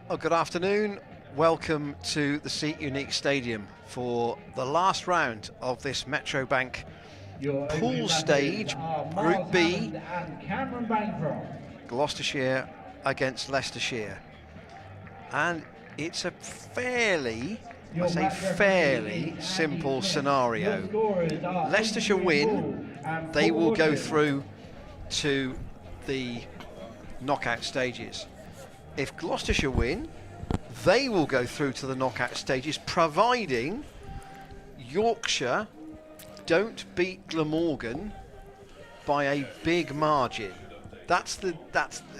Oh, good afternoon. Welcome to the Seat Unique Stadium for the last round of this Metro Bank pool stage, Group B, Gloucestershire against Leicestershire. And it's a fairly simple scenario. Leicestershire win, they will go through to the knockout stages. If Gloucestershire win, they will go through to the knockout stages, providing Yorkshire don't beat Glamorgan by a big margin.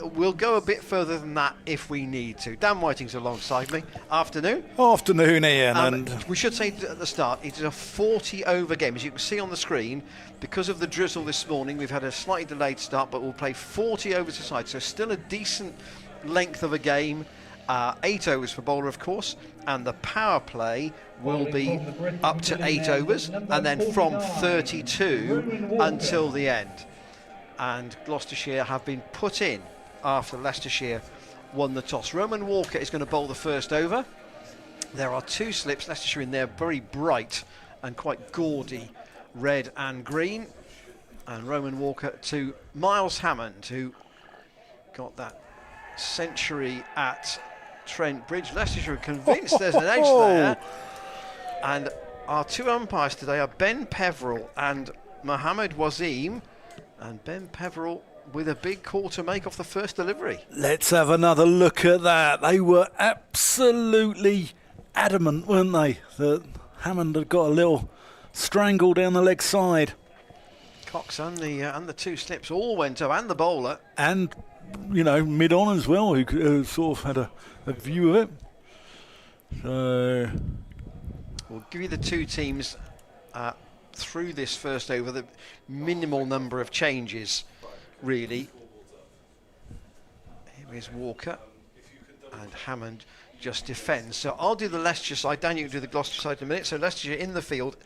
We'll go a bit further than that if we need to. Dan Whiting's alongside me. Afternoon. Afternoon, Ian. And we should say at the start, it is a 40-over game. As you can see on the screen, because of the drizzle this morning, we've had a slightly delayed start, but we'll play 40 overs aside. So still a decent length of a game. 8 overs for bowler, of course, and the power play will be up to 8 overs, and then from 32 until the end. And Gloucestershire have been put in after Leicestershire won the toss. Roman Walker is going to bowl the first over. There are 2 slips, Leicestershire in there, very bright and quite gaudy red and green. And Roman Walker to Miles Hammond, who got that century at Trent Bridge. Leicestershire are convinced there's an edge there. And our 2 umpires today are Ben Peveril and Mohammed Wazeem. And Ben Peveril with a big call to make off the first delivery. Let's have another look at that. They were absolutely adamant, weren't they, that Hammond had got a little strangle down the leg side. Cox and the 2 slips all went up, and the bowler. And, you know, mid-on as well, who sort of had a view of it. So we'll give you the 2 teams through this first over, the minimal number of changes, really. Here is Walker, and Hammond just defends. So I'll do the Leicestershire side, Dan, you can do the Gloucestershire side in a minute. So Leicestershire in the field,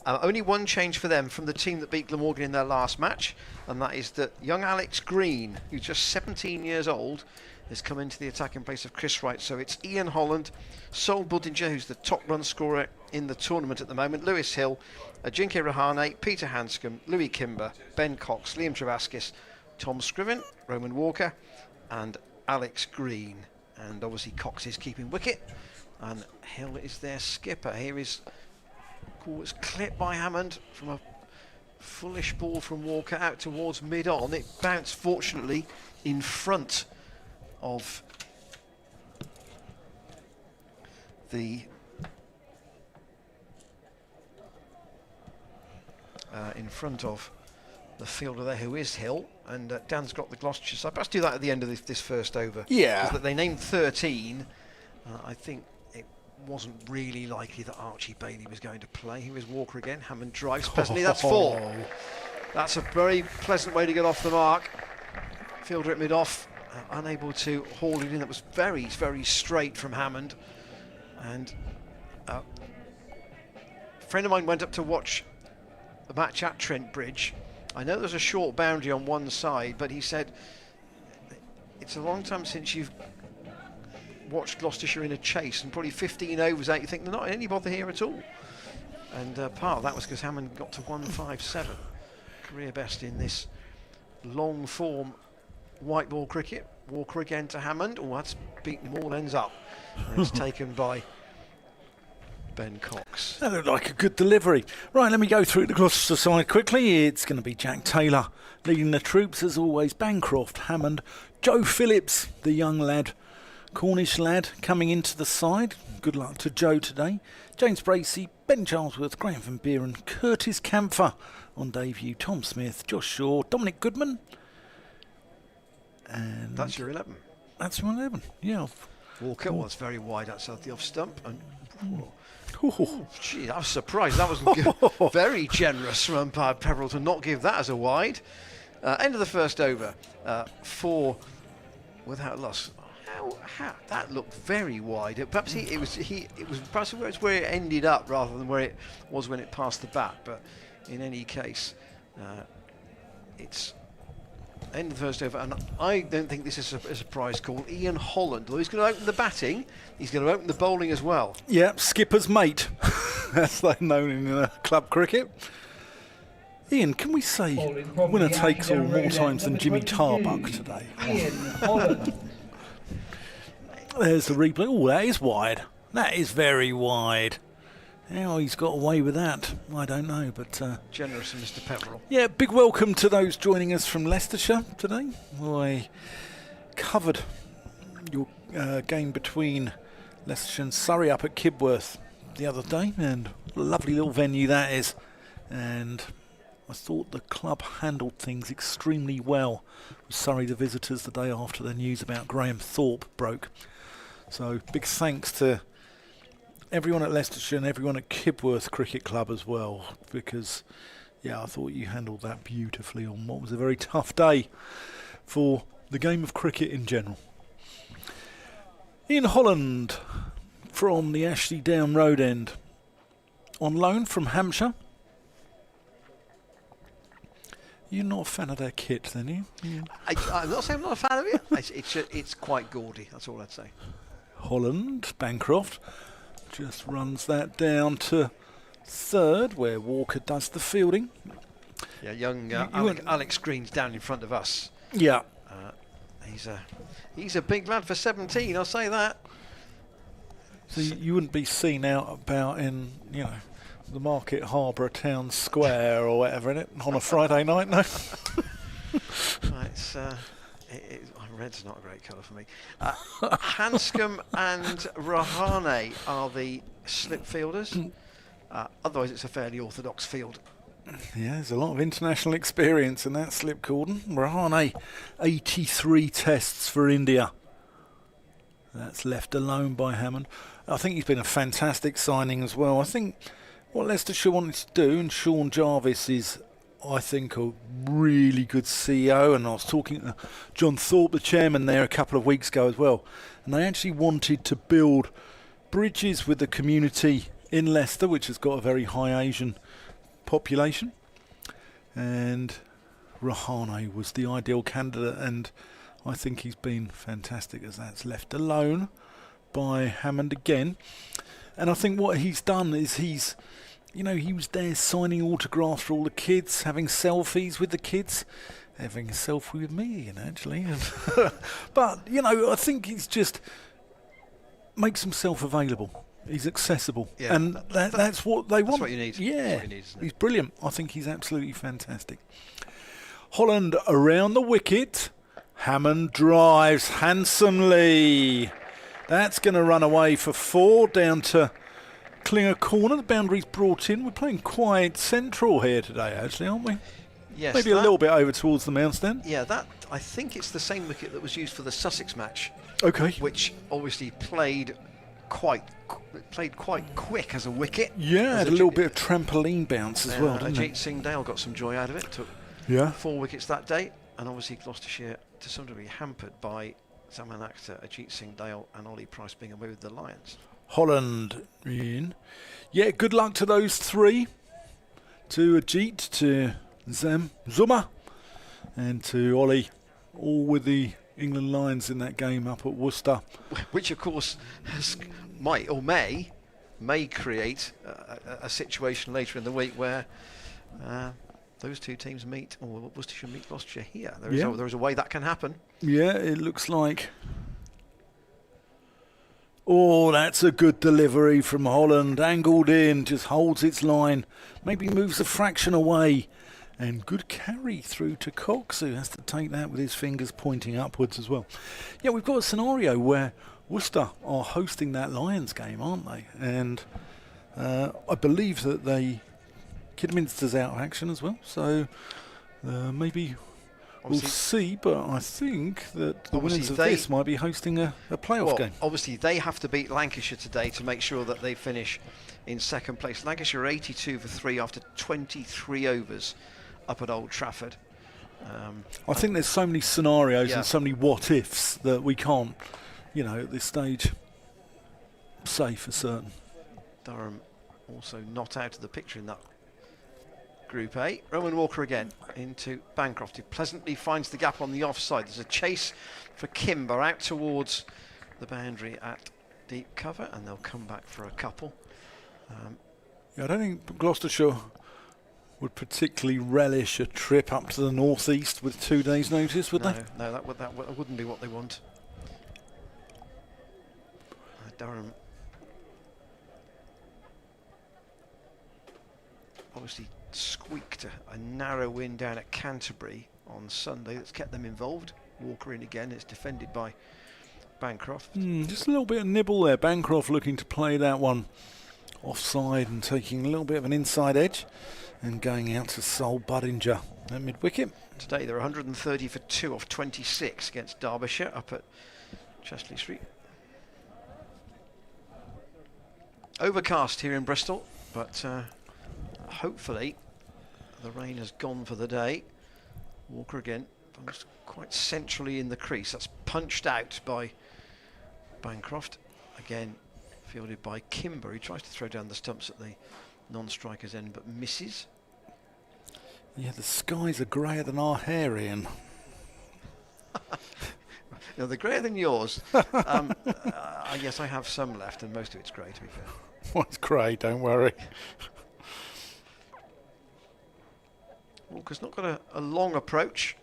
only 1 change for them from the team that beat Glamorgan in their last match, and that is that young Alex Green, who's just 17 years old, has come into the attack in place of Chris Wright. So it's Ian Holland, Sol Budinger, who's the top run scorer in the tournament at the moment, Lewis Hill, Ajinkye Rahane, Peter Hanscom, Louis Kimber, Ben Cox, Liam Travaskis, Tom Scriven, Roman Walker and Alex Green. And obviously Cox is keeping wicket and Hill is their skipper. Here is was clipped by Hammond from a foolish ball from Walker out towards mid-on. It bounced fortunately in front of the fielder there, who is Hill, and Dan's got the Gloucestershire side. Let's do that at the end of this first over. Yeah. That they named 13. I think it wasn't really likely that Archie Bailey was going to play. Here is Walker again. Hammond drives pleasantly. That's 4. That's a very pleasant way to get off the mark. Fielder at mid-off, unable to haul it in. That was very, very straight from Hammond. And a friend of mine went up to watch the match at Trent Bridge. I know there's a short boundary on one side, but he said it's a long time since you've watched Gloucestershire in a chase, and probably 15 overs out you think they're not in any bother here at all. And part of that was because Hammond got to 157, career best in this long form white ball cricket. Walker again to Hammond. Oh, that's beaten all ends up. And it's taken by Ben Cox. That looked like a good delivery. Right, let me go through the Gloucester side quickly. It's going to be Jack Taylor leading the troops, as always. Bancroft, Hammond, Joe Phillips, the young lad, Cornish lad, coming into the side. Good luck to Joe today. James Bracey, Ben Charlesworth, Graham Van Buren, Curtis Campher on debut, Tom Smith, Josh Shaw, Dominic Goodman. And that's your 11. That's your 11, yeah. Walker was very wide outside the off stump, and gee, I was surprised. That wasn't good. Very generous from umpire Peveril to not give that as a wide. End of the first over, 4 without loss. How that looked very wide. Perhaps it was perhaps where it ended up rather than where it was when it passed the bat. But in any case, it's End of the first over, and I don't think this is a surprise call. Ian Holland, though he's going to open the batting, he's going to open the bowling as well. Yeah, skipper's mate, as they're known in club cricket. Ian, can we say winner takes all more times than Jimmy Tarbuck today? Ian Holland. There's the replay. Oh, that is wide. That is very wide. How he's got away with that, I don't know, but... Generous of Mr. Pepperell. Yeah, big welcome to those joining us from Leicestershire today. I covered your game between Leicestershire and Surrey up at Kibworth the other day, and what a lovely little venue that is. And I thought the club handled things extremely well with Surrey the visitors the day after the news about Graham Thorpe broke. So big thanks to everyone at Leicestershire and everyone at Kibworth Cricket Club as well, because I thought you handled that beautifully on what was a very tough day for the game of cricket in general. Ian Holland from the Ashley Down Road end, on loan from Hampshire. You're not a fan of their kit, then, you? Yeah. I'm not saying I'm not a fan of it. It's quite gaudy, that's all I'd say. Holland, Bancroft, just runs that down to third, where Walker does the fielding. Yeah, young Alex Green's down in front of us. Yeah. He's a big lad for 17, I'll say that. So you wouldn't be seen out about in, the Market Harbour Town Square or whatever, in it, on a Friday night, no? Red's not a great colour for me. Hanscom and Rahane are the slip fielders. Otherwise, it's a fairly orthodox field. Yeah, there's a lot of international experience in that slip cordon. Rahane, 83 tests for India. That's left alone by Hammond. I think he's been a fantastic signing as well. I think what Leicestershire wanted to do, and Sean Jarvis is, I think, a really good CEO, and I was talking to John Thorpe, the chairman, there a couple of weeks ago as well, and they actually wanted to build bridges with the community in Leicester, which has got a very high Asian population, and Rahane was the ideal candidate, and I think he's been fantastic, as that's left alone by Hammond again. And I think what he's done is he was there signing autographs for all the kids, having selfies with the kids, having a selfie with me, actually. But, I think he's just makes himself available. He's accessible. Yeah, and that's what they want. That's what you need. Yeah, that's what you need, isn't it? He's brilliant. I think he's absolutely fantastic. Holland around the wicket. Hammond drives handsomely. That's going to run away for 4 down to Klinger corner. The boundary's brought in. We're playing quite central here today, actually, aren't we? Yes. Maybe a little bit over towards the mound stand. Yeah, I think it's the same wicket that was used for the Sussex match. Okay. Which obviously played quite quick as a wicket. Yeah, had a little bit of trampoline bounce as well, didn't Ajit it? Singh Dale got some joy out of it. Took 4 wickets that day, and obviously Gloucestershire to some degree hampered by Zaman Akhtar, Ajit Singh Dale and Ollie Price being away with the Lions. Holland in. Yeah, good luck to those 3. To Ajit, to Zuma, and to Ollie, all with the England Lions in that game up at Worcester. Which, of course, might or may create a situation later in the week where those 2 teams meet, or Worcestershire meet Gloucestershire here. There is a way that can happen. Yeah, it looks like. Oh, that's a good delivery from Holland. Angled in, just holds its line. Maybe moves a fraction away. And good carry through to Cox, who has to take that with his fingers pointing upwards as well. Yeah, we've got a scenario where Worcester are hosting that Lions game, aren't they? And I believe that Kidminster's out of action as well. So maybe we'll see, but I think that the winners of this might be hosting a playoff game. Obviously, they have to beat Lancashire today to make sure that they finish in second place. Lancashire 82 for 3 after 23 overs up at Old Trafford. I think there's so many scenarios and so many what-ifs that we can't, at this stage, say for certain. Durham also not out of the picture in that Group A. Roman Walker again into Bancroft, who pleasantly finds the gap on the offside. There's a chase for Kimber out towards the boundary at deep cover, and they'll come back for a couple. Yeah, I don't think Gloucestershire would particularly relish a trip up to the northeast with 2 days' notice, would they? No, that wouldn't be what they want. Durham obviously squeaked a narrow win down at Canterbury on Sunday. That's kept them involved. Walker in again. It's defended by Bancroft. Just a little bit of nibble there. Bancroft looking to play that one offside and taking a little bit of an inside edge and going out to Sol Budinger at mid-wicket. Today they're 130 for 2 off 26 against Derbyshire up at Chesley Street. Overcast here in Bristol, but hopefully the rain has gone for the day. Walker again, quite centrally in the crease. That's punched out by Bancroft. Again, fielded by Kimber, who tries to throw down the stumps at the non-striker's end, but misses. Yeah, the skies are greyer than our hair, Ian. No, they're greyer than yours. Yes, I have some left, and most of it's grey, to be fair. Well, it's grey, don't worry. Walker's not got a long approach.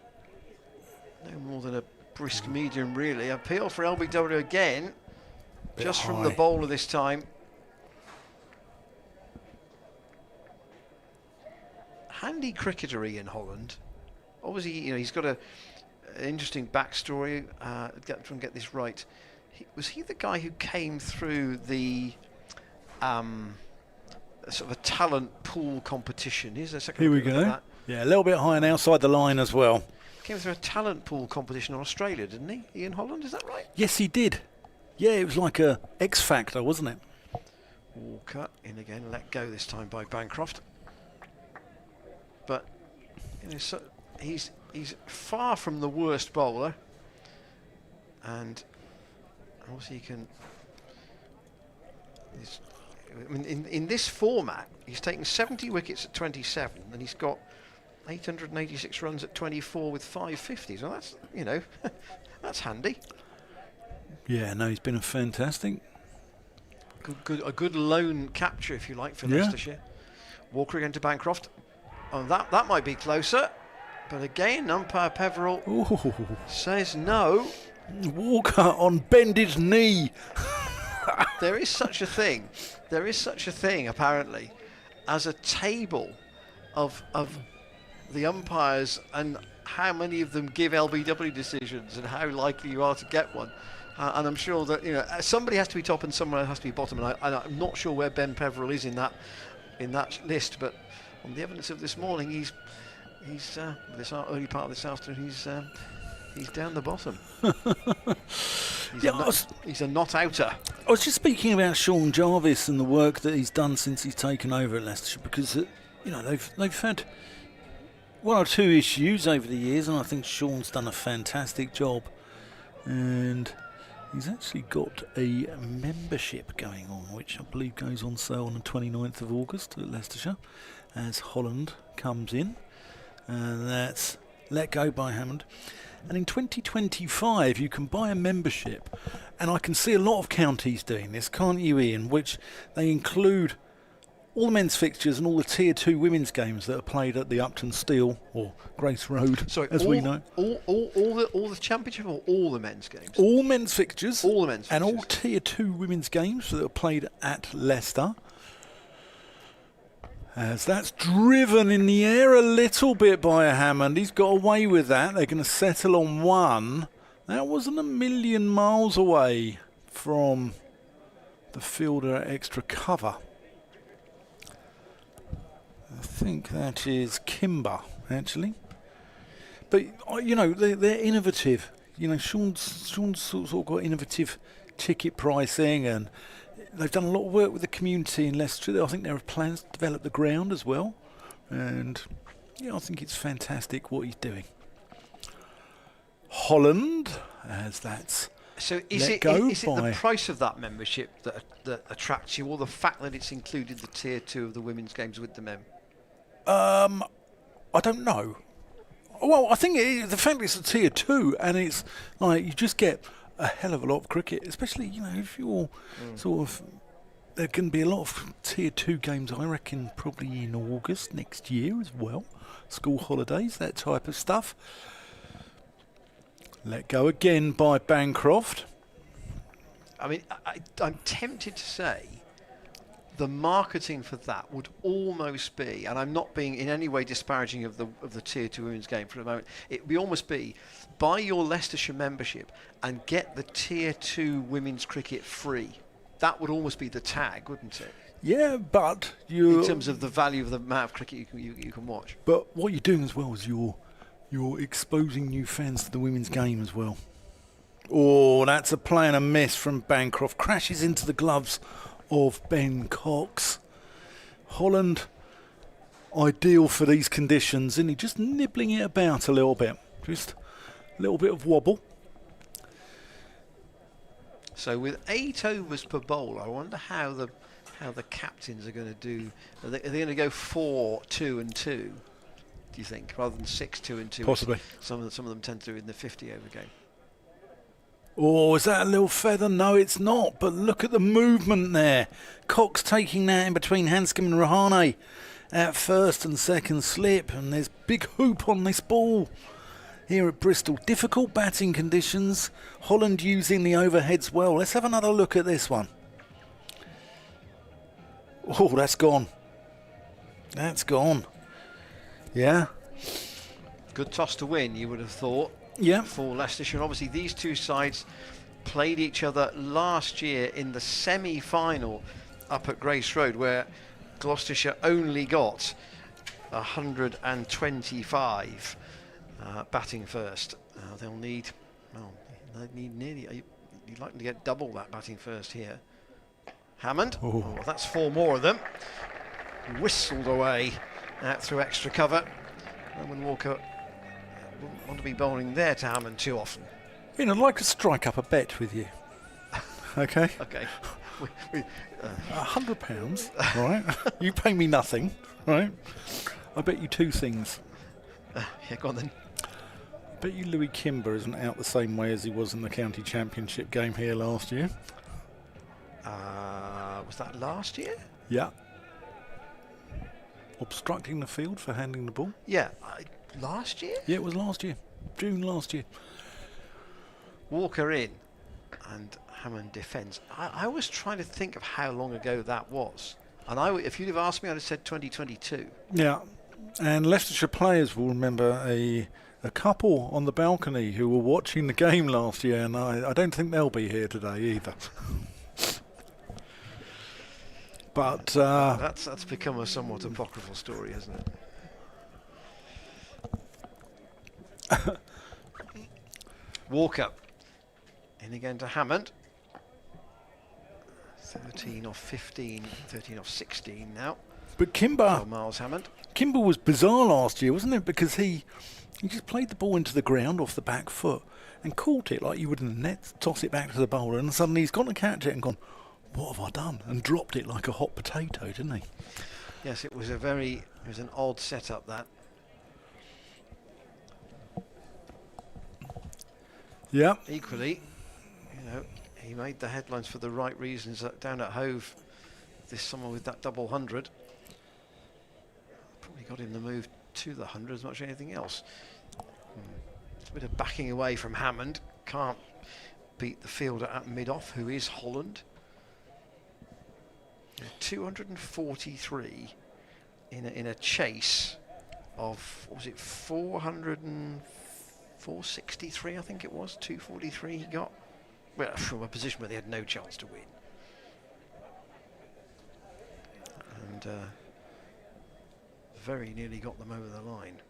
No more than a brisk medium, really. Appeal for LBW again, just from the bowler this time. Handy cricketer, Ian Holland. Obviously, you know, he's got an interesting backstory. Get this right. Was he the guy who came through the sort of a talent pool competition? Here's a second. Here we go. Yeah, a little bit high and outside the line as well. Came through a talent pool competition in Australia, didn't he? Ian Holland, is that right? Yes, he did. Yeah, it was like a X Factor, wasn't it? Walker in again, let go this time by Bancroft. But you know, so he's far from the worst bowler, and obviously he can. I mean, in this format, he's taken 70 wickets at 27, and he's got 886 runs at 24 with 550s. So that's, you know, that's handy. Yeah, no, he's been a fantastic. A good lone capture, if you like, for Leicestershire. Walker again to Bancroft. Oh, that might be closer, but again, umpire Peveril says no. Walker on bended knee. There is such a thing. There is such a thing, apparently, as a table of the umpires and how many of them give LBW decisions and how likely you are to get one. And I'm sure that, you know, somebody has to be top and someone has to be bottom. And I'm not sure where Ben Peveril is in that list, but on the evidence of this morning, he's this early part of this afternoon, he's down the bottom. He's a not outer. I was just speaking about Sean Jarvis and the work that he's done since he's taken over at Leicestershire, because you know, they've had one or two issues over the years, and I think Sean's done a fantastic job. And he's actually got a membership going on, which I believe goes on sale on the 29th of August at Leicestershire, as Holland comes in. And that's let go by Hammond. And in 2025, you can buy a membership. And I can see a lot of counties doing this, can't you, Ian? Which they include all the men's fixtures and all the Tier 2 women's games that are played at the Upton Steel or Grace Road, we know. All the championship or all the men's games? All men's fixtures. All the men's fixtures. And all Tier 2 women's games that are played at Leicester. As that's driven in the air a little bit by a Hammond. He's got away with that. They're going to settle on one. That wasn't a million miles away from the fielder at extra cover. I think that is Kimber, actually. But, you know, they're innovative. You know, Sean's sort of got innovative ticket pricing, and they've done a lot of work with the community in Leicester. I think there are plans to develop the ground as well. And, yeah, I think it's fantastic what he's doing. Holland, as that's so is it the price of that membership that attracts you, or the fact that it's included the Tier 2 of the women's games with the men? I don't know. Well, I think the fact it's a tier 2 and it's like you just get a hell of a lot of cricket, especially, if you're sort of... There can be a lot of tier 2 games, I reckon, probably in August next year as well. School holidays, that type of stuff. Let go again by Bancroft. I mean, I'm tempted to say the marketing for that would almost be, and I'm not being in any way disparaging of the tier 2 women's game for the moment, it would almost be buy your Leicestershire membership and get the tier 2 women's cricket free. That would almost be the tag, wouldn't it? Yeah, but you... In terms of the value of the amount of cricket you can watch. But what you're doing as well is you're exposing new fans to the women's game as well. Oh, that's a play and a miss from Bancroft. Crashes into the gloves of Ben Cox. Holland, ideal for these conditions, and he just nibbling it about a little bit. Just a little bit of wobble. So with 8 overs per bowl, I wonder how the captains are going to do. Are they going to go 4, 2 and 2? Do you think, rather than 6, 2 and 2? Possibly. Some of them tend to do in the 50 over game. Oh, is that a little feather? No, it's not. But look at the movement there. Cox taking that in between Hanscom and Rahane at first and second slip, and there's big hoop on this ball. Here at Bristol, difficult batting conditions. Holland using the overheads well. Let's have another look at this one. Oh, that's gone. That's gone. Yeah. Good toss to win, you would have thought. Yeah. For Leicestershire. And obviously, these two sides played each other last year in the semi-final up at Grace Road, where Gloucestershire only got 125. Batting first. They'll need, they need nearly, you'd like them to get double that batting first here. Hammond, that's 4 more of them. Whistled away through extra cover. Roman Walker wouldn't want to be bowling there to Hammond too often. I'd like to strike up a bet with you. Okay? Okay. £100, right? You pay me nothing, right? I bet you 2 things. Yeah, go on then. I bet you Louis Kimber isn't out the same way as he was in the county championship game here last year. Was that last year? Yeah. Obstructing the field for handing the ball. Yeah, last year? Yeah, it was last year. June last year. Walker in and Hammond defends. I was trying to think of how long ago that was. And if you'd have asked me, I'd have said 2022. Yeah. And Leicestershire players will remember a couple on the balcony who were watching the game last year, and I don't think they'll be here today either. But that's become a somewhat apocryphal story, hasn't it? Walker in again to Hammond. 13 off 15, 13 off 16 now. But Kimber, Miles Hammond. Kimber was bizarre last year, wasn't it? Because he just played the ball into the ground off the back foot and caught it like you would in the net, toss it back to the bowler, and suddenly he's gone to catch it and gone, what have I done? And dropped it like a hot potato, didn't he? Yes, it was an odd setup, that. Yeah. Equally, he made the headlines for the right reasons down at Hove this summer with that double 100. Probably got him the move to the 100 as much as anything else. It's a bit of backing away from Hammond. Can't beat the fielder at mid-off, who is Holland. 243 in a chase of, what was it, 463, I think it was. 243 he got. Well, from a position where they had no chance to win. And very nearly got them over the line.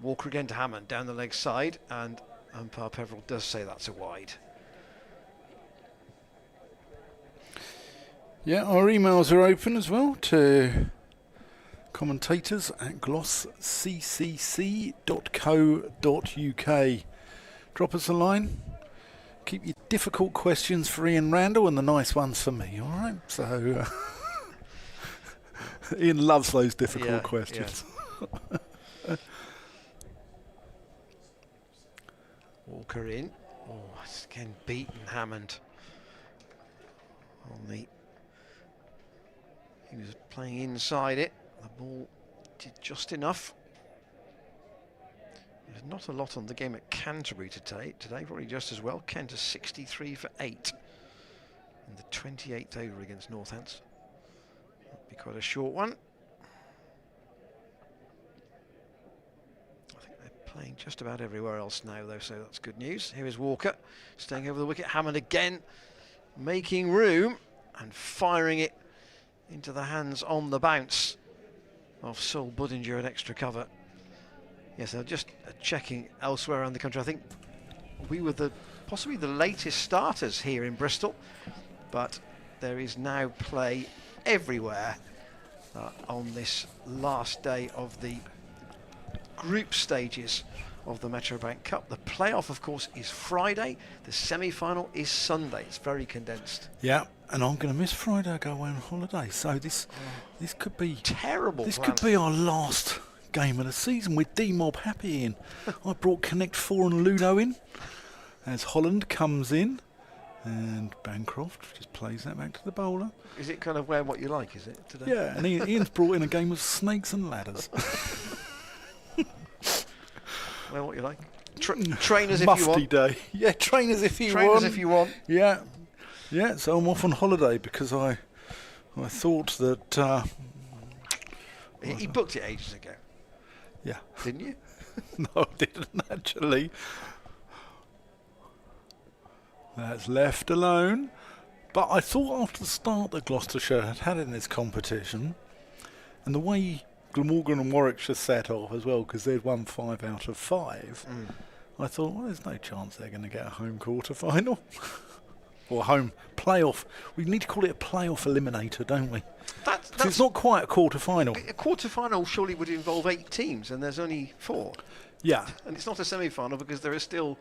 Walker again to Hammond down the leg side, and umpire Peveril does say that's a wide. Yeah, our emails are open as well to commentators at glossccc.co.uk. Drop us a line. Keep your difficult questions for Ian Randall and the nice ones for me, all right? So, Ian loves those difficult questions. Yeah. Walker in. Oh, it's again beaten Hammond. He was playing inside it. The ball did just enough. There's not a lot on the game at Canterbury today, probably just as well. Kent is 63 for 8 in the 28th over against Northants. That'll be quite a short one. I think they're playing just about everywhere else now, though, so that's good news. Here is Walker, staying over the wicket. Hammond again, making room and firing it into the hands on the bounce of Saul Budinger at extra cover. Yes, they're just checking elsewhere around the country. I think we were possibly the latest starters here in Bristol, but there is now play everywhere on this last day of the group stages of the Metro Bank Cup. The playoff, of course, is Friday. The semi-final is Sunday. It's very condensed. Yeah, and I'm going to miss Friday. I go away on holiday, so this could be terrible. This could be our last game of the season with D-Mob happy in. I brought Connect 4 and Ludo in as Holland comes in, and Bancroft just plays that back to the bowler. Is it kind of wearing what you like, is it, today? Yeah, and Ian's brought in a game of snakes and ladders. Wear what you like. Trainers if you want. Mufti day. Yeah, trainers if you want. Trainers if you want. Yeah. Yeah, so I'm off on holiday because I thought that... He booked it ages ago. Yeah. Didn't you? No, I didn't actually. That's left alone. But I thought after the start that Gloucestershire had in this competition, and the way Glamorgan and Warwickshire set off as well, because they'd won 5 out of 5, I thought, well, there's no chance they're going to get a home quarter final. Or home playoff. We need to call it a playoff eliminator, don't we? That's it's not quite a quarter final. A quarter final surely would involve 8 teams, and there's only 4. Yeah. And it's not a semi-final because there are still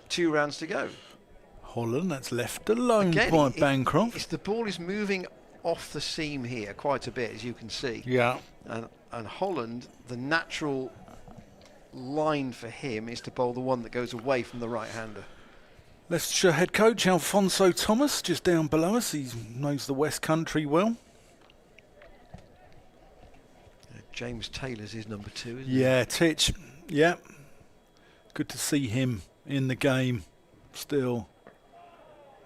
2 rounds to go. Holland, that's left alone by Bancroft. The ball is moving off the seam here quite a bit, as you can see. Yeah. And Holland, the natural line for him is to bowl the one that goes away from the right-hander. Leicestershire head coach Alfonso Thomas, just down below us. He knows the West Country well. James Taylor's his number 2, isn't he? Titch. Yeah. Good to see him in the game still.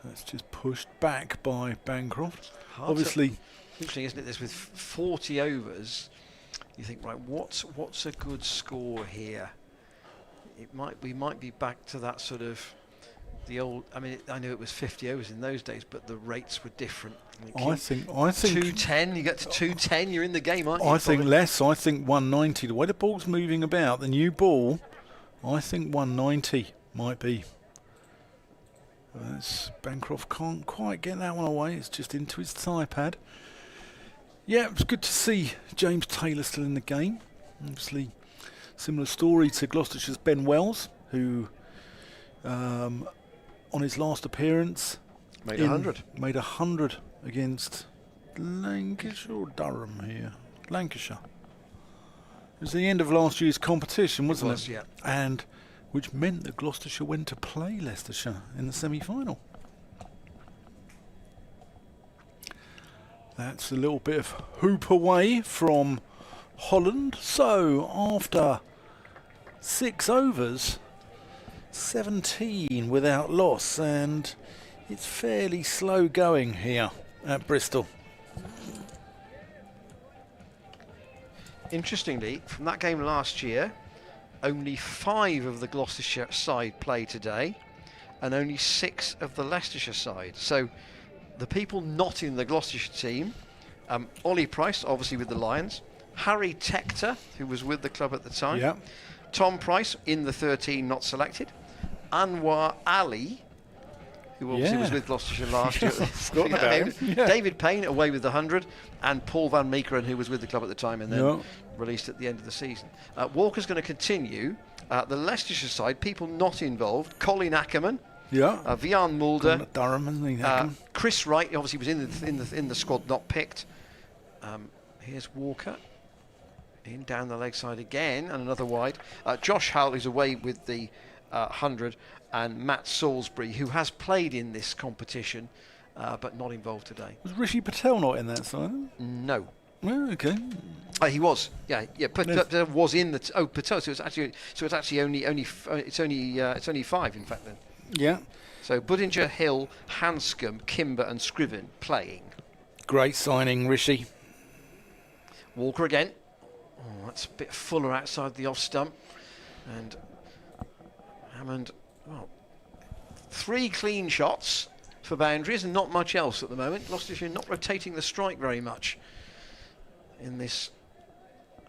That's just pushed back by Bancroft. Obviously. Interesting, isn't it? This with 40 overs, you think, right, what's a good score here? We might be back to that sort of the old. I mean, I knew it was 50 overs in those days, but the rates were different. I think 210. You get to 210, you're in the game, aren't you? I think less. I think 190. The way the ball's moving about, the new ball, I think 190 might be. Bancroft can't quite get that one away. It's just into his thigh pad. Yeah, it was good to see James Taylor still in the game. Obviously, similar story to Gloucestershire's Ben Wells, who on his last appearance made 100. Made 100 against Lancashire or Durham here. Lancashire. It was the end of last year's competition, wasn't it? Yeah. And which meant that Gloucestershire went to play Leicestershire in the semi-final. That's a little bit of hoop away from Holland. So after 6 overs, 17 without loss, and it's fairly slow going here at Bristol. Interestingly, from that game last year, only 5 of the Gloucestershire side play today, and only 6 of the Leicestershire side. So the people not in the Gloucestershire team, Ollie Price, obviously with the Lions, Harry Tector, who was with the club at the time, yeah. Tom Price in the 13, not selected, Anwar Ali, who obviously was with Gloucestershire last year. David Payne away with the 100, and Paul Van Meekeren, who was with the club at the time and then released at the end of the season. Walker's going to continue. The Leicestershire side, people not involved, Colin Ackerman, Vian Mulder, Durham, Chris Wright, obviously was in the squad, not picked. Here's Walker. In down the leg side again, and another wide. Josh Howell is away with the 100, and Matt Salisbury, who has played in this competition, but not involved today. Was Rishi Patel not in that side? No. Oh, okay. He was. Yeah. Patel was in the. Patel. So it's actually only 5 in fact then. Yeah. So Budinger, Hill, Hanscom, Kimber, and Scriven playing. Great signing, Rishi. Walker again. Oh, that's a bit fuller outside the off stump. And Hammond, well, 3 clean shots for boundaries and not much else at the moment. Gloucestershire not rotating the strike very much in this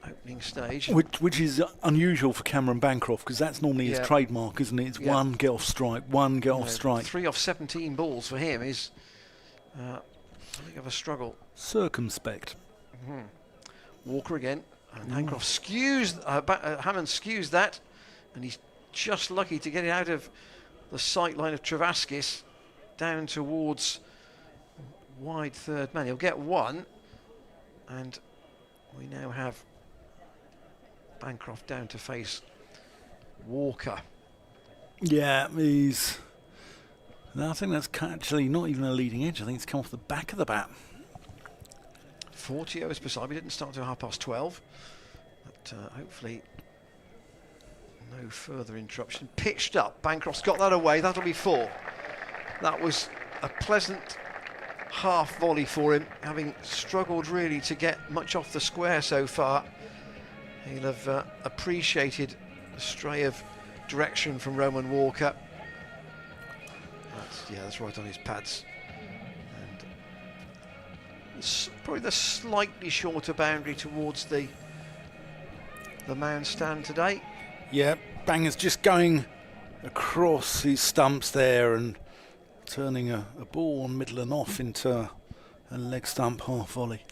opening stage. Which is unusual for Cameron Bancroft, because that's normally his trademark, isn't it? It's one get off strike, one get off strike. 3 off 17 balls for him is something of a struggle. Circumspect. Walker again. And Bancroft skews, Hammond skews that, and he's just lucky to get it out of the sight line of Travaskis down towards wide third man. He'll get one, and we now have Bancroft down to face Walker. Yeah, he's... No, I think that's actually not even a leading edge. I think it's come off the back of the bat. 40 overs per side. We didn't start till 12:30, but hopefully no further interruption. Pitched up. Bancroft's got that away. That'll be 4. That was a pleasant half volley for him, having struggled really to get much off the square so far. He'll have appreciated a stray of direction from Roman Walker. That's right on his pads. And it's probably the slightly shorter boundary towards the mound stand today. Yeah, Banger's just going across his stumps there and turning a ball on middle and off into a leg stump half volley.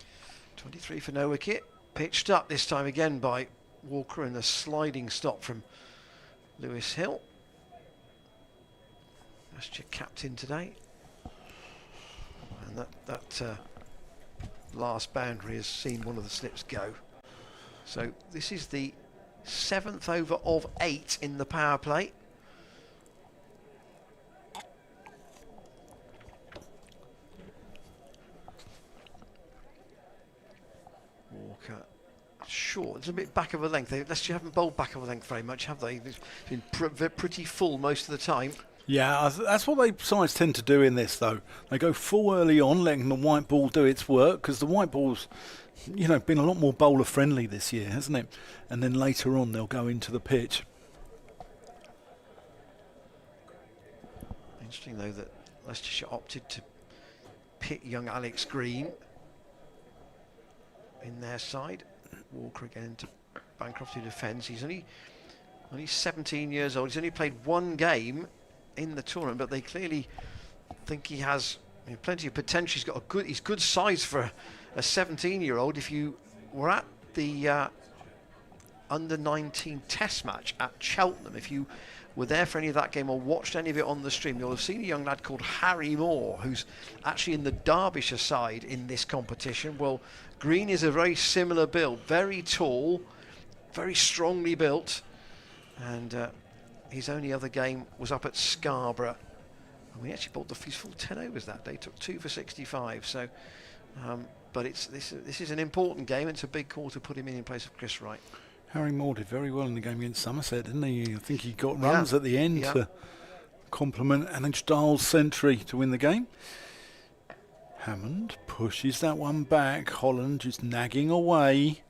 23 for no wicket. Pitched up this time again by Walker, and a sliding stop from Lewis Hill. That's your captain today. And that last boundary has seen one of the slips go. So this is the 7th over of 8 in the power play. Walker short. It's a bit back of a length. You haven't bowled back of a length very much, have they? It's been pretty full most of the time. Yeah, that's what they sides tend to do in this, though. They go full early on, letting the white ball do its work, because the white ball's, been a lot more bowler friendly this year, hasn't it? And then later on, they'll go into the pitch. Interesting, though, that Leicestershire opted to pit young Alex Green in their side. Walker again to Bancroft, who defends. He's only 17 years old. He's only played 1 game in the tournament, but they clearly think he has plenty of potential. He's good size for a 17-year-old. If you were at the under-19 test match at Cheltenham, if you were there for any of that game or watched any of it on the stream, you'll have seen a young lad called Harry Moore, who's actually in the Derbyshire side in this competition. Well, Green is a very similar build, very tall, very strongly built, and his only other game was up at Scarborough. And we actually bowled his full 10 overs that day, took 2 for 65. So, but this is an important game. It's a big call to put him in place of Chris Wright. Harry Moore did very well in the game against Somerset, didn't he? I think he got runs at the end to complement Anand Dahl's century to win the game. Hammond pushes that one back. Holland just nagging away.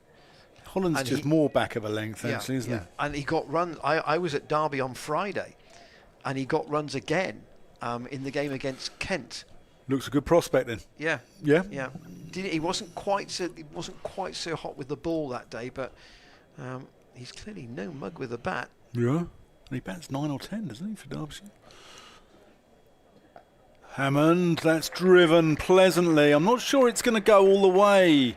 Holland's and just more back of a length, actually, isn't he? And he got runs. I was at Derby on Friday, and he got runs again in the game against Kent. Looks a good prospect then. Yeah. He wasn't quite so hot with the ball that day, but he's clearly no mug with a bat. Yeah, and he bats 9 or 10, doesn't he, for Derbyshire? Hammond, that's driven pleasantly. I'm not sure it's going to go all the way.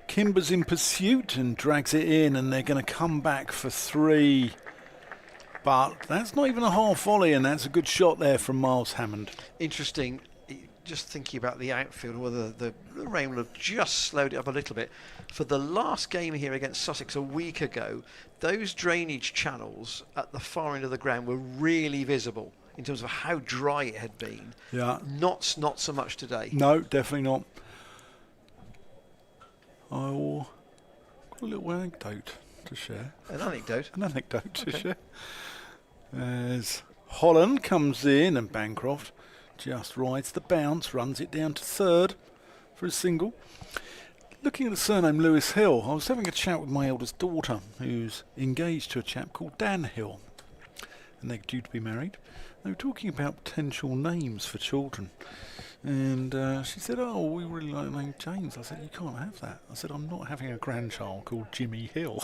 Kimber's in pursuit and drags it in, and they're going to come back for 3. But that's not even a half volley, and that's a good shot there from Miles Hammond. Interesting. just thinking about the outfield, whether the rain will have just slowed it up a little bit. For the last game here against Sussex a week ago, those drainage channels at the far end of the ground were really visible in terms of how dry it had been. Yeah. Not so much today. No, definitely not. I'll got a little anecdote to share. An anecdote. An anecdote to share. As Holland comes in and Bancroft just rides the bounce, runs it down to third for a single. Looking at the surname Lewis Hill, I was having a chat with my eldest daughter, who's engaged to a chap called Dan Hill, and they're due to be married. They were talking about potential names for children, and she said, "Oh, we really like the name James." I said, "You can't have that." I said, "I'm not having a grandchild called Jimmy Hill."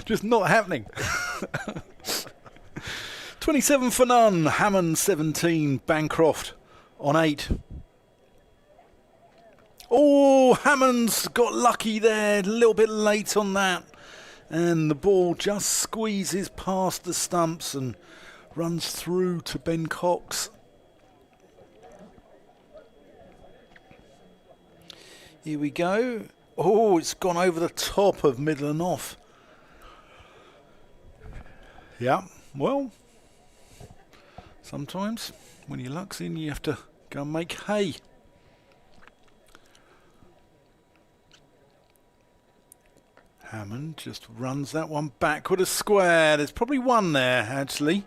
Just not happening. 27 for none. Hammond 17. Bancroft on 8. Oh, Hammond's got lucky there. A little bit late on that. And the ball just squeezes past the stumps and runs through to Ben Cox. Here we go. Oh, it's gone over the top of middle and off. Yeah, well, sometimes when your luck's in, you have to go and make hay. Hammond just runs that one backward a square. There's probably one there, actually.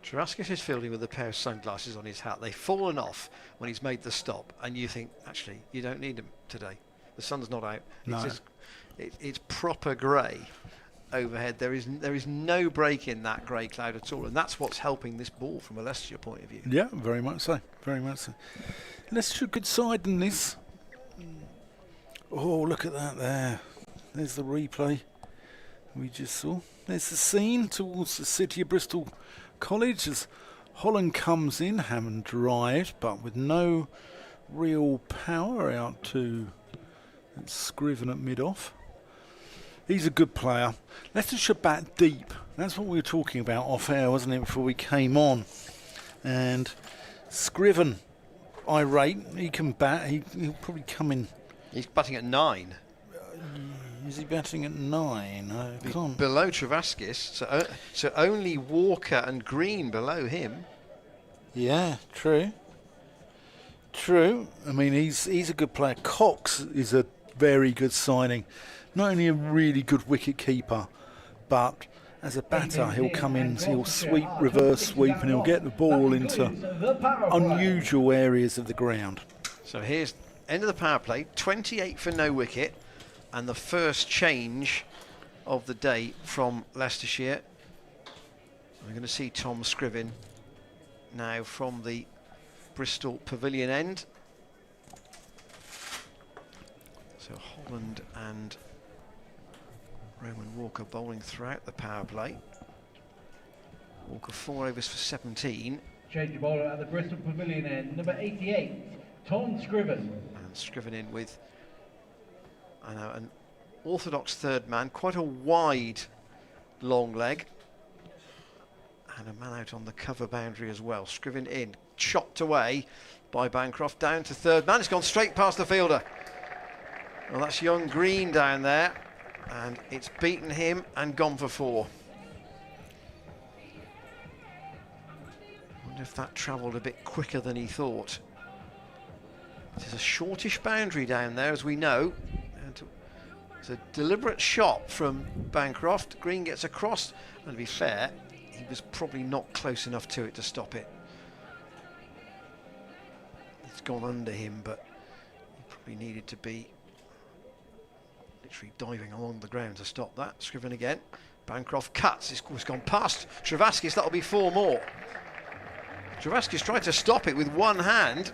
Traskis is fielding with a pair of sunglasses on his hat. They've fallen off when he's made the stop, and you think, actually, you don't need them today. The sun's not out. No. It's proper grey overhead. There is no break in that grey cloud at all, and that's what's helping this ball from a Leicestershire point of view. Yeah, very much so. Very much so. Leicestershire good side in this. Oh, look at that there. There's the replay we just saw. There's the scene towards the city of Bristol College as Holland comes in. Hammond drives, but with no real power out to Scriven at mid-off. He's a good player. Leicestershire bat deep. That's what we were talking about off air, wasn't it, before we came on? And Scriven, irate, he can bat. He'll probably come in. He's batting at 9. Is he batting at 9? I can't. Below Travaskis, so only Walker and Green below him. Yeah, true. True. I mean, he's a good player. Cox is a very good signing. Not only a really good wicket keeper, but as a batter, he'll come in, he'll sweep, reverse sweep, and he'll get the ball into unusual areas of the ground. So here's end of the power play, 28 for no wicket, and the first change of the day from Leicestershire. We're going to see Tom Scriven now from the Bristol Pavilion end. So Holland and Roman Walker bowling throughout the power play. Walker 4 overs for 17. Change bowler at the Bristol Pavilion end, number 88, Tom Scriven. And Scriven in with an orthodox third man, quite a wide long leg. And a man out on the cover boundary as well. Scriven in, chopped away by Bancroft, down to third man. It's gone straight past the fielder. Well, that's young Green down there, and it's beaten him and gone for 4. Wonder if that travelled a bit quicker than he thought. It is a shortish boundary down there, as we know. And it's a deliberate shot from Bancroft. Green gets across, and to be fair, he was probably not close enough to it to stop it. It's gone under him, but he probably needed to be literally diving along the ground to stop that. Scriven again. Bancroft cuts. It's gone past Travaskis. That'll be 4 more. Travaskis tried to stop it with one hand.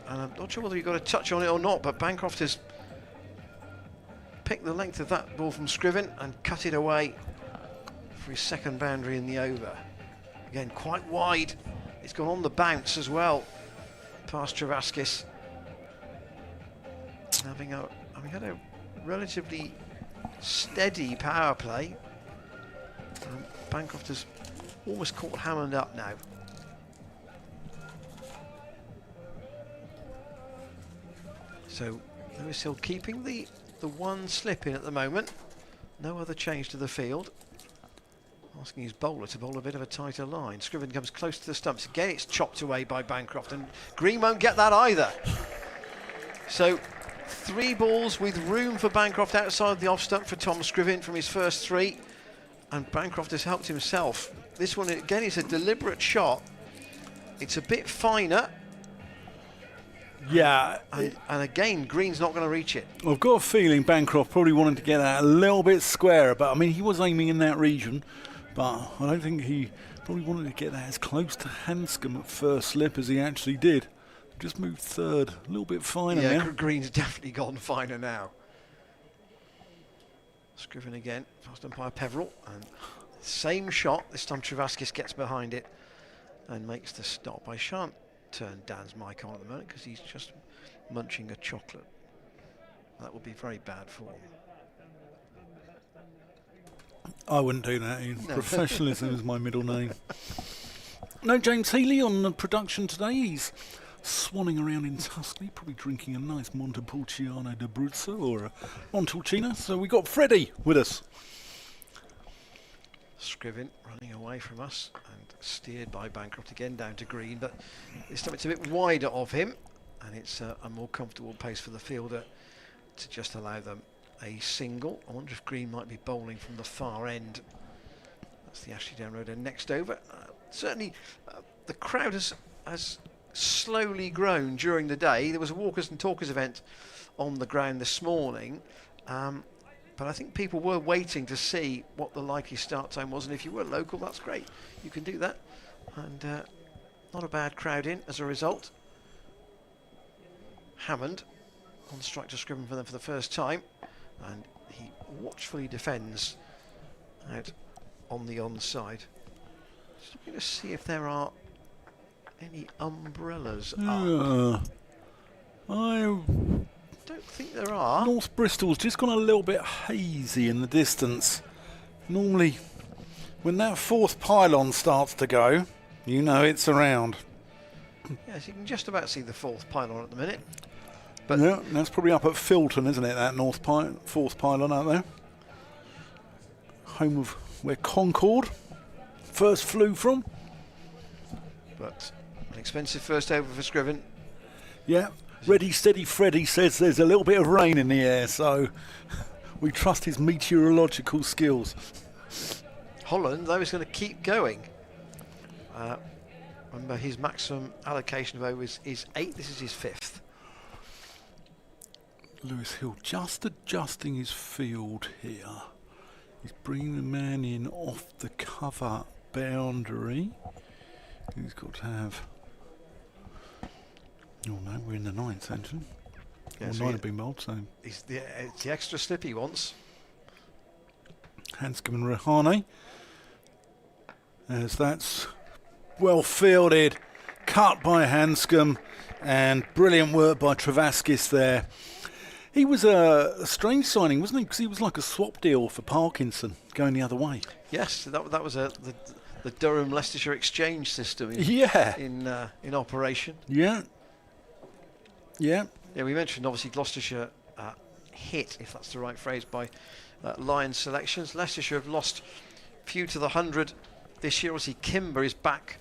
And I'm not sure whether he got a touch on it or not, but Bancroft has picked the length of that ball from Scriven and cut it away for his second boundary in the over. Again, quite wide. It's gone on the bounce as well, past Travaskis. Having had a relatively steady power play. Bancroft has almost caught Hammond up now. So Lewis Hill keeping the one slip in at the moment. No other change to the field. Asking his bowler to bowl a bit of a tighter line. Scriven comes close to the stumps. Again, it's chopped away by Bancroft, and Green won't get that either. So 3 balls with room for Bancroft outside the off stump for Tom Scriven from his first 3. And Bancroft has helped himself. This one, again, is a deliberate shot. It's a bit finer. Yeah. And again, Green's not going to reach it. I've got a feeling Bancroft probably wanted to get that a little bit squarer, but I mean, he was aiming in that region, but I don't think he probably wanted to get that as close to Hanscom at first slip as he actually did. Just moved third, a little bit finer now. Green's definitely gone finer now. Scriven again, fast umpire Peveril, and same shot. This time Travaskis gets behind it and makes the stop. I shan't turn Dan's mic on at the moment because he's just munching a chocolate. That would be very bad for him. I wouldn't do that, Ian. No. Professionalism is my middle name. No James Healy on the production today. He's swanning around in Tuscany, probably drinking a nice Montepulciano d'Abruzzo or a Montalcino. So we got Freddie with us. Scriven running away from us and steered by Bancroft again down to Green, but this time it's a bit wider of him, and it's a more comfortable pace for the fielder to just allow them a single. I wonder if Green might be bowling from the far end. That's the Ashley Down Road end next over. Certainly the crowd has slowly grown during the day. There was a walkers and talkers event on the ground this morning, but I think people were waiting to see what the likely start time was, and if you were local, that's great. You can do that, and not a bad crowd in as a result. Hammond on strike to Scriven for them for the first time, and he watchfully defends out on the onside. Just looking to see if there are any umbrellas up. I don't think there are. North Bristol's just gone a little bit hazy in the distance. Normally, when that 4th pylon starts to go, you know it's around. Yes, you can just about see the 4th pylon at the minute. But yeah, that's probably up at Filton, isn't it? That 4th pylon out there. Home of where Concord first flew from. But an expensive first over for Scriven. Yeah. Ready, steady Freddy says there's a little bit of rain in the air, so we trust his meteorological skills. Holland, though, is going to keep going. Remember, his maximum allocation of overs is 8. This is his 5th. Lewis Hill just adjusting his field here. He's bringing the man in off the cover boundary. He's got to have... Oh no, we're in the 9th actually. Yeah, so 9 have been bowled, so... It's the extra slip he wants. Hanscom and Rahane. As that's well fielded. Cut by Hanscom, and brilliant work by Travaskis there. He was a strange signing, wasn't he? Because he was like a swap deal for Parkinson, going the other way. Yes, that was the Durham Leicestershire exchange system in operation. Yeah. Yeah. Yeah, we mentioned obviously Gloucestershire hit, if that's the right phrase, by Lions selections. Leicestershire have lost few to the 100 this year. Obviously Kimber is back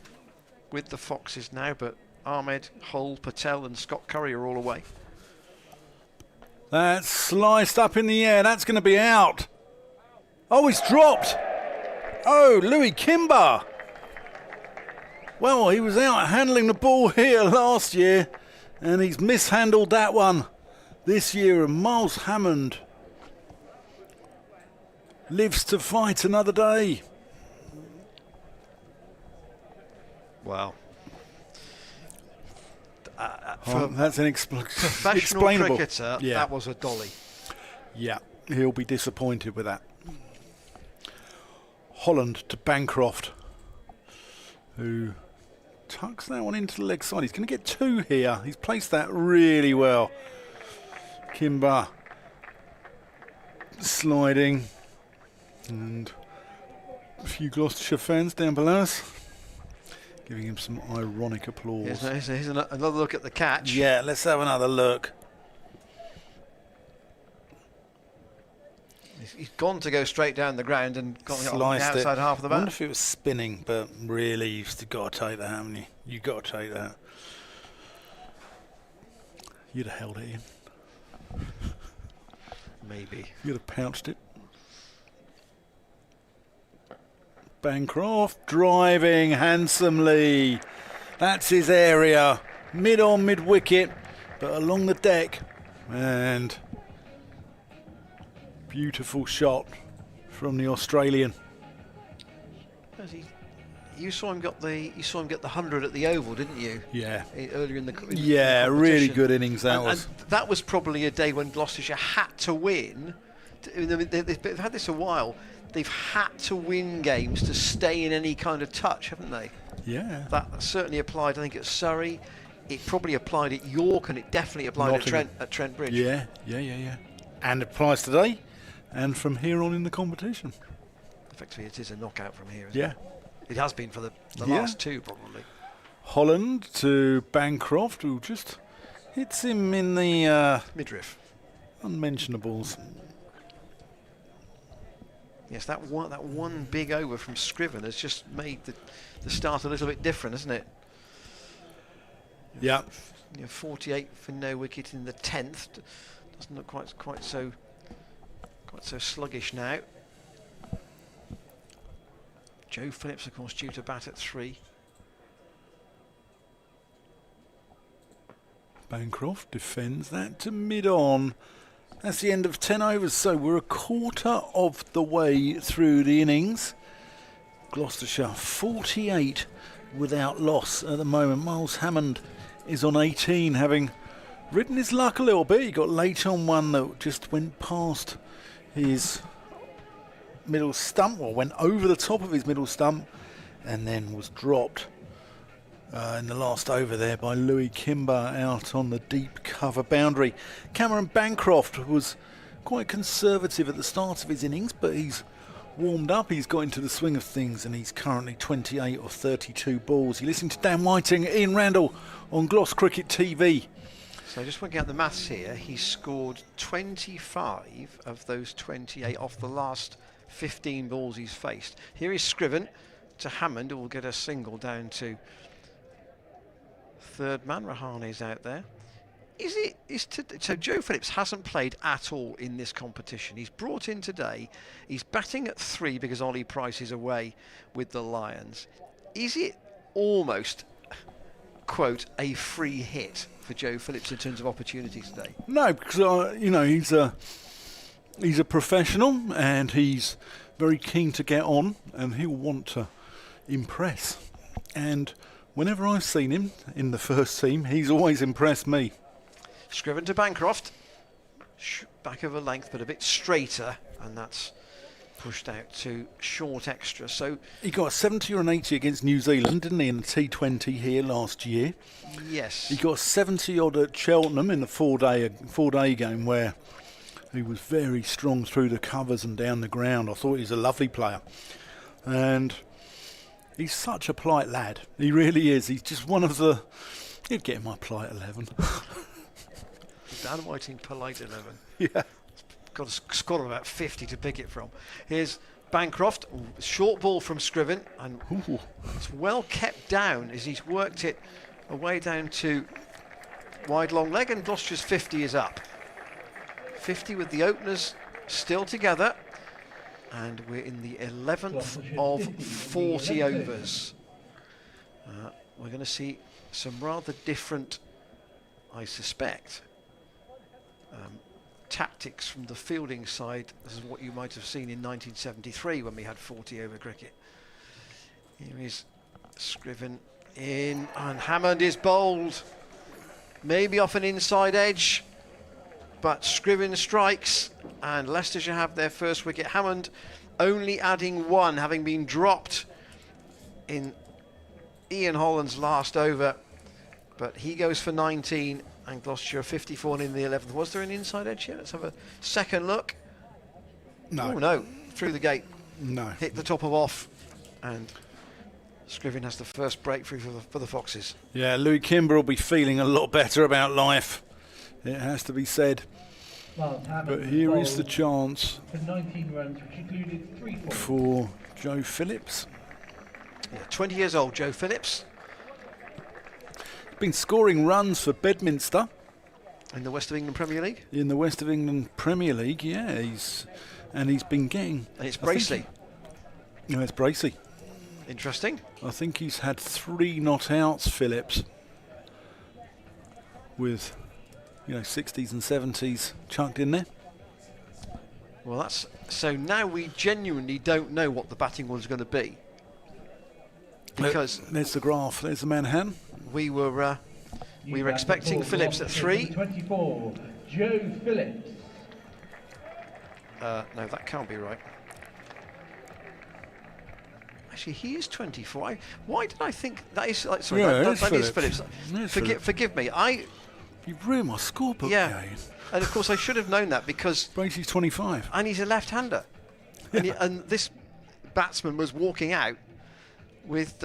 with the Foxes now, but Ahmed, Hull, Patel and Scott Curry are all away. That's sliced up in the air. That's going to be out. Oh, he's dropped. Oh, Louis Kimber. Well, he was out handling the ball here last year, and he's mishandled that one this year. And Miles Hammond lives to fight another day. Wow. That's an professional explainable cricketer, that was a dolly. Yeah, he'll be disappointed with that. Holland to Bancroft, who tucks that one into the leg side. He's going to get 2 here. He's placed that really well. Kimber sliding, and a few Gloucestershire fans down below us giving him some ironic applause. Here's another look at the catch. Yeah, let's have another look. He's gone to go straight down the ground and gone on the Sliced outside it. half of the I wonder bat. if it was spinning, but really, you've got to take that, haven't you? You've got to take that. You'd have held it in. Maybe. You'd have pouched it. Bancroft driving handsomely. That's his area. Mid-on, mid-wicket, but along the deck. And beautiful shot from the Australian. You saw him get the 100 at the Oval, didn't you? Yeah. Earlier in the Yeah, the really competition. good innings that was. And that was probably a day when Gloucestershire had to win. They've had this a while. They've had to win games to stay in any kind of touch, haven't they? Yeah. That certainly applied, I think, at Surrey. It probably applied at York, and it definitely applied at Trent Bridge. Yeah. And it applies today and from here on in the competition. Effectively, it is a knockout from here. Yeah. It has been for the last two, probably. Holland to Bancroft, who just hits him in the Midriff. unmentionables. Yes, that one big over from Scriven has just made the start a little bit different, hasn't it? Yeah. 48 for no wicket in the 10th. Doesn't look quite so sluggish now. Joe Phillips, of course, due to bat at 3. Bancroft defends that to mid-on. That's the end of 10 overs, so we're a quarter of the way through the innings. Gloucestershire 48 without loss at the moment. Miles Hammond is on 18, having ridden his luck a little bit. He got late on one that just went past his middle stump, or went over the top of his middle stump, and then was dropped in the last over there by Louis Kimber out on the deep cover boundary. Cameron Bancroft was quite conservative at the start of his innings, but he's warmed up, he's got into the swing of things, and he's currently 28 or 32 balls. You listen to Dan Whiting, Ian Randall on Gloss Cricket TV. So just working out the maths here, he scored 25 of those 28 off the last 15 balls he's faced. Here is Scriven to Hammond, who will get a single down to third man. Rahane's out there. So Joe Phillips hasn't played at all in this competition. He's brought in today. He's batting at 3 because Ollie Price is away with the Lions. Is it almost, quote, a free hit for Joe Phillips in terms of opportunities today? No, because he's a professional and he's very keen to get on, and he'll want to impress. And whenever I've seen him in the first team, he's always impressed me. Scriven to Bancroft. Back over length, but a bit straighter, and that's pushed out to short extra. So He got a 70 or an 80 against New Zealand, didn't he, in the T20 here last year? yes, He got 70 odd at Cheltenham in the four-day game, where he was very strong through the covers and down the ground. I thought he was a lovely player. And he's such a polite lad. He really is. He's just one of the... He'd get in my polite 11. Dan Whiting, polite 11. Yeah. Got a score of about 50 to pick it from. Here's Bancroft, short ball from Scriven, and it's well kept down as he's worked it away down to wide long leg, and Gloucestershire's 50 is up. 50 with the openers still together, and we're in the 11th of 40 overs. We're going to see some rather different, I suspect, tactics from the fielding side. This is what you might have seen in 1973 when we had 40 over cricket. Here is Scriven in, and Hammond is bowled, maybe off an inside edge, but Scriven strikes, and Leicestershire have their first wicket. Hammond only adding 1, having been dropped in Ian Holland's last over, but he goes for 19, and Gloucestershire 54 in the 11th. Was there an inside edge here? Let's have a second look. No. Oh no, through the gate. No. Hit the top of off, and Scriven has the first breakthrough for the Foxes. Yeah, Louis Kimber will be feeling a lot better about life. It has to be said. whilst Hammond But here is the bowled chance for 19 runs, which included 3 fours. for Joe Phillips. Yeah, 20 years old, Joe Phillips, Been scoring runs for Bedminster in the West of England Premier League. in the West of England Premier League. Yeah, he's been getting. And it's I think Bracey. No, it's Bracey. Interesting. I think he's had 3 not outs, Phillips, with 60s and 70s chucked in there. Well, that's so now we genuinely don't know what the batting order is going to be, because There's the graph. There's the Manhattan. we were expecting Phillips at 3. 24, Joe Phillips. No, that can't be right. Actually, he is 24. Why did I think that is? Sorry, Yeah, that it's is Phillips. Phillips. It's Phillips. Forgive me. You've ruined my scorebook. Yeah. Again. And of course I should have known that because Bracey's 25. and he's a left-hander, and this batsman was walking out with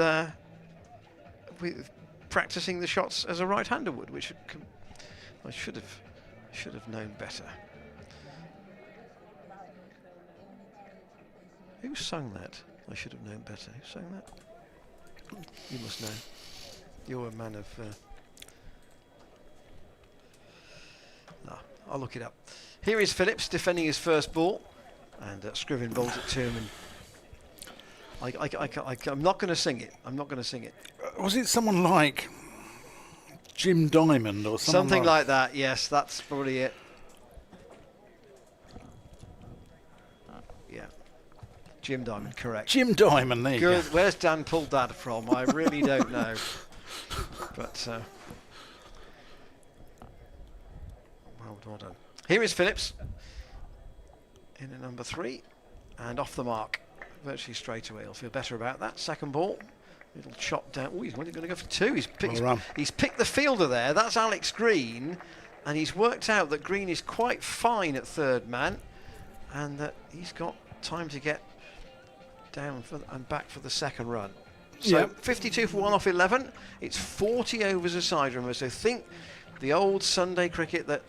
practicing the shots as a right-hander would, which I should have known better. Who sung that? I should have known better. Who sang that? You must know. You're a man of. No, I'll look it up. Here is Phillips defending his first ball, and Scriven bowls it to him. And I'm not going to sing it. I'm not going to sing it. Was it someone like Jim Diamond or Something like that. Yes, that's probably it. Yeah, Jim Diamond, correct. Jim Diamond? There you go. Good. Where's Dan pulled that from? I really don't know. But well done. Here is Phillips in at number 3 and off the mark virtually straight away. He'll feel better about that. Second ball, little chop down. Oh, he's only going to go for 2. He's picked the fielder there. That's Alex Green, and he's worked out that Green is quite fine at third man, and that he's got time to get down and back for the second run. So Yep. 52 for 1 off 11. It's 40 overs a side, remember. So think the old Sunday cricket that,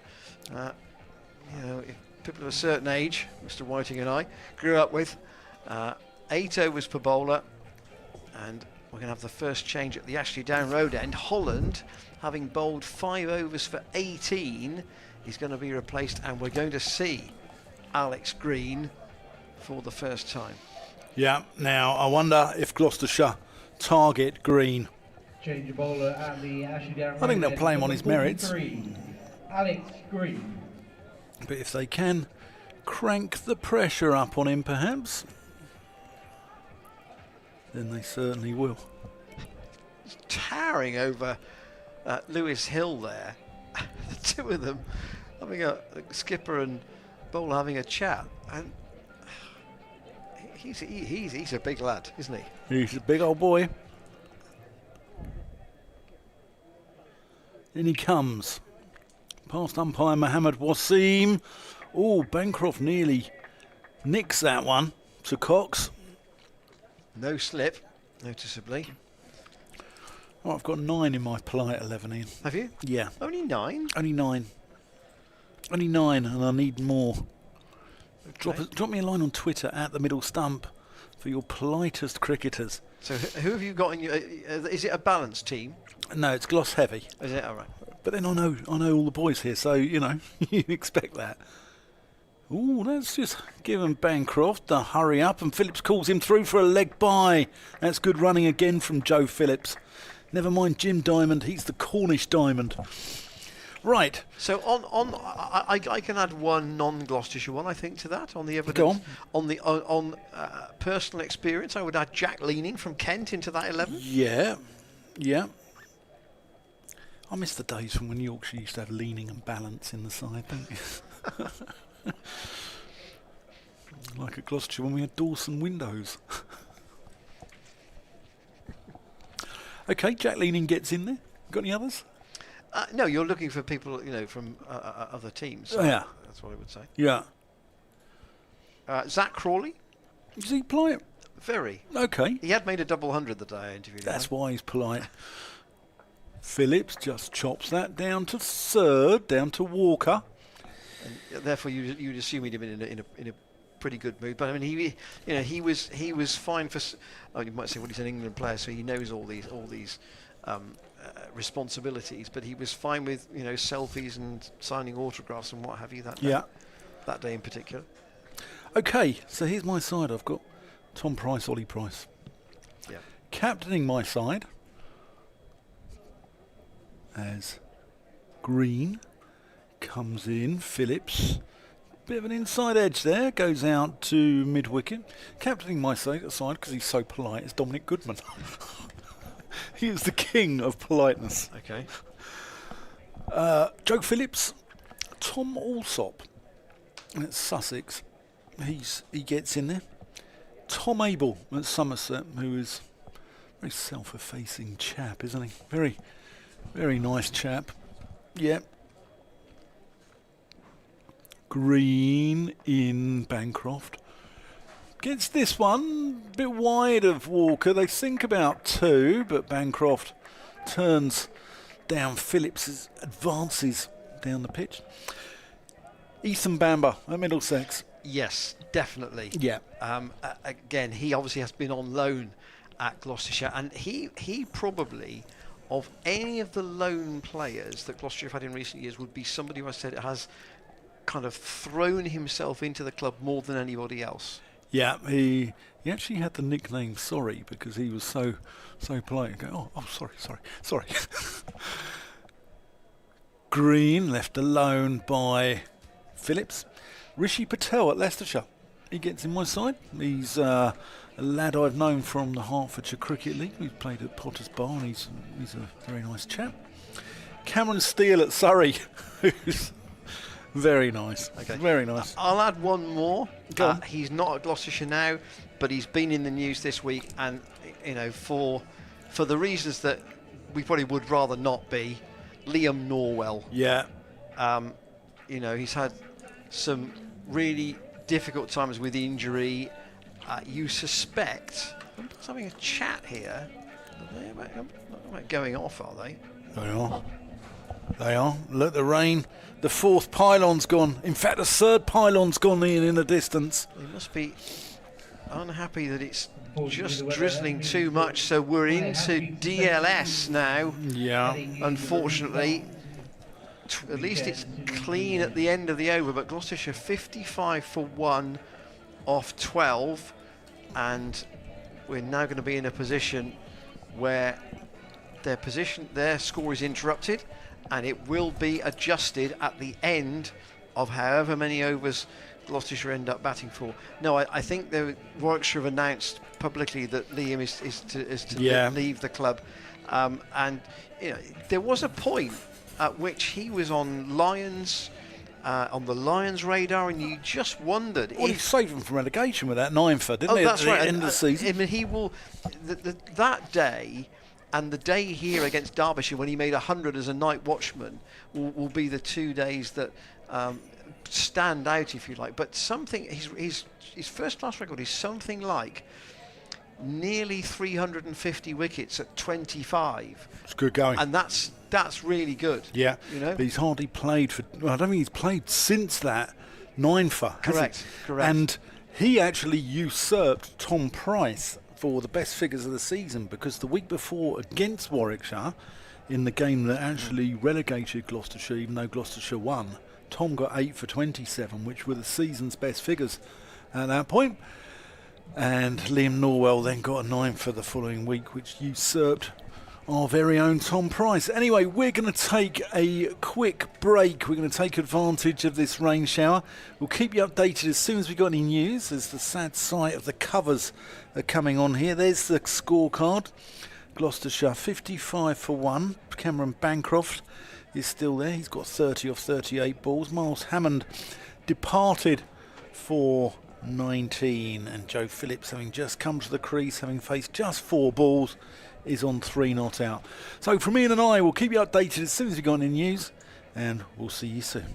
if people of a certain age, Mr. Whiting and I, grew up with. 8 overs per bowler, and we're going to have the first change at the Ashley Down Road end. Holland, having bowled 5 overs for 18, is going to be replaced, and we're going to see Alex Green for the first time. Yeah. Now I wonder if Gloucestershire target Green. Change of bowler at the Ashley Down Road. I think they'll end, play him on number his merits. 43, Alex Green. But if they can crank the pressure up on him, perhaps, then they certainly will. Towering over Lewis Hill there. The two of them having a skipper and bowler having a chat, and he's a big lad, isn't he? He's a big old boy. In he comes. Past umpire Mohammed Wasim. Oh, Bancroft nearly nicks that one to Cox. No slip, noticeably. Oh, I've got 9 in my polite 11, Ian. Have you? Yeah. Only 9? Only 9. Only 9, and I need more. Okay. Drop me a line on Twitter at the middle stump for your politest cricketers. So who have you got in your... is it a balanced team? No, it's gloss heavy. Is it? All right. But then I know all the boys here, so, you expect that. Ooh, let's just give him Bancroft a hurry up, and Phillips calls him through for a leg bye. That's good running again from Joe Phillips. Never mind Jim Diamond, he's the Cornish Diamond. Right. So I can add one non-Gloucestershire one, I think, to that on the evidence. Go on. On personal experience, I would add Jack Leaning from Kent into that 11. Yeah. I miss the days from when Yorkshire used to have Leaning and Balance in the side, don't you? Like at Gloucestershire when we had Dawson Windows. Okay, Jack Leaning gets in there. Got any others? No, you're looking for people, from other teams. Oh, yeah. That's what I would say. Yeah. Zach Crawley, Does he play it? very. Okay. He had made a double 100 the day I interviewed him. That's why he's polite. Phillips just chops that down to third, down to Walker. and therefore you'd assume he'd have been in a pretty good mood. But I mean, he was fine for. Oh, you might say, well, he's an England player, so he knows all these responsibilities. But he was fine with selfies and signing autographs and what have you that day in particular. Okay, so here's my side. I've got Tom Price, Ollie Price. Yeah. Captaining my side as Green comes in, Phillips. Bit of an inside edge there, goes out to mid-wicket. Captaining my side because he's so polite is Dominic Goodman. He is the king of politeness. Okay. Joe Phillips, Tom Alsop. At Sussex, he gets in there. Tom Abel at Somerset, who is a very self-effacing chap, isn't he? Very, very nice chap. Yep. Green in Bancroft. Gets this one a bit wide of Walker. They think about 2, but Bancroft turns down Phillips' advances down the pitch. Ethan Bamber at Middlesex. Yes, definitely. Yeah. Again, he obviously has been on loan at Gloucestershire, and he probably, of any of the loan players that Gloucestershire have had in recent years, would be somebody who I said has kind of thrown himself into the club more than anybody else. Yeah, he actually had the nickname Sorry because he was so polite. Go, oh, sorry. Green left alone by Phillips. Rishi Patel at Leicestershire. He gets in my side. He's a lad I've known from the Hertfordshire Cricket League. We've played at Potter's Bar, and he's a very nice chap. Cameron Steele at Surrey, who's very nice. Okay. Very nice. I'll add one more. Go on. He's not at Gloucestershire now, but he's been in the news this week, and for the reasons that we probably would rather not be. Liam Norwell. Yeah. He's had some really difficult times with injury. You suspect, I'm just having a chat here, are they about going off, are they? They are. Look, the rain. The 4th pylon's gone. In fact, the 3rd pylon's gone in the distance. They must be unhappy that it's just drizzling too much, so we're into DLS now. Yeah. Unfortunately, at least it's clean at the end of the over, but Gloucestershire 55 for 1 off 12, and we're now going to be in a position where their score is interrupted, and it will be adjusted at the end of however many overs Gloucestershire end up batting for. No, I think Warwickshire have announced publicly that Liam is to leave the club, and there was a point at which he was on the Lions radar, and you just wondered. Well, he saved them from relegation with that 9-for, didn't he? That's at right. the end of the season. I mean, he will. That day. And the day here against Derbyshire, when he made 100 as a night watchman, will be the 2 days that stand out, if you like. But his first-class record is something like nearly 350 wickets at 25. It's good going. And that's really good. Yeah. But he's hardly played for. Well, I don't think he's played since that 9-for. Correct. And he actually usurped Tom Price for the best figures of the season, because the week before against Warwickshire, in the game that actually relegated Gloucestershire, even though Gloucestershire won, Tom got 8 for 27, which were the season's best figures at that point. And Liam Norwell then got a 9 for the following week, which usurped our very own Tom Price. Anyway, we're going to take a quick break. We're going to take advantage of this rain shower. We'll keep you updated as soon as we've got any news, as the sad sight of the covers are coming on here. There's the scorecard. Gloucestershire 55 for 1. Cameron Bancroft is still there. He's got 30 off 38 balls. Miles Hammond departed for 19. And Joe Phillips, having just come to the crease, having faced just 4 balls, is on 3 not out. So from Ian and I, we'll keep you updated as soon as we've got any news, and we'll see you soon.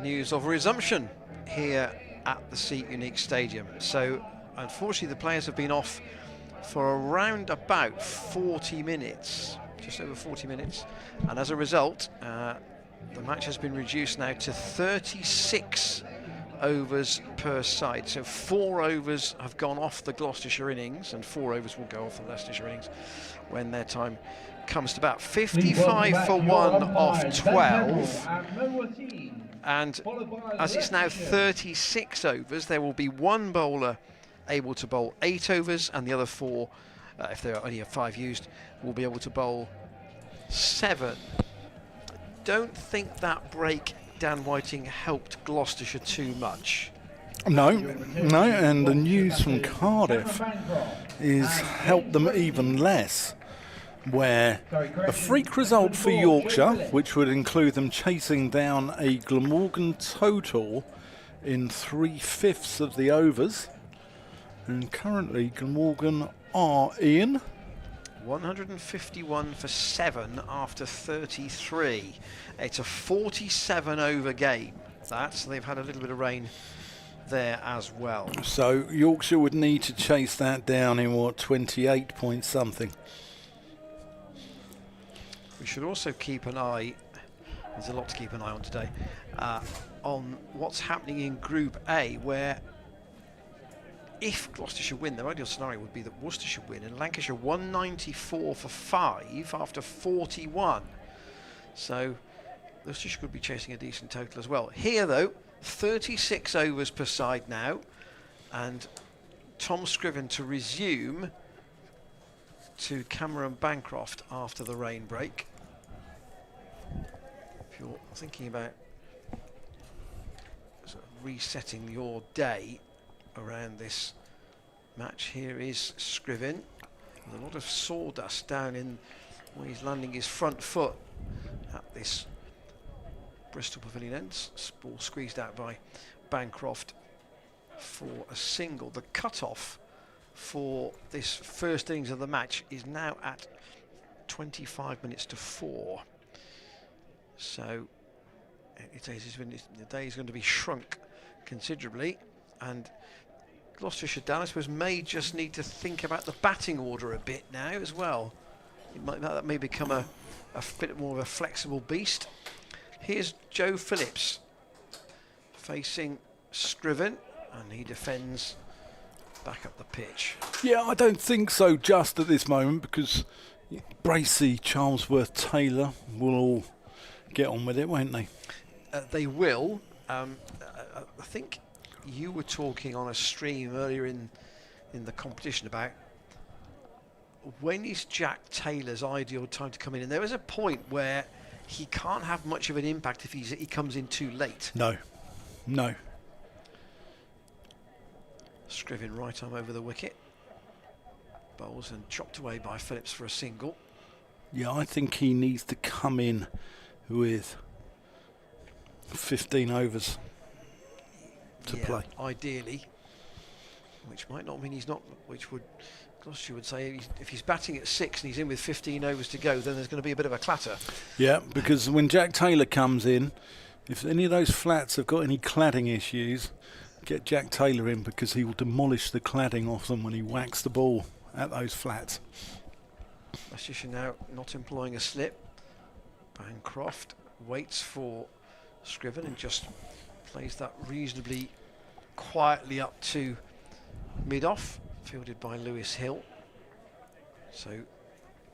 news of resumption here at the Seat Unique Stadium. So unfortunately the players have been off for around about 40 minutes, just over 40 minutes, and as a result the match has been reduced now to 36 overs per side. So 4 overs have gone off the Gloucestershire innings and 4 overs will go off the Leicestershire innings when their time comes to bat. 55 for 1 off 12, and as it's now 36 overs, there will be 1 bowler able to bowl 8 overs, and the other 4, if there are only 5 used, will be able to bowl 7. Don't think that break, Dan Whiting, helped Gloucestershire too much. No, and the news from Cardiff is helped them even less, where a freak result for Yorkshire, which would include them chasing down a Glamorgan total in 3/5 of the overs, and currently Glamorgan are in 151 for 7 after 33. It's a 47 over game. So they've had a little bit of rain there as well. So Yorkshire would need to chase that down in 28 point something. We should also keep an eye, there's a lot to keep an eye on today, on what's happening in Group A, where if Gloucestershire win, their ideal scenario would be that Worcestershire win, and Lancashire 194 for 5 after 41. So Worcestershire could be chasing a decent total as well. Here though, 36 overs per side now, and Tom Scriven to resume to Cameron Bancroft after the rain break. If you're thinking about sort of resetting your day around this match, here is Scriven with a lot of sawdust down in where he's landing his front foot at this Bristol Pavilion end. Ball squeezed out by Bancroft for a single. The cut-off for this first innings of the match is now at 25 minutes to 4. So the day is going to be shrunk considerably, and Gloucestershire, Dan, I suppose, may just need to think about the batting order a bit now as well. That may become a bit more of a flexible beast. Here's Joe Phillips facing Scriven, and he defends back up the pitch. Yeah, I don't think so just at this moment, because Bracey, Charlesworth, Taylor will all get on with it, won't they? They will. I think you were talking on a stream earlier in the competition about when is Jack Taylor's ideal time to come in, and there is a point where he can't have much of an impact if he comes in too late. No. Scriven right arm over the wicket, bowls and chopped away by Phillips for a single. Yeah, I think he needs to come in with 15 overs to play. Ideally, which might not mean he's not, which would, Gloucestershire would say, if he's batting at 6 and he's in with 15 overs to go, then there's going to be a bit of a clatter. Yeah, because when Jack Taylor comes in, if any of those flats have got any cladding issues, get Jack Taylor in, because he will demolish the cladding off them when he whacks the ball at those flats. Leicestershire now not employing a slip. Bancroft waits for Scriven and just plays that reasonably quietly up to mid-off, fielded by Lewis Hill. So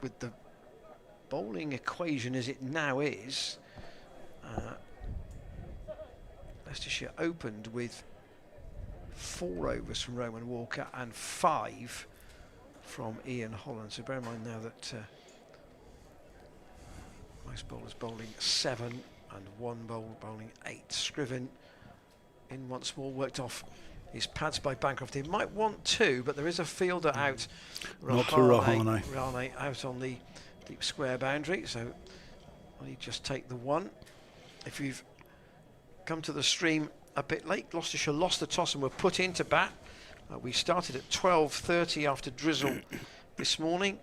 with the bowling equation as it now is, Leicestershire opened with 4 overs from Roman Walker and 5 from Ian Holland. So bear in mind now that most bowlers bowling 7 and 1 bowler bowling 8. Scriven in once more, worked off his pads by Bancroft. He might want 2, but there is a fielder out. Not to Rahane. Rahane out on the deep square boundary, so will he just take the 1? If you've come to the stream a bit late, Gloucestershire lost the toss and were put into bat. We started at 12:30 after drizzle this morning,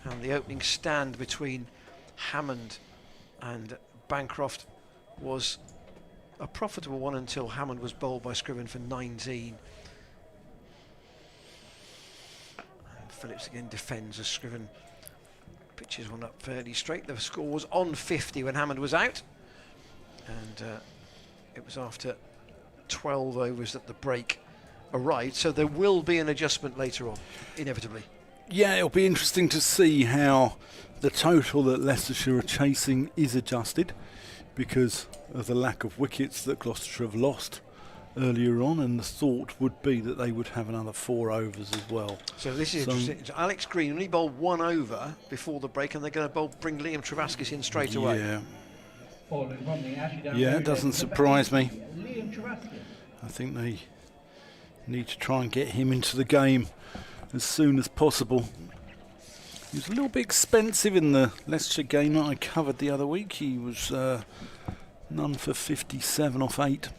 and the opening stand between Hammond and Bancroft was a profitable one until Hammond was bowled by Scriven for 19. And Phillips again defends as Scriven pitches one up fairly straight. The score was on 50 when Hammond was out, and it was after 12 overs that the break arrived, so there will be an adjustment later on, inevitably. Yeah, it'll be interesting to see how the total that Leicestershire are chasing is adjusted because of the lack of wickets that Gloucestershire have lost earlier on, and the thought would be that they would have another 4 overs as well. So this is interesting. So Alex Green only bowled 1 over before the break, and they're going to bring Liam Travaskis in straight away. Yeah, it doesn't surprise me. I think they need to try and get him into the game as soon as possible. He was a little bit expensive in the Leicestershire game that I covered the other week. He was none for 57 off 8.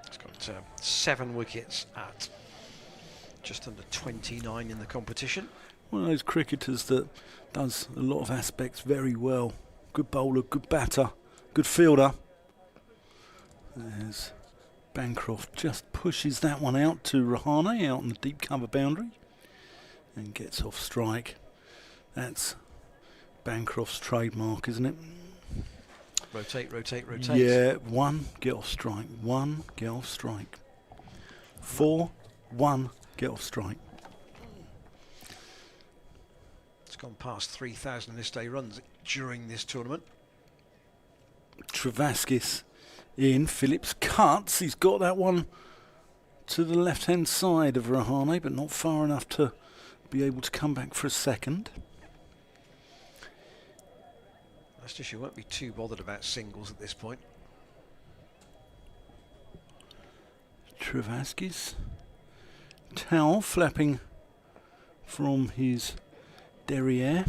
He's got 7 wickets at just under 29 in the competition. One of those cricketers that does a lot of aspects very well. Good bowler, good batter, good fielder. There's Bancroft, just pushes that one out to Rahane out on the deep cover boundary and gets off strike. That's Bancroft's trademark, isn't it? Rotate, rotate, rotate. Yeah, 1, get off strike. 1, get off strike. 4, 1, get off strike. It's gone past 3,000 this day runs during this tournament. Travaskis in, Phillips cuts, he's got that one to the left hand side of Rahane, but not far enough to be able to come back for a second. Leicestershire won't be too bothered about singles at this point. Travaskis, towel flapping from his derriere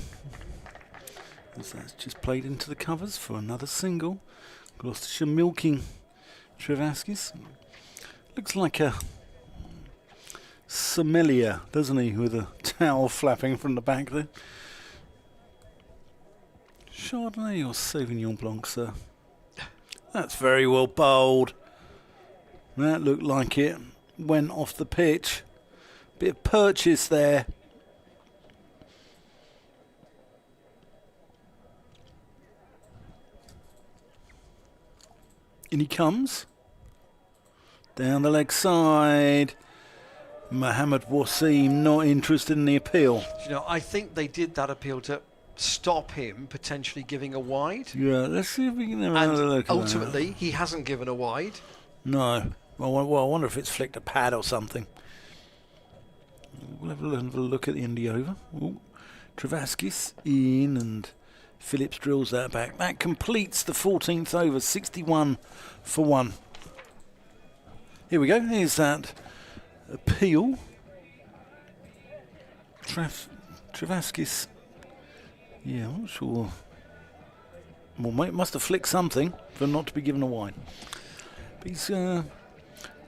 as that's just played into the covers for another single. Gloucestershire milking Travaskis. Looks like a sommelier, doesn't he, with a towel flapping from the back there. Chardonnay or Sauvignon Blanc, sir? That's very well bowled. That looked like it went off the pitch. Bit of purchase there. In he comes. Down the leg side. Mohammed Wasim not interested in the appeal. You know, I think they did that appeal to stop him potentially giving a wide. Yeah, let's see if we can have another look at that. Ultimately, he hasn't given a wide. No. Well, I wonder if it's flicked a pad or something. We'll have a look at the end of the over. Ooh. Travaskis in and Phillips drills that back. That completes the 14th over, 61 for 1. Here we go. Here's that appeal. Travaskis. Yeah, I'm not sure. Well, mate must have flicked something for not to be given a wide. But he's got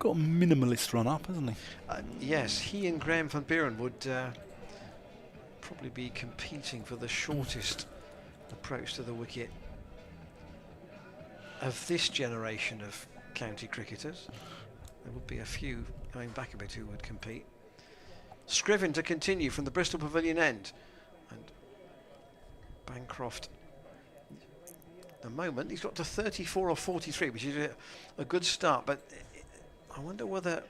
a minimalist run up, hasn't he? Yes, he and Graham van Buren would probably be competing for the shortest approach to the wicket of this generation of county cricketers. There would be a few going back a bit who would compete. Scriven to continue from the Bristol Pavilion end, and Bancroft at the moment he's got to 34 or 43, which is a good start, but I wonder whether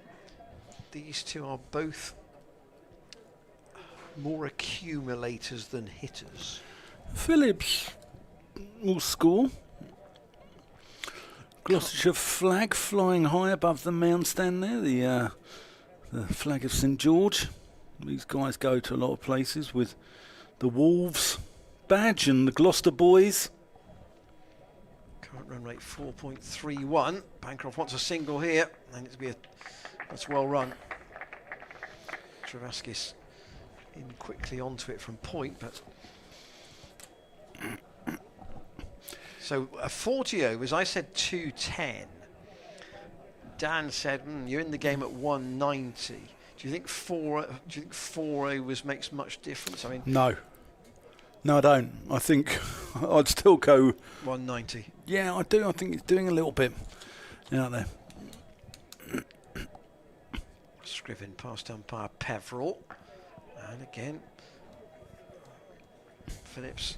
these two are both more accumulators than hitters. Phillips will score. Gloucestershire flag flying high above the mound stand there, the flag of St George. These guys go to a lot of places with the Wolves badge and the Gloucester boys. Current run rate 4.31. Bancroft wants a single here, and it's that's well run. Travaskis in quickly onto it from point, but so 40 overs. I said 210. Dan said you're in the game at 190. Do you think four overs makes much difference? I mean, No. No, I don't. I think I'd still go. 190. Yeah, I do. I think he's doing a little bit out there. Scriven past umpire Peverell. And again, Phillips.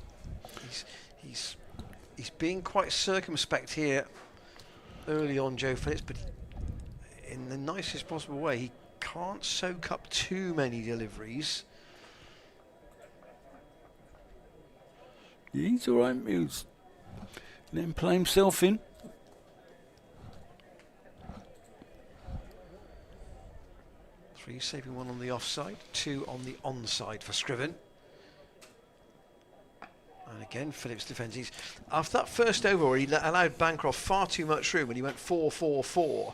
He's being quite circumspect here early on, Joe Phillips, but in the nicest possible way. He can't soak up too many deliveries. Yeah, he's all right. He's let him play himself in. Three saving, one on the offside, two on the onside for Scriven. And again, Phillips defends. He's after that first over where he allowed Bancroft far too much room when he went 4-4-4.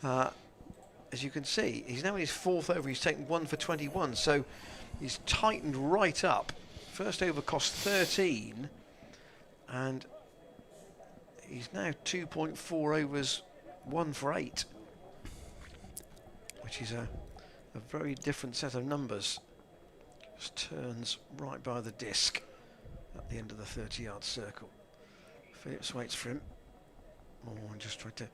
As you can see, he's now in his fourth over. He's taken 1 for 21, so he's tightened right up. First over cost 13, and he's now 2.4 overs, 1 for 8, which is a very different set of numbers. Just turns right by the disc at the end of the 30-yard circle. Phillips waits for him. Oh, and just tried to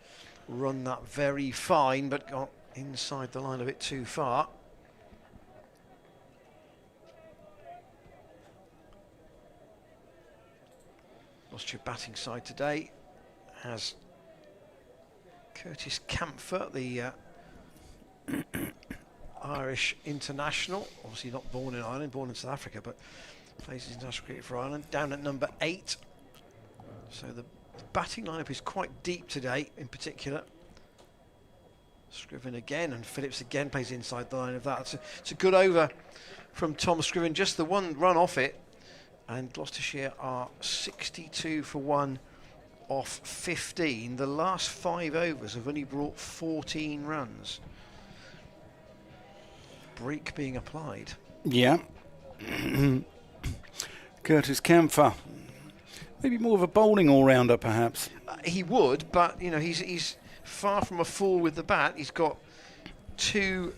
run that very fine, but got inside the line a bit too far. Gloucestershire batting side today has Curtis Camphor, the Irish international, obviously not born in Ireland, born in South Africa, but plays international cricket for Ireland, down at number 8. So the batting lineup is quite deep today, in particular. Scriven again, and Phillips again plays inside the line of that. It's a good over from Tom Scriven, just the one run off it, and Gloucestershire are 62 for 1 off 15. The last 5 overs have only brought 14 runs. Break being applied. Yeah. Curtis Camphor. Maybe more of a bowling all-rounder, perhaps. He would, but you know he's far from a fool with the bat. He's got 2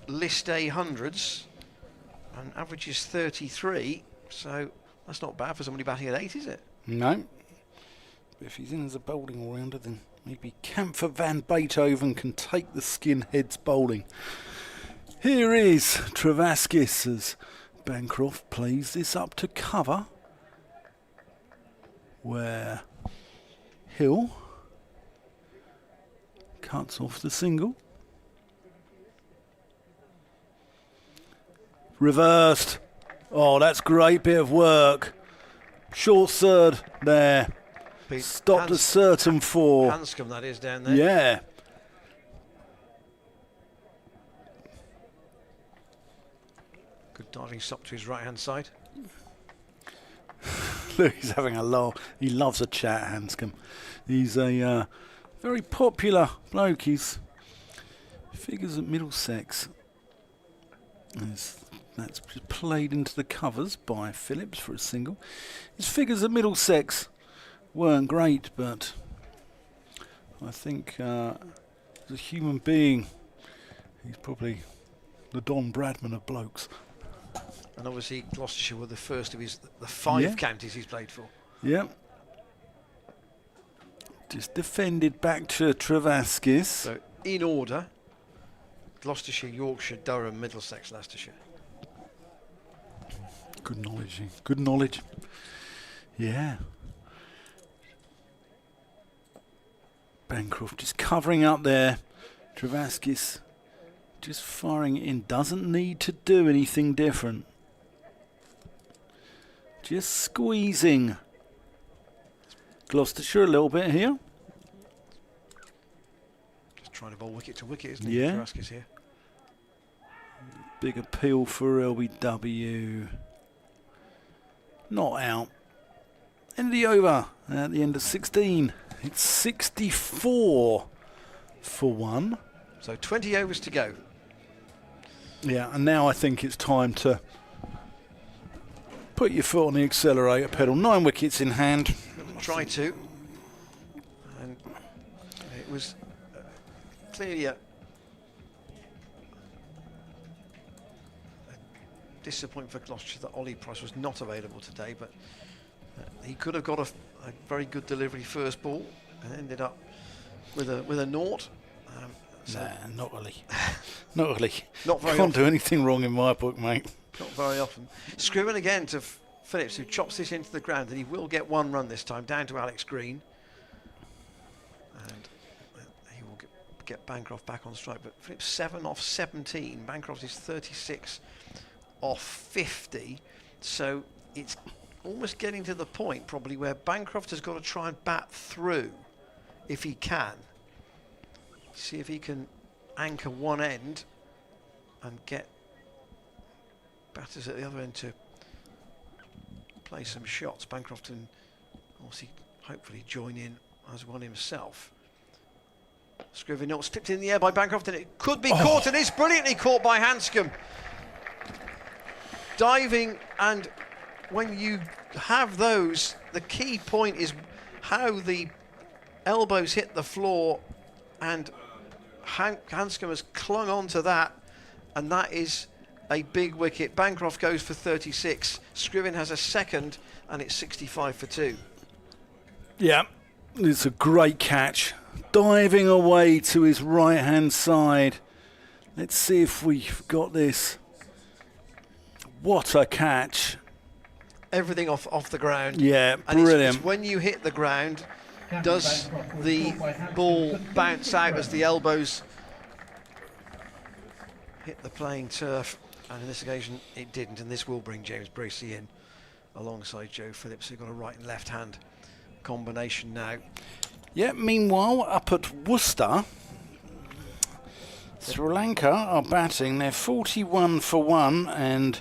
list A hundreds and averages 33, so that's not bad for somebody batting at 8, is it? No. But if he's in as a bowling all-rounder, then maybe Camphor van Beethoven can take the skinheads bowling. Here is Travaskis as Bancroft plays this up to cover, where Hill cuts off the single. Reversed. Oh, that's great bit of work. Short third there. Stopped a certain 4. Hanscom, that is, down there. Yeah. Good diving stop to his right-hand side. Look, he's having a laugh. He loves a chat, Hanscom. He's a very popular bloke. He's figures at Middlesex. That's played into the covers by Phillips for a single. His figures at Middlesex weren't great, but I think as a human being, he's probably the Don Bradman of blokes. And obviously Gloucestershire were the first of the 5 counties he's played for. Yeah. Just defended back to Travaskis. So in order: Gloucestershire, Yorkshire, Durham, Middlesex, Leicestershire. Good knowledge. Good knowledge. Yeah. Bancroft just covering up there. Travaskis just firing it in. Doesn't need to do anything different. Just squeezing Gloucestershire a little bit here. Just trying to bowl wicket to wicket, isn't he? Yeah. Travaskis here. Big appeal for LBW. Not out. End of the over at the end of 16. It's 64 for 1. So 20 overs to go. Yeah, and now I think it's time to put your foot on the accelerator pedal. 9 wickets in hand. Try to. And it was clearly a disappointing for Gloucestershire that Ollie Price was not available today, but he could have got a very good delivery first ball and ended up with a naught. Nah, not really. Not really. Not very Can't often. do anything wrong in my book, mate. Not very often. Scriven again to Phillips, who chops this into the ground, and he will get one run this time, down to Alex Green. And he will get Bancroft back on strike. But Phillips 7 off 17. Bancroft is 36 off 50. So it's almost getting to the point, probably, where Bancroft has got to try and bat through, if he can. See if he can anchor one end and get batters at the other end to play some shots. Bancroft can obviously hopefully join in as one himself. Scriven not slipped in the air by Bancroft, and it could be caught, and it's brilliantly caught by Hanscom. Diving, and when you have those, the key point is how the elbows hit the floor, and Hanscom has clung on to that, and that is a big wicket. Bancroft goes for 36. Scriven has a second, and it's 65 for 2. Yeah, it's a great catch. Diving away to his right-hand side. Let's see if we've got this. What a catch. Everything off the ground. Yeah, and brilliant. it's when you hit the ground, does the ball bounce out as the elbows hit the playing turf? And on this occasion it didn't, and this will bring James Bracey in alongside Joe Phillips, who've got a right and left hand combination now. Yeah, meanwhile, up at Worcester, Sri Lanka are batting. They're 41 for 1, and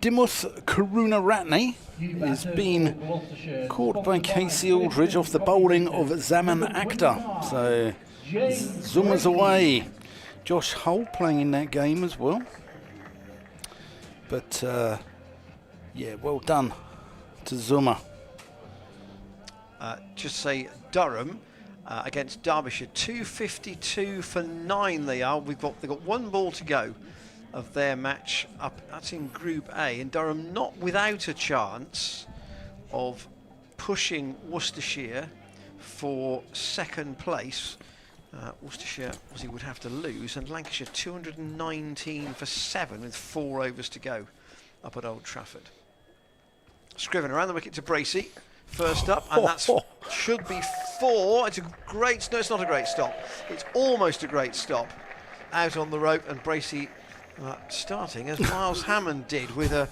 Dimuth Karunaratne is being caught by Casey Aldridge off the bowling of Zaman Akhtar. So Zuma's away. Josh Hull playing in that game as well. But yeah, well done to Zuma. Just say Durham against Derbyshire, 252 for 9 they are. They've got one ball to go of their match up. That's in Group A, and Durham not without a chance of pushing Worcestershire for second place. Worcestershire obviously would have to lose, and Lancashire 219 for 7 with 4 overs to go up at Old Trafford. Scriven around the wicket to Bracey. First up, and that should be 4. It's a great, no, it's not a great stop. It's almost a great stop out on the rope, and Bracey starting as Miles Hammond did with a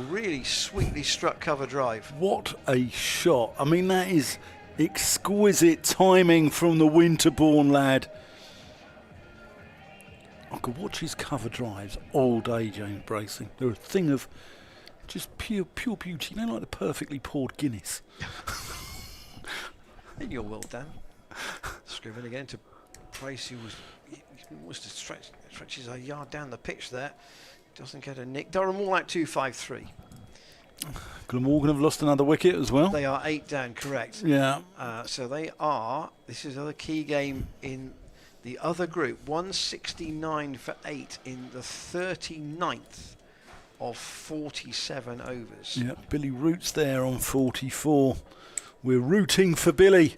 really sweetly struck cover drive. What a shot. I mean, that is exquisite timing from the Winterbourne lad. I could watch his cover drives all day, James Bracey. They're a thing of just pure beauty. They're like the perfectly poured Guinness. In your world, Dan. Scriven again to Bracey, was to stretches a yard down the pitch there. Doesn't get a nick. Durham all out 2-5-3. Glamorgan have lost another wicket as well. They are 8 down, correct. Yeah. So they are, this is another key game in the other group, 169 for 8 in the 39th of 47 overs. Yeah, Billy Roots there on 44. We're rooting for Billy.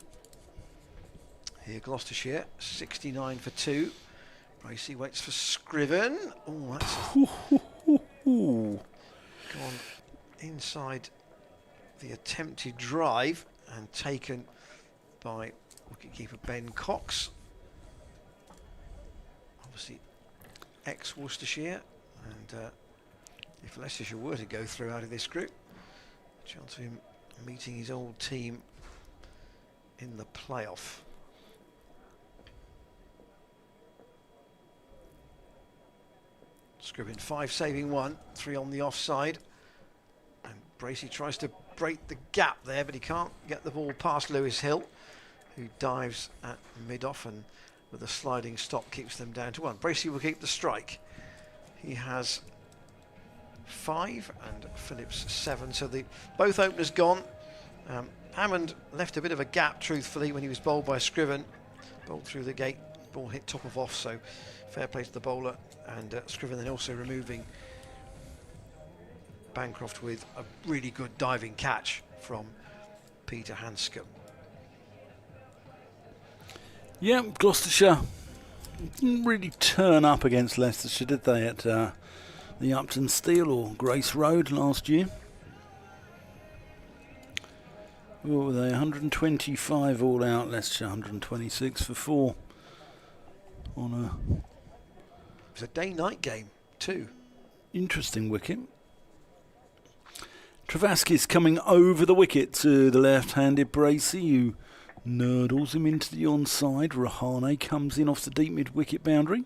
Here Gloucestershire, 69 for 2. Bracey waits for Scriven. Oh, that's gone inside the attempted drive and taken by wicketkeeper Ben Cox. Obviously ex-Worcestershire, and if Leicestershire were to go through out of this group, chance of him meeting his old team in the playoff. Scriven 5 saving 1, 3 on the offside, and Bracey tries to break the gap there, but he can't get the ball past Lewis Hill, who dives at mid-off and with a sliding stop keeps them down to 1. Bracey will keep the strike. He has 5 and Phillips 7, so both openers gone. Hammond left a bit of a gap, truthfully, when he was bowled by Scriven. Bowled through the gate, ball hit top of off, so fair play to the bowler. And Scriven then also removing Bancroft with a really good diving catch from Peter Hanscom. Yeah, Gloucestershire didn't really turn up against Leicestershire, did they, at the Upton Steel or Grace Road last year? What were they? 125 all out, Leicestershire 126 for 4. On a It's a day-night game too. interesting wicket. Travaskis coming over the wicket to the left-handed Bracey, who nurdles him into the onside. Rahane comes in off the deep mid-wicket boundary.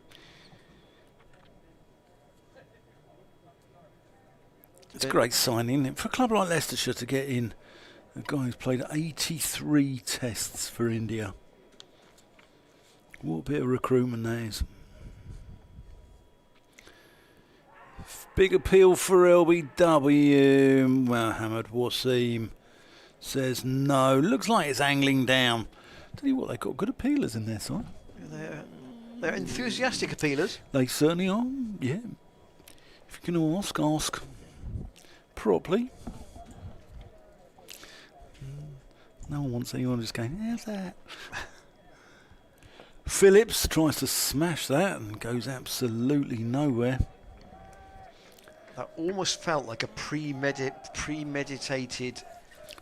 It's a great signing for a club like Leicestershire to get in a guy who's played 83 tests for India. What a bit of recruitment that is. Big appeal for LBW. Mohammed Wasim says no. Looks like it's angling down. Tell you what, they've got good appealers in their side. They're enthusiastic appealers. They certainly are, yeah. If you can ask properly. No one wants anyone just going, how's that? Phillips tries to smash that and goes absolutely nowhere. That almost felt like a premeditated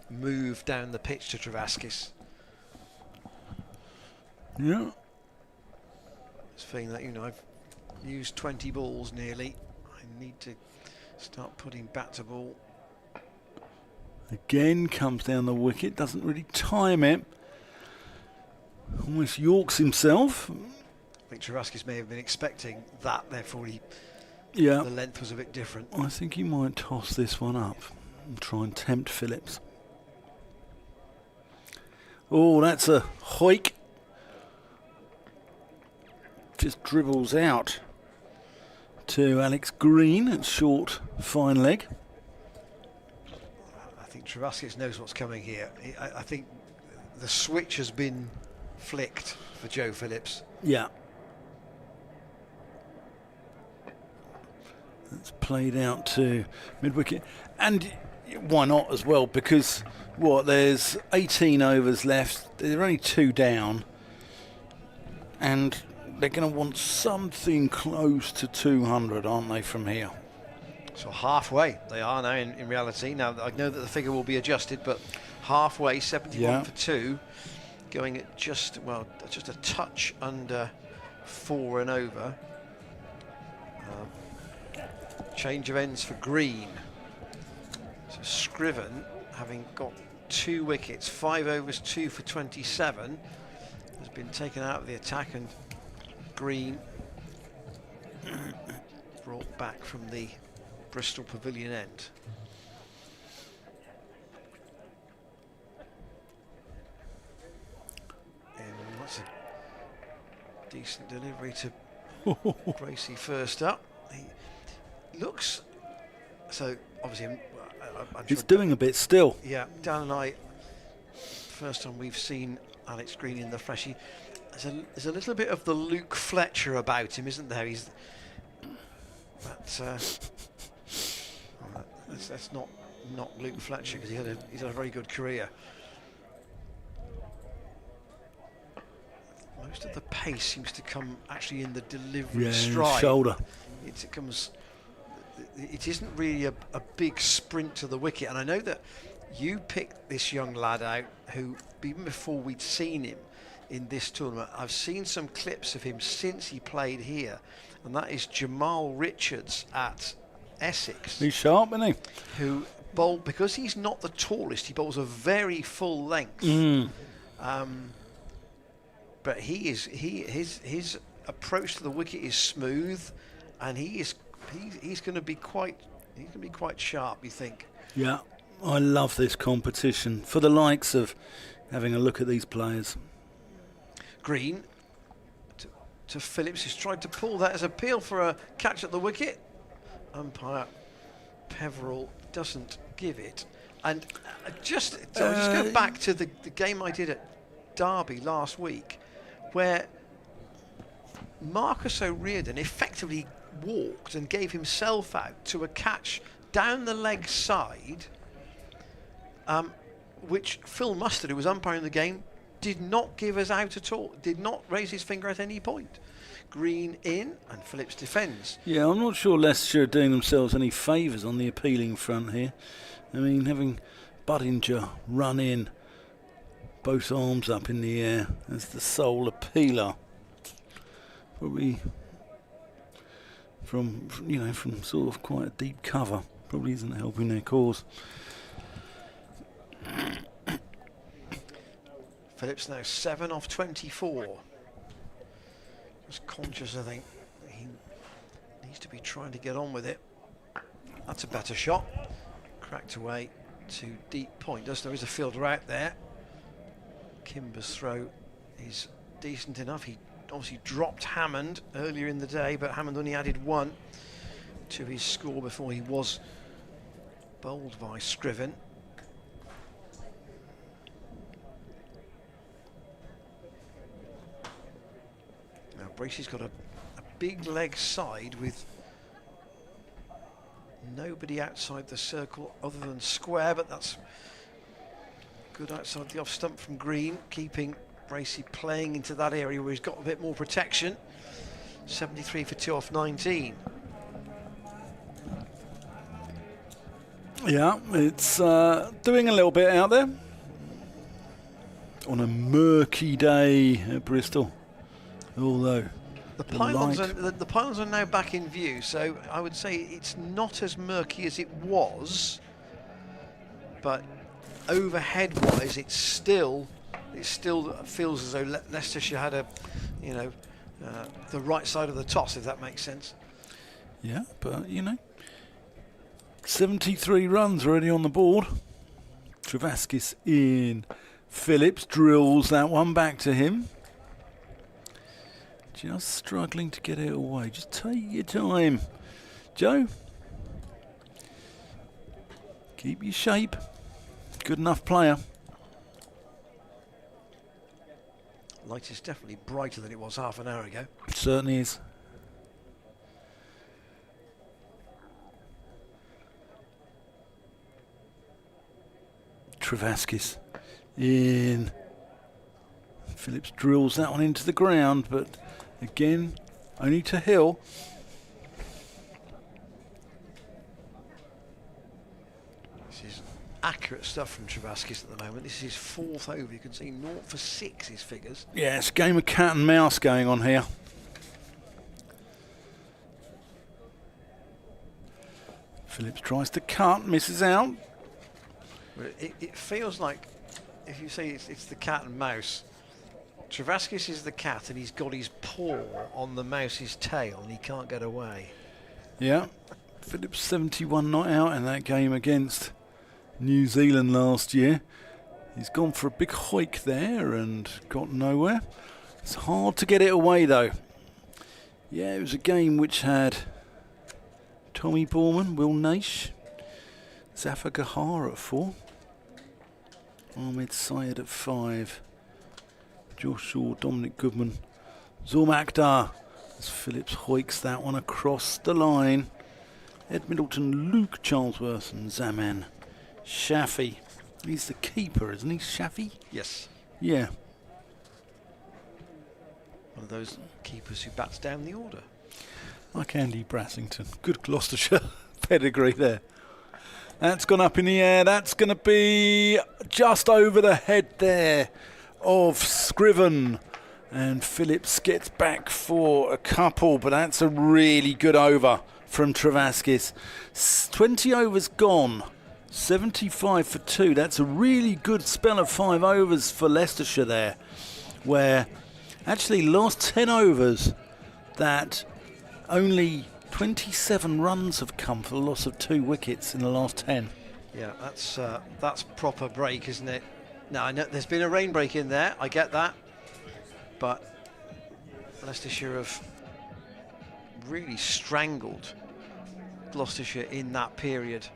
move down the pitch to Travaskis. Yeah. It's feeling that, I've used 20 balls nearly. I need to start putting bat to ball. Again comes down the wicket, doesn't really time it. Almost Yorks himself. I think Travaskis may have been expecting that, therefore Yeah. the length was a bit different. I think he might toss this one up and try and tempt Phillips. Oh, that's a hoik. Just dribbles out to Alex Green at short, fine leg. I think Travaskis knows what's coming here. I think the switch has been flicked for Joe Phillips. Yeah. That's played out to mid-wicket. And why not as well? Because, there's 18 overs left. They're only 2 down. And they're going to want something close to 200, aren't they, from here? So halfway they are now in reality. Now, I know that the figure will be adjusted, but halfway, 71 for 2. Going at just a touch under 4 and over. Change of ends for Green. So Scriven, having got 2 wickets, 5 overs, 2 for 27, has been taken out of the attack, and Green brought back from the Bristol Pavilion end. And that's a decent delivery to Bracey first up. He looks, so obviously I'm It's sure doing a bit still. yeah, Dan and I, first time we've seen Alex Green in the flesh, there's a little bit of the Luke Fletcher about him, isn't there? That's not Luke Fletcher, because he's had a very good career. Most of the pace seems to come actually in the delivery stride. Shoulder. It isn't really a big sprint to the wicket, and I know that you picked this young lad out who, even before we'd seen him in this tournament, I've seen some clips of him since he played here, and that is Jamal Richards at Essex. He's sharp, isn't he? Who bowled, because he's not the tallest, he bowls a very full length. But his approach to the wicket is smooth, and he's going to be quite sharp, you think? Yeah, I love this competition for the likes of having a look at these players. Green to Phillips, who's tried to pull that as appeal for a catch at the wicket. Umpire Peverell doesn't give it. And I'll just go back to the game I did at Derby last week, where Marcus O'Riordan effectively walked and gave himself out to a catch down the leg side, which Phil Mustard, who was umpiring the game, did not give us out at all, did not raise his finger at any point. Green in, and Phillips defends. Yeah, I'm not sure Leicestershire are doing themselves any favours on the appealing front here. I mean, having Budinger run in, both arms up in the air as the sole appealer, probably from sort of quite a deep cover, probably isn't helping their cause. Phillips now 7 off 24. Just conscious, I think, he needs to be trying to get on with it. That's a better shot. Cracked away to deep point. There is a fielder out there. Kimber's throw is decent enough. He obviously dropped Hammond earlier in the day, but Hammond only added 1 to his score before he was bowled by Scriven. Now Bracey's got a big leg side with nobody outside the circle other than square, but that's good outside the off stump from Green, keeping Bracey playing into that area where he's got a bit more protection. 73 for 2 off 19. Yeah, it's doing a little bit out there on a murky day at Bristol. Although the pylons are now back in view, so I would say it's not as murky as it was, but overhead-wise, it still feels as though Leicestershire had the right side of the toss, if that makes sense. Yeah, but 73 runs already on the board. Travaskis in. Phillips drills that one back to him. Just struggling to get it away. Just take your time, Joe. Keep your shape. Good enough player. Light is definitely brighter than it was half an hour ago. It certainly is. Travaskis in. Phillips drills that one into the ground, but again, only to Hill. This is accurate stuff from Travaskis at the moment. This is his 4th over. You can see 0 for 6 his figures. Yeah, it's a game of cat and mouse going on here. Phillips tries to cut, misses out. It feels like, if you say it's the cat and mouse, Travaskis is the cat and he's got his paw on the mouse's tail and he can't get away. Yeah, Phillips 71 not out in that game against New Zealand last year. He's gone for a big hoik there and got nowhere. It's hard to get it away though. Yeah, it was a game which had Tommy Borman, Will Naish, Zafar Gahar at 4, Ahmed Syed at 5, Josh Shaw, Dominic Goodman, Zorm Akhtar, as Phillips hoiks that one across the line. Ed Middleton, Luke Charlesworth and Zaman Shafi. He's the keeper, isn't he, Shafi? Yes. Yeah. One of those keepers who bats down the order. Like Andy Brassington. Good Gloucestershire pedigree there. That's gone up in the air. That's going to be just over the head there of Scriven. And Phillips gets back for a couple, but that's a really good over from Travaskis. 20 overs gone. 75 for 2. That's a really good spell of 5 overs for Leicestershire there, where actually last 10 overs that only 27 runs have come for the loss of 2 wickets in the last 10. Yeah, that's proper break, isn't it? Now, I know there's been a rain break in there, I get that, but Leicestershire have really strangled Gloucestershire in that period,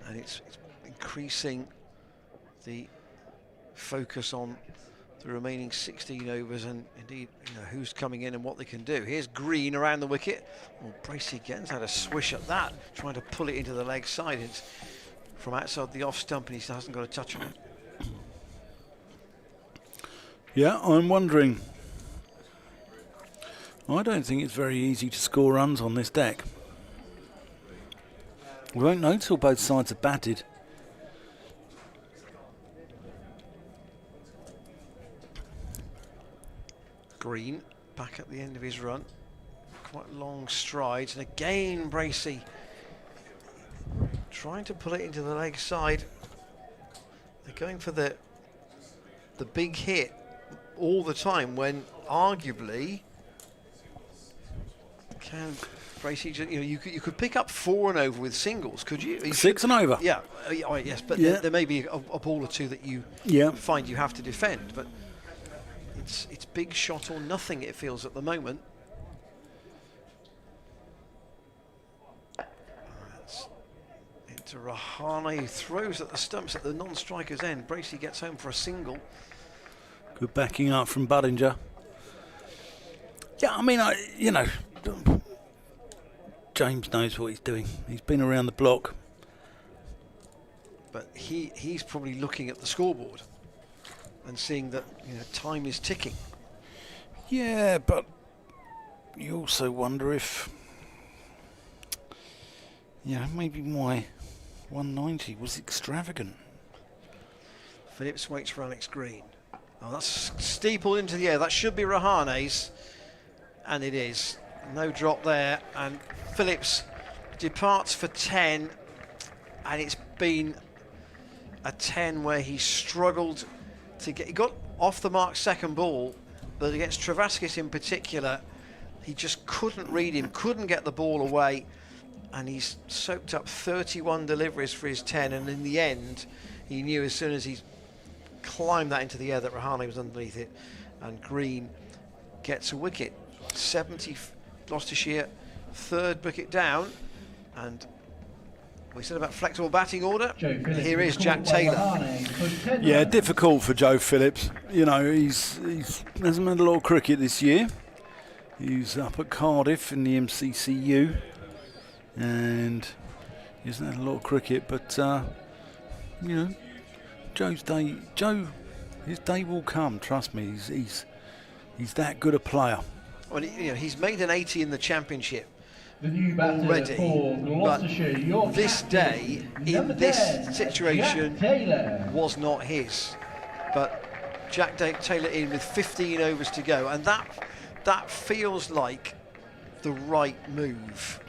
and it's increasing the focus on the remaining 16 overs and indeed who's coming in and what they can do. Here's Green around the wicket. Well, Bracey again's had a swish at that, trying to pull it into the leg side. It's from outside the off stump and he hasn't got a touch on it. Yeah, I'm wondering. I don't think it's very easy to score runs on this deck. We won't know till both sides are batted. Green back at the end of his run. Quite long strides, and again Bracey trying to pull it into the leg side. They're going for the big hit all the time when arguably can Bracey just, you could pick up 4 and over with singles, could you? 6 and over. Yeah, yes, but yeah. there may be a ball or two that you find you have to defend, but it's big shot or nothing, it feels at the moment. That's into Rahane, who throws at the stumps at the non-striker's end. Bracey gets home for a single. Good backing up from Budinger. Yeah, I mean, James knows what he's doing. He's been around the block. But he's probably looking at the scoreboard and seeing that time is ticking. Yeah, but you also wonder if maybe my 190 was extravagant. Phillips waits for Alex Green. Oh, that's steepled into the air. That should be Rahane's, and it is. No drop there, and Phillips departs for 10, and it's been a 10 where he struggled to get. He got off the mark second ball, but against Travaskis in particular, he just couldn't read him, couldn't get the ball away, and he's soaked up 31 deliveries for his 10, and in the end, he knew as soon as he climbed that into the air that Rahane was underneath it, and Green gets a wicket. 70 Gloucestershire, 3rd wicket down, and we said about flexible batting order. Here is Jack Taylor. Yeah, difficult for Joe Phillips. He hasn't had a lot of cricket this year. He's up at Cardiff in the MCCU, and he hasn't had a lot of cricket. But Joe's day. His day will come. Trust me. He's that good a player. Well, he's made an 80 in the Championship The new batter already, for Gloucestershire, your this day, in this 10, situation, Jack Taylor. was not his. But Jack Taylor in with 15 overs to go, and that feels like the right move.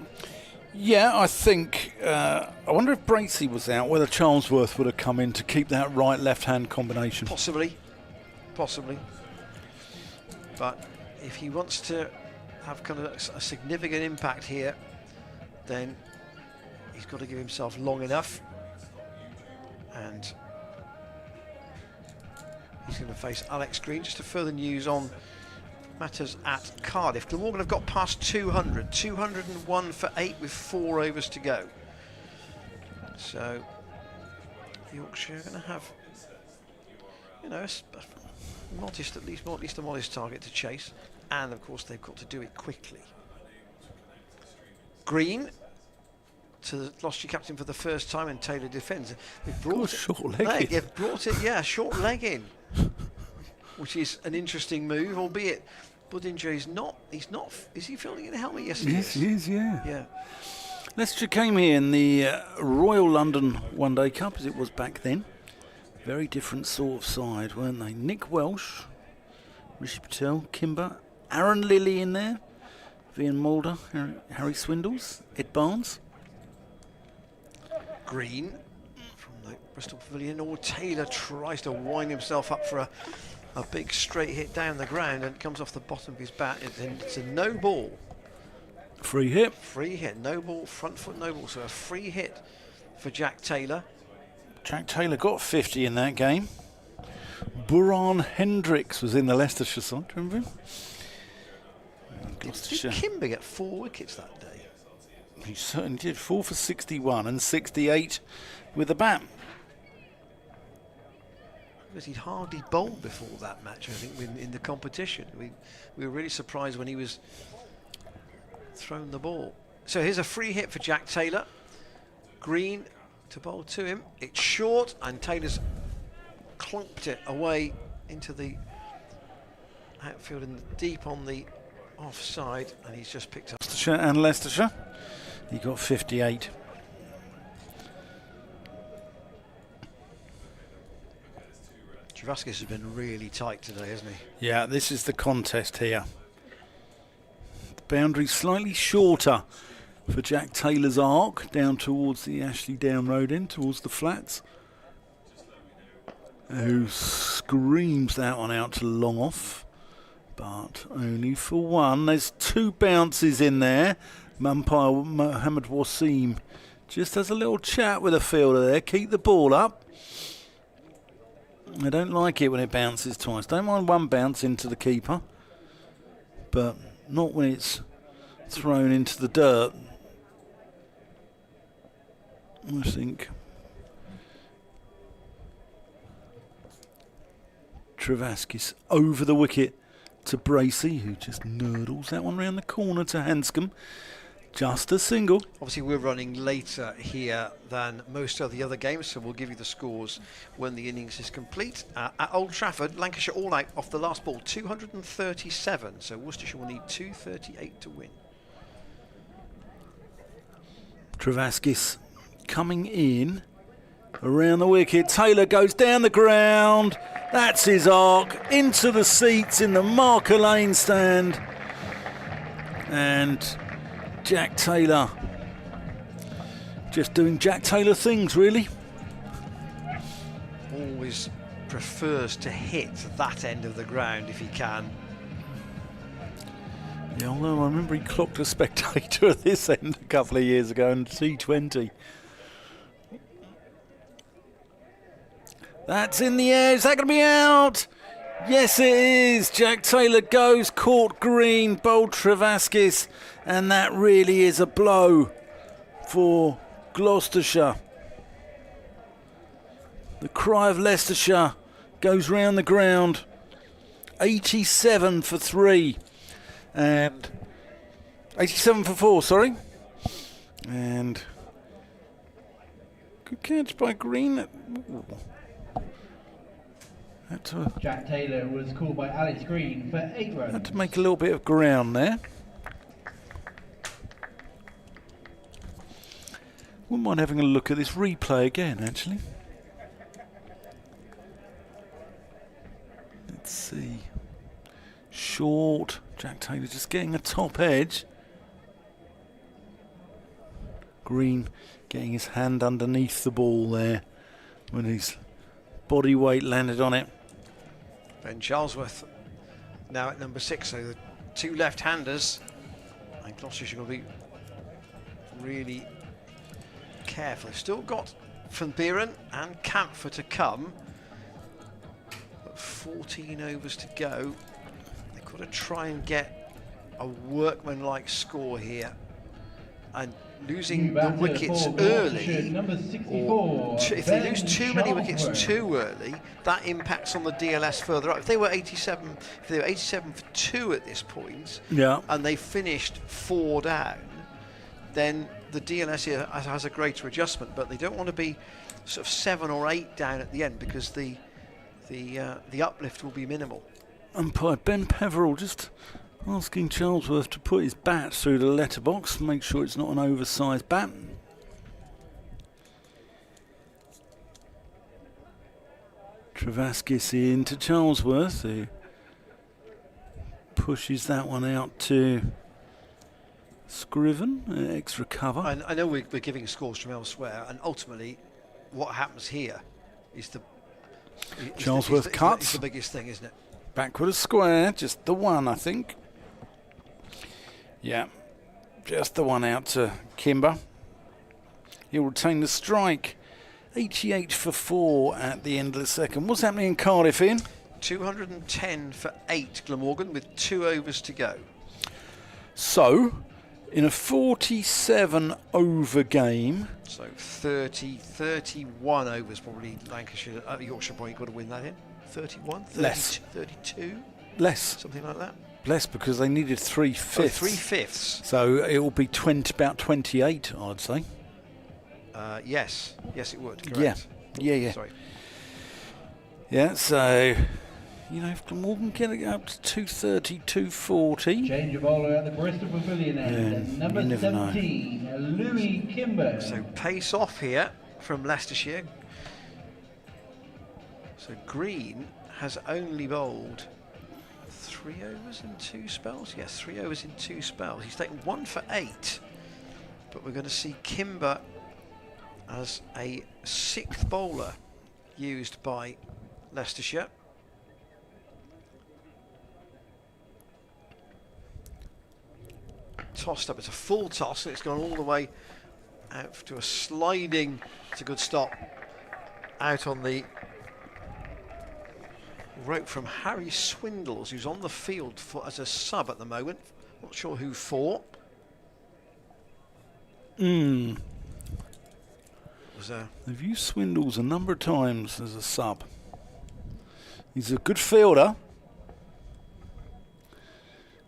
Yeah, I think. I wonder if Bracey was out, whether Charlesworth would have come in to keep that right-left-hand combination. Possibly. But if he wants to have kind of a significant impact here, then he's got to give himself long enough, and he's going to face Alex Green. Just a further news on matters at Cardiff. Glamorgan have got past 200, 201 for 8 with 4 overs to go. So Yorkshire are going to have, a modest, at least a modest target to chase, and of course they've got to do it quickly. Green to the Gloucestershire captain for the first time, and Taylor defends. They've brought short leg in. They've brought it, short leg in, which is an interesting move, albeit Budinger is he fielding in a helmet? Yes, he is, yeah. Yeah. Leicester came here in the Royal London One Day Cup, as it was back then. Very different sort of side, weren't they? Nick Welsh, Rishi Patel, Kimber, Aaron Lilly in there, Vian Mulder, Harry Swindles, Ed Barnes. Green from the Bristol Pavilion. Taylor tries to wind himself up for a big straight hit down the ground, and it comes off the bottom of his bat. It's a no ball. Free hit. Free hit, no ball, front foot no ball. So a free hit for Jack Taylor. Jack Taylor got 50 in that game. Buran Hendricks was in the Leicestershire side, remember him? Did Kimber get 4 wickets that day? He certainly did. 4 for 61 and 68 with the bat. because he'd hardly bowled before that match, I think, in the competition. We were really surprised when he was thrown the ball. So here's a free hit for Jack Taylor. Green to bowl to him. It's short, and Taylor's clunked it away into the outfield and deep on the offside, and he's just picked up. Gloucestershire and Leicestershire. He got 58. Travaskis has been really tight today, hasn't he? Yeah, this is the contest here. The boundary slightly shorter for Jack Taylor's arc down towards the Ashley Down Road in, towards the flats. Who screams that one out to long off, but only for one. There's 2 bounces in there. Umpire Mohammed Wasim just has a little chat with the fielder there. Keep the ball up. I don't like it when it bounces twice. Don't mind one bounce into the keeper, but not when it's thrown into the dirt. I think Travaskis over the wicket to Bracey, who just nurdles that one round the corner to Hanscom. Just a single. Obviously, we're running later here than most of the other games, so we'll give you the scores when the innings is complete. At Old Trafford, Lancashire all out off the last ball, 237. So Worcestershire will need 238 to win. Travaskis coming in around the wicket. Taylor goes down the ground. That's his arc into the seats in the Marker Lane stand. And Jack Taylor just doing Jack Taylor things, really. Always prefers to hit that end of the ground if he can. Yeah, although I remember he clocked a spectator at this end a couple of years ago in T20. That's in the air. Is that going to be out? Yes, it is. Jack Taylor goes, caught green, bowled Travaskis, and that really is a blow for Gloucestershire. The cry of Leicestershire goes round the ground. 87 for 3. And 87 for 4, sorry. And good catch by Green. Ooh. Jack Taylor was called by Alex Green for 8 runs. Had to make a little bit of ground there. Wouldn't mind having a look at this replay again, actually. Let's see. Short. Jack Taylor just getting a top edge. Green getting his hand underneath the ball there when his body weight landed on it. Ben Charlesworth now at number 6, so the 2 left-handers, and Gloucestershire will be really careful. They've still got Van Buren and Camphor to come, but 14 overs to go. They've got to try and get a workmanlike score here, and losing the wickets early, or if they lose too many wickets too early, that impacts on the DLS further up. If they were 87 for 2 at this point, yeah, and they finished 4 down, then the DLS here has a greater adjustment. But they don't want to be sort of 7 or 8 down at the end, because the uplift will be minimal. Umpire Ben Peverell just asking Charlesworth to put his bat through the letterbox, make sure it's not an oversized bat. Travaskis into Charlesworth, who pushes that one out to Scriven, extra cover. I know we're giving scores from elsewhere, and ultimately what happens here is Charlesworth cuts. It's the biggest thing, isn't it? Backward a square, just the one, I think. Yeah, just the one out to Kimber. He'll retain the strike. 88 for 4 at the end of the second. What's happening in Cardiff, Ian? 210 for 8, Glamorgan, with 2 overs to go. So, in a 47 over game, So 30, 31 overs probably Lancashire, Yorkshire probably got to win that in. 31, 30, Less. 32, Less. something like that. Less because they needed 3/5. Oh, 3/5. So it will be about 28, I'd say. Yes, it would. Yeah. Correct. Yeah. Sorry. Yeah, so, you know, if Glamorgan get it up to 230, 240. Change of bowler at the Bristol Pavilion end. Yeah, And number you never know. 17, Louis Kimber. So pace off here from Leicestershire. So Green has only bowled 3 overs in 2 spells. Yes, 3 overs in 2 spells. He's taken 1 for 8. But we're going to see Kimber as a 6th bowler used by Leicestershire. Tossed up. It's a full toss, and it's gone all the way out to a sliding. It's a good stop. Out on the rope from Harry Swindles, who's on the field as a sub at the moment. Not sure who for. They've Was a used Swindles a number of times as a sub. He's a good fielder.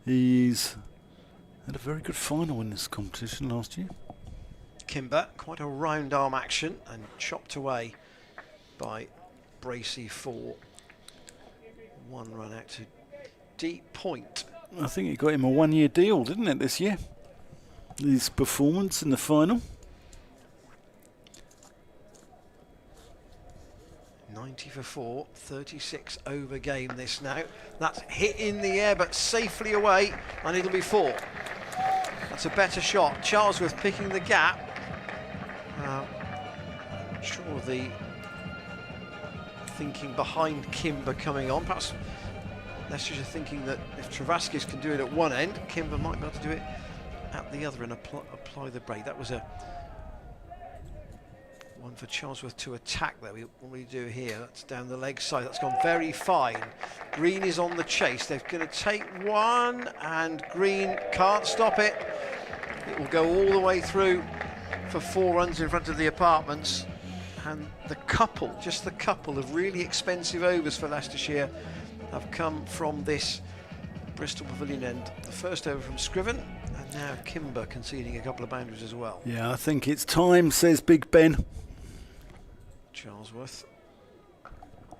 He's had a very good final in this competition last year. Kimber, quite a round arm action, and chopped away by Bracey for 1 run out to deep point. I think it got him a 1-year deal, didn't it, this year? His performance in the final. 90 for 4, 36 over game this now. That's hit in the air but safely away, and it'll be 4. That's a better shot. Charlesworth picking the gap. I'm sure the thinking behind Kimber coming on. Perhaps Leicestershire thinking that if Travaskis can do it at one end, Kimber might be able to do it at the other and apply the break. That was a one for Charlesworth to attack that what we do here. That's down the leg side. That's gone very fine. Green is on the chase. They're going to take 1, and Green can't stop it. It will go all the way through for 4 runs in front of the apartments. And the couple, just the couple of really expensive overs for Leicestershire have come from this Bristol Pavilion end. The first over from Scriven, and now Kimber conceding a couple of boundaries as well. Yeah, I think it's time, says Big Ben. Charlesworth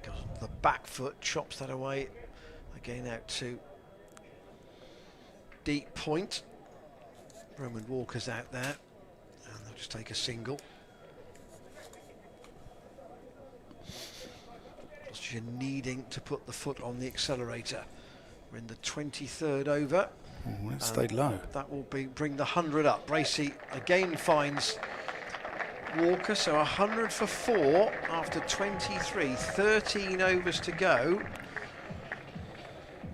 goes on the back foot, chops that away again out to deep point. Roman Walker's out there, and they'll just take a single. You're needing to put the foot on the accelerator. We're in the 23rd over. Oh, that stayed low. That will bring the 100 up. Bracey again finds Walker, so 100 for 4 after 23, 13 overs to go.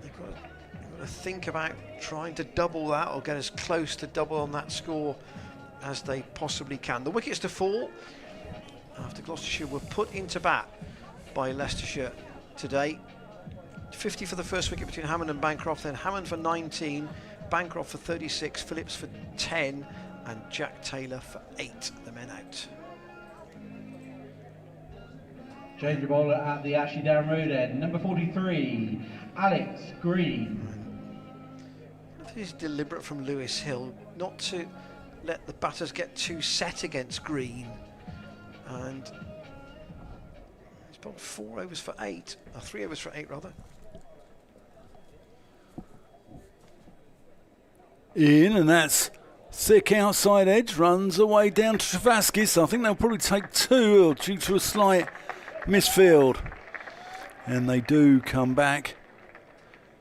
They've got to think about trying to double that or get as close to double on that score as they possibly can. The wickets to fall after Gloucestershire were put into bat by Leicestershire today. 50 for the first wicket between Hammond and Bancroft, then Hammond for 19, Bancroft for 36, Phillips for 10, and Jack Taylor for 8, the men out. Change of bowler at the Ashley Down Road end. Number 43, Alex Green. I think it's deliberate from Lewis Hill not to let the batters get too set against Green. And he's bowled 4 overs for 8, or 3 overs for 8 rather. In, and that's thick outside edge, runs away down to Travaskis. I think they'll probably take 2 due to a slight misfield. And they do come back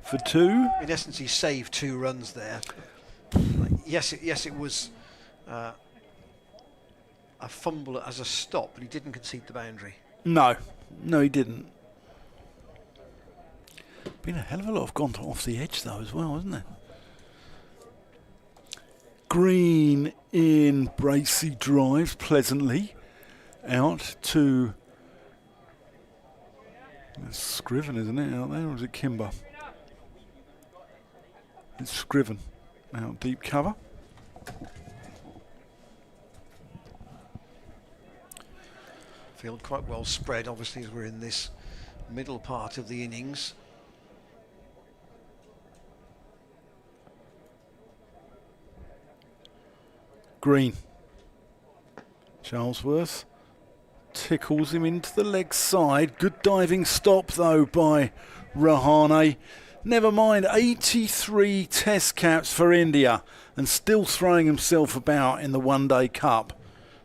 for 2. In essence, he saved 2 runs there. Yes, it was a fumble as a stop, but he didn't concede the boundary. No, he didn't. Been a hell of a lot of gone off the edge though as well, hasn't it? Green in, Bracey drives pleasantly out to Scriven, isn't it, out there, or is it Kimber? It's Scriven out deep cover. outfield, quite well spread, obviously, as we're in this middle part of the innings. Green. Charlesworth tickles him into the leg side. Good diving stop though by Rahane. Never mind, 83 test caps for India and still throwing himself about in the One Day Cup.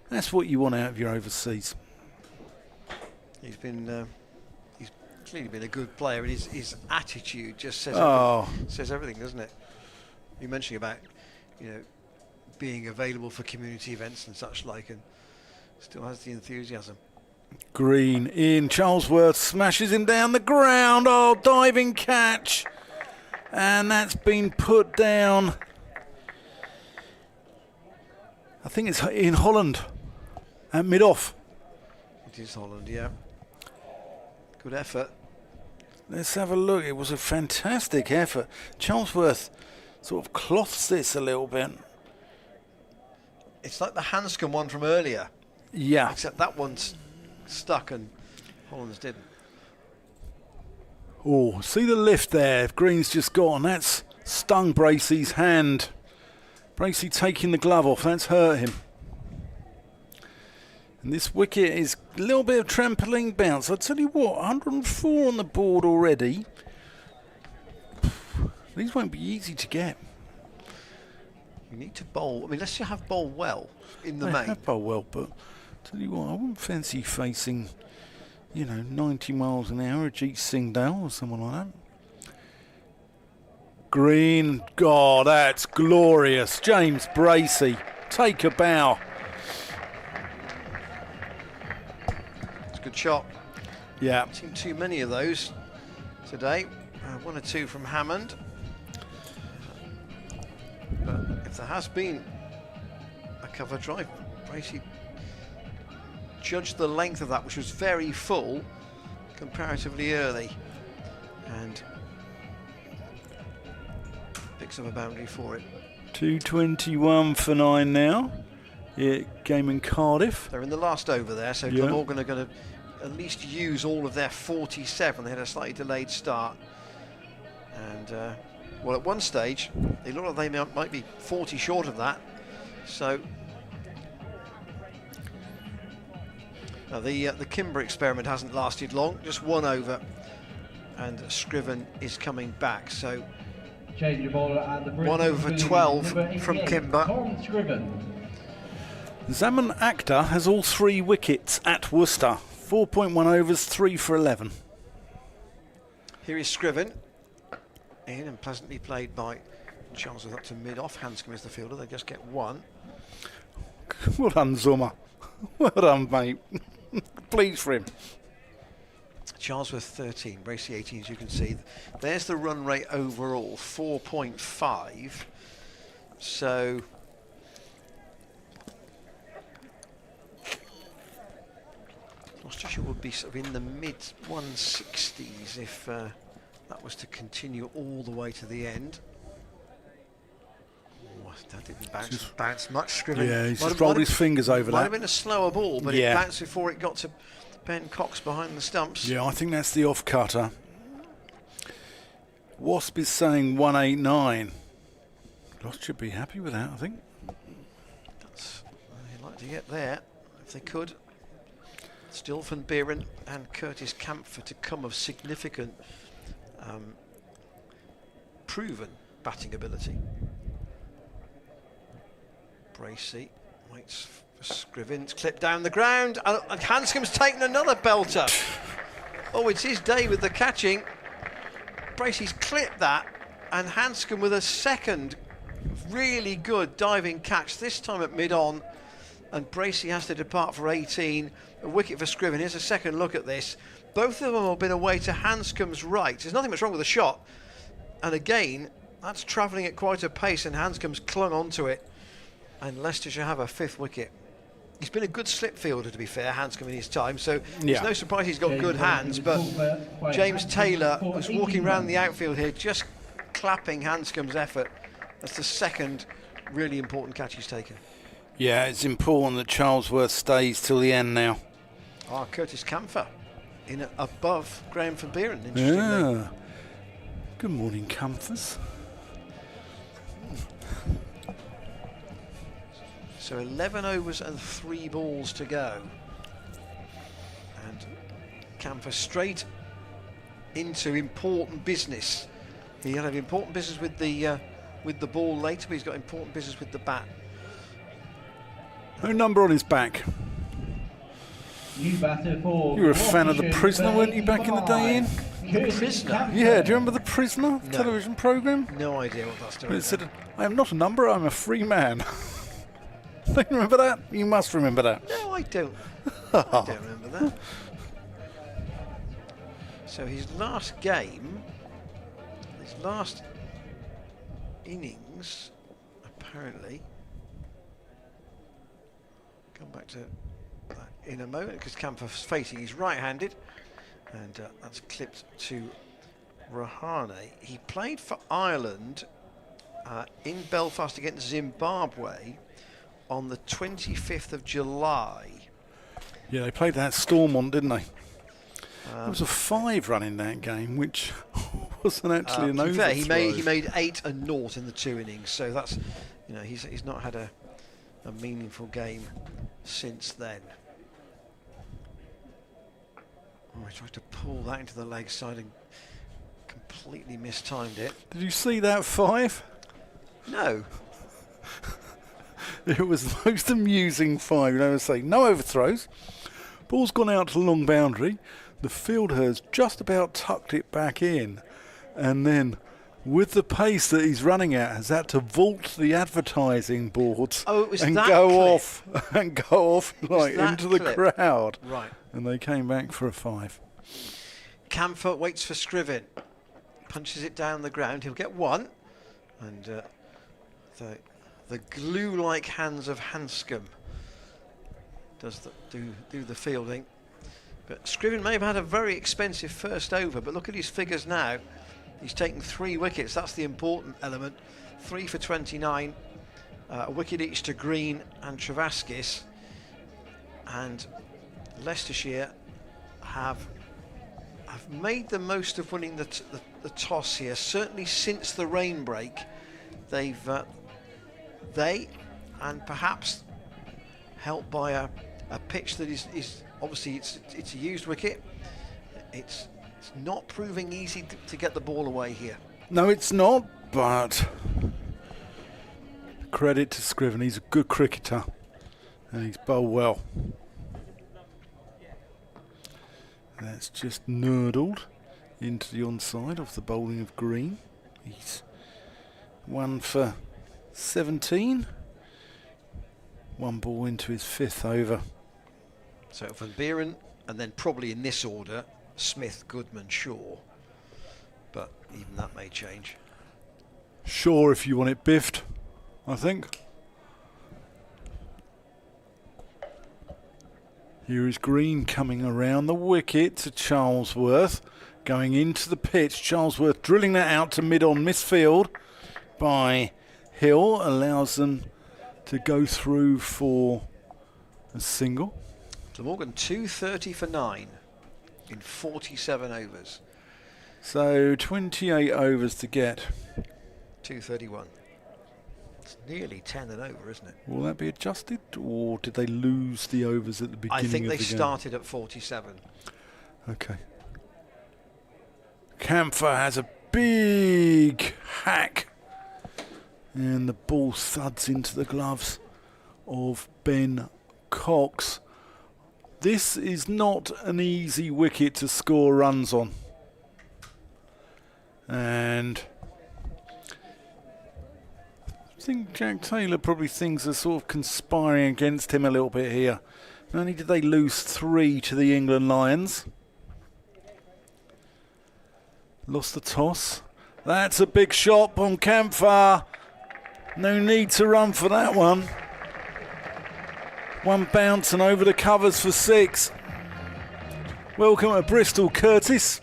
That's what you want out of your overseas. He's clearly been a good player, and his attitude just says everything, doesn't it? You mentioning about, being available for community events and such like, and still has the enthusiasm. Green in. Charlesworth smashes him down the ground. Oh, diving catch. And that's been put down. I think it's in Holland at mid-off. It is Holland, yeah. Good effort. Let's have a look. It was a fantastic effort. Charlesworth sort of cloths this a little bit. It's like the Hanscom one from earlier. Yeah. Except that one's stuck and Holland's didn't. Oh, see the lift there. Green's just gone. That's stung Bracey's hand. Bracey taking the glove off. That's hurt him. And this wicket is a little bit of trampoline bounce. I tell you what, 104 on the board already. These won't be easy to get. You need to bowl. I mean, unless you have bowled well in the They main. have bowled well, but tell you what, I wouldn't fancy facing, 90 miles an hour, Ajit Singh Dale or someone like that. Green, God, that's glorious. James Bracey, take a bow. It's a good shot. Yeah. I've seen too many of those today. One or two from Hammond. But if there has been a cover drive, Bracey judged the length of that, which was very full, comparatively early, and picks up a boundary for it. 221 for 9 now. Yeah, game in Cardiff. They're in the last over there, so Yeah. Glamorgan are going to at least use all of their 47. They had a slightly delayed start, and well, at one stage they look like they might be 40 short of that. So now the Kimber experiment hasn't lasted long, just one over, and Scriven is coming back. So Change of bowler at the Bristol 1 over Queen, 12 number from 88, Kimber. Tom Scriven. Zaman Akhtar has all 3 wickets at Worcester. 4.1 overs, 3 for 11. Here is Scriven, in and pleasantly played by Charlesworth up to mid-off. Hanscom is the fielder, they just get one. Well done, Zuma. Well done, mate. Pleased for him. Charlesworth 13, Bracey 18, as you can see. There's the run rate overall, 4.5. So Gloucestershire would be sort of in the mid-160s if that was to continue all the way to the end. Oh, that didn't bounce much. Scriven. Yeah, he's just rolled his fingers over Might that. have been a slower ball, but Yeah. it bounced before it got to Ben Cox behind the stumps. Yeah, I think that's the off-cutter. Wasp is saying 189. Gloucester should be happy with that, I think. They'd like to get there, if they could. Still Van Beeren and Curtis Camphor to come of significant proven batting ability. Bracey waits for Scriven. It's clipped down the ground, and Hanscom's taken another belter. Oh, it's his day with the catching. Bracey's clipped that, and Hanscom with a second really good diving catch, this time at mid-on, and Bracey has to depart for 18. A wicket for Scriven. Here's a second look at this. Both of them have been away to Hanscom's right. There's nothing much wrong with the shot, and again, that's travelling at quite a pace, and Hanscom's clung onto it, and Leicestershire have a 5th wicket. He's been a good slip fielder, to be fair, Hanscom, in his time, so it's no surprise he's got good hands, but James Taylor was walking around the outfield here, just clapping Hanscom's effort. That's the second really important catch he's taken. Yeah, it's important that Charlesworth stays till the end now. Curtis Camphor in above Graham van Buren, interestingly. Yeah. Good morning, Camphors. So 11 overs and 3 balls to go. And Camphor straight into important business. He had important business with the ball later, but he's got important business with the bat. No number on his back. New batter for You were a fan of The Prisoner, weren't you, back in the day, Ian? The Prisoner? Yeah, do you remember The Prisoner No. television programme? No idea what that's doing. It said, I am not a number, I'm a free man. Don't you remember that? You must remember that. No, I don't. I don't remember that. So his last game, his last innings, apparently. Come back to that in a moment because Camphor's facing, he's right-handed, and that's clipped to Rahane. He played for Ireland in Belfast against Zimbabwe on the 25th of July. Yeah, they played that Storm on, didn't they? There was a 5 run in that game, which wasn't actually an To be fair, overthrow. he made 8 and 0 in the 2 innings, so that's, you know, he's not had a meaningful game since then. Oh, he tried to pull that into the leg side and completely mistimed it. Did you see that 5? No. It was the most amusing 5 you'd ever see. No overthrows. Ball's gone out to the long boundary. The fielder has just about tucked it back in. And then, with the pace that he's running at, has had to vault the advertising boards and go off like into the crowd. Right. And they came back for a 5. Camphor waits for Scriven. Punches it down the ground. He'll get 1. And the glue-like hands of Hanscom does do the fielding. But Scriven may have had a very expensive first over, but look at his figures now. He's taken 3 wickets. That's the important element. 3 for 29, a wicket each to Green and Travaskis. And Leicestershire have made the most of winning the toss here. Certainly since the rain break, they and perhaps helped by a pitch that is obviously it's a used wicket. It's not proving easy to get the ball away here. No, it's not, but credit to Scriven. He's a good cricketer and he's bowled well. That's just nurdled into the onside off the bowling of Green. He's 1 for 17. 1 ball into his 5th over. So Van Buren, and then probably in this order, Smith, Goodman, Shaw. But even that may change. Sure, if you want it biffed, I think. Here is Green coming around the wicket to Charlesworth. Going into the pitch. Charlesworth drilling that out to mid-on misfield by Hill. Allows them to go through for a single. Glamorgan 230 for 9 in 47 overs. So 28 overs to get. 231. It's nearly 10 and over, isn't it? Will that be adjusted, or did they lose the overs at the beginning I think of they the game? started at 47. Okay. Camphor has a big hack. And the ball thuds into the gloves of Ben Cox. This is not an easy wicket to score runs on. And I think Jack Taylor probably thinks are sort of conspiring against him a little bit here. Not only did they lose 3 to the England Lions. Lost the toss. That's a big shot on Camphor. No need to run for that one. 1 bounce and over the covers for 6. Welcome to Bristol, Curtis.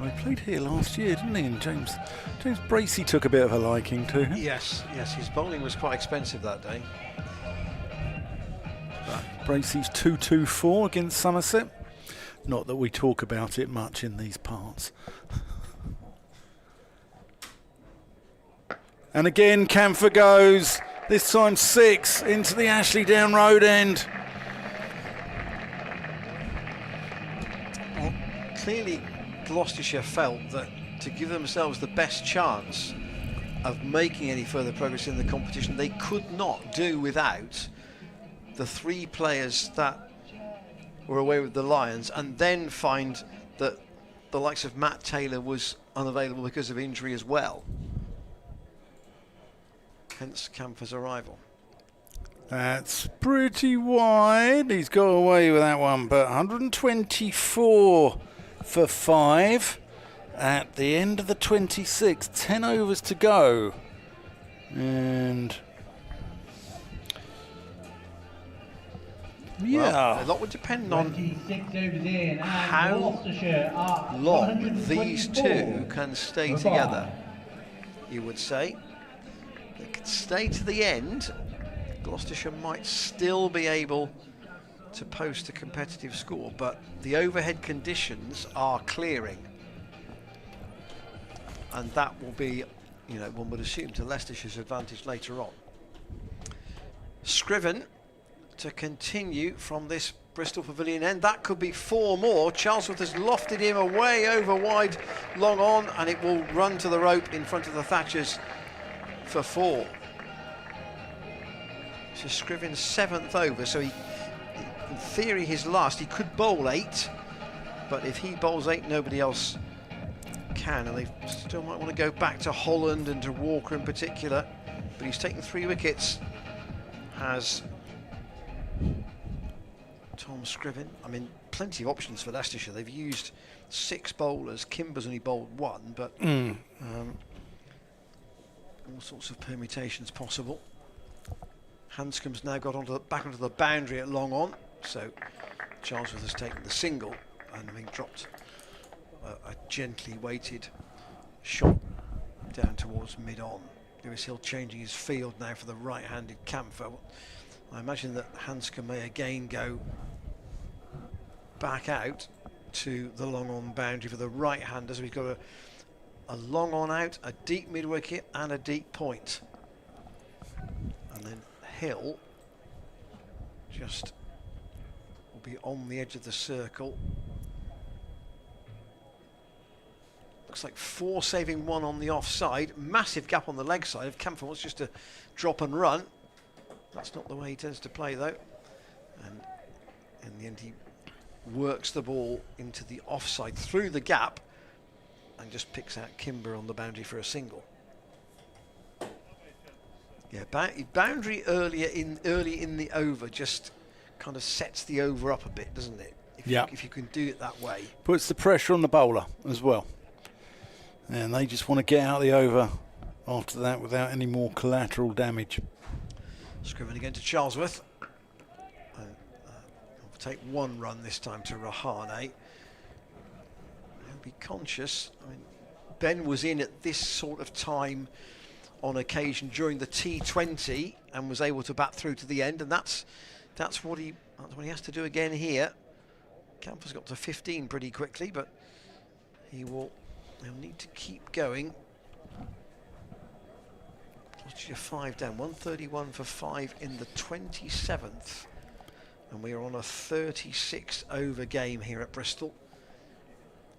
I Played here last year, didn't he? And James Bracey took a bit of a liking to him. Yes, his bowling was quite expensive that day. Bracey's 2-2-4 against Somerset. Not that we talk about it much in these parts. And again, Camphor goes. This time 6 into the Ashley Down Road end. Well, clearly Gloucestershire felt that to give themselves the best chance of making any further progress in the competition, they could not do without the 3 players that were away with the Lions, and then find that the likes of Matt Taylor was unavailable because of injury as well. Hence Camphor's arrival. That's pretty wide. He's got away with that one, but 124 for 5 at the end of the 26. 10 overs to go. And yeah, well, a lot would depend on 26 overs in, and how Gloucestershire are long these 2 124 can stay for together. 5. You would say they could stay to the end. Gloucestershire might still be able to post a competitive score, but the overhead conditions are clearing, and that will be, you know, one would assume, to Leicestershire's advantage later on. Scriven to continue from this Bristol Pavilion end. That could be 4 more. Charlesworth has lofted him away over wide, long on, and it will run to the rope in front of the Thatchers for 4. So Scriven's 7th over, so he, in theory, his last. He could bowl 8, but if he bowls 8, nobody else can, and they still might want to go back to Holland and to Walker in particular. But he's taken 3 wickets, has Tom Scriven. I mean, plenty of options for Leicestershire. They've used 6 bowlers. Kimber's only bowled 1, but all sorts of permutations possible. Hanscom's now got back onto the boundary at long on, so Charlesworth has taken the single and having dropped a gently weighted shot down towards mid-on. Lewis Hill changing his field now for the right-handed Camphor. I imagine that Hanscom may again go back out to the long-on boundary for the right-hander. So we've got a long-on out, a deep mid-wicket and a deep point. And then Hill just will be on the edge of the circle. Looks like 4 saving 1 on the offside. Massive gap on the leg side. If Camphor wants just to drop and run, that's not the way he tends to play though. And in the end he works the ball into the offside through the gap and just picks out Kimber on the boundary for a single. Yeah, boundary early in the over just kind of sets the over up a bit, doesn't it? If you can do it that way. Puts the pressure on the bowler as well. And they just want to get out the over after that without any more collateral damage. Scriven again to Charlesworth. Will take 1 run this time to Rahane. He'll be conscious. I mean, Ben was in at this sort of time on occasion during the T20 and was able to bat through to the end, and that's what he has to do again here. Camphor's got to 15 pretty quickly, but he'll need to keep going. Gloucestershire 5 down, 131 for 5 in the 27th, and we are on a 36 over game here at Bristol,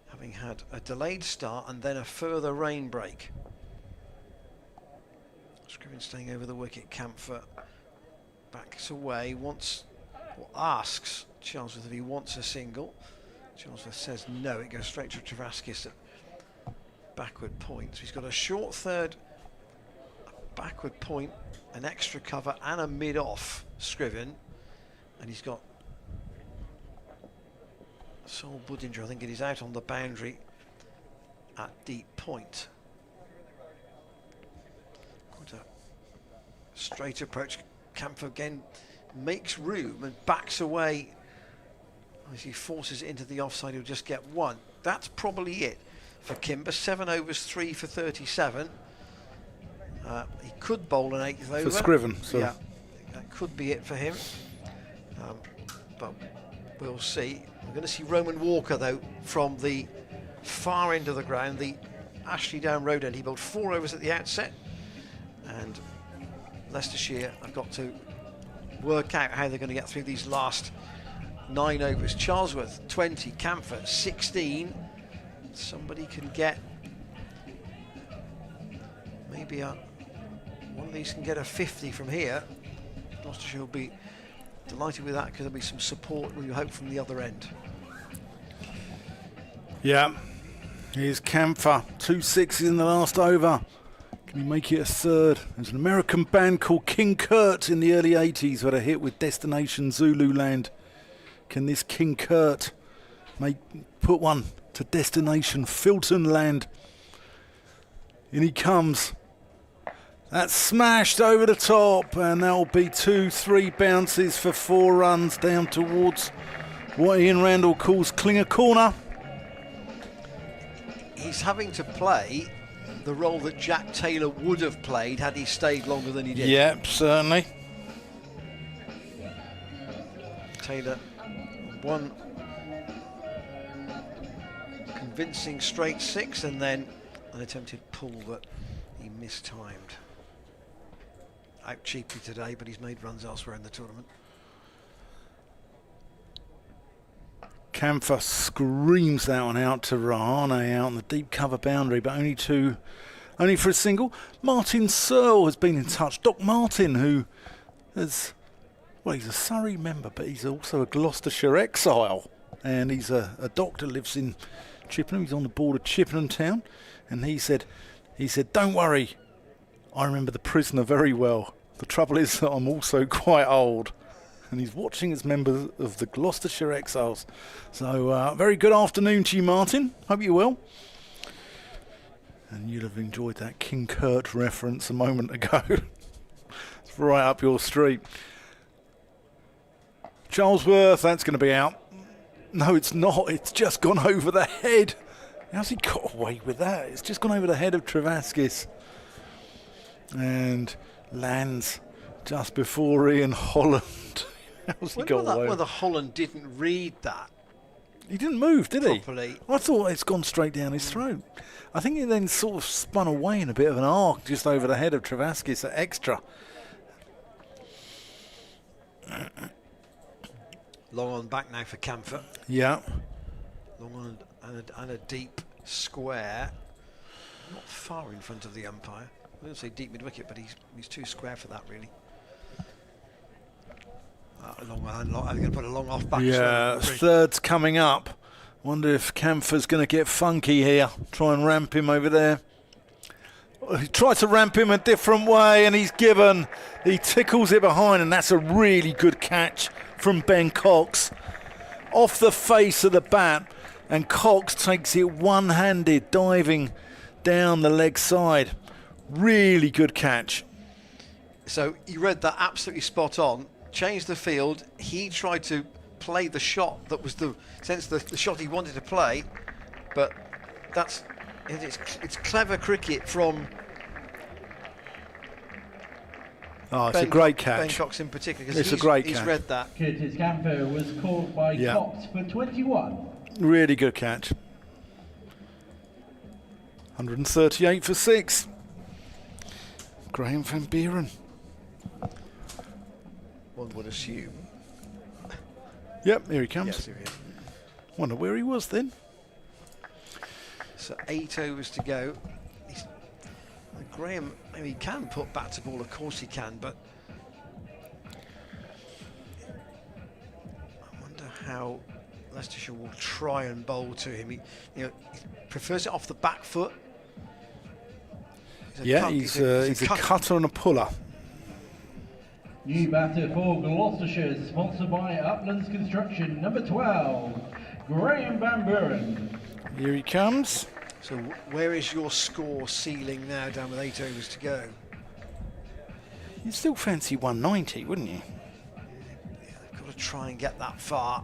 having had a delayed start and then a further rain break. Scriven staying over the wicket. Camphor backs away, asks Charlesworth if he wants a single. Charlesworth says no, it goes straight to Travaskis at backward point. So he's got a short third, a backward point, an extra cover and a mid-off Scriven, and he's got Sol Budinger, I think it is, out on the boundary at deep point. Straight approach. Camphor again makes room and backs away. As he forces it into the offside, he'll just get 1. That's probably it. for Kimber. 7 overs, 3 for 37. He could bowl an 8th over. For Scriven, so. Yeah, that could be it for him. But we'll see. We're going to see Roman Walker, though, from the far end of the ground, the Ashley Down Road end. He bowled 4 overs at the outset. And Leicestershire have got to work out how they're going to get through these last 9 overs. Charlesworth 20, Camphor 16. Somebody can get maybe one of these can get a 50 from here. Gloucestershire will be delighted with that because there'll be some support, we hope, from the other end. Yeah, here's Camphor, 2 sixes in the last over. Can he make it a third? There's an American band called King Kurt in the early 80s who had a hit with Destination Zululand. Can this King Kurt put one to Destination Filton Land? In he comes. That's smashed over the top, and that'll be 2-3 bounces for 4 runs down towards what Ian Randall calls Klinger Corner. He's having to play the role that Jack Taylor would have played had he stayed longer than he did. Yep, certainly. Taylor one convincing straight 6 and then an attempted pull that he mistimed. Out cheaply today, but he's made runs elsewhere in the tournament. Camphor screams that one out to Rahane out on the deep cover boundary, but only for a single. Martin Searle has been in touch. Doc Martin, who is, well, he's a Surrey member, but he's also a Gloucestershire exile, and he's a doctor, lives in Chippenham. He's on the board of Chippenham Town, and he said, "Don't worry, I remember the prisoner very well. The trouble is that I'm also quite old." And he's watching as member of the Gloucestershire Exiles. So, very good afternoon to you, Martin. Hope you're well. And you'll have enjoyed that King Kurt reference a moment ago. It's right up your street. Charlesworth, that's going to be out. No, it's not. It's just gone over the head. How's he got away with that? It's just gone over the head of Travaskis. And lands just before Ian Holland. How's he got away? Whether Holland didn't read that. He didn't move, did he? Properly. I thought it's gone straight down his throat. I think he then sort of spun away in a bit of an arc just over the head of Travaskis at extra. Long on back now for Camphor. Yeah. Long on and a deep square. Not far in front of the umpire. I wouldn't say deep mid-wicket, but he's too square for that, really. I'm going to put a long off back. Yeah, third's coming up. Wonder if Camphor's going to get funky here. Try and ramp him over there. He tried to ramp him a different way, and he's given. He tickles it behind, and that's a really good catch from Ben Cox. Off the face of the bat, and Cox takes it one-handed, diving down the leg side. Really good catch. So he read that absolutely spot on. Changed the field. He tried to play the shot that was the shot he wanted to play, but it's clever cricket from. Oh, it's a great catch. Ben Cox in particular. It's a great catch. He's read that. Curtis Camphor was caught by Cox for 21. Really good catch. 138 for 6. Graham van Buren. One would assume. Yep, here he comes. Yes, here he is. Wonder where he was then. So 8 overs to go. Graham, maybe he can put bat to ball, of course he can, but I wonder how Leicestershire will try and bowl to him. He prefers it off the back foot. He's a cutter and a puller. New batter for Gloucestershire, sponsored by Uplands Construction, number 12, Graham van Buren. Here he comes. So where is your score ceiling now, down with 8 overs to go? You'd still fancy 190, wouldn't you? Yeah, they've got to try and get that far.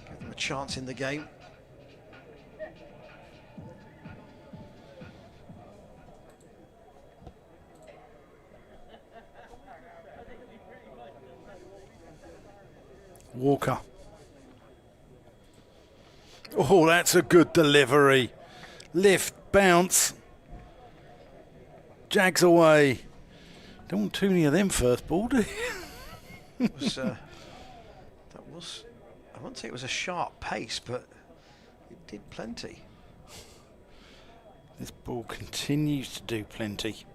Give them a chance in the game. Walker. Oh, that's a good delivery. Lift, bounce. Jags away. Don't want too many of them first ball, do you? That was, I won't say it was a sharp pace, but it did plenty. This ball continues to do plenty.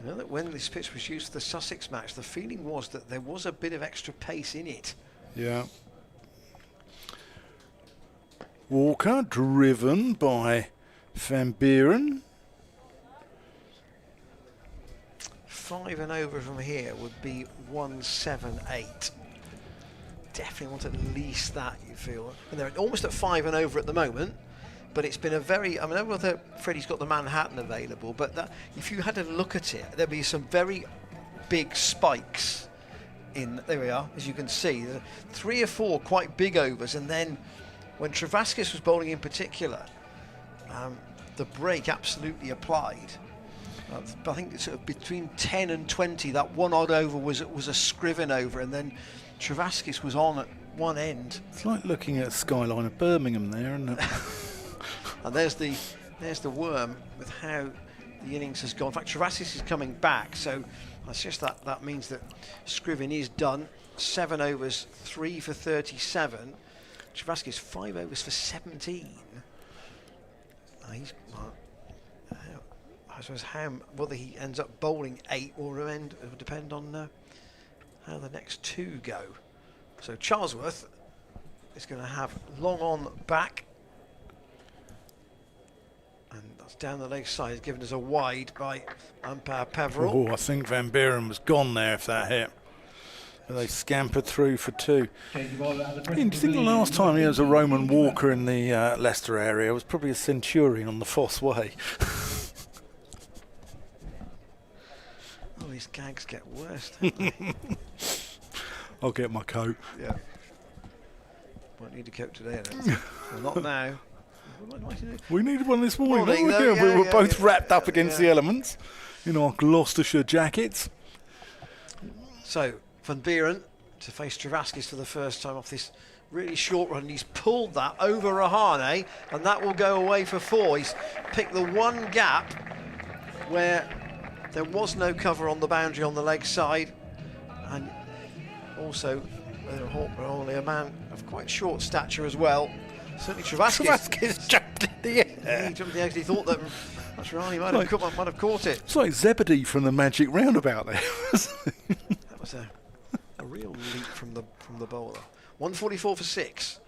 You know that when this pitch was used for the Sussex match, the feeling was that there was a bit of extra pace in it. Yeah. Walker driven by Van Buren. 5 and over from here would be 178. Definitely want at least that, you feel. And they're almost at 5 and over at the moment, but it's been a very, I mean, I don't know whether Freddie's got the Manhattan available, but that, if you had to look at it, there'd be some very big spikes in, there we are, as you can see, 3 or 4 quite big overs, and then when Travaskis was bowling in particular, the break absolutely applied. I think it's sort of between 10 and 20, that one odd over was a Scriven over, and then Travaskis was on at one end. It's like looking at a skyline of Birmingham there, isn't it? And there's the worm with how the innings has gone. In fact, Travaskis is coming back, so that's just that means that Scriven is done. 7 overs, 3 for 37. Travaskis 5 overs for 17. He's I suppose whether he ends up bowling 8 will depend on how the next 2 go. So Charlesworth is going to have long on back, and that's down the leg side, given as a wide by umpire Peveril. Oh, I think Van Buren was gone there if that hit. But they scampered through for 2. Do you think the last time there was a Roman Walker in the Leicester area was probably a Centurion on the Foss Way? Oh, these gags get worse, don't they? I'll get my coat. Yeah. Won't need a coat today, then. Well, not now. We needed one this morning, Morning, didn't we? though, We were yeah, both yeah, wrapped up against the elements in our Gloucestershire jackets. So, Van Buren to face Travaskis for the first time off this really short run. He's pulled that over Rahane, and that will go away for 4. He's picked the one gap where there was no cover on the boundary on the leg side, and also only a man of quite short stature as well. Certainly Travaskis jumped in the air. Yeah, he jumped in the air 'cause he thought that Rahane might have caught it. It's like Zebedee from the Magic Roundabout there. That was a real leap from the bowler. 144 for 6.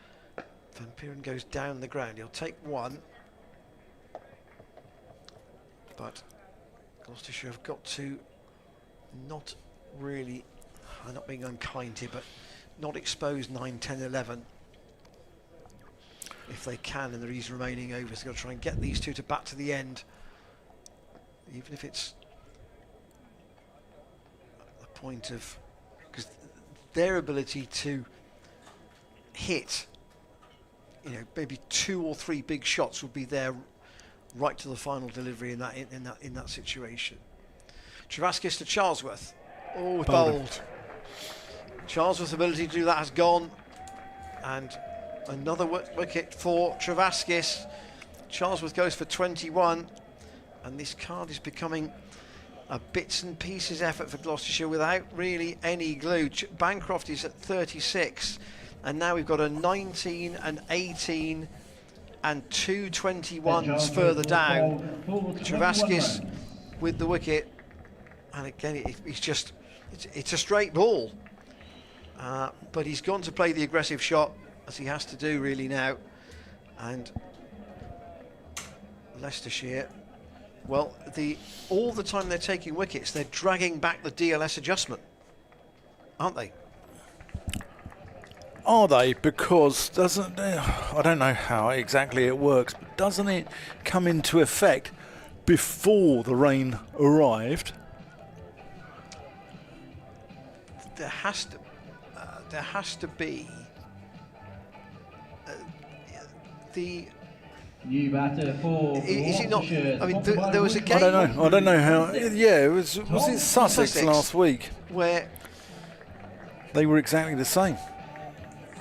Van Buren goes down the ground. He'll take 1, but Gloucestershire have got to not really, I'm not being unkind here, but not expose 9, 10, 11 if they can in these remaining overs. They've got to try and get these 2 to bat to the end, even if it's a point of, because their ability to hit, maybe 2 or 3 big shots would be there right to the final delivery in that situation. Travaskis to Charlesworth. Oh, bowled. Charlesworth's ability to do that has gone, and another wicket for Travaskis. Charlesworth goes for 21, and this card is becoming a bits and pieces effort for Gloucestershire without really any glue. Bancroft is at 36, and now we've got a 19, an 18, and 2 21s further down. Travaskis with the wicket, and again it's a straight ball, but he's gone to play the aggressive shot, as he has to do really now. And Leicestershire, well, all the time they're taking wickets, they're dragging back the DLS adjustment, aren't they? Are they? Because I don't know how exactly it works, but doesn't it come into effect before the rain arrived? There has to be the new batter for is it not? I mean, there was a game. I don't know how. Yeah, was it Sussex last week where they were exactly the same?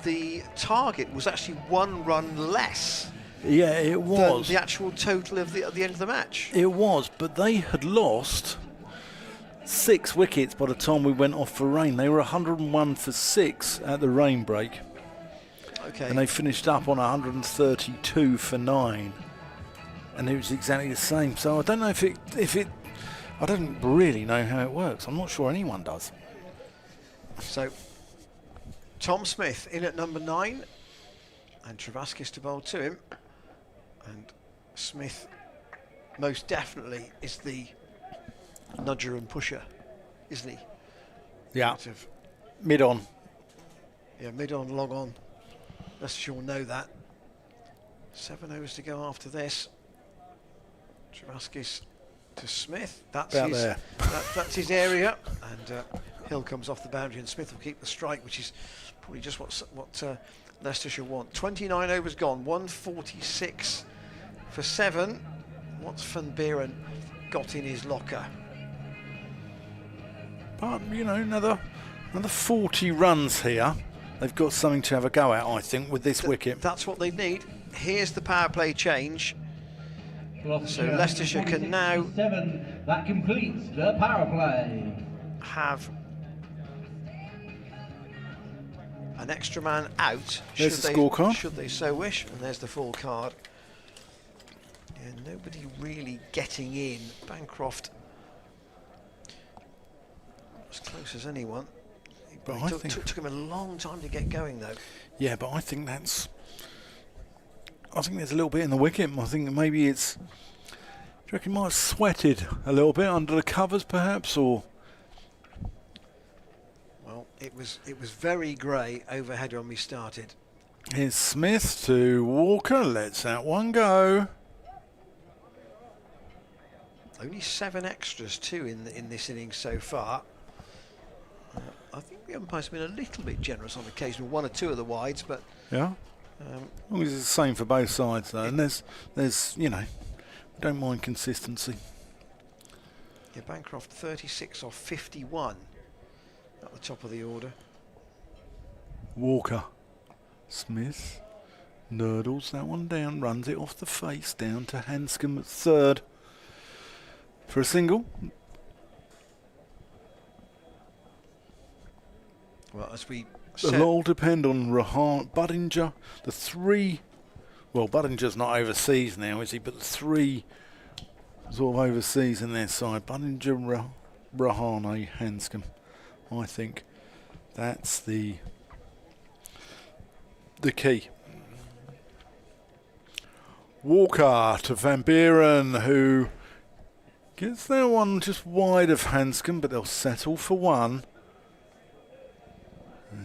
the target was actually 1 run less Yeah, it than was. the actual total of at the end of the match. It was, but they had lost 6 wickets by the time we went off for rain. They were 101 for 6 at the rain break, Okay. and they finished up on 132 for 9. And it was exactly the same. So I don't know if it. I don't really know how it works. I'm not sure anyone does. So Tom Smith in at number 9, and Travaskis to bowl to him. And Smith most definitely is the nudger and pusher, isn't he? Yeah, Sort of, mid on. yeah, mid on, log on. Leicestershire will know that. 7 overs to go after this. Travaskis to Smith. That's About his. there. That's his area. And Hill comes off the boundary, and Smith will keep the strike, which is probably just what Leicestershire want. 29 overs gone. 146 for 7. What's Van Buren got in his locker? But another 40 runs here. They've got something to have a go at, I think, with this wicket. That's what they need. Here's the power play change. Gloucestershire So Leicestershire can now 7. That completes the power play. have an extra man out. There's the scorecard. Should they so wish. And there's the full card. Yeah, nobody really getting in. Bancroft as close as anyone. But It I took, think- took him a long time to get going, though. Yeah, but I think there's a little bit in the wicket. I think maybe it's. Do you reckon he might have sweated a little bit under the covers, perhaps, or? Well, it was very grey overhead when we started. Here's Smith to Walker. Lets that one go. Only 7 extras too in this innings so far. I think the umpire's been a little bit generous on occasion with 1 or 2 of the wides, but Yeah. As long as it's the same for both sides, though, and there's we don't mind consistency. yeah, Bancroft 36 off 51 at the top of the order. Walker, Smith, nurdles that one down, runs it off the face down to Hanscom at 3rd for a single. Well, as we It'll said, all depend on Rahan, Budinger, the 3. Well, Budinger's not overseas now, is he? But the 3 sort of overseas in their side. Budinger, Rahane, Hanscom. I think that's the key. Walker to Van Buren, who gets that one just wide of Hanscom, but they'll settle for 1.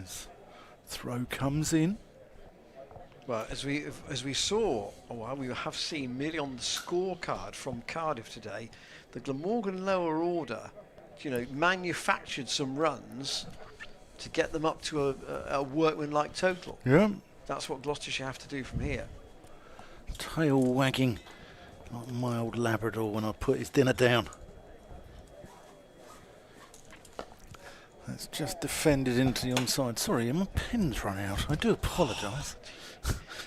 As throw comes in. well, as we saw, we have seen merely on the scorecard from Cardiff today, the Glamorgan lower order, manufactured some runs to get them up to a workmanlike total. Yeah. That's what Gloucestershire have to do from here. Tail wagging like my old Labrador when I put his dinner down. That's just defended into the onside. Sorry, my pen's run out. I do apologise.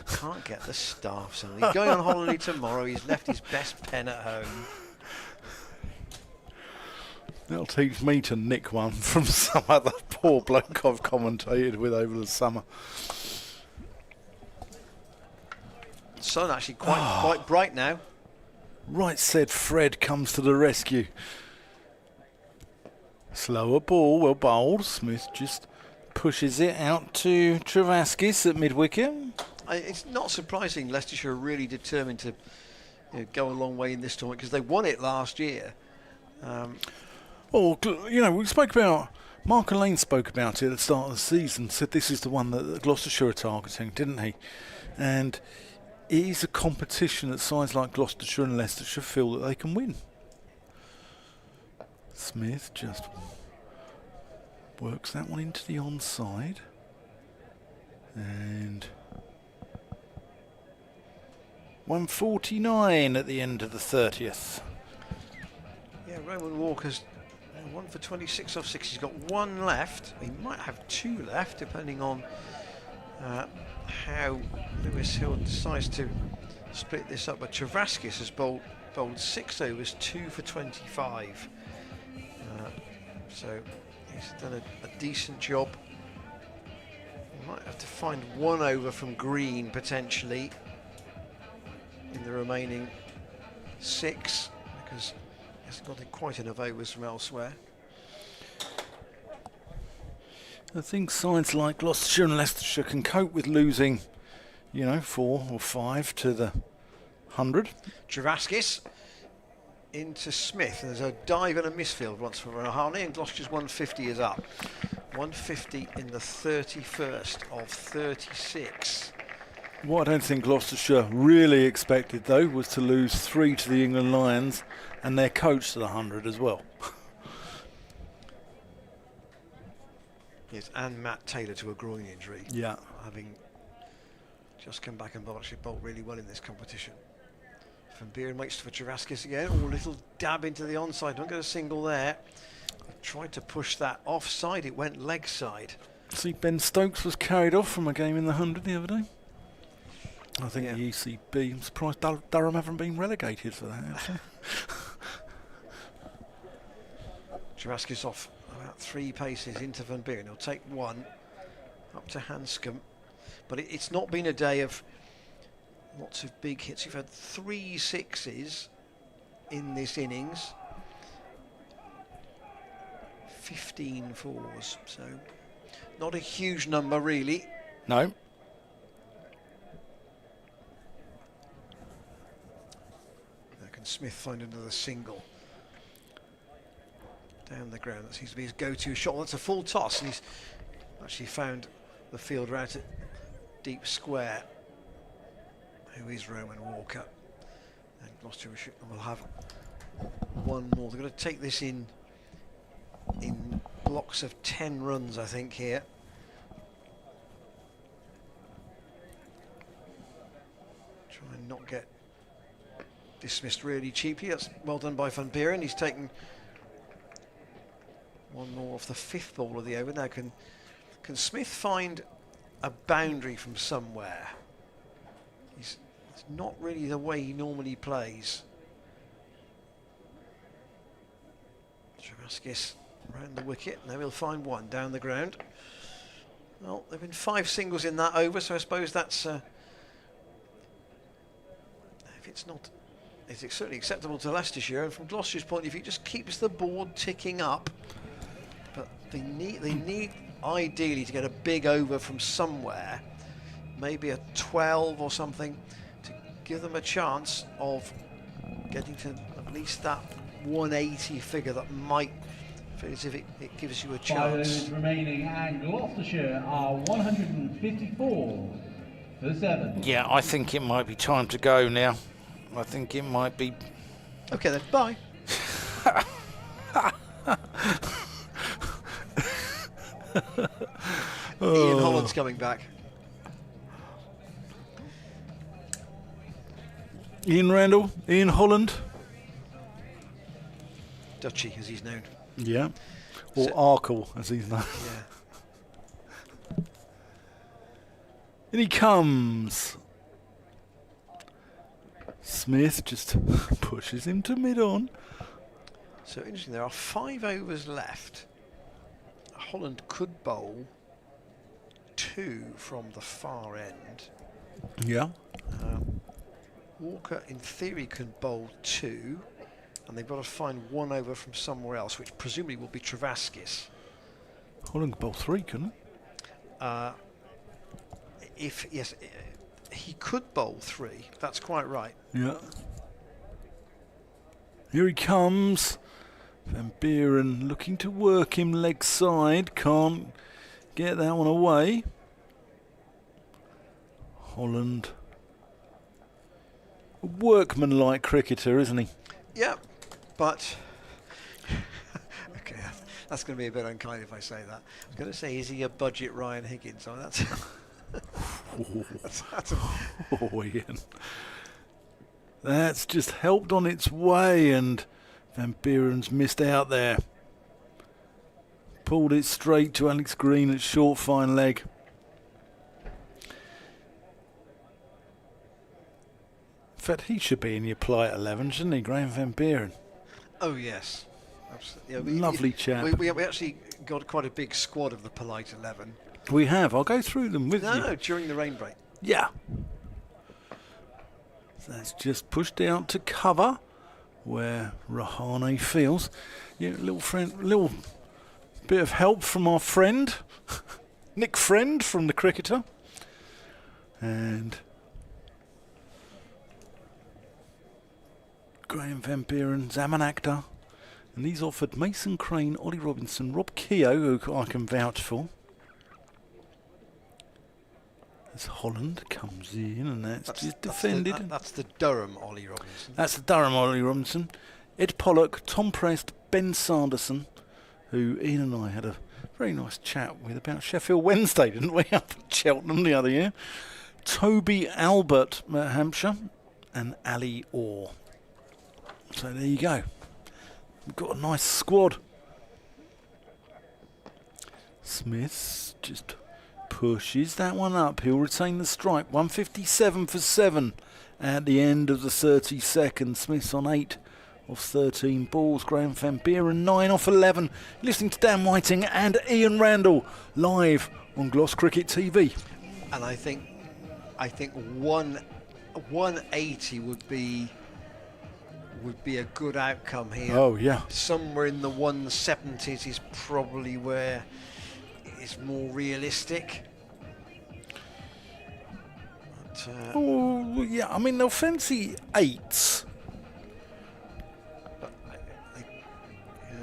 Can't get the staff, so he's going on holiday tomorrow. He's left his best pen at home. That'll teach me to nick one from some other poor bloke I've commentated with over the summer. Sun actually quite bright now. Right said Fred comes to the rescue. Slower ball, well bowled. Smith just pushes it out to Travaskis at mid-wicket. It's not surprising Leicestershire are really determined to go a long way in this tournament because they won it last year. Well, we spoke about, Mark Lane spoke about it at the start of the season, said this is the one that Gloucestershire are targeting, didn't he? And it is a competition that sides like Gloucestershire and Leicestershire feel that they can win. Smith just works that one into the onside. And 149 at the end of the 30th. Yeah, Roman Walker's 1 for 26 off 6. He's got 1 left. He might have 2 left, depending on how Lewis Hill decides to split this up, but Travaskis has bowled 6 overs, 2 for 25. So he's done a decent job. We might have to find 1 over from Green potentially in the remaining 6, because he hasn't got quite enough overs from elsewhere. I think sides like Gloucestershire and Leicestershire can cope with losing, 4 or 5 to the 100. Travaskis into Smith. There's a dive and a misfield once from Rahane, and Gloucestershire's 150 is up. 150 in the 31st of 36. What I don't think Gloucestershire really expected, though, was to lose 3 to the England Lions and their coach to the 100 as well. Yes, and Matt Taylor to a groin injury. Yeah. Having just come back and actually bowled really well in this competition. Van Buren waits for Travaskis again. Oh, a little dab into the onside. Don't get a single there. Tried to push that offside. It went leg side. See, Ben Stokes was carried off from a game in the 100 the other day. I think Yeah. the ECB, I'm surprised Durham haven't been relegated for that, actually. Travaskis off about 3 paces into Van Buren. He'll take 1 up to Hanscom. But it's not been a day of lots of big hits. You've had 3 sixes in this innings. 15 fours, so not a huge number really. No. Now can Smith find another single down the ground? That seems to be his go-to shot. Well, that's a full toss, and he's actually found the fielder out at deep square, who is Roman Walker. And Gloucestershire will have 1 more. They're going to take this in blocks of 10 runs, I think, here. Try and not get dismissed really cheaply. That's well done by Van Buren. He's taken 1 more off the 5th ball of the over. Now can Smith find a boundary from somewhere? It's not really the way he normally plays. Travaskis round the wicket. Now he'll find 1 down the ground. Well, there have been 5 singles in that over, so I suppose that's if it's not, it's certainly acceptable to Leicestershire, and from Gloucestershire's point of view, it just keeps the board ticking up. But they need ideally to get a big over from somewhere, maybe a 12 or something, to give them a chance of getting to at least that 180 figure that might feel as if it gives you a 5 chance. overs remaining, and Gloucestershire are 154 for 7. Yeah, I think it might be time to go now. I think it might be... Okay then, bye. Ian Holland's coming back. Ian Randall, Ian Holland. Dutchy, as he's known. Yeah. Or So- Arkle, as he's known. Yeah. In he comes. Smith just pushes him to mid-on. So interesting, there are 5 overs left. Holland could bowl 2 from the far end. Yeah. Walker, in theory, can bowl 2, and they've got to find 1 over from somewhere else, which presumably will be Travaskis. Holland could bowl 3, couldn't Yes, he could bowl 3. That's quite right. he? Yeah. Here he comes. Van Buren looking to work him leg side. Can't get that one away. Holland. A workmanlike cricketer, isn't he? Yeah, but okay, that's going to be a bit unkind if I say that. I was going to say, is he a budget Ryan Higgins? Oh, that's Oh, Ian. That's just helped on its way, and Van Buren's missed out there. Pulled it straight to Alex Green at short fine leg. fact, he should be in your play at 11, shouldn't he, Graham Van Buren? Oh yes, absolutely. Yeah, Lovely chap. We actually got quite a big squad of the polite 11. We have. I'll go through them with you. No, during the rain break. Yeah. That's just pushed out to cover where Rahane feels. Yeah, little bit of help from our friend, Nick Friend from the cricketer. And Graham Van Buren, Zaman Akhtar. And these offered Mason Crane, Ollie Robinson, Rob Keogh, who I can vouch for. As Holland comes in, and that's just defended. That's the Durham Ollie Robinson. That's the Durham Ollie Robinson. Ed Pollock, Tom Prest, Ben Sanderson, who Ian and I had a very nice chat with about Sheffield Wednesday, didn't we, up at Cheltenham the other year. Toby Albert at Hampshire, and Ali Orr. So there you go. We've got a nice squad. Smith just pushes that one up. He'll retain the strike. 157 for 7 at the end of the 30 seconds. Smith's on 8 of 13 balls. Graham Van Buren 9 off 11. Listening to Dan Whiting and Ian Randall live on Gloss Cricket TV. And I think 180 would be a good outcome here. Oh yeah. Somewhere in the 170s is probably where it's more realistic. But, oh yeah, I mean they'll fancy 8s. But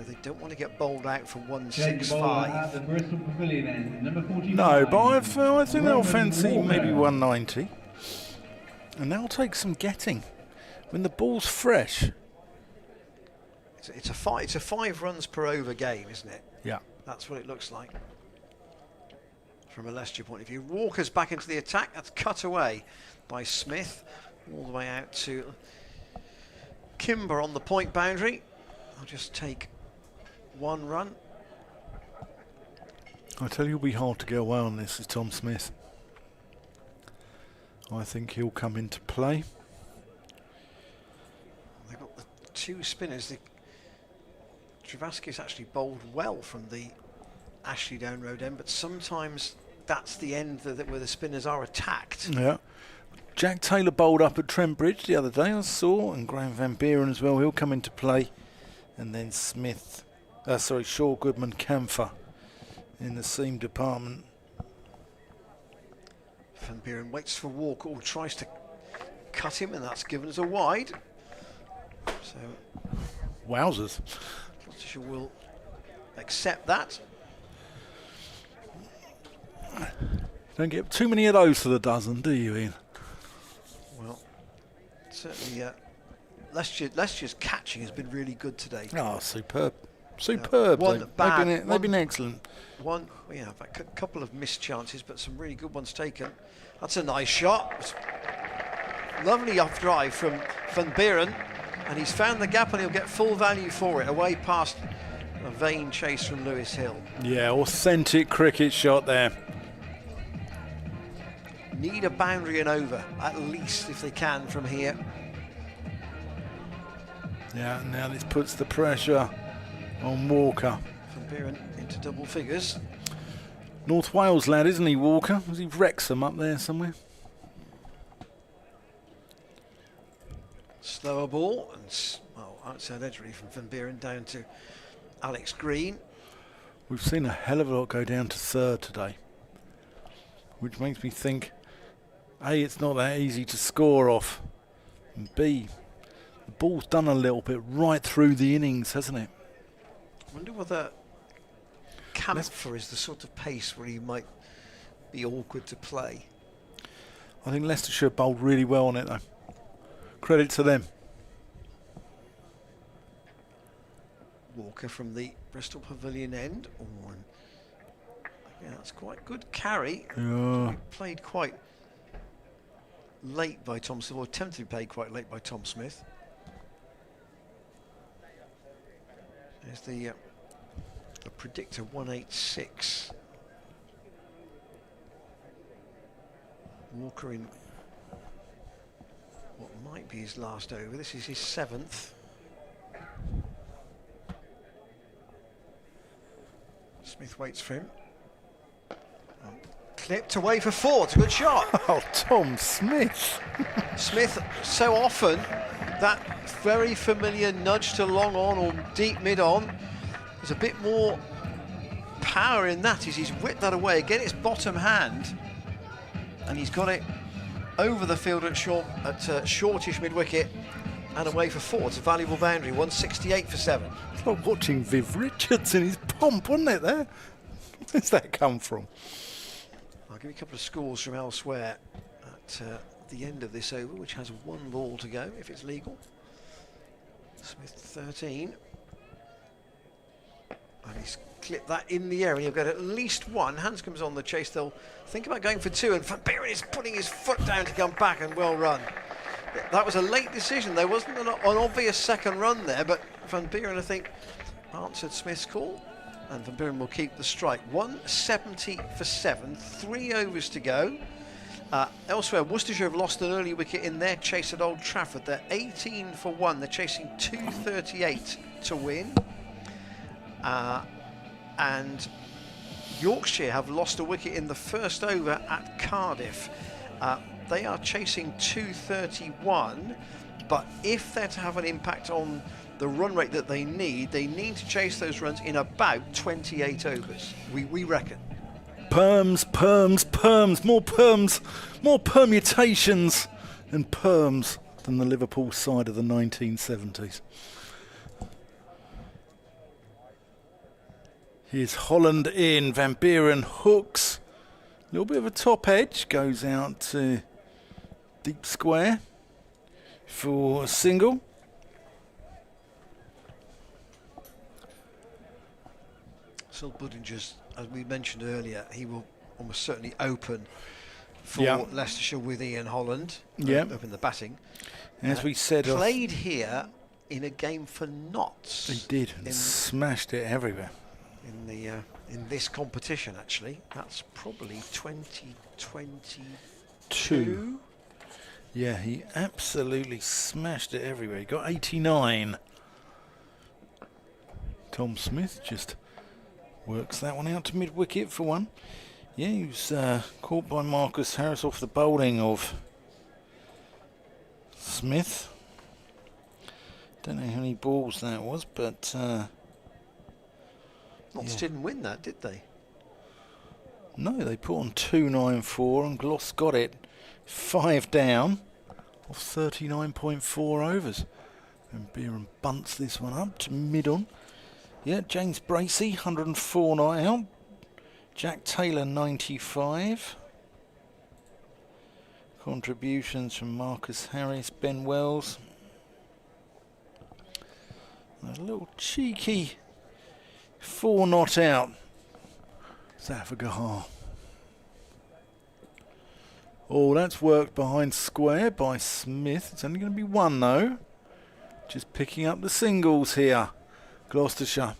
they don't want to get bowled out for Change the bowler at 165. the Bristol Pavilion end, number 49. No, but I think they'll Roman fancy Walker. maybe 190. And they'll take some getting. When the ball's fresh. It's a 5 runs per over game, isn't it? Yeah. That's what it looks like from a Leicestershire point of view. Walker's back into the attack. That's cut away by Smith all the way out to Kimber on the point boundary. I'll just take 1 run. I tell you, it'll be hard to get away on this is Tom Smith. I think he'll come into play. They've got the 2 spinners. Travasky's actually bowled well from the Ashley Down Road end, but sometimes that's the end where the spinners are attacked. Yeah. Jack Taylor bowled up at Trent Bridge the other day, I saw, and Graham Van Buren as well. He'll come into play. And then Shaw, Goodman, Camphor in the seam department. Van Buren waits for Walker, or tries to cut him, and that's given as a wide. So Wowzers. Gloucestershire will accept that. Don't get too many of those for the dozen, do you, Ian? Well, certainly Leicester's catching has been really good today. Oh, superb. Superb. They've been excellent. A couple of missed chances, but some really good ones taken. That's a nice shot. Lovely off drive from Van Buren, and he's found the gap and he'll get full value for it, away past a vain chase from Lewis Hill. Yeah, authentic cricket shot there. Need a boundary and over, at least, if they can, from here. Yeah, now this puts the pressure on Walker. Van Buren into double figures. North Wales lad, isn't he, Walker? Was he Wrexham up there somewhere? Slower ball, and outside edge really from Van Buren down to Alex Green. We've seen a hell of a lot go down to third today, which makes me think, A, it's not that easy to score off, and B, the ball's done a little bit right through the innings, hasn't it? I wonder whether Camphor is the sort of pace where he might be awkward to play. I think Leicestershire bowled really well on it, though. Credit to them. Walker from the Bristol Pavilion end. Oh, and yeah, that's quite good carry. Yeah. Played quite late by Tom Smith, or attempted to be played quite late by Tom Smith. There's the predictor 186. Walker in what might be his last over. This is his 7th. Smith waits for him. Clipped away for 4. It's a good shot. Oh, Tom Smith. Smith, so often, that very familiar nudge to long on or deep mid on. There's a bit more power in that as he's whipped that away. Again, it's bottom hand. And he's got it over the field at shortish mid-wicket and away for 4. It's a valuable boundary. 168 for 7. It's like watching Viv Richards in his pomp, wasn't it, there? Where's that come from? I'll give you a couple of scores from elsewhere at the end of this over, which has 1 ball to go, if it's legal. Smith 13. And he's clipped that in the air, and he'll get at least 1. Hanscom's on the chase. They'll think about going for 2, and Van Buren is putting his foot down to come back, and well run. That was a late decision. There wasn't an obvious second run there, but Van Buren, I think, answered Smith's call, and Van Buren will keep the strike. 170 for 7, 3 overs to go. Elsewhere, Worcestershire have lost an early wicket in their chase at Old Trafford. They're 18 for 1. They're chasing 238 to win. And Yorkshire have lost a wicket in the first over at Cardiff. They are chasing 231, but if they're to have an impact on the run rate that they need to chase those runs in about 28 overs, we reckon. Perms, more permutations and perms than the Liverpool side of the 1970s. Here's Holland in, Van Buren hooks, a little bit of a top edge, goes out to deep square for a single. Sil Buddinger's, as we mentioned earlier, he will almost certainly open for Leicestershire with Ian Holland, up in the batting. As we said, played here in a game for Notts. He did, and smashed it everywhere. In this competition, actually, that's probably 2022. Yeah, he absolutely smashed it everywhere. He got 89. Tom Smith just works that one out to mid-wicket for 1. Yeah, he was caught by Marcus Harris off the bowling of Smith. Don't know how many balls that was, but Notts didn't win that, did they? No, they put on 294 and Gloss got it 5 down off 39.4 overs. And Buren bunts this one up to mid-on. Yeah, James Bracey, 104 not out. Jack Taylor, 95. Contributions from Marcus Harris, Ben Wells. A little cheeky 4 not out. Zafagahar. Oh, that's worked behind square by Smith. It's only going to be 1 though. Just picking up the singles here. Gloucestershire.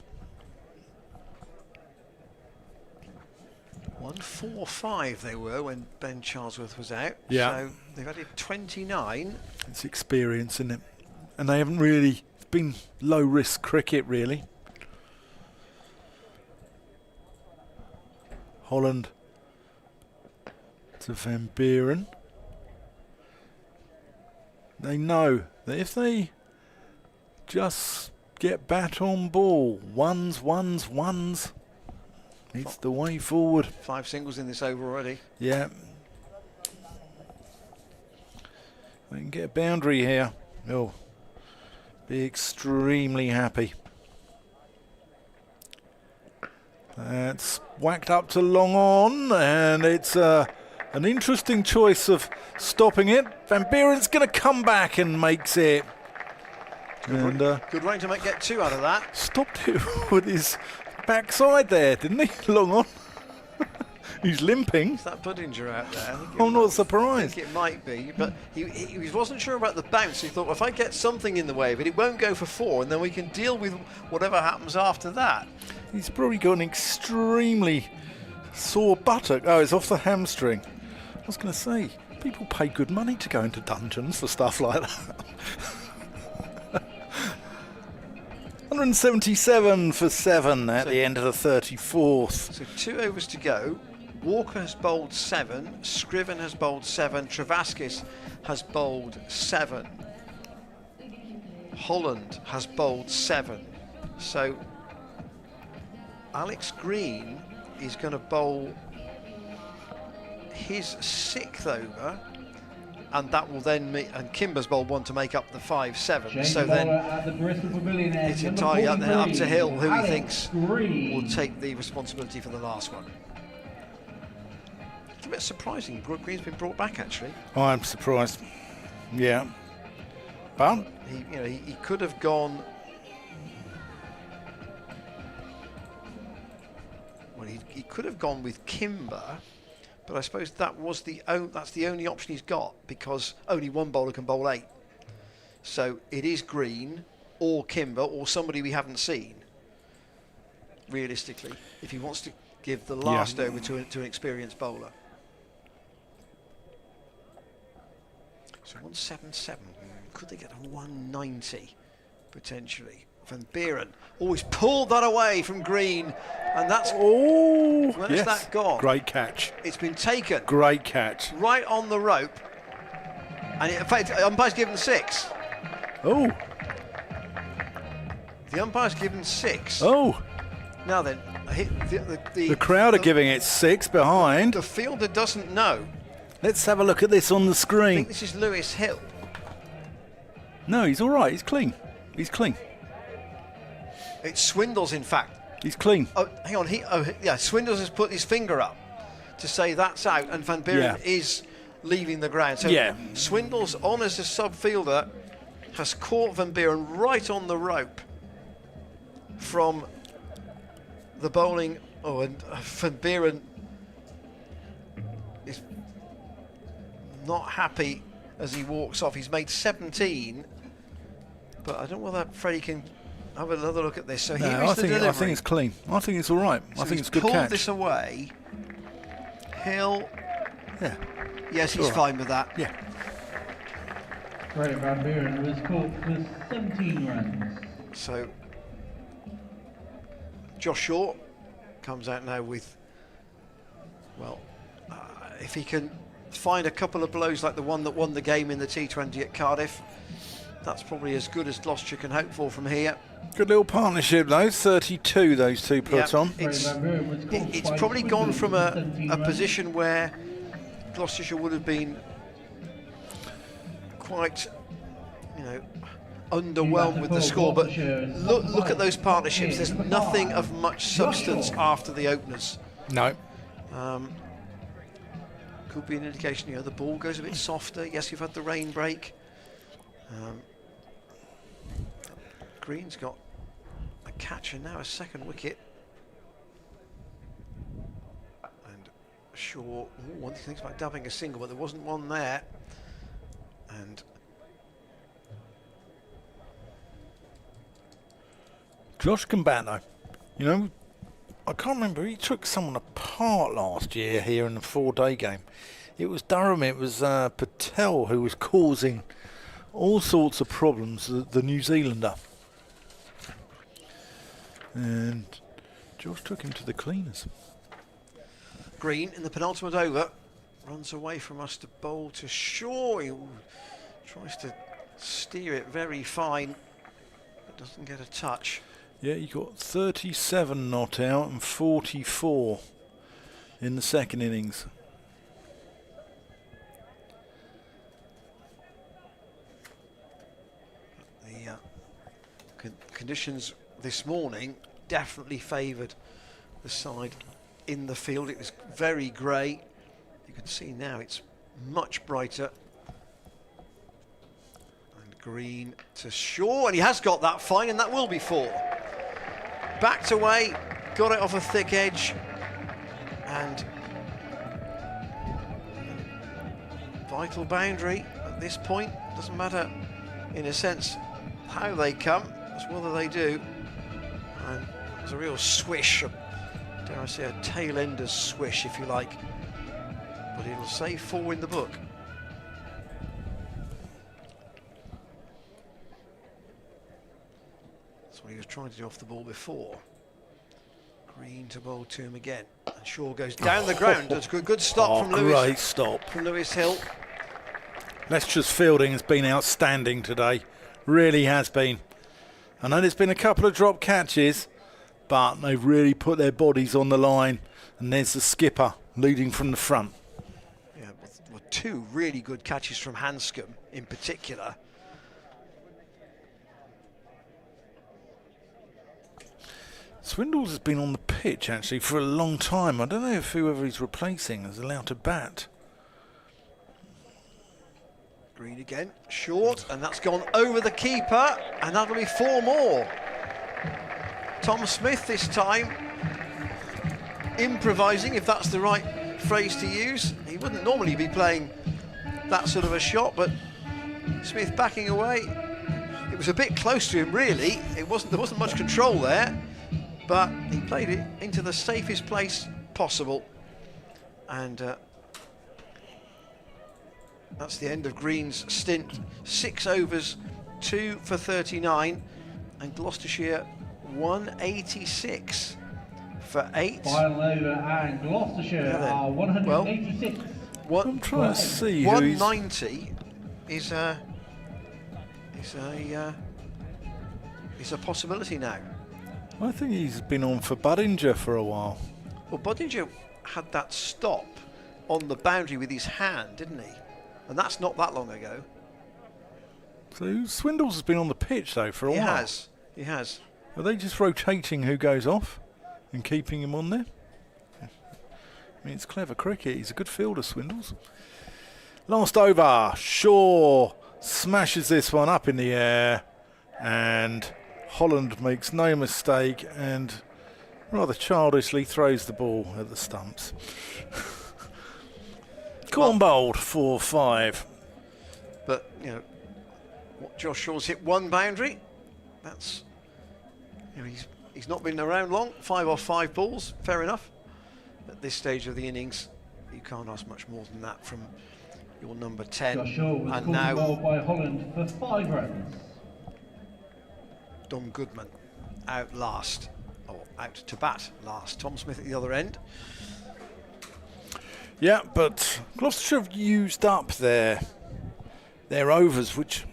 145 they were when Ben Charlesworth was out. Yeah. So they've added 29. It's experience, isn't it? And they haven't really, it's been low risk cricket really. Holland to Van Buren. They know that if they just get bat on ball, ones, it's the way forward. 5 singles in this over already. Yeah. They can get a boundary here. Oh, be extremely happy. That's whacked up to long on, and it's an interesting choice of stopping it. Van Buren's going to come back and makes it. Good rain to get 2 out of that. Stopped it with his backside there, didn't he? Long on. He's limping. Is that Budinger out there? I'm not surprised. I think it might be, but he wasn't sure about the bounce. He thought, well, if I get something in the way of it, it won't go for 4, and then we can deal with whatever happens after that. He's probably got an extremely sore buttock. Oh, it's off the hamstring. I was going to say, People pay good money to go into dungeons for stuff like that. 177 for 7 at the end of the 34th. So 2 overs to go. Walker has bowled 7, Scriven has bowled 7, Travaskis has bowled 7, Holland has bowled 7. So Alex Green is going to bowl his 6th over, and that will then and Kimber's bowled 1 to make up the 5-7. So then at the Bristol Pavilion it's entirely up to Hill, who he thinks will take the responsibility for the last one. It's a bit surprising. Green's been brought back, actually. I'm surprised. Yeah. But he could have gone. Well, he could have gone with Kimber, but I suppose that's the only option he's got, because only one bowler can bowl 8. So it is Green or Kimber or somebody we haven't seen. Realistically, if he wants to give the last over to an experienced bowler. So 177. Could they get a 190 potentially? Van Buren always pulled that away from Green, and that's where's that gone? Great catch. It's been taken. Great catch. Right on the rope, and in fact, the umpire's given 6. Oh. The umpire's given 6. Oh. Now then, the crowd are giving it 6 behind. The fielder doesn't know. Let's have a look at this on the I screen. think this is Lewis Hill. No, he's all right. He's clean. He's clean. It's Swindles, in fact. He's clean. Oh, hang on. Swindles has put his finger up to say that's out, and Van Buren is leaving the ground. So Swindles, on as a sub fielder, has caught Van Buren right on the rope from the bowling. Oh, and Van Buren is not happy as he walks off. He's made 17, but I don't know whether Freddie can have another look at this. So here is the delivery. I think it's clean. I think it's all right. So I think he's it's a good pulled catch. this away. Hill. Yeah. Yes, he's fine with that. Yeah. Freddie Van Buren was caught for 17 runs. So Josh Shaw comes out now with, well, if he can find a couple of blows like the one that won the game in the T20 at Cardiff, that's probably as good as Gloucestershire can hope for from here. Good little partnership, though. 32 those two put on. It's probably gone from a position where Gloucestershire would have been quite, underwhelmed with the score, but look at those partnerships. There's nothing of much substance after the openers. No. Could be an indication, the ball goes a bit softer. Yes, you've had the rain break. Green's got a catch and now a second wicket. And Shaw, one thinks about dubbing a single, but there wasn't one there. And Josh Gambano, I can't remember. He took someone apart last year here in the 4-day game. It was Durham. It was Patel who was causing all sorts of problems. The New Zealander, and Josh took him to the cleaners. Green in the penultimate over runs away from us to bowl to Shaw. He tries to steer it very fine, but doesn't get a touch. Yeah, he got 37 not out and 44 in the second innings. The conditions this morning definitely favoured the side in the field. It was very grey. You can see now it's much brighter. And Green to Shaw, and he has got that fine, and that will be 4. Backed away, got it off a thick edge, and vital boundary at this point. Doesn't matter, in a sense, how they come, it's whether they do. And there's a real swish, dare I say, a tail ender's swish, if you like. But it'll say 4 in the book. That's what he was trying to do off the ball before. Green to bowl to him again. And Shaw goes down the ground. That's a good stop from Lewis. Great stop. From Lewis Hill. Leicester's fielding has been outstanding today. Really has been. I know there's been a couple of drop catches, but they've really put their bodies on the line. And there's the skipper leading from the front. Yeah, well, two really good catches from Hanscom in particular. Swindles has been on the pitch actually for a long time. I don't know if whoever he's replacing is allowed to bat. Green again, short, and that's gone over the keeper, and that'll be 4 more. Tom Smith this time improvising, if that's the right phrase to use. He wouldn't normally be playing that sort of a shot, but Smith backing away. It was a bit close to him really. There wasn't much control there, but he played it into the safest place possible, and that's the end of Green's stint. 6 overs, 2 for 39, and Gloucestershire 186 for 8. Final over, and Gloucestershire are 186. I'm trying to see 190 is a possibility now. I think he's been on for Budinger for a while. Well, Budinger had that stop on the boundary with his hand, didn't he? And that's not that long ago. So Swindles has been on the pitch though for a while. He has. Are they just rotating who goes off and keeping him on there? I mean, it's clever cricket. He's a good fielder, Swindles. Last over. Shaw smashes this one up in the air, and Holland makes no mistake and rather childishly throws the ball at the stumps. Corn bowled 4-5. But, you know, what Josh Shaw's hit one boundary. That's, you know, he's not been around long. 5 off 5 balls, fair enough. At this stage of the innings, you can't ask much more than that from your number 10. Josh Shaw was and now bowled by Holland for 5 runs. Dom Goodman out last, or out to bat last. Tom Smith at the other end. Yeah, but Gloucestershire have used up their overs, which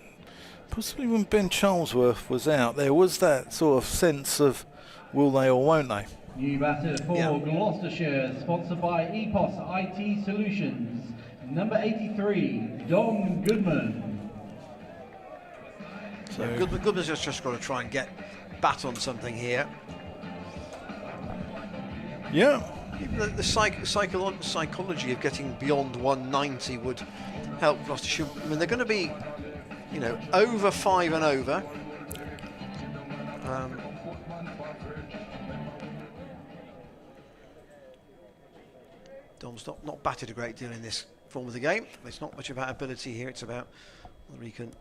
possibly when Ben Charlesworth was out, there was that sort of sense of will they or won't they? New batter for Gloucestershire, sponsored by EPOS IT Solutions. Number 83, Dom Goodman. So Goodman's just got to try and get bat on something here. Yeah. Even the psychology of getting beyond 190 would help Gloucestershire. I mean, they're going to be, you know, over 5 and over. Dom's not batted a great deal in this form of the game. It's not much about ability here. It's about whether he can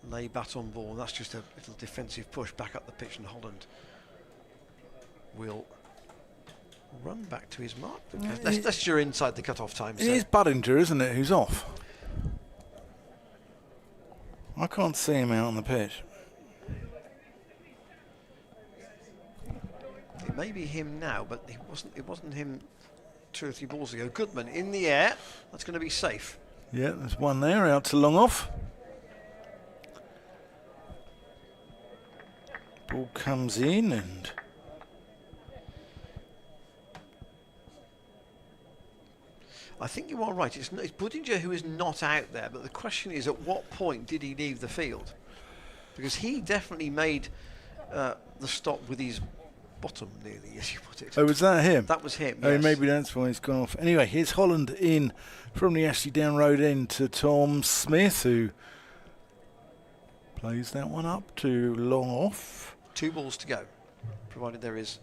lay bat on ball. That's just a little defensive push back up the pitch, and Holland will run back to his mark. That's your inside the cut-off time. It is Budinger, isn't it, who's off? I can't see him out on the pitch. It may be him now, but it wasn't him 2 or 3 balls ago. Goodman in the air. That's going to be safe. Yeah, there's one there out to long off. Ball comes in and I think you are right. It's Budinger who is not out there, but the question is, at what point did he leave the field? Because he definitely made the stop with his bottom, nearly, as you put it. oh, was that him? That was him. Oh, Yes. maybe that's why he's gone off. Anyway, here's Holland in from the Ashley Down Road end to Tom Smith, who plays that one up to long off. 2 balls to go, provided there is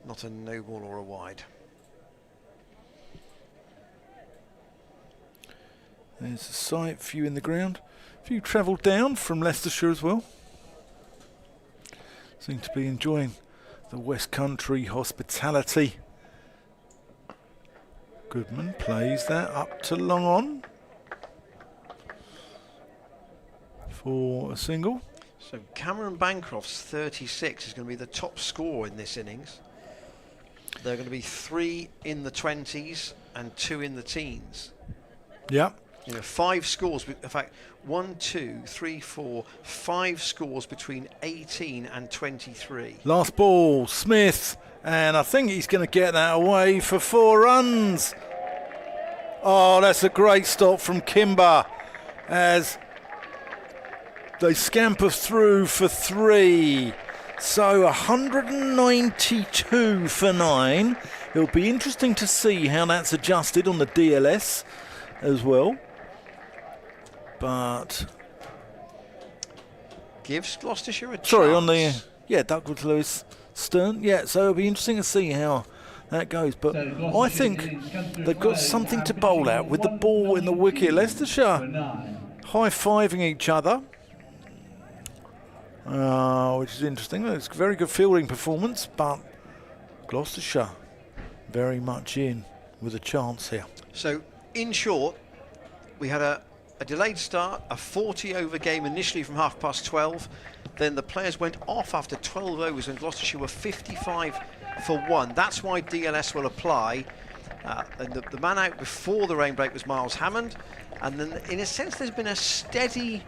not a no ball or a wide. There's a sight view in the ground. A few travelled down from Leicestershire as well. Seem to be enjoying the West Country hospitality. Goodman plays that up to long on for a single. So Cameron Bancroft's 36 is going to be the top scorer in this innings. There are going to be 3 in the 20s and 2 in the teens. Yeah. 5 scores. In fact, 1, 2, 3, 4, 5 scores between 18 and 23. Last ball, Smith, and I think he's going to get that away for 4 runs. Oh, that's a great stop from Kimber as they scamper through for 3. So 192 for 9. It'll be interesting to see how that's adjusted on the DLS as well. But gives Gloucestershire a chance. sorry, on the Duckworth Lewis Stern. Yeah, so it'll be interesting to see how that goes. But I think they've got something to bowl out with the ball in the wicket. Leicestershire high-fiving each other, which is interesting. It's a very good fielding performance, but Gloucestershire very much in with a chance here. So, in short, we had a delayed start, a 40-over game initially from 12:30. Then the players went off after 12 overs and Gloucestershire were 55 for 1. That's why DLS will apply. And the man out before the rain break was Miles Hammond. And then, in a sense, there's been a steady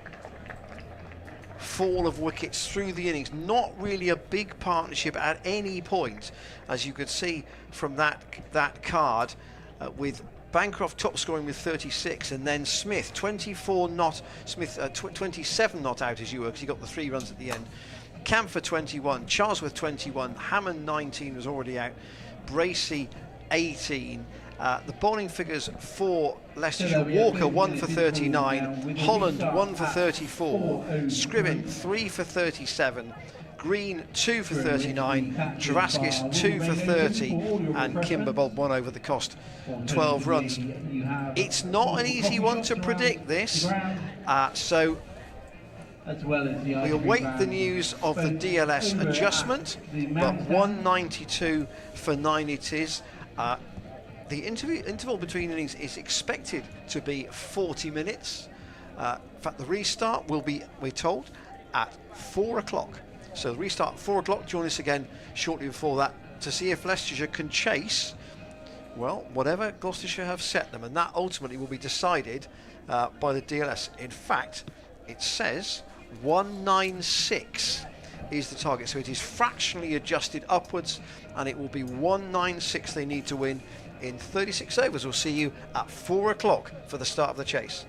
fall of wickets through the innings. Not really a big partnership at any point, as you could see from that card, with Bancroft top scoring with 36, and then Smith 27 not out as you were, because he got the 3 runs at the end. Camphor 21, Charlesworth 21, Hammond 19 was already out, Bracey 18. The bowling figures for Leicestershire: Walker 1 for 39, Holland 1 for 34, Scriven 3 for 37, Green 2 for 39, Travaskis 2 for 30, and Kimber bowled 1 over the cost, 12 runs. It's not an easy one to predict this, so we await the news of the DLS adjustment, but 192 for 9 it is. The interval between innings is expected to be 40 minutes. In fact, the restart will be, we're told, at 4 o'clock. So the restart at 4 o'clock. Join us again shortly before that to see if Leicestershire can chase, well, whatever Gloucestershire have set them, and that ultimately will be decided by the DLS. In fact, it says 196 is the target, so it is fractionally adjusted upwards, and it will be 196 they need to win in 36 overs. We'll see you at 4 o'clock for the start of the chase.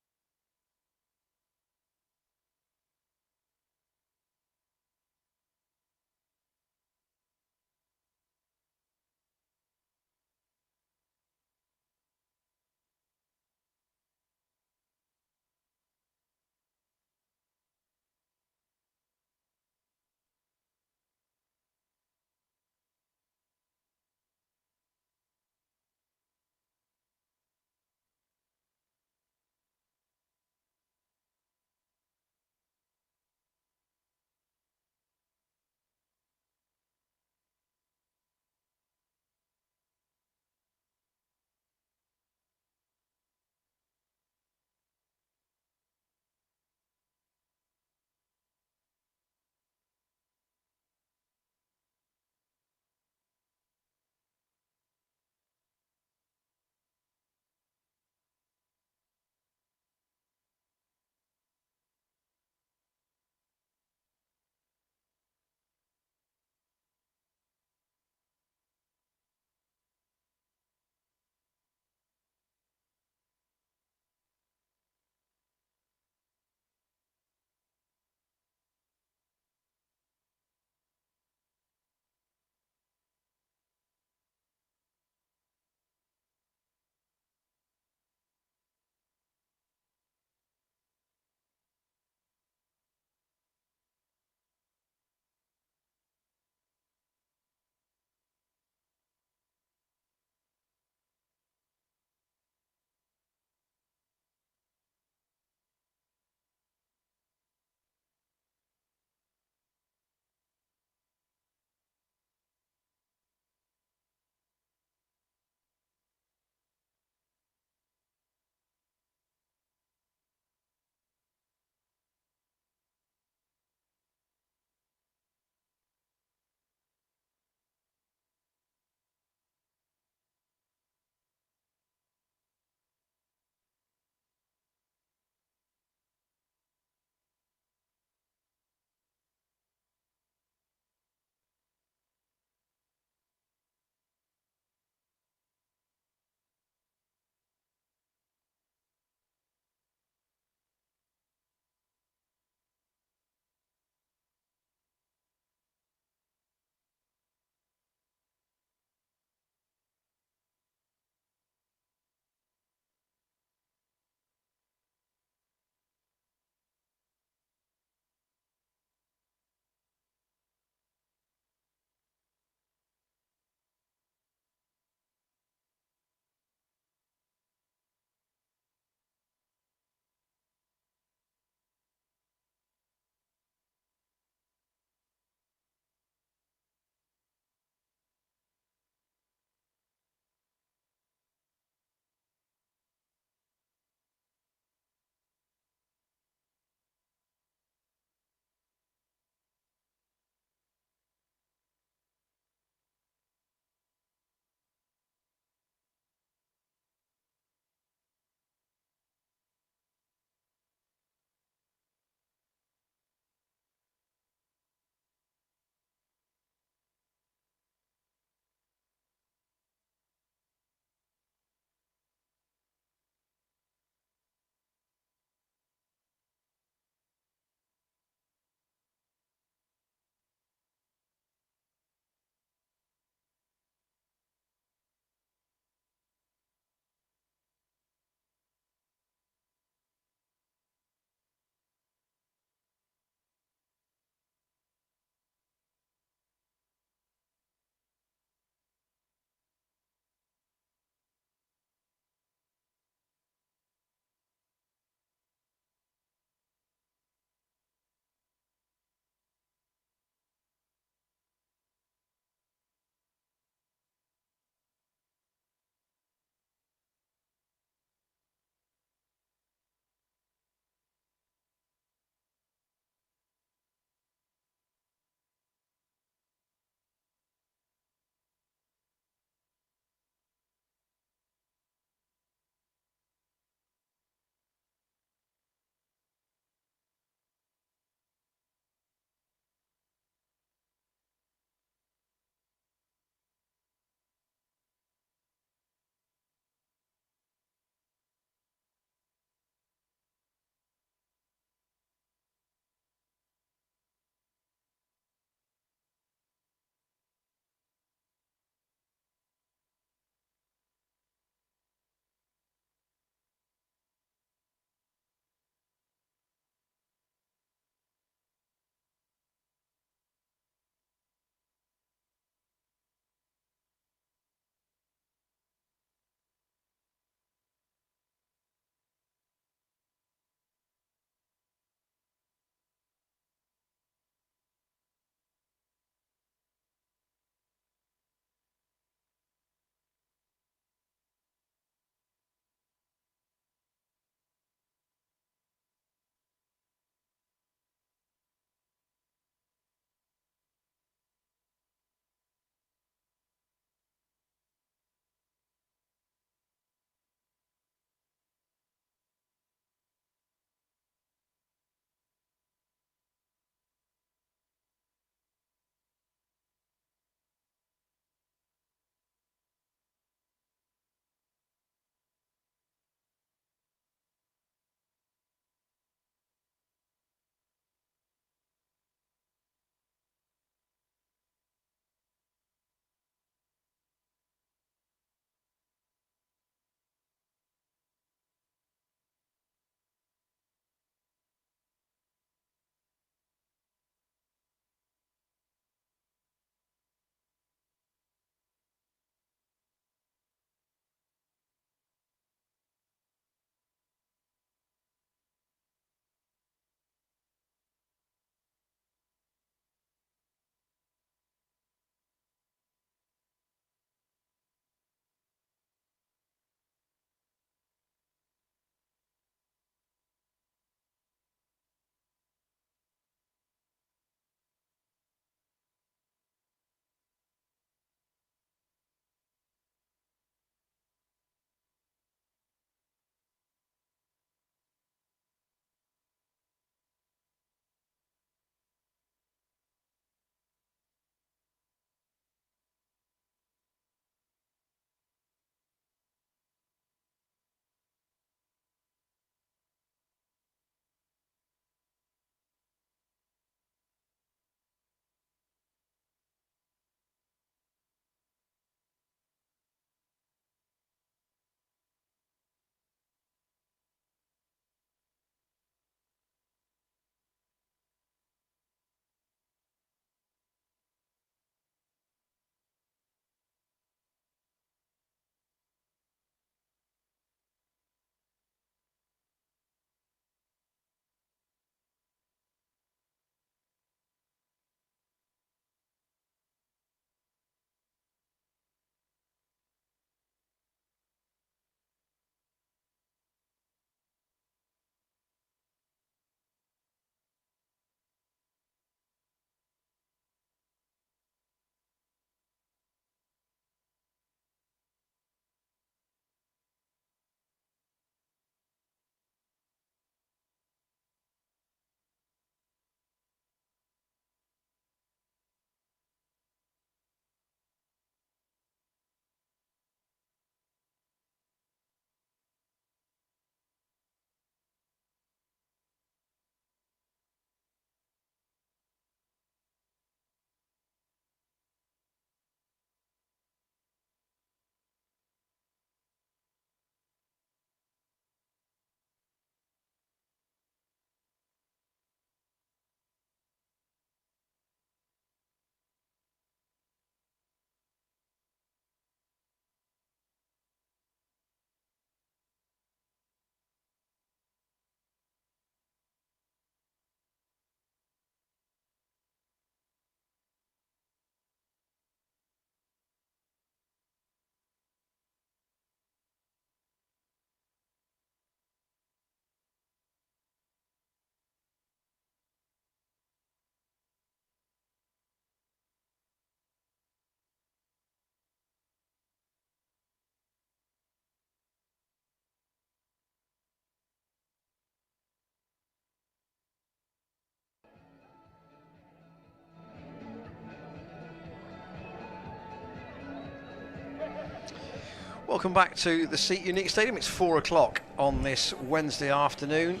Welcome back to the Seat Unique Stadium. It's 4 o'clock on this Wednesday afternoon,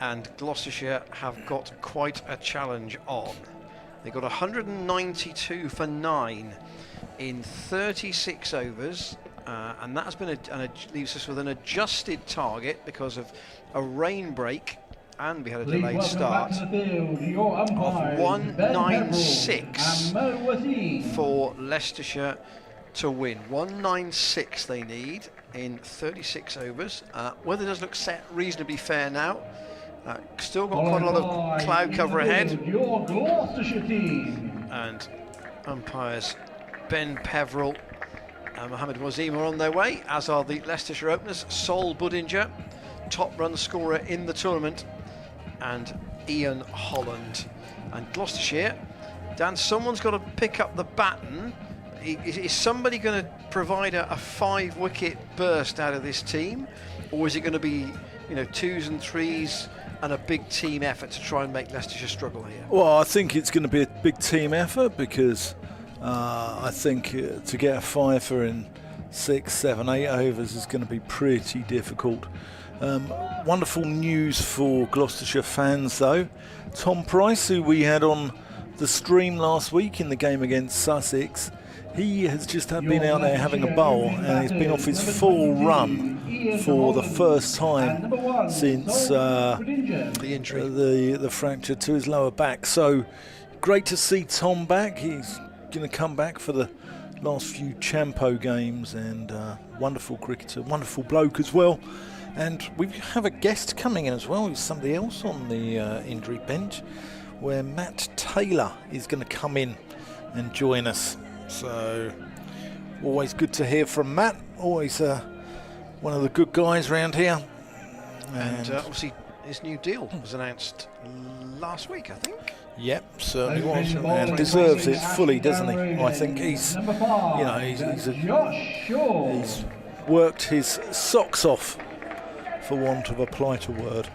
and Gloucestershire have got quite a challenge on. They got 192 for 9 in 36 overs, and that's been leaves us with an adjusted target because of a rain break, and we had a delayed start of 196 for Leicestershire to win. 196 they need in 36 overs. Weather does look set reasonably fair now. Still got quite a lot of cloud cover ahead. And umpires Ben Peveril and Mohammed Wazim are on their way, as are the Leicestershire openers, Sol Budinger, top run scorer in the tournament, and Ian Holland. And Gloucestershire, Dan, someone's got to pick up the baton. Is somebody going to provide a 5-wicket burst out of this team, or is it going to be, you know, 2s and 3s and a big team effort to try and make Leicestershire struggle here? Well, I think it's going to be a big team effort, because I think to get a fifer in 6, 7, 8 overs is going to be pretty difficult. Wonderful news for Gloucestershire fans though. Tom Price, who we had on the stream last week in the game against Sussex, he has just been out there having a bowl, and he's been off his full run for the first time since The injury, the fracture to his lower back. So great to see Tom back. He's going to come back for the last few Champo games, and wonderful cricketer, wonderful bloke as well. And we have a guest coming in as well, who's somebody else on the injury bench, where Matt Taylor is going to come in and join us. So always good to hear from Matt, always one of the good guys around here. and obviously his new deal was announced last week, I think. Yep, certainly was, and deserves it fully, doesn't he? I think he's, you know, he's worked his socks off, for want of a politer word.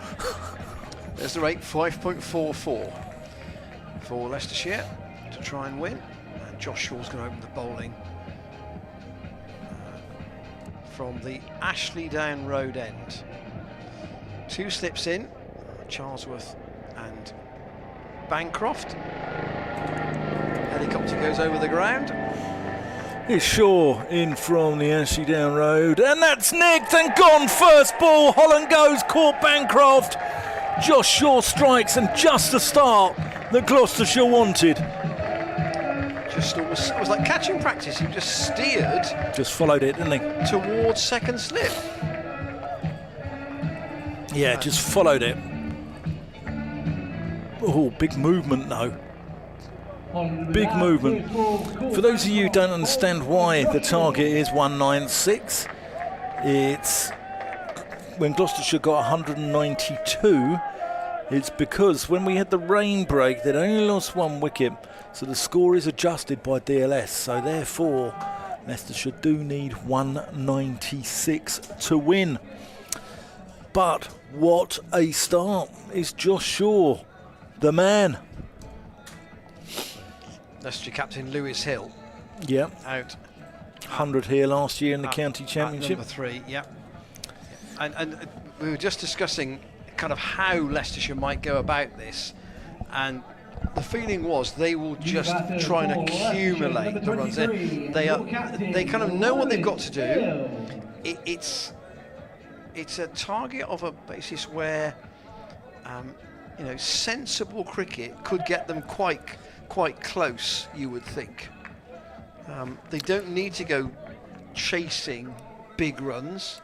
There's the rate, 5.44 for Leicestershire to try and win. And Josh Shaw's going to open the bowling from the Ashley Down Road end. 2 slips in, Charlesworth and Bancroft. Helicopter goes over the ground. It's Shaw in from the Ashley Down Road, and that's nicked and gone. First ball, Holland goes, caught Bancroft. Josh Shaw strikes, and just the start that Gloucestershire wanted. Just it was like catching practice. He just steered. Just followed it, didn't he? Towards second slip. Yeah, just followed it. Oh, big movement though. Big movement. For those of you who don't understand why the target is 196, it's when Gloucestershire got 192, it's because when we had the rain break, they'd only lost 1 wicket, so the score is adjusted by DLS, so therefore Leicestershire do need 196 to win. But what a start is Josh Shaw, the man. Leicestershire captain Lewis Hill. Yep. Out. 100 here last year in the county championship. Number 3, yep. And we were just discussing kind of how Leicestershire might go about this, and the feeling was they will just try and accumulate the runs. They kind of know what they've got to do. It's a target of a basis where you know, sensible cricket could get them quite close, you would think. They don't need to go chasing big runs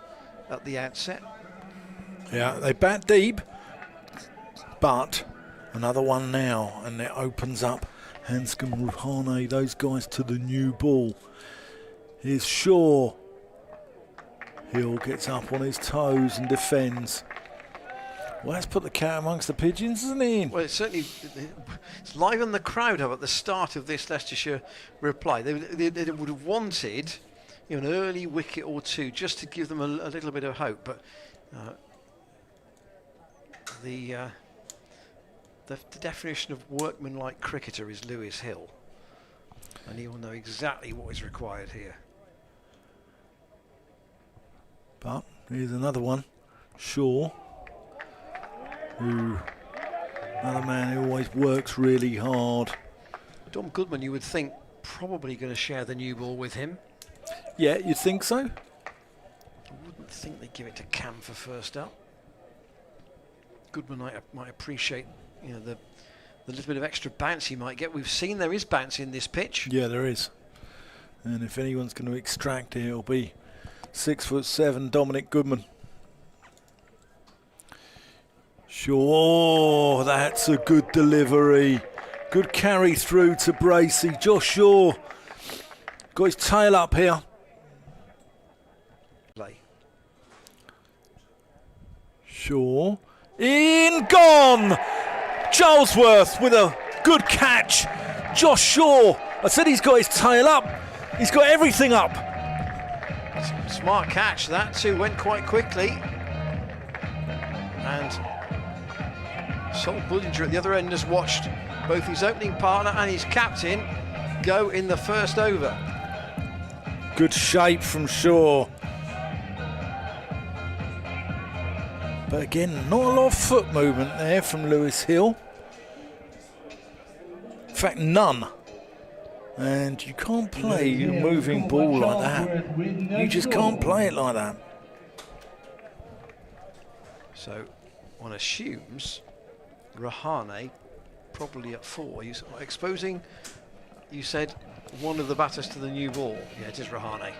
at the outset. Yeah, they bat deep, but another one now, and it opens up Hanscom, Ruhane, those guys to the new ball. Here's Shaw. Hill gets up on his toes and defends. Well, let's put the cat amongst the pigeons, isn't he? Well, it's livened the crowd up at the start of this Leicestershire reply. They would have wanted, you know, an early wicket or 2 just to give them a little bit of hope, but the definition of workmanlike cricketer is Lewis Hill, and he will know exactly what is required here. But here's another one. Shaw, who, another man who always works really hard. Dom Goodman, you would think, probably going to share the new ball with him. Yeah, you'd think so? I wouldn't think they'd give it to Cam for first up. Goodman might appreciate, you know, the little bit of extra bounce he might get. We've seen there is bounce in this pitch. Yeah, there is. And if anyone's going to extract it, it'll be 6'7" Dominic Goodman. Sure, that's a good delivery. Good carry through to Bracey. Josh Shaw got his tail up here. Play. Shaw in, gone. Charlesworth with a good catch. Josh Shaw, I said he's got his tail up. He's got everything up. Smart catch, that too went quite quickly. And Sol Bullinger at the other end has watched both his opening partner and his captain go in the first over. Good shape from Shaw. But again, not a lot of foot movement there from Lewis Hill. In fact, none. And you can't play a moving ball like that. You just can't play it like that. So one assumes Rahane probably at 4. He's exposing, you said, one of the batters to the new ball. Yeah, it is Rahane.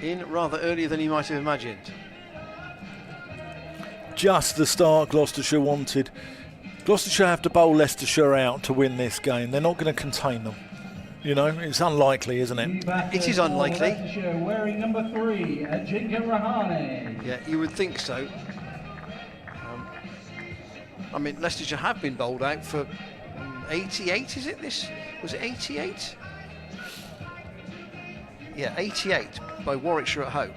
In rather earlier than he might have imagined. Just the start Gloucestershire wanted. Gloucestershire have to bowl Leicestershire out to win this game. They're not going to contain them. You know, it's unlikely, isn't it? It is unlikely. Leicestershire wearing number 3, Ajinkya Rahane. Yeah, you would think so. I mean, Leicestershire have been bowled out for 88, is it this? Was it 88? Yeah, 88 by Warwickshire at home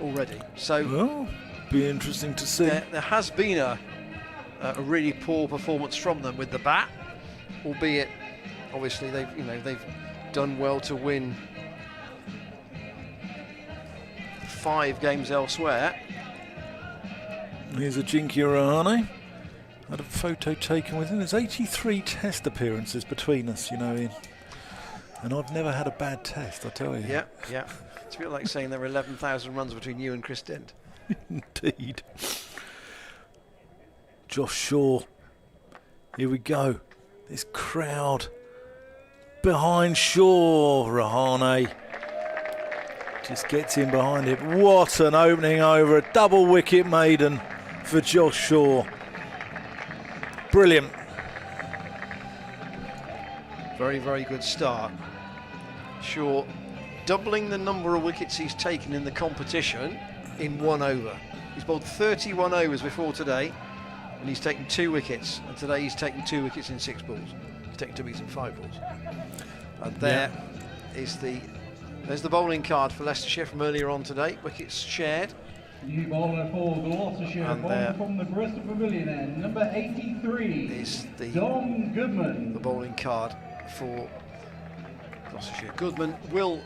already. So, Well, be interesting to see. there has been a really poor performance from them with the bat, albeit obviously they've done well to win 5 games elsewhere. Here's Ajinkya Rahane. Had a photo taken with him. There's 83 test appearances between us, you know, Ian. And I've never had a bad test, I tell you. Yeah. It's a bit like saying there were 11,000 runs between you and Chris Dent. Indeed. Josh Shaw. Here we go. This crowd behind Shaw. Rahane just gets in behind it. What an opening over. A double wicket maiden for Josh Shaw. Brilliant. Very, very good start. Shaw doubling the number of wickets he's taken in the competition in 1 over. He's bowled 31 overs before today, and he's taken 2 wickets. And today he's taken 2 wickets in 6 balls. He's taken 2 wickets in 5 balls. And there's the bowling card for Leicestershire from earlier on today. Wickets shared. New bowler for Gloucestershire, And bowling from the Bristol Pavilion end, number 83, is Dom Goodman. the bowling card for Gloucestershire. Goodman will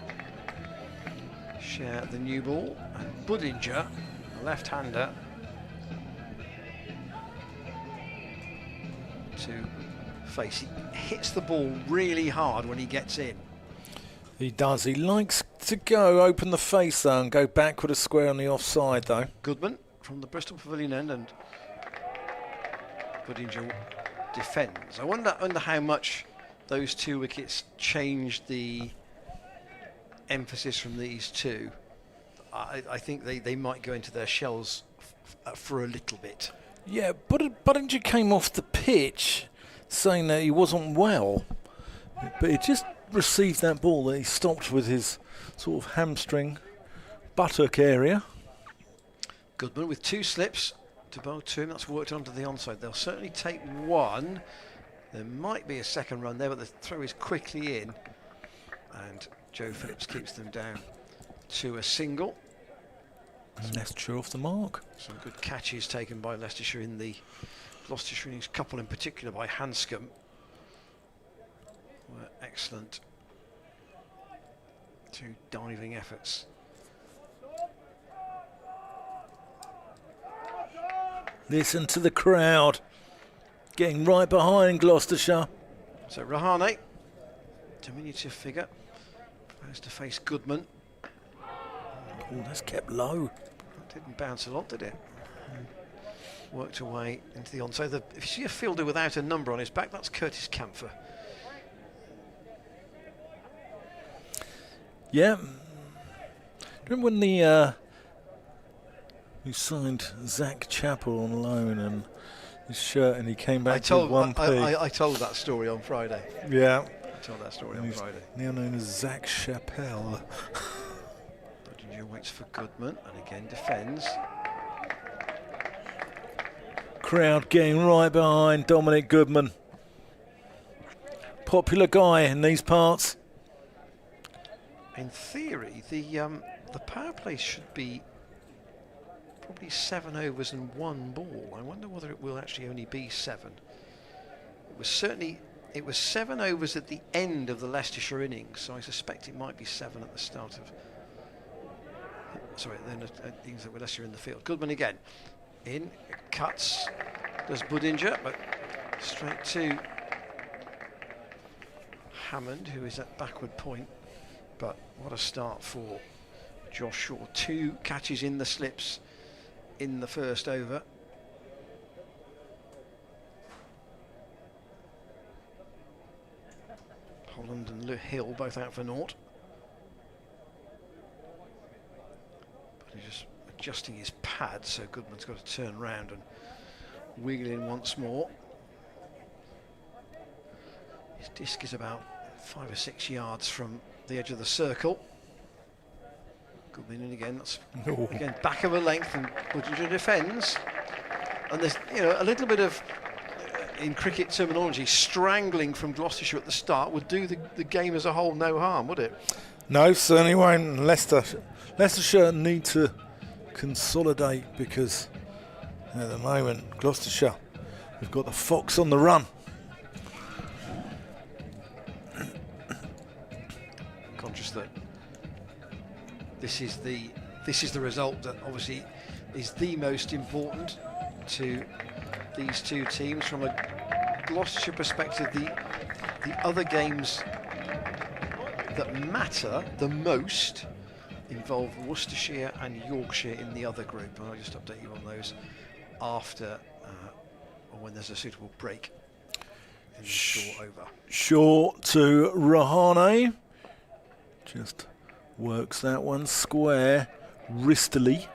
share the new ball, and Bullinger, a left-hander, to face. He hits the ball really hard when he gets in. He does. He likes to go open the face though and go back with a square on the offside though. Goodman from the Bristol Pavilion end, and Bullinger defends. I wonder how much those 2 wickets changed the emphasis from these 2. I think they might go into their shells for a little bit. Yeah, but Bullinger came off the pitch saying that he wasn't well, but he just received that ball that he stopped with his sort of hamstring buttock area. Goodman with 2 slips to bowl to him. That's worked onto the onside. They'll certainly take 1. There might be a second run there, but the throw is quickly in, and Joe Phillips keeps them down to a single. Leicestershire off the mark. Some good catches taken by Leicestershire in the Gloucestershire innings, couple in particular by Hanscom were excellent. 2 diving efforts Listen to the crowd. Getting right behind Gloucestershire. So Rahane, diminutive figure, has to face Goodman. Oh, that's kept low. That didn't bounce a lot, did it? Worked away into the on. So if you see a fielder without a number on his back, that's Curtis Camphor. Yeah. Remember when the who signed Zach Chappell on loan and his shirt, and he came back with 1p. I told that story on Friday. Yeah. I told that story on Friday. Now known as Zach Chappell. Budinger waits for Goodman and again defends. Crowd getting right behind Dominic Goodman. Popular guy in these parts. In theory, the power play should be probably 7 overs and 1 ball. I wonder whether it will actually only be 7. It was 7 overs at the end of the Leicestershire innings, so I suspect it might be 7 at the start of. Sorry, then innings that were Leicestershire in the field. Goodman again, in cuts, does Budinger, but straight to Hammond, who is at backward point. But what a start for Josh Shaw. 2 catches in the slips in the first over. Holland and Hill both out for naught. But he's just adjusting his pad, so Goodman's got to turn round and wiggle in once more. His disc is about 5 or 6 yards from the edge of the circle. Goodman in again. That's again back of a length, and Budinger defends. And there's a little bit of in cricket terminology, strangling from Gloucestershire at the start would do the game as a whole no harm, would it? No, certainly won't. Leicestershire need to consolidate because at the moment Gloucestershire have got the Fox on the run. Conscious that this is the result that obviously is the most important to these two teams from a Gloucestershire perspective. The other games that matter the most involve Worcestershire and Yorkshire in the other group, and I'll just update you on those after or when there's a suitable break in the score over. Short to Rahane, just works that one square wristily.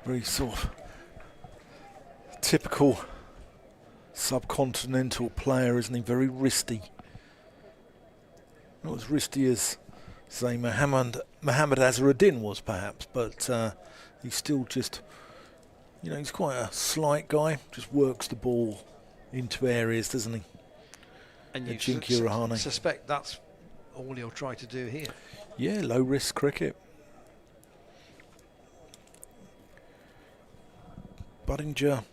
Very sort of typical subcontinental player, isn't he? Very wristy. Not as wristy as, say, Mohammed Azharuddin was, perhaps, but he's still just, he's quite a slight guy. Just works the ball into areas, doesn't he? And you suspect that's all he'll try to do here. Yeah, low risk cricket. Budinger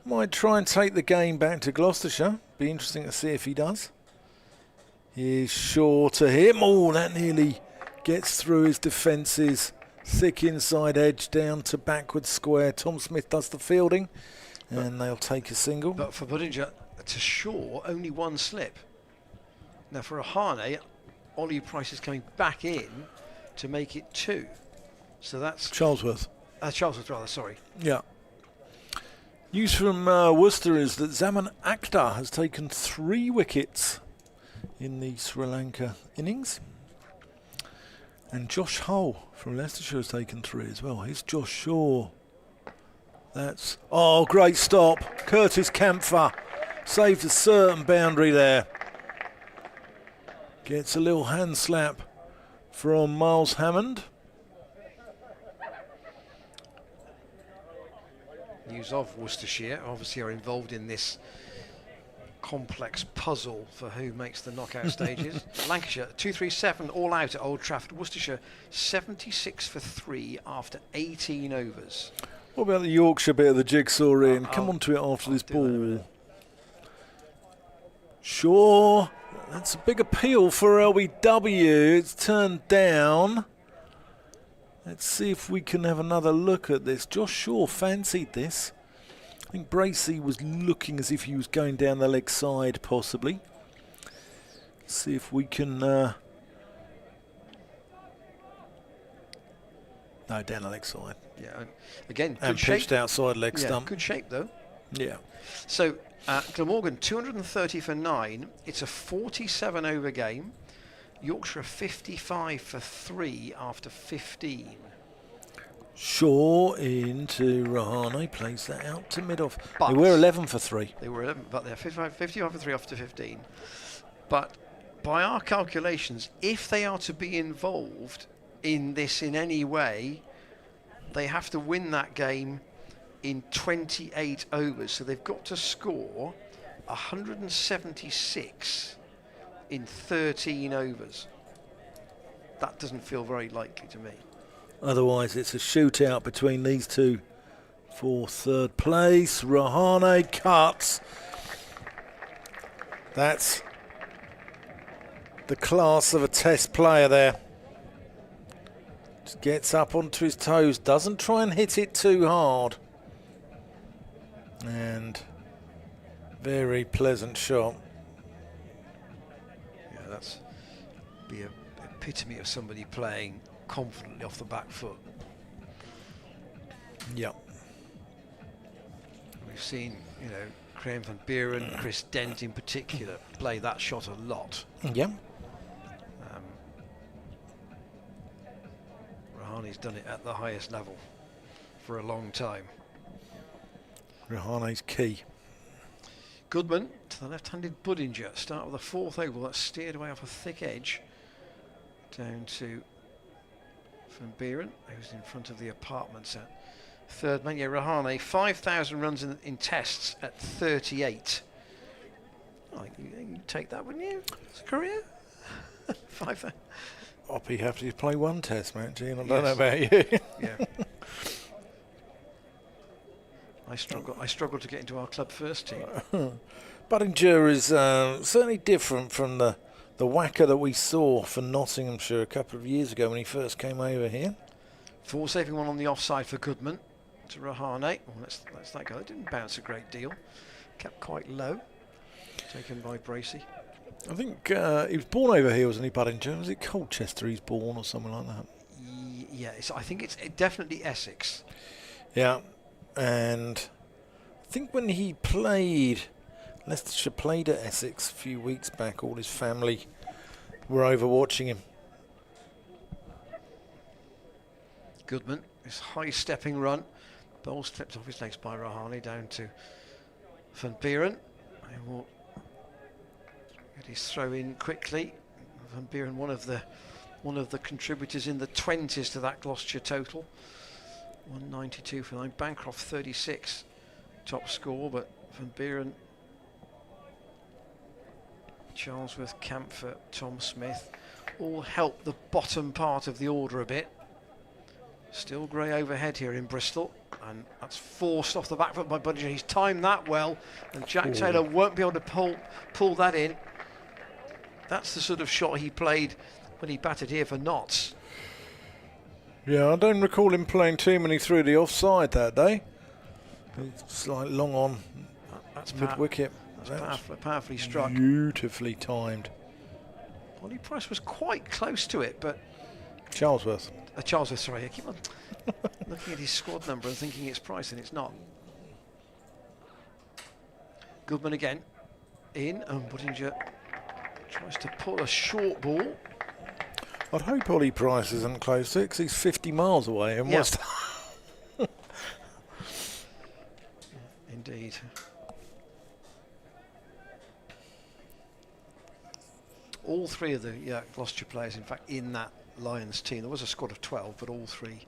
might try and take the game back to Gloucestershire. Be interesting to see if he does. He's sure to him. Oh, that nearly gets through his defences. Thick inside edge down to backward square. Tom Smith does the fielding, and they'll take a single. But for Budinger to Shaw, only 1 slip. Now for Rahane, Ollie Price is coming back in to make it 2. So that's Charlesworth. Charlesworth, rather. Sorry. Yeah. News from Worcester is that Zaman Akhtar has taken 3 wickets in the Sri Lanka innings. And Josh Hull from Leicestershire has taken 3 as well. Here's Josh Shaw. That's... Oh, great stop. Curtis Camphor saved a certain boundary there. Gets a little hand slap from Miles Hammond. News of Worcestershire obviously are involved in this complex puzzle for who makes the knockout stages. Lancashire 237 all out at Old Trafford. Worcestershire 76 for 3 after 18 overs. What about the Yorkshire bit of the jigsaw, Ian? Come on to it after this ball. Sure, that's a big appeal for LBW. It's turned down. Let's see if we can have another look at this. Josh Shaw fancied this. I think Bracey was looking as if he was going down the leg side, possibly. See if we can... no, down the leg side. Yeah, again, And good pitched shape. outside leg Yeah, stump. good shape though. Yeah. So, Glamorgan 230 for 9. It's a 47 over game. Yorkshire 55 for 3 after 15. Shaw into Rahane, plays that out to mid-off. But They were 11 for 3. They were 11, but they're 55 for 3 after 15. But by our calculations, if they are to be involved in this in any way, they have to win that game in 28 overs. So they've got to score 176 in 13 overs. That doesn't feel very likely to me. Otherwise, it's a shootout between these two for third place. Rahane cuts. That's the class of a test player there. Just gets up onto his toes, doesn't try and hit it too hard. And very pleasant shot. Yeah, that's the epitome of somebody playing confidently off the back foot. Yep. We've seen, you know, Graham van Buren, Chris Dent in particular, play that shot a lot. Yep. Rahane's done it at the highest level for a long time. Rahane's key. Goodman to the left-handed Budinger, start with a fourth oval that's steered away off a thick edge down to Van Buren, who's in front of the apartments at third man. Yeah, Rahane, 5,000 runs in tests at 38. Oh, you'd take that, wouldn't you? It's a career. 5,000. I'd be happy to play one test match, Ian. I don't Yes. know about you. Yeah. I struggle to get into our club first team. Budinger is certainly different from the whacker that we saw for Nottinghamshire a couple of years ago when he first came over here. Four saving one on the offside for Goodman to Rahane. Oh, that's that go. It didn't bounce a great deal. Kept quite low. Taken by Bracey. I think he was born over here, wasn't he, Budinger? Was it Colchester he's born or something like that? Yeah, I think it's definitely Essex. Yeah, and I think when he played, Leicestershire played at Essex a few weeks back, all his family were over watching him. Goodman, his high stepping run. Ball slipped off his legs by Rahane down to Van Buren. He will get his throw in quickly. Van Buren, one of the contributors in the 20s to that Gloucestershire total. 192 for 9. Bancroft 36 top score, but Van Buren, Charlesworth, Camphor, Tom Smith all help the bottom part of the order a bit. Still grey overhead here in Bristol, and that's forced off the back foot by Budinger. He's timed that well, and Jack Taylor won't be able to pull that in. That's the sort of shot he played when he batted here for Notts. Yeah, I don't recall him playing too many through the offside that day. It's like long on That's mid-wicket. That's powerfully struck. Beautifully timed. Ollie Price was quite close to it, but Charlesworth. Charlesworth, sorry, I keep on looking at his squad number and thinking it's Price, and it's not. Goodman again, in, and Budinger tries to pull a short ball. I'd hope Ollie Price isn't close to it, because he's 50 miles away in West. Indeed. All three of the Gloucestershire players, in fact, in that Lions team. There was a squad of 12, but all three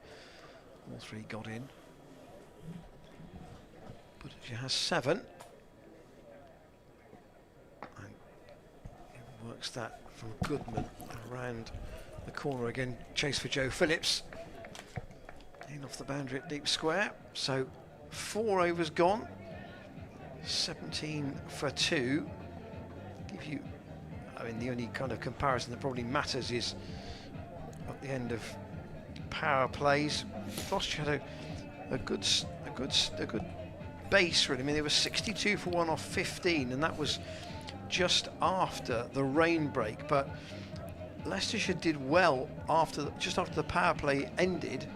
got in. Budinger has 7. And he works that from Goodman around the corner again. Chase for Joe Phillips. In off the boundary at deep square. So 4 overs gone. 17 for 2. Give you, I mean, the only kind of comparison that probably matters is at the end of power plays. Gloucestershire had a good base, really. I mean, they were 62 for 1 off 15, and that was just after the rain break. But Leicestershire did well just after the power play ended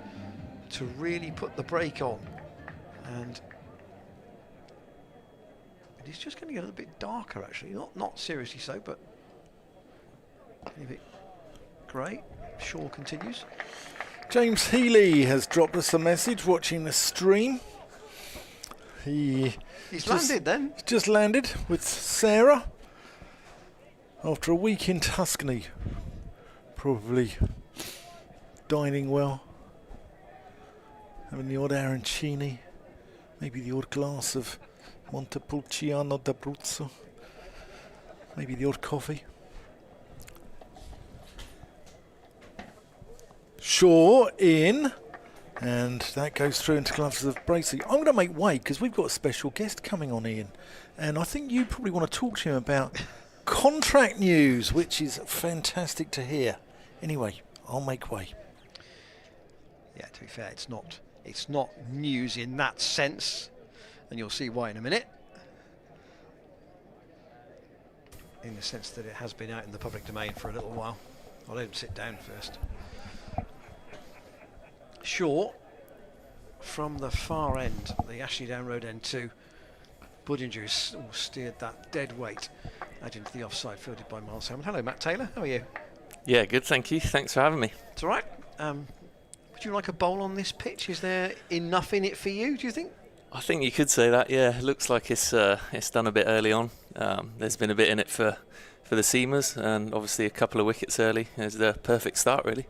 to really put the brake on, and it's just going to get a little bit darker, actually. Not seriously so, but a bit grey. Shaw continues. James Healy has dropped us a message watching the stream. He's landed then. Just landed with Sarah after a week in Tuscany. Probably dining well, having the odd arancini, maybe the odd glass of Montepulciano d'Abruzzo, maybe the odd coffee. Shaw in, and that goes through into gloves of Bracey. I'm going to make way because we've got a special guest coming on, Ian, and I think you probably want to talk to him about contract news, which is fantastic to hear. Anyway, I'll make way. Yeah, to be fair, it's not news in that sense, and you'll see why in a minute. In the sense that it has been out in the public domain for a little while. I'll let him sit down first. Shaw from the far end, the Ashley Down Road end to Budinger, who steered that dead weight out into the offside, fielded by Miles Hammond. Hello, Matt Taylor. How are you? Yeah, good, thank you. Thanks for having me. It's all right. Would you like a bowl on this pitch? Is there enough in it for you, do you think? I think you could say that, yeah. It looks like it's done a bit early on. There's been a bit in it for the seamers, and obviously a couple of wickets early is the perfect start, really.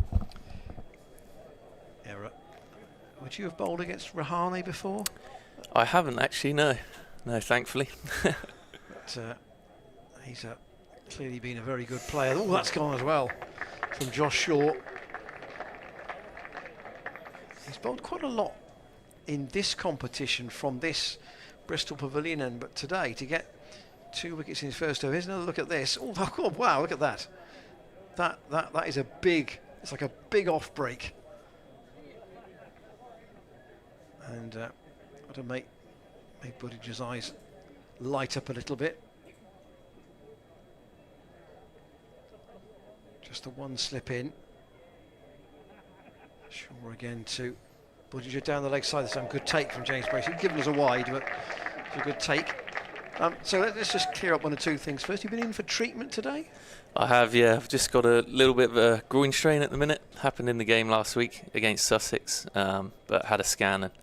Error. Would you have bowled against Rahane before? I haven't actually, no. No, thankfully. But he's clearly been a very good player. Oh, that's gone as well from Josh Shaw. He's bowled quite a lot in this competition from this Bristol Pavilion end, but today to get 2 wickets in his first over. Here's another look at this. Oh God, wow, look at that. That is a big, it's like a big off break. And what to make Budinger's eyes light up a little bit. Just the one slip in. Shaw again to Budinger down the leg side. This time good take from James Bracey. Given us a wide, but it's a good take. So let's just clear up one or two things first. You've been in for treatment today? I have, yeah. I've just got a little bit of a groin strain at the minute. Happened in the game last week against Sussex, but had a scan and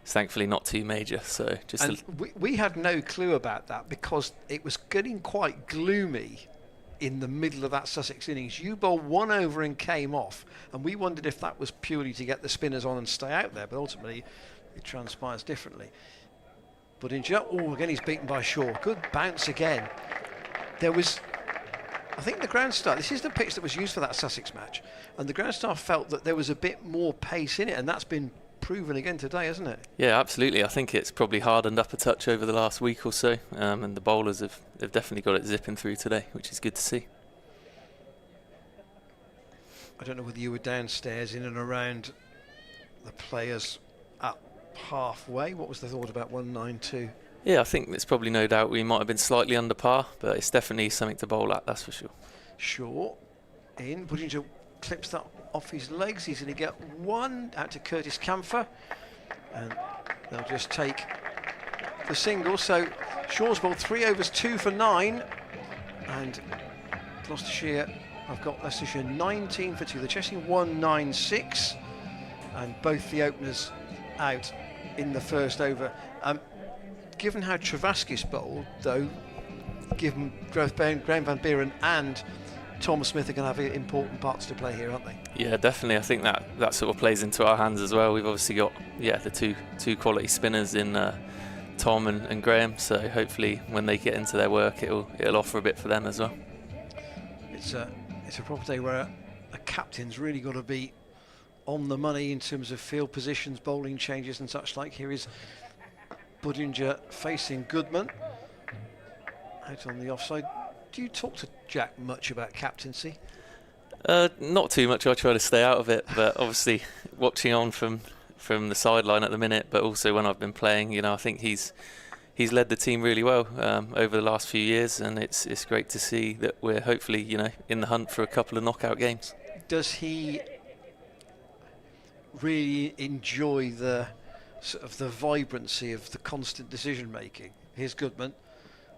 it's thankfully not too major. So just. And we had no clue about that because it was getting quite gloomy in the middle of that Sussex innings. You bowled 1 over and came off, and we wondered if that was purely to get the spinners on and stay out there, but ultimately it transpires differently. But again he's beaten by Shaw. Good bounce again. There was, I think the ground staff, this is the pitch that was used for that Sussex match, and the ground staff felt that there was a bit more pace in it, and that's been proven again today, hasn't it? Yeah, absolutely. I think it's probably hardened up a touch over the last week or so, and the bowlers have definitely got it zipping through today, which is good to see. I don't know whether you were downstairs in and around the players up halfway. What was the thought about 192? Yeah, I think there's probably no doubt we might have been slightly under par, but it's definitely something to bowl at, that's for sure. Shaw in. Budinger clips that off his legs. He's going to get one out to Curtis Camphor, and they'll just take the single. So Shaw's bowled 3 overs, 2 for 9, and Gloucestershire have got Leicestershire 19 for 2. They're chasing 196, and both the openers out in the first over. Given how Travaskis bowled, though, given Graham Van Buren and Tom Smith are going to have important parts to play here, aren't they? Yeah, definitely. I think that sort of plays into our hands as well. We've obviously got the two quality spinners in Tom and Graham. So hopefully, when they get into their work, it'll offer a bit for them as well. It's a proper day where a captain's really got to be on the money in terms of field positions, bowling changes, and such like. Here is Budinger facing Goodman out on the offside. Do you talk to Jack much about captaincy? Not too much. I try to stay out of it, but obviously watching on from the sideline at the minute, but also when I've been playing, you know, I think he's led the team really well over the last few years, and it's great to see that we're hopefully, you know, in the hunt for a couple of knockout games. Does he really enjoy the sort of the vibrancy of the constant decision making? Here's Goodman.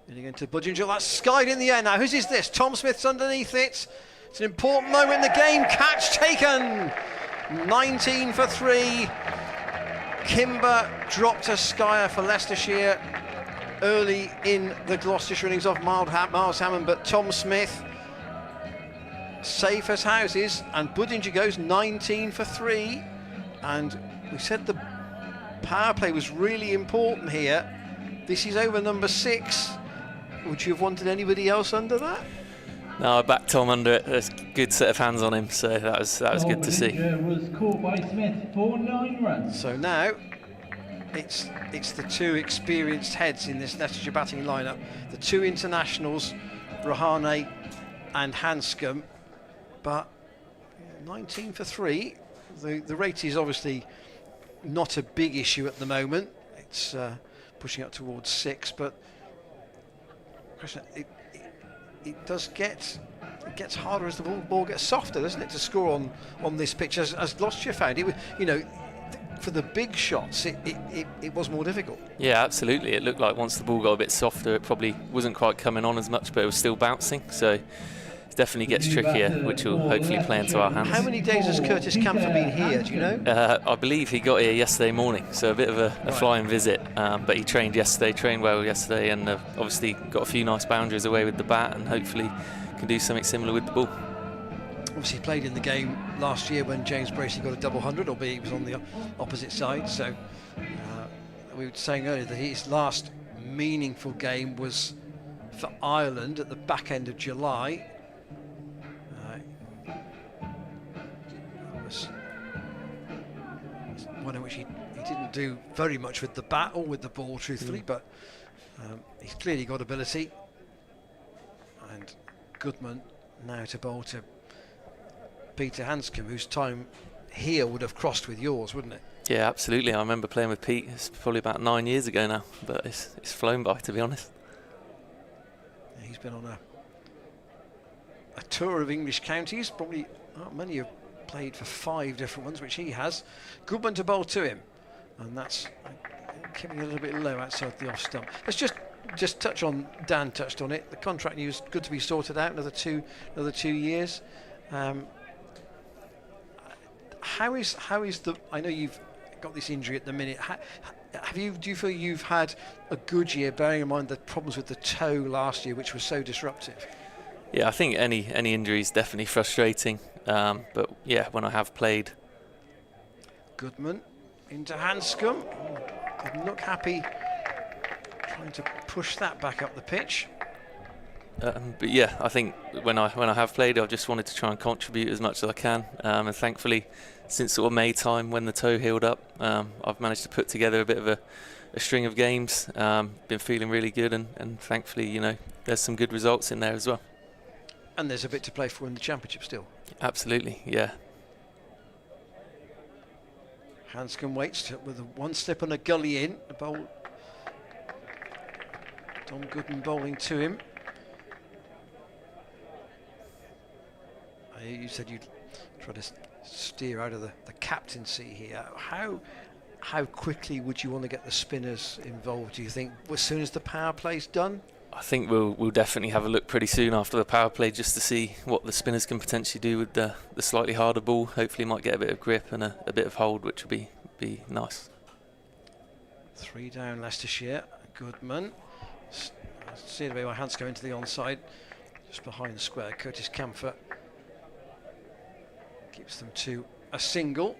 Leading into Budginger. That's skied in the air now. Whose is this? Tom Smith's underneath it. It's an important moment in the game. Catch taken. 19 for 3. Kimber dropped a skyer for Leicestershire early in the Gloucestershire innings of Miles Hammond, but Tom Smith safe as houses, and Budginger goes 19 for 3. And we said the power play was really important here. This is over number 6. Would you have wanted anybody else under that? No, I backed Tom under it. There's a good set of hands on him, so that was good to see. Was caught by Smith for 9 runs. So now it's the 2 experienced heads in this Leicestershire batting lineup, the 2 internationals, Rahane and Hanscom. But 19 for 3. The rate is obviously not a big issue at the moment. It's pushing up towards 6, but it does get harder as the ball gets softer, doesn't it, to score on this pitch? As Gloucestershire found, it, you know, for the big shots, it was more difficult. Yeah, absolutely. It looked like once the ball got a bit softer, it probably wasn't quite coming on as much, but it was still bouncing. So it definitely gets trickier, which will hopefully play into our hands. How many days has Curtis Camphor been here, do you know? I believe he got here yesterday morning, so a bit of a flying visit, but he trained well yesterday, and obviously got a few nice boundaries away with the bat, and hopefully can do something similar with the ball. Obviously played in the game last year when James Bracey got a double 100, albeit he was on the opposite side. So we were saying earlier that his last meaningful game was for Ireland at the back end of July. It was one in which he didn't do very much with the bat or with the ball, truthfully, but he's clearly got ability. And Goodman now to bowl to Peter Hanscom, whose time here would have crossed with yours, wouldn't it? Yeah, absolutely. I remember playing with Pete. It's probably about 9 years ago now, but it's flown by, to be honest. He's been on a tour of English counties. Probably many have played for 5 different ones, which he has. Goodman to bowl to him, and that's keeping a little bit low outside the off stump. Let's just touch on. Dan touched on it. The contract news good to be sorted out. Another two years. How is the? I know you've got this injury at the minute. Do you feel you've had a good year, bearing in mind the problems with the toe last year, which was so disruptive? Yeah, I think any injury is definitely frustrating. But yeah, when I have played. Goodman into Hanscom. Didn't look happy trying to push that back up the pitch. But yeah, I think when I have played, I've just wanted to try and contribute as much as I can. And thankfully, since sort of May time when the toe healed up, I've managed to put together a bit of a string of games. Been feeling really good, and thankfully, you know, there's some good results in there as well. And there's a bit to play for in the championship still. Absolutely, yeah. Hanscom waits with a 1 slip and a gully in. The bowl. Tom Goodman bowling to him. You said you'd try to steer out of the captaincy here. How quickly would you want to get the spinners involved, do you think, as soon as the power play's done? I think we'll definitely have a look pretty soon after the power play, just to see what the spinners can potentially do with the slightly harder ball. Hopefully might get a bit of grip and a bit of hold, which will be nice. 3 down Leicestershire. Goodman. Steered away by Hanscom into the onside. Just behind the square, Curtis Camphor keeps them to a single.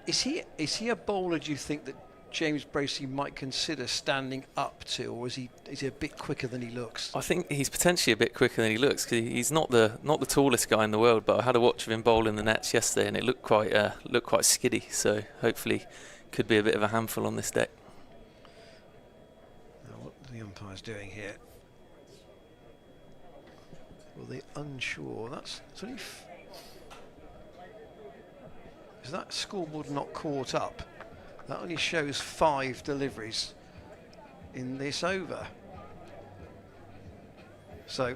Is he a bowler, do you think, that James Bracey might consider standing up to, or is he a bit quicker than he looks? I think he's potentially a bit quicker than he looks, because he's not the tallest guy in the world, but I had a watch of him bowling the nets yesterday, and it looked quite skiddy. So hopefully, could be a bit of a handful on this deck. Now, what are the umpires doing here? Well, they're unsure. That's only because that scoreboard not caught up. That only shows 5 deliveries in this over. So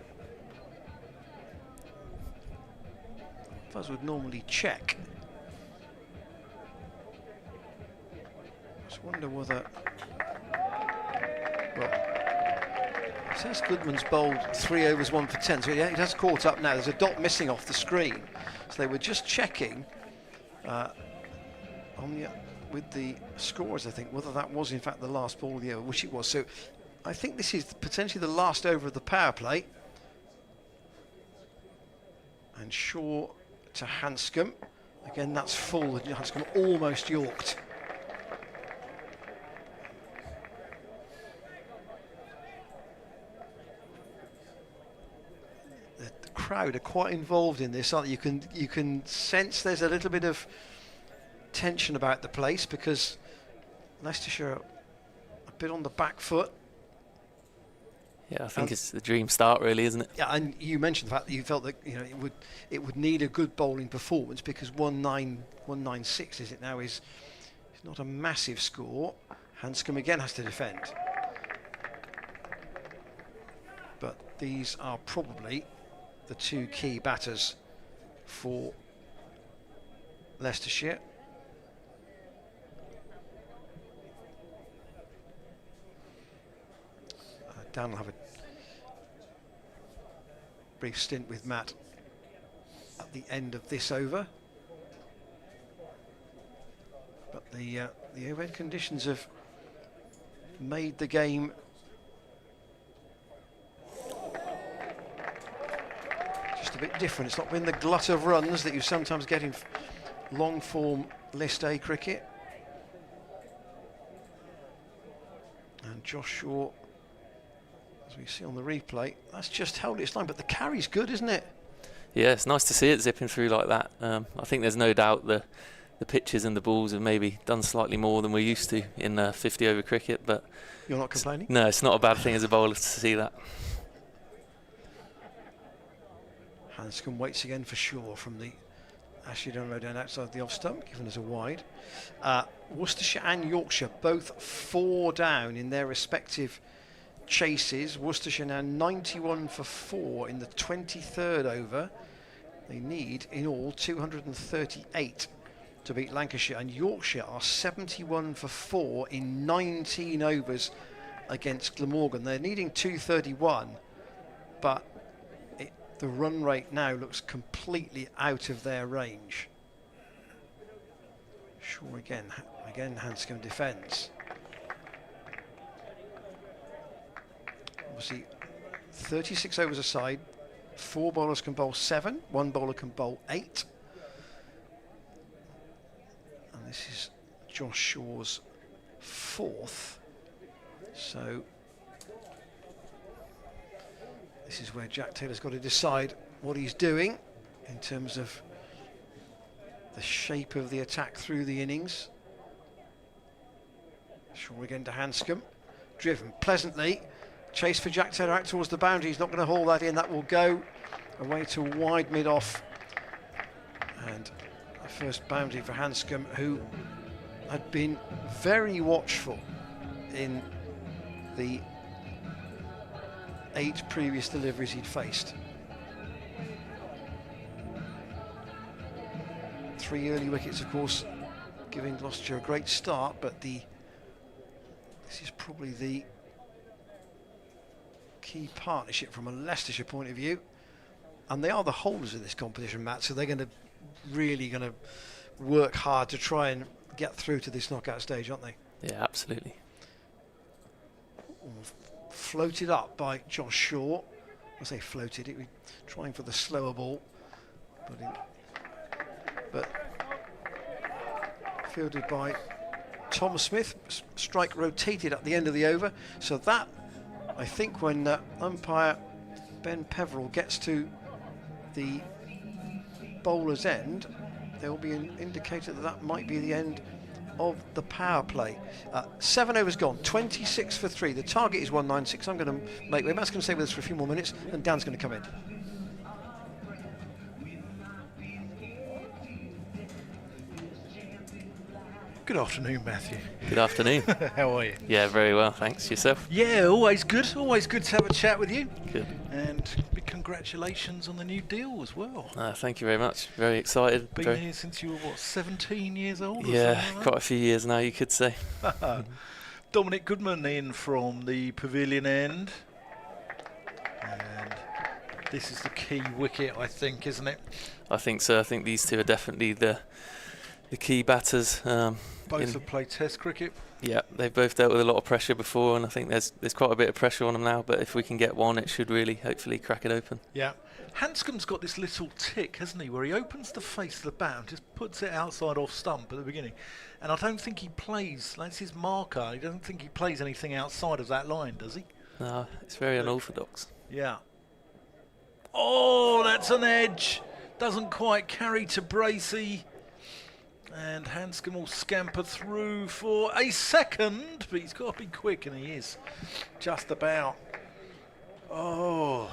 Fuzz would normally check. Just wonder whether, well, it says Goodman's bowled 3 overs 1 for 10, so yeah, it has caught up now. There's a dot missing off the screen, so they were just checking with the scores, I think, whether that was in fact the last ball of the over, which it was. So I think this is potentially the last over of the power play. And Shaw to Hanscom. Again, that's full. Hanscom almost yorked. The crowd are quite involved in this, aren't they? You can sense there's a little bit of tension about the place because Leicestershire a bit on the back foot. Yeah, I think it's the dream start, really, isn't it? Yeah, and you mentioned the fact that you felt that it would need a good bowling performance because 196 is it now is not a massive score. Hanscom again has to defend, but these are probably the 2 key batters for Leicestershire. Dan will have a brief stint with Matt at the end of this over. But the overhead conditions have made the game just a bit different. It's not been the glut of runs that you sometimes get in long form List A cricket. And Josh Shaw, as we see on the replay, that's just held its line, but the carry's good, isn't it? Yeah, it's nice to see it zipping through like that. I think there's no doubt the pitches and the balls have maybe done slightly more than we're used to in 50 over cricket, but you're not complaining? No, it's not a bad thing as a bowler to see that. Hanscom waits again for Shaw from the Ashidon Road down outside the off stump, given as a wide. Worcestershire and Yorkshire both 4 down in their respective chases. Worcestershire now 91 for 4 in the 23rd over. They need in all 238 to beat Lancashire, and Yorkshire are 71 for 4 in 19 overs against Glamorgan. They're needing 231, but the run rate now looks completely out of their range. Shaw again Hanscom defends. Obviously 36 overs aside, 4 bowlers can bowl 7, 1 bowler can bowl 8. And this is Josh Shaw's 4th. So this is where Jack Taylor's got to decide what he's doing in terms of the shape of the attack through the innings. Shaw again to Hanscom, driven pleasantly. Chase for Jack Taylor out towards the boundary. He's not going to haul that in. That will go away to wide mid-off. And the first boundary for Hanscom, who had been very watchful in the 8 previous deliveries he'd faced. 3 early wickets, of course, giving Gloucestershire a great start, but this is probably the key partnership from a Leicestershire point of view, and they are the holders of this competition, Matt, so they're really going to work hard to try and get through to this knockout stage, aren't they? Yeah, absolutely. Floated up by Josh Shaw. I say floated, it was trying for the slower ball, but fielded by Tom Smith. Strike rotated at the end of the over, so that, I think, when umpire Ben Peverell gets to the bowler's end, there will be an indicator that might be the end of the power play. 7 overs gone, 26 for 3. The target is 196. I'm going to make way. Matt's going to stay with us for a few more minutes, and Dan's going to come in. Good afternoon, Matthew. Good afternoon. How are you? Yeah, very well, thanks. Yourself? Yeah, always good. Always good to have a chat with you. Good. And big congratulations on the new deal as well. Thank you very much. Very excited. Been here since you were, what, 17 years old? Yeah, or quite a few years now, you could say. Dominic Goodman in from the pavilion end. And this is the key wicket, I think, isn't it? I think so. I think these two are definitely the key batters. Both have played Test cricket. Yeah, they've both dealt with a lot of pressure before, and I think there's quite a bit of pressure on them now. But if we can get one, it should really, hopefully, crack it open. Yeah. Hanscom's got this little tick, hasn't he, where he opens the face of the bat and just puts it outside off stump at the beginning. And I don't think he plays, that's his marker, I don't think he plays anything outside of that line, does he? No, it's very unorthodox. Yeah. Oh, that's an edge. Doesn't quite carry to Bracey. And Hanscom will scamper through for a second, but he's got to be quick, and he is. Just about. Oh.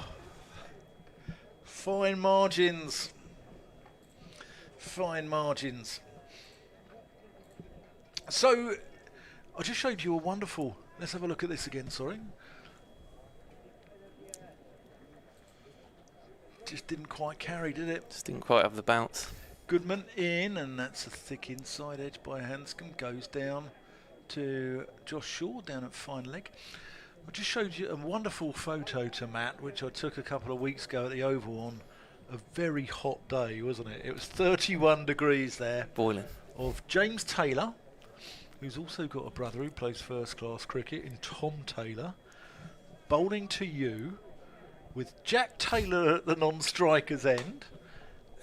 Fine margins. Fine margins. So, I just showed you a wonderful... Let's have a look at this again, sorry. Just didn't quite carry, did it? Just didn't quite have the bounce. Goodman in, and that's a thick inside edge by Hanscom. Goes down to Josh Shaw down at fine leg. I just showed you a wonderful photo to Matt, which I took a couple of weeks ago at the Oval on a very hot day, wasn't it? It was 31 degrees there. Boiling. Of James Taylor, who's also got a brother who plays first class cricket in Tom Taylor, bowling to you with Jack Taylor at the non-striker's end.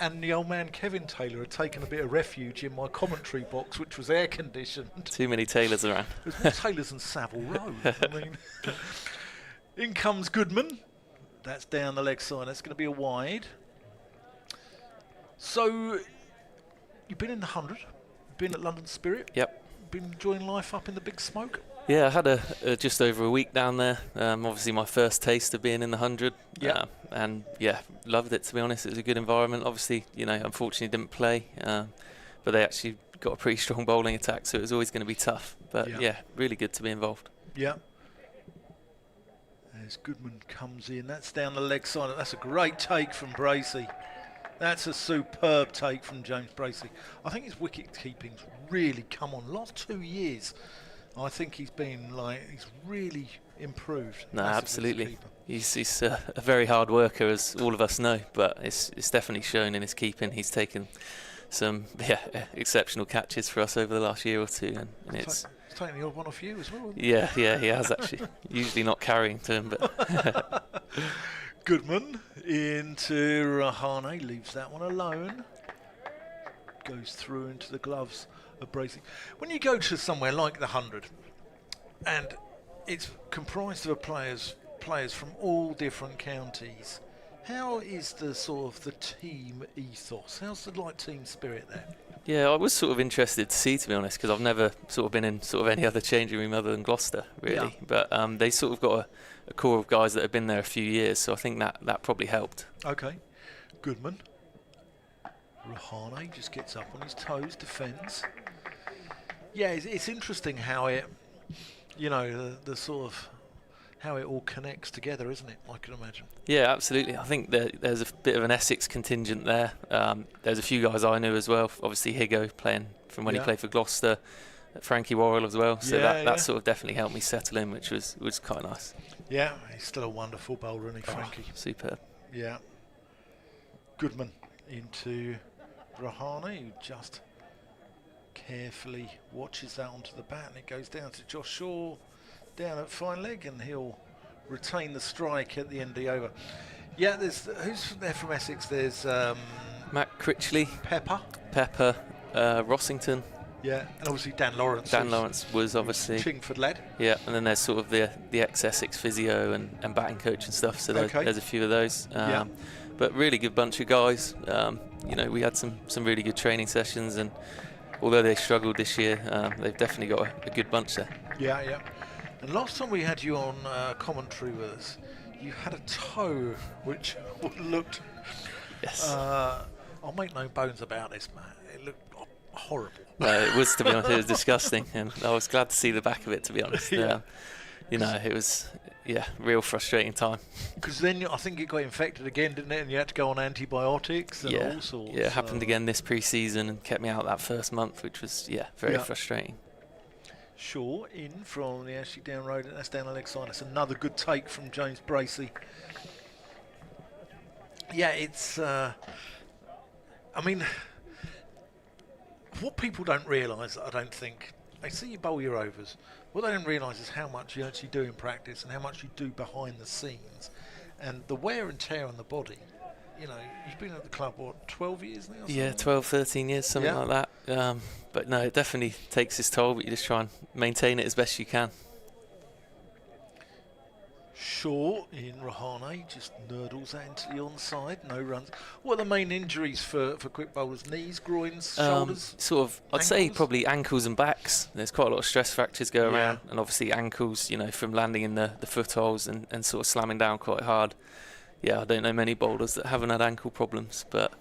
And the old man Kevin Taylor had taken a bit of refuge in my commentary box, which was air conditioned. Too many Taylors around. There's more Taylors than Savile Row. I mean, in comes Goodman. That's down the leg side. That's going to be a wide. So, you've been in the 100. Been at London Spirit. Yep. Been enjoying life up in the big smoke. Yeah, I had a just over a week down there. Obviously, my first taste of being in the 100. Yeah. And yeah, loved it, to be honest. It was a good environment. Obviously, unfortunately didn't play, but they actually got a pretty strong bowling attack, so it was always going to be tough. But yeah, really good to be involved. Yeah. As Goodman comes in, that's down the leg side. That's a great take from Bracey. That's a superb take from James Bracey. I think his wicket keeping's really come on. Last 2 years, I think he's really improved. No, absolutely. He's a very hard worker, as all of us know, but it's definitely shown in his keeping. He's taken some exceptional catches for us over the last year or two, and it's taking the odd one off you as well. Yeah, he has actually. Usually not carrying to him, but Goodman into Rahane, leaves that one alone. Goes through into the gloves of Bracey. When you go to somewhere like the 100, and it's comprised of players from all different counties, how is the sort of the team ethos? How's the team spirit there? Yeah, I was sort of interested to see, to be honest, because I've never sort of been in sort of any other changing room other than Gloucester, really. Yeah. But they sort of got a core of guys that have been there a few years, so I think that probably helped. Okay, Goodman. Rahane just gets up on his toes, defends. Yeah, it's interesting how it, the sort of how it all connects together, isn't it? I can imagine. Yeah, absolutely. I think there's a bit of an Essex contingent there. There's a few guys I knew as well. Obviously, Higo playing from when he played for Gloucester, Frankie Worrell as well. So that sort of definitely helped me settle in, which was quite nice. Yeah, he's still a wonderful bowler, isn't he, Frankie? Superb. Yeah. Goodman into Rahane, who just carefully watches that onto the bat, and it goes down to Josh Shaw down at fine leg, and he'll retain the strike at the end of the over. Yeah, who's there from Essex? There's Matt Critchley, Pepper, Rossington. Yeah, and obviously Dan Lawrence. Dan Lawrence was obviously Chingford lad. Yeah, and then there's sort of the ex-Essex physio and batting coach and stuff. So there's a few of those. But really good bunch of guys. We had some really good training sessions, and although they struggled this year, they've definitely got a good bunch there. Yeah. And last time we had you on commentary with us, you had a toe which looked... Yes. I'll make no bones about this, Matt. It looked... horrible. No, it was, to be honest. It was disgusting, and I was glad to see the back of it, to be honest. Yeah. You know, it was, real frustrating time. Because then I think it got infected again, didn't it? And you had to go on antibiotics and all sorts. Yeah, it happened again this pre-season and kept me out that first month, which was, very frustrating. Shaw in from the Ashley Down Road, and that's down the leg side. That's another good take from James Bracey. Yeah, it's... I mean, what people don't realise, I don't think, they see you bowl your overs. What they don't realise is how much you actually do in practice and how much you do behind the scenes. And the wear and tear on the body. You know, you've been at the club, what, 12 years now? Yeah, 12, 13 years, something like that. But no, it definitely takes its toll, but you just try and maintain it as best you can. Shaw in Rahane just nurdles that into the onside, no runs. What are the main injuries for quick bowlers? Knees, groins, shoulders? Sort of, I'd say ankles? probably ankles and backs. There's quite a lot of stress fractures go around, and obviously ankles, from landing in the footholes and sort of slamming down quite hard. Yeah, I don't know many bowlers that haven't had ankle problems, but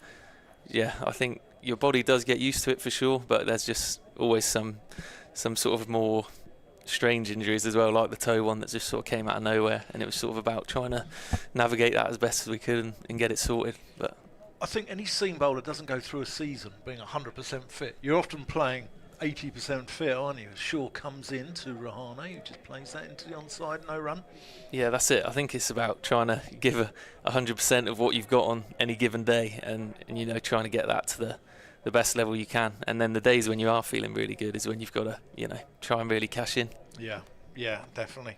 I think your body does get used to it for sure, but there's just always some sort of more strange injuries as well, like the toe one that just sort of came out of nowhere, and it was sort of about trying to navigate that as best as we could and get it sorted. But I think any seam bowler doesn't go through a season being 100% fit. You're often playing 80% fit, aren't you? Shaw comes in to Rahane, who just plays that into the onside, no run. Yeah, that's it. I think it's about trying to give 100% of what you've got on any given day, and trying to get that to the best level you can. And then the days when you are feeling really good is when you've got to, try and really cash in. Yeah, definitely.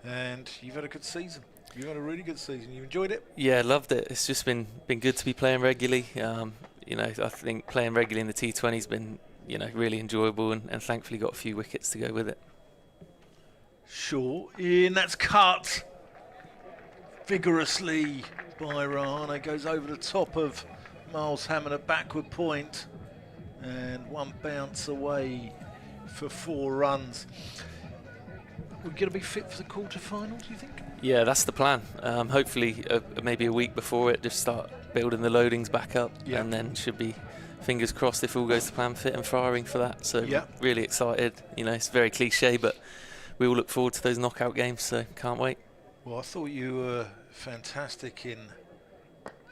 And you've had a good season. You've had a really good season. You enjoyed it? Yeah, loved it. It's just been good to be playing regularly. I think playing regularly in the T20's been, really enjoyable, and thankfully got a few wickets to go with it. Shaw in, that's cut vigorously by Rahane. Goes over the top of Miles Hammond at backward point, and one bounce away for 4 runs. We're going to be fit for the quarter-final, do you think? Yeah, that's the plan. Hopefully, maybe a week before it, just start building the loadings back up, and then should be, fingers crossed, if all goes to plan, fit and firing for that. So really excited. It's very cliche, but we all look forward to those knockout games, so can't wait. Well, I thought you were fantastic in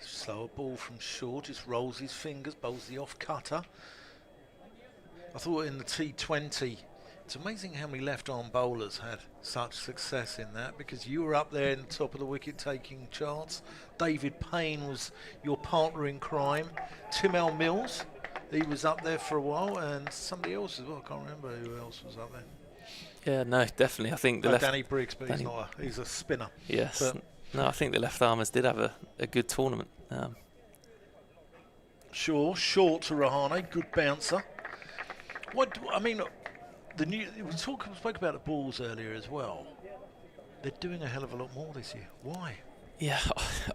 slower ball from Shaw, just rolls his fingers, bowls the off-cutter. I thought in the T20, it's amazing how many left-arm bowlers had such success in that, because you were up there in the top of the wicket-taking charts. David Payne was your partner in crime. Tim L. Mills, he was up there for a while, and somebody else as well. I can't remember who else was up there. Yeah, no, definitely. I think the Danny Briggs, but he's a spinner. Yes. But no, I think the left-armers did have a good tournament. Shaw, short to Rahane, good bouncer. We spoke about the balls earlier as well. They're doing a hell of a lot more this year. Why? Yeah,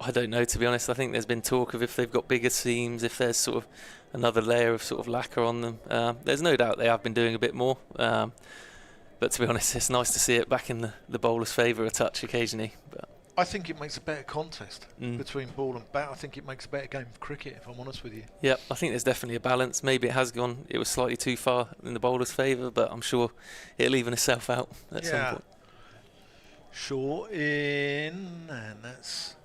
I don't know, to be honest. I think there's been talk of if they've got bigger seams, if there's sort of another layer of sort of lacquer on them. There's no doubt they have been doing a bit more. But to be honest, it's nice to see it back in the bowler's favour a touch occasionally. But I think it makes a better contest between ball and bat. I think it makes a better game of cricket, if I'm honest with you. Yeah, I think there's definitely a balance. Maybe it was slightly too far in the bowler's favour, but I'm sure it'll even itself out at some point. Shaw in, and that's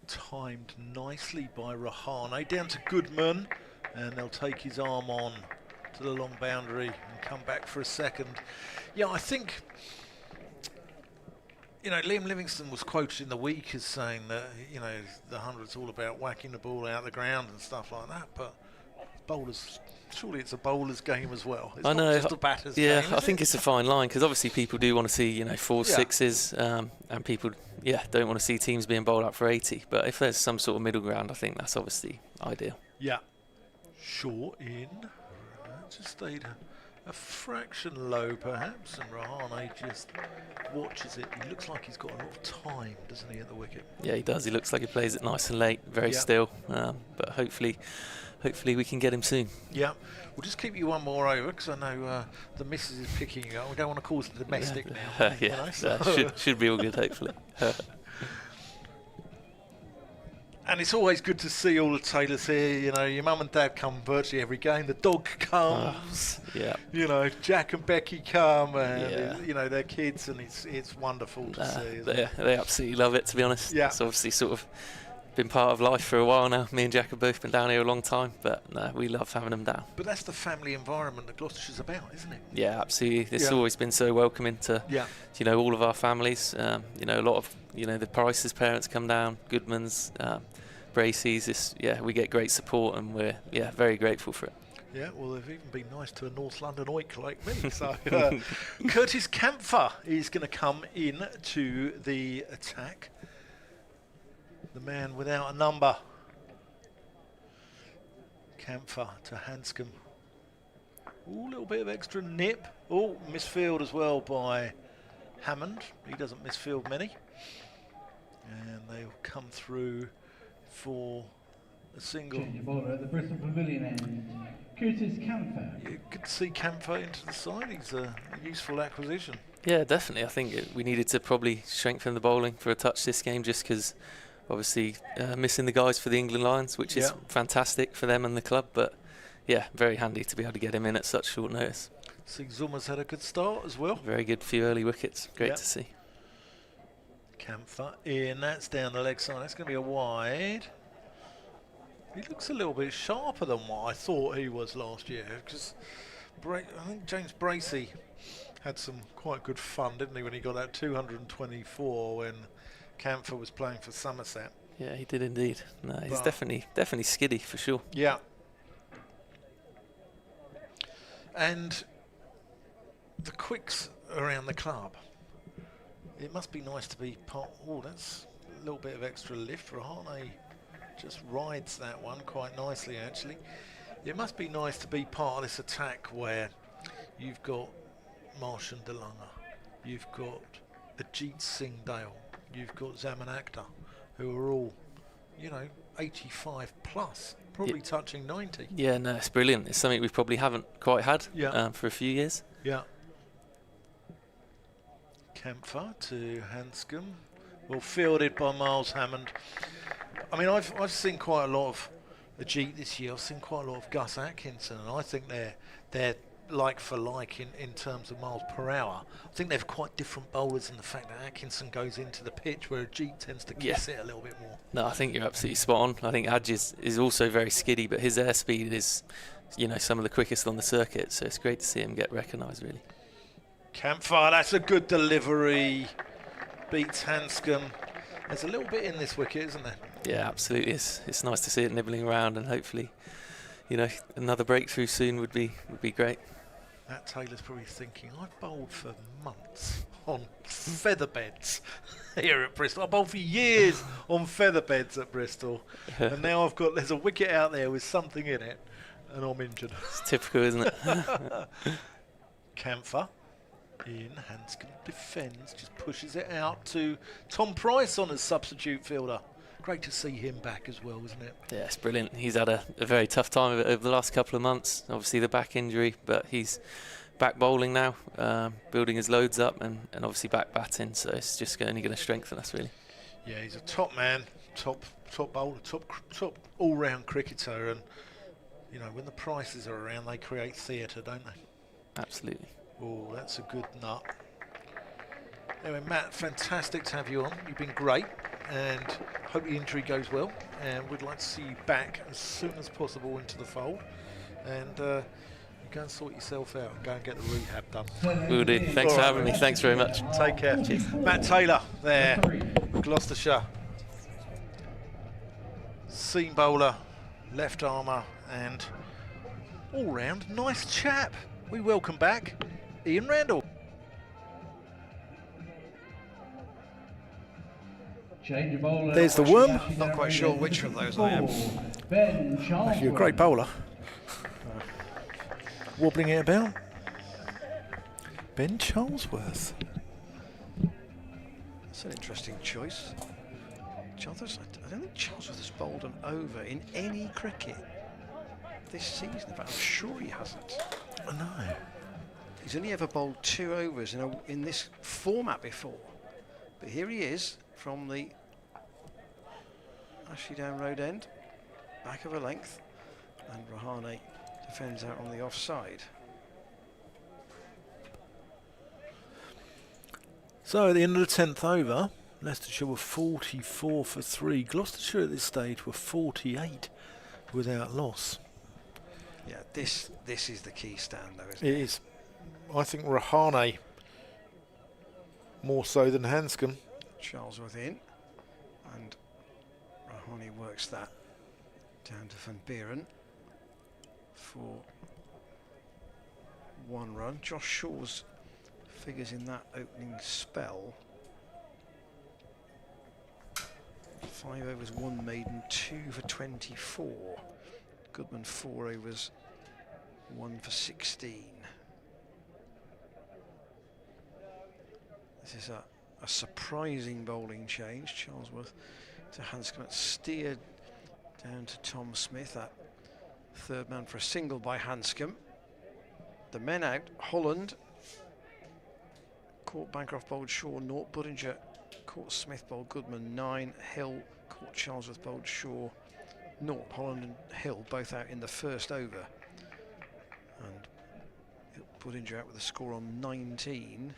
timed nicely by Rahane. Down to Goodman, and they'll take his arm on to the long boundary and come back for a second. Yeah, I think, Liam Livingstone was quoted in the week as saying that, the 100's all about whacking the ball out of the ground and stuff like that, but bowlers, surely it's a bowler's game as well. It's not just a batter's game. Yeah, I think it's a fine line, because obviously people do want to see, 4s, 6s, and people, don't want to see teams being bowled up for 80. But if there's some sort of middle ground, I think that's obviously ideal. Yeah. Shaw in. Just stayed a fraction low, perhaps, and Rahane just watches it. He looks like he's got a lot of time, doesn't he, at the wicket? Yeah, he does. He looks like he plays it nice and late, very still. But hopefully we can get him soon. Yeah, we'll just keep you one more over, because I know the missus is picking you up. We don't want to cause the domestic now. Should be all good, hopefully. And it's always good to see all the Taylors here. You know, your mum and dad come virtually every game. The dog comes. Yeah. You know, Jack and Becky come, and Yeah. you know, their kids, and it's wonderful to see. Isn't it? They absolutely love it, to be honest. Yeah. It's obviously sort of been part of life for a while now. Me and Jack have both been down here a long time, but no, we love having them down. But that's the family environment that Gloucestershire's about, isn't it? Yeah, absolutely. It's Yeah. always been so welcoming to, Yeah. you know, all of our families. You know, a lot of, you know, the Price's parents come down, Goodman's, Bracey's. We get great support, and we're very grateful for it. Yeah, well, they've even been nice to a North London oik like me. So, Curtis Campher is going to come in to the attack. The man without a number. Campher to Hanscom. Ooh, a little bit of extra nip. Oh, misfield as well by Hammond. He doesn't misfield many. And they'll come through for a single. Change of bowler at the Bristol Pavilion end. Curtis Camphor. You could see Campher into the side. He's a useful acquisition. Yeah, definitely. I think we needed to probably strengthen the bowling for a touch this game, just because obviously missing the guys for the England Lions, which is fantastic for them and the club. But yeah, very handy to be able to get him in at such short notice. See, Zuma's had a good start as well. Very good few early wickets. Great to see. Campher in. That's down the leg side. That's going to be a wide. He looks a little bit sharper than what I thought he was last year, because I think James Bracey had some quite good fun, didn't he, when he got that 224 when Campher was playing for Somerset. Yeah, he did indeed. No, he's definitely skiddy for sure. Yeah. And the quicks around the club. It must be nice to be part. Oh, that's a little bit of extra lift. Rahane just rides that one quite nicely, actually. It must be nice to be part of this attack where you've got Marsh and DeLunger, you've got Ajit Singh Dale, you've got Zaman Akhtar, who are all, you know, 85 plus, probably touching 90. Yeah, no, it's brilliant. It's something we probably haven't quite had for a few years. Yeah. Campher to Hanscom. Well fielded by Miles Hammond. I mean, I've seen quite a lot of Ajit this year. I've seen quite a lot of Gus Atkinson, and I think they're like for like in terms of miles per hour. I think they're quite different bowlers in the fact that Atkinson goes into the pitch where Ajit tends to kiss it a little bit more. No, I think you're absolutely spot on. I think Aj is also very skiddy, but his airspeed is, you know, some of the quickest on the circuit. So it's great to see him get recognised, really. Campfire, that's a good delivery. Beats Hanscom. There's a little bit in this wicket, isn't there? Yeah, absolutely. It's nice to see it nibbling around, and hopefully, you know, another breakthrough soon would be great. Matt Taylor's probably thinking, I've bowled for months on feather beds here at Bristol. I bowled for years on feather beds at Bristol, and now there's a wicket out there with something in it, and I'm injured. It's typical, isn't it? Campher in, Hanscom defends, just pushes it out to Tom Price on as substitute fielder. Great to see him back as well, isn't it? Yeah, it's brilliant. He's had a very tough time of it over the last couple of months. Obviously the back injury, but he's back bowling now, building his loads up, and obviously back batting. So it's just only going to strengthen us, really. Yeah, he's a top man, top bowler, top all-round cricketer, and you know, when the Prices are around, they create theatre, don't they? Absolutely. Oh, that's a good nut. Anyway, Matt, fantastic to have you on. You've been great, and hope the injury goes well. And we'd like to see you back as soon as possible into the fold. And go and sort yourself out and go and get the rehab done. Will do. Thanks for having me. Thanks very much. Take care. Cheers. Matt Taylor there, Gloucestershire. Seam bowler, left armour, and all round nice chap. We welcome back Ian Randall. There's the worm. Not quite sure which of those I am. Ben Charles. You're a great bowler. Wobbling it about. Ben Charlesworth. That's an interesting choice. I don't think Charlesworth has bowled an over in any cricket this season. In fact, I'm sure he hasn't. I know. He's only ever bowled 2 overs in this format before. But here he is from the Ashley down road end, back of a length, and Rahane defends out on the offside. So at the end of the 10th over, Leicestershire were 44 for 3. Gloucestershire at this stage were 48 without loss. Yeah, this is the key stand though, isn't It it? is. I think Rahane more so than Hanscom. Charlesworth in, and Rahane works that down to Van Buren for 1 run. Josh Shaw's figures in that opening spell: 5 overs, 1 maiden, 2 for 24. Goodman 4 overs, 1 for 16. This is a surprising bowling change. Charlesworth to Hanscom. Steered down to Tom Smith. That third man for a single by Hanscom. The men out. Holland caught Bancroft, bowled Shaw, Naught. Budinger caught Smith, bowled Goodman 9. Hill caught Charlesworth, bowled Shaw, Naught. Holland and Hill both out in the first over. And Budinger out with a score on 19.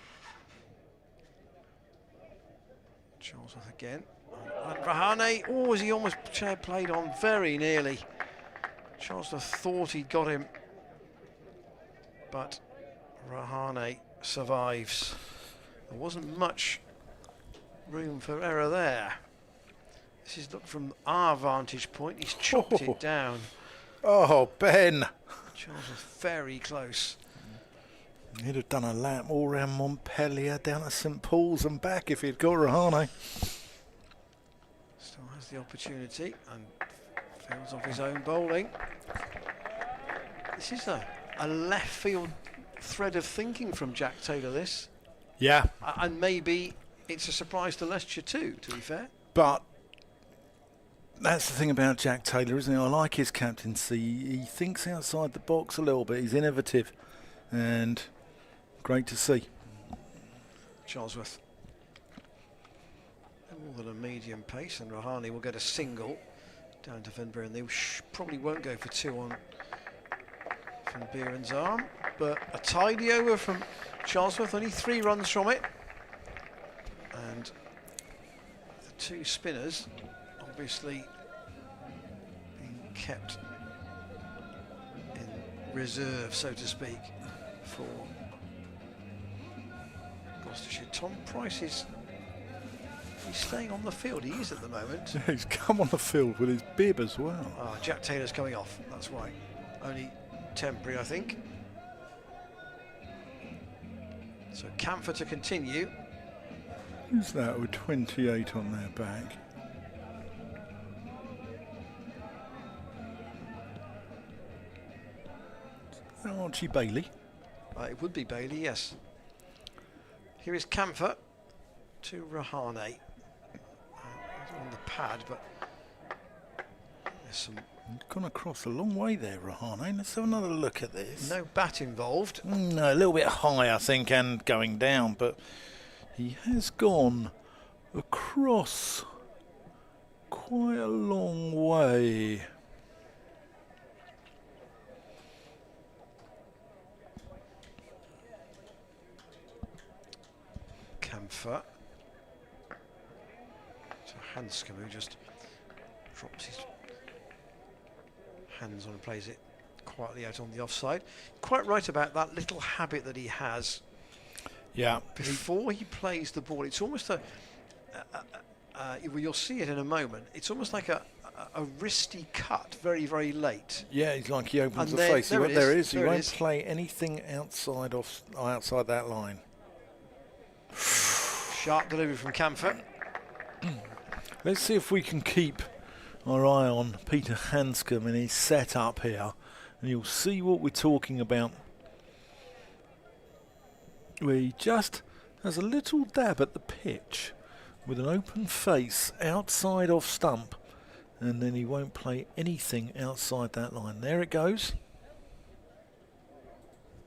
Charlesworth again. And Rahane, oh, as he almost played on very nearly. Charlesworth thought he'd got him, but Rahane survives. There wasn't much room for error there. This is look from our vantage point. He's chopped it down. Oh, Ben. Charlesworth very close. He'd have done a lap all round Montpellier down to St Paul's and back if he'd got Rahane. Still has the opportunity and fields off his own bowling. This is a left field thread of thinking from Jack Taylor, this. Yeah. And maybe it's a surprise to Leicestershire too, to be fair. But that's the thing about Jack Taylor, isn't it? I like his captaincy. He thinks outside the box a little bit. He's innovative. And great to see. Charlesworth all at a medium pace, and Rahane will get a single down to Van Buren. They probably won't go for 2 on Van Buren's arm, but a tidy over from Charlesworth, only 3 runs from it. And the 2 spinners obviously being kept in reserve, so to speak, for Gloucestershire. Tom Price he's staying on the field. He is at the moment. He's come on the field with his bib as well. Jack Taylor's coming off, that's why. Only temporary, I think. So Camphor to continue. Who's that with 28 on their back? Archie Bailey. It would be Bailey, yes. Here is Camphor to Rahane. On the pad, but there's some... Gone across a long way there, Rahane. Let's have another look at this. No bat involved. No, a little bit high, I think, and going down, but he has gone across quite a long way. Camphor to Hanscom, who just drops his hands on and plays it quietly out on the offside. Quite right about that little habit that he has. Yeah. Before he plays the ball, it's almost well, you'll see it in a moment. It's almost like a wristy cut, very, very late. Yeah, it's like he opens And the there- face. there it There is, is. He there it won't is. play anything outside that line. Sharp delivery from Camphor. Let's see if we can keep our eye on Peter Hanscom and his setup here, and you'll see what we're talking about. Where he just has a little dab at the pitch with an open face outside off stump, and then he won't play anything outside that line. There it goes.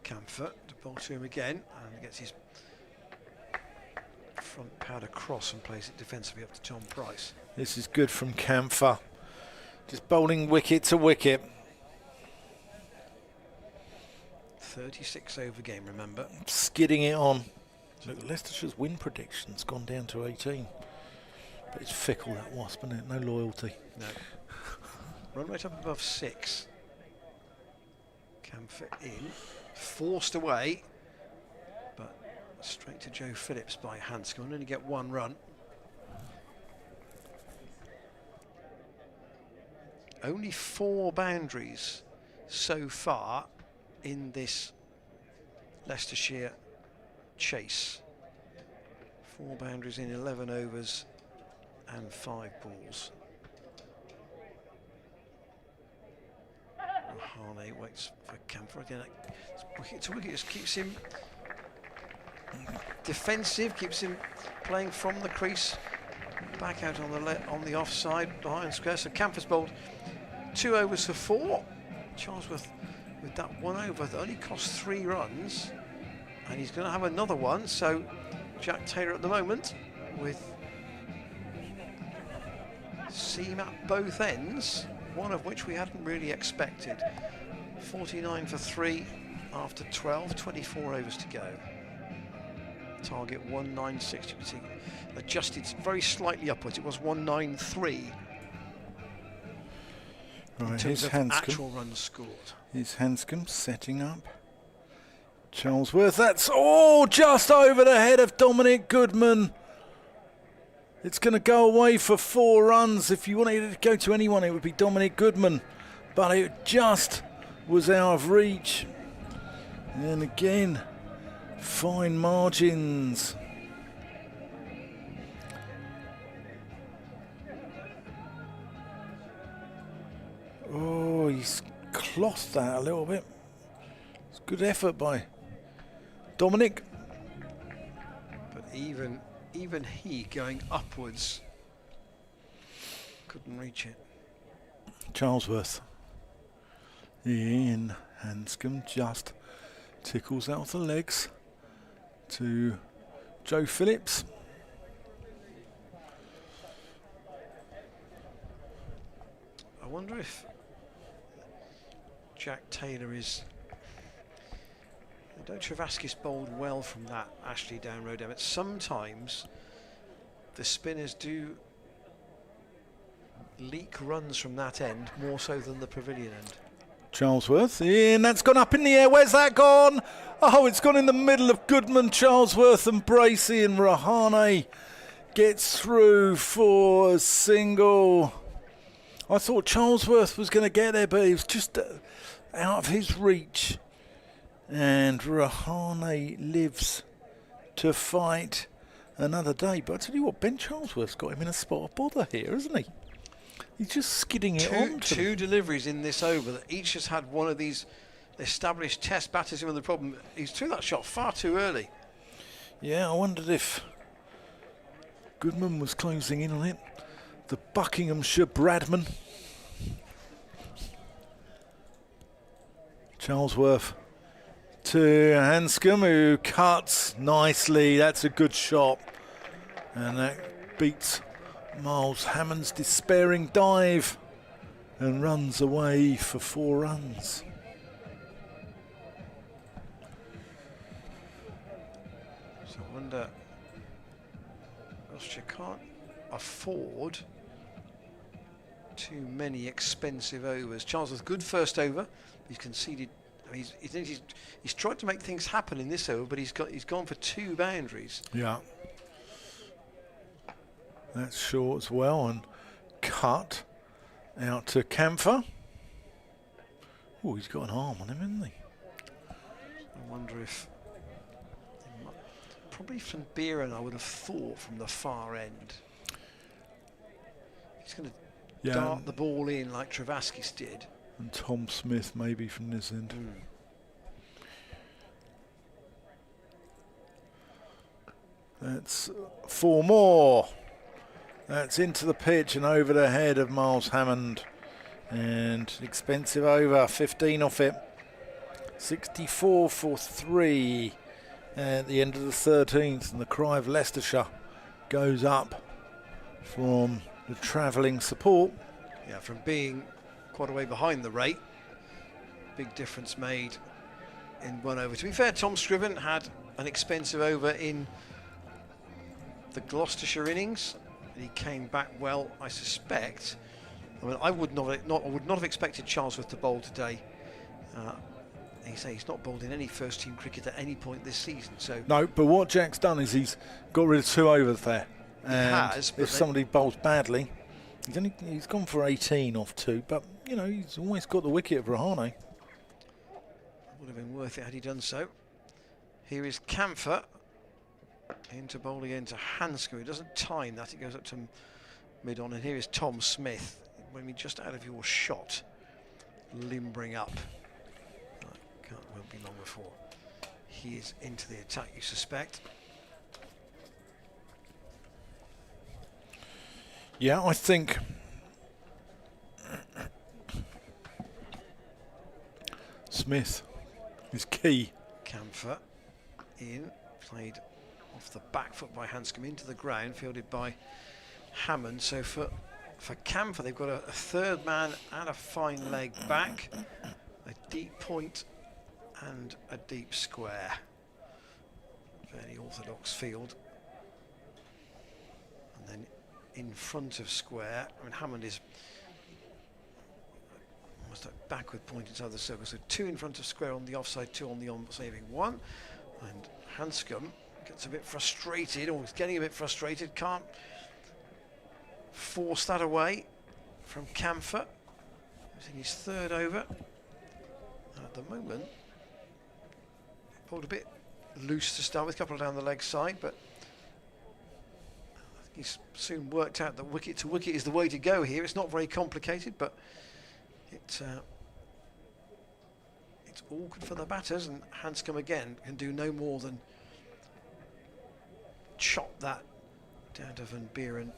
Camphor to bowl to him again, and gets his front pad across and plays it defensively up to Tom Price. This is good from Camphor. Just bowling wicket to wicket. 36 over game, remember. Skidding it on. Look, Leicestershire's win prediction's gone down to 18. But it's fickle, that Wasp, isn't it? No loyalty. No. Run rate up above 6. Camphor in. Forced away. But straight to Joe Phillips by Hanscom. Only get 1 run. Only 4 boundaries so far in this Leicestershire chase. 4 boundaries in 11 overs and 5 balls. Rahane waits for Camphor again. Wicket to wicket, just keeps him defensive, keeps him playing from the crease. Back out on the offside behind square. So Camphor's bowled 2 overs for 4. Charlesworth with that 1 over that only cost 3 runs, and he's going to have another one. So Jack Taylor at the moment with seam at both ends, one of which we hadn't really expected. 49 for 3 after 12, 24 overs to go. Target 196, you can see adjusted very slightly upwards. It was 193. Right, here's Hanscom. Actual runs scored. Here's Hanscom setting up. Charlesworth, that's just over the head of Dominic Goodman. It's going to go away for 4 runs. If you wanted it to go to anyone, it would be Dominic Goodman. But it just was out of reach. And again, fine margins. Oh, he's clothed that a little bit. It's good effort by Dominic. But even he going upwards couldn't reach it. Charlesworth. In. Hanscom just tickles out the legs to Joe Phillips. I wonder if Jack Taylor is... Although Travaskis bowled well from that Ashley down road emmett, sometimes the spinners do leak runs from that end more so than the pavilion end. Charlesworth in, that's gone up in the air. Where's that gone? Oh, it's gone in the middle of Goodman, Charlesworth and Bracey, and Rahane gets through for a single. I thought Charlesworth was going to get there, but he was just out of his reach. And Rahane lives to fight another day. But I tell you what, Ben Charlesworth's got him in a spot of bother here, isn't he? He's just skidding it on. Two deliveries in this over that each has had one of these established test batters in with the problem. He's threw that shot far too early. Yeah, I wondered if Goodman was closing in on it. The Buckinghamshire Bradman. Charlesworth to Hanscom, who cuts nicely. That's a good shot. And that beats Miles Hammond's despairing dive and runs away for 4 runs. So I wonder, Gloucestershire can't afford too many expensive overs. Charles with good first over. He's conceded. I mean, he's tried to make things happen in this over, but he's gone for 2 boundaries. Yeah. That's short as well, and cut out to Camphor. Oh, he's got an arm on him, hasn't he? I wonder if probably from Beeran, I would have thought from the far end. He's going to dart the ball in like Travaskis did. And Tom Smith maybe from this end. That's 4 more. That's into the pitch and over the head of Miles Hammond. And expensive over, 15 off it. 64 for 3 at the end of the 13th. And the cry of Leicestershire goes up from the travelling support. Yeah, from being quite a way behind the rate, big difference made in 1 over. To be fair, Tom Scriven had an expensive over in the Gloucestershire innings, and he came back well, I suspect. I mean, I would not have expected Charlesworth to bowl today. He's not bowled in any first team cricket at any point this season. So No, but what Jack's done is he's got rid of 2 overs there. He And has, but if somebody bowls badly, he's gone for 18 off 2, but you know, he's always got the wicket of Rahane. would have been worth it had he done so. Here is Camphor into bowl again to Hanscom. He doesn't time that, it goes up to mid-on, and here is Tom Smith. When we just out of your shot, limbering up. Won't be long before he is into the attack, you suspect. Yeah, I think Smith is key. Camphor in, played off the back foot by Hanscom into the ground, fielded by Hammond. So for Camphor, they've got a third man and a fine leg back, a deep point and a deep square. Fairly orthodox field. And then in front of square, I mean, Hammond is almost a backward point into other circles. So 2 in front of square on the offside, 2 on the on, saving 1. And Hanscom gets a bit frustrated, or is getting a bit frustrated, can't force that away from Camphor. He's in his 3rd over. And at the moment, pulled a bit loose to start with, a couple down the leg side, but I think he's soon worked out that wicket to wicket is the way to go here. It's not very complicated, but it's awkward for the batters, and Hanscom again can do no more than chop that down to Van Buren,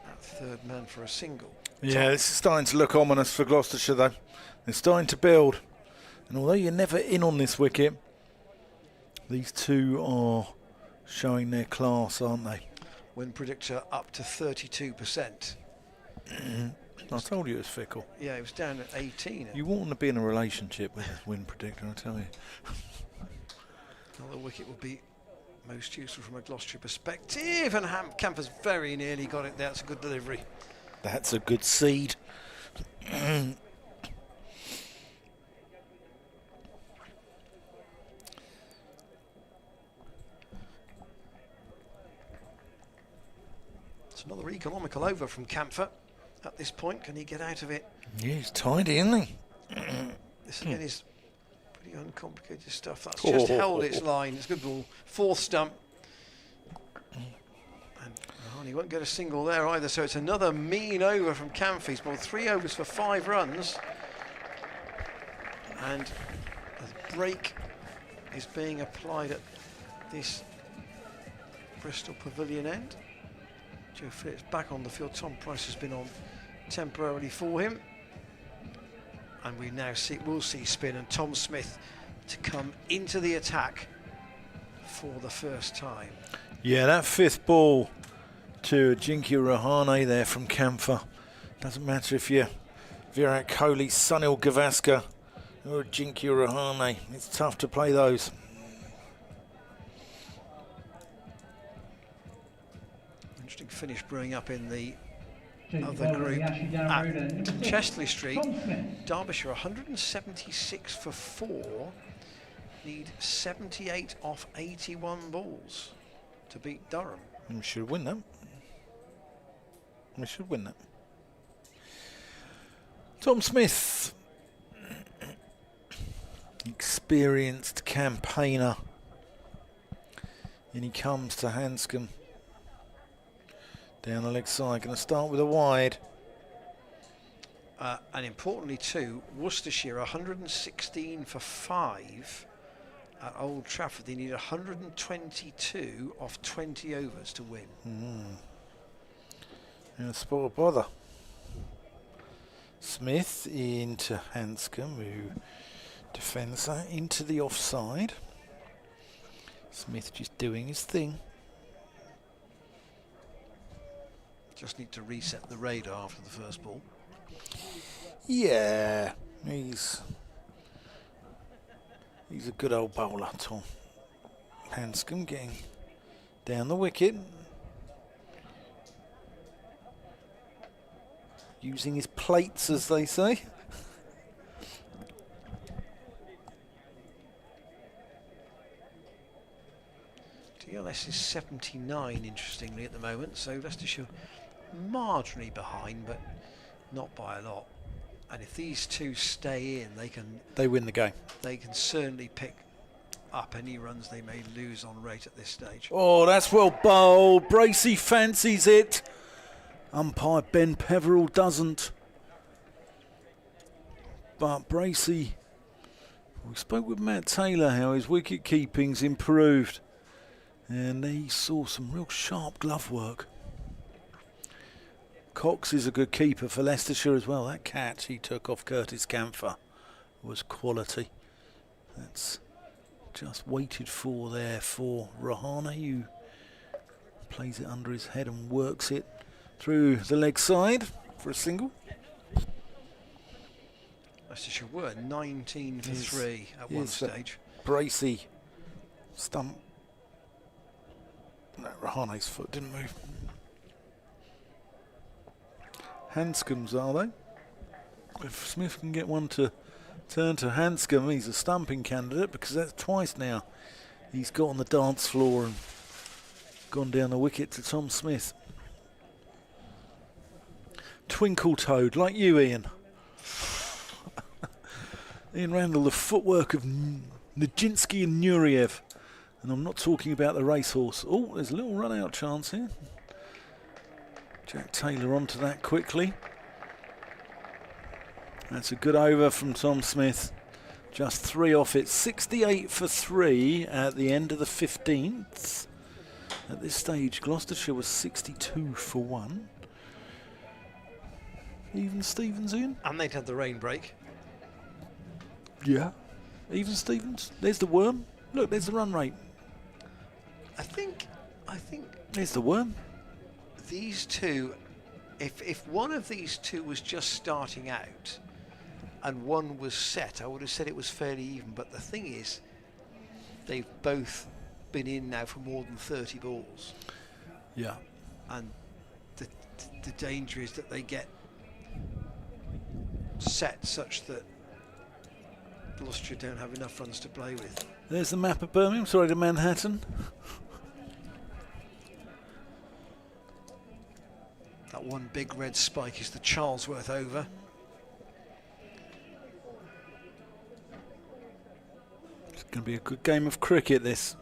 that 3rd man for a single. Yeah, this is starting to look ominous for Gloucestershire though. They're starting to build, and although you're never in on this wicket, these 2 are showing their class, aren't they? Win predictor up to 32%. I told you it was fickle. Yeah, it was down at 18. You wouldn't want to be in a relationship with this win predictor, I tell you. Another wicket would be most useful from a Gloucestershire perspective, and Camphor's very nearly got it there. That's a good delivery. That's a good seed. It's another economical over from Camphor. At this point, can he get out of it? Yeah, he's tidy, isn't he? This again is pretty uncomplicated stuff. That's just held its line. It's a good ball. 4th stump. And he won't get a single there either, so it's another mean over from Camphor. He's bowled 3 overs for 5 runs. And a break is being applied at this Bristol Pavilion end. Joe Phillips back on the field. Tom Price has been on temporarily for him. And we now will see spin, and Tom Smith to come into the attack for the first time. Yeah, that 5th ball to Ajinkya Rahane there from Camphor. Doesn't matter if you're Virat Kohli, Sunil Gavaskar or Ajinkya Rahane. It's tough to play those. Interesting finish brewing up in the other group at Chesley Street. Derbyshire 176 for 4, need 78 off 81 balls to beat Durham. We should win that. We should win that. Tom Smith, experienced campaigner, and he comes to Hanscom. Down the leg side, going to start with a wide. And importantly too, Worcestershire 116 for 5 at Old Trafford. They need 122 off 20 overs to win. In a spot of bother. Smith into Hanscom, who defends that into the offside. Smith just doing his thing. Just need to reset the radar after the first ball. Yeah, he's a good old bowler, Tom. Hanscom getting down the wicket. Using his plates, as they say. DLS is 79, interestingly, at the moment, so Leicestershire marginally behind, but not by a lot. And if these two stay in, they win the game. They can certainly pick up any runs they may lose on rate at this stage. Oh, that's well bowled. Bracey fancies it. Umpire Ben Peveril doesn't. But Bracey, we spoke with Matt Taylor how his wicket keeping's improved. And he saw some real sharp glove work. Cox is a good keeper for Leicestershire as well. That catch he took off Curtis Camphor was quality. That's just waited for there for Rahane, who plays it under his head and works it through the leg side for a single. Leicestershire were 19 for 3 at one stage. Bracey stump. No, Rahane's foot didn't move. Hanscom's, are they? If Smith can get one to turn to Hanscom, he's a stumping candidate, because that's twice now he's got on the dance floor and gone down the wicket to Tom Smith. Twinkle toed, like you, Ian. Ian Randall, the footwork of Nijinsky and Nureyev. And I'm not talking about the racehorse. Oh, there's a little run-out chance here. Jack Taylor onto that quickly. That's a good over from Tom Smith. Just 3 off it. 68 for 3 at the end of the 15th. At this stage, Gloucestershire was 62 for 1. Even Stevens in. And they'd had the rain break. Yeah. Even Stevens. There's the worm. Look, there's the run rate. I think There's the worm. these two, if one of these two was just starting out and one was set, I would have said it was fairly even. But the thing is, they've both been in now for more than 30 balls. Yeah. And the danger is that they get set such that Gloucestershire don't have enough runs to play with. There's the map of Birmingham. Sorry, to Manhattan. That one big red spike is the Charlesworth over. It's going to be a good game of cricket, this.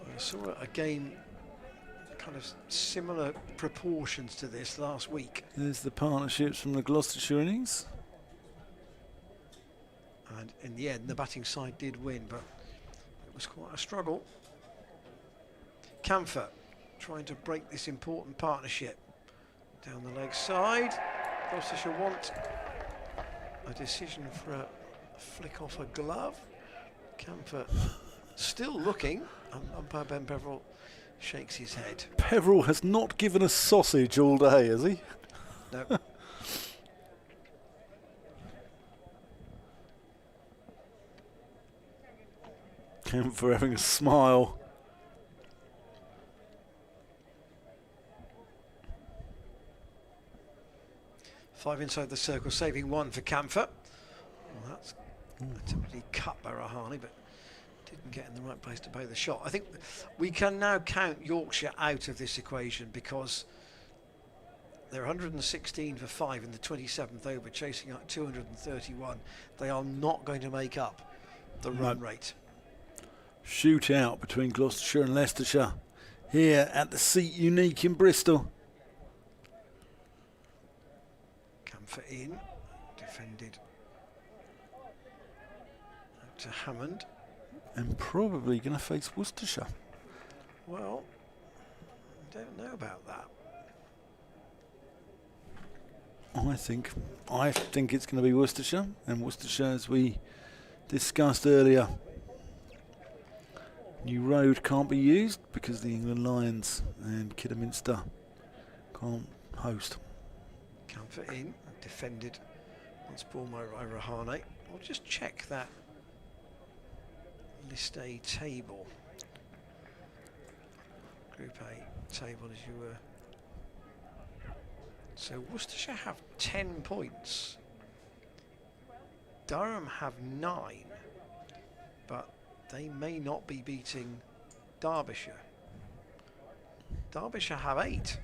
I saw a game kind of similar proportions to this last week. There's the partnerships from the Gloucestershire innings. And in the end, the batting side did win, but it was quite a struggle. Camphor trying to break this important partnership. Down the leg side. Gloucestershire want a decision for a flick off a glove. Camphor still looking. Umpire Ben Peveril shakes his head. Peveril has not given us sausage all day, has he? No. Camphor having a smile. Five inside the circle, saving 1 for Camphor. Well, that's typically cut by Rahane, but didn't get in the right place to pay the shot. I think we can now count Yorkshire out of this equation because they're 116 for 5 in the 27th over, chasing out 231. They are not going to make up the run rate. Shootout between Gloucestershire and Leicestershire here at the Seat Unique in Bristol. Camphor in, defended out to Hammond. And probably going to face Worcestershire. Well, I don't know about that. I think it's going to be Worcestershire, and Worcestershire, as we discussed earlier, New Road can't be used because the England Lions and Kidderminster Can't host. Comfort in, defended once ball by Rahane. We'll just check that List A table. Group A table as you were. So Worcestershire have 10 points. Durham have 9, but they may not be beating Derbyshire. Derbyshire have 8.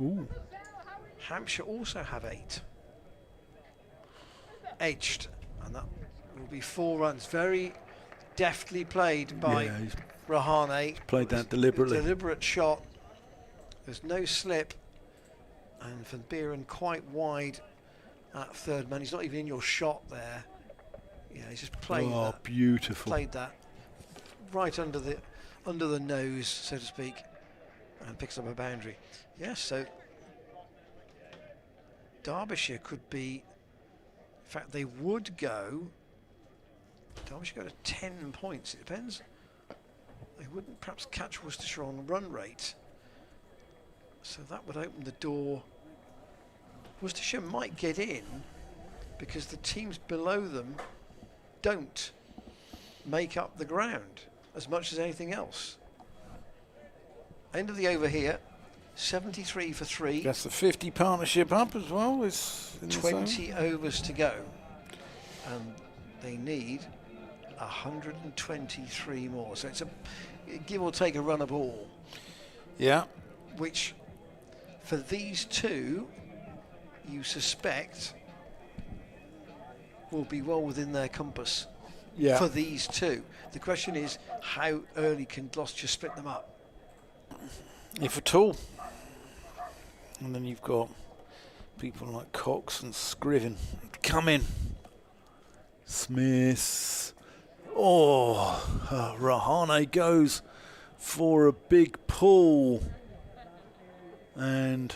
Ooh. Hampshire also have 8. Edged, and that will be 4 runs. Very deftly played by Yeah, he's Rahane. played that deliberately. Deliberate shot. There's no slip. And Van Buren quite wide at third man. He's not even in your shot there. Yeah, he's just played Oh, that. beautiful. Played that right under the nose, so to speak, and picks up a boundary. Yes, so Derbyshire could be, in fact, they would go. Derbyshire go to 10 points. It depends. They wouldn't perhaps catch Worcestershire on run rate. So that would open the door. Worcestershire might get in because the teams below them don't make up the ground as much as anything else. End of the over here. 73 for 3. That's the 50 partnership up as well. It's in the zone. 20 overs to go. And they need 123 more. So it's a give or take a run of all, Yeah. which for these two you suspect will be well within their compass. Yeah. For these two. The question is, how early can Gloucestershire split them up? If at all. And then you've got people like Cox and Scriven come in. Smith. Rahane goes for a big pull and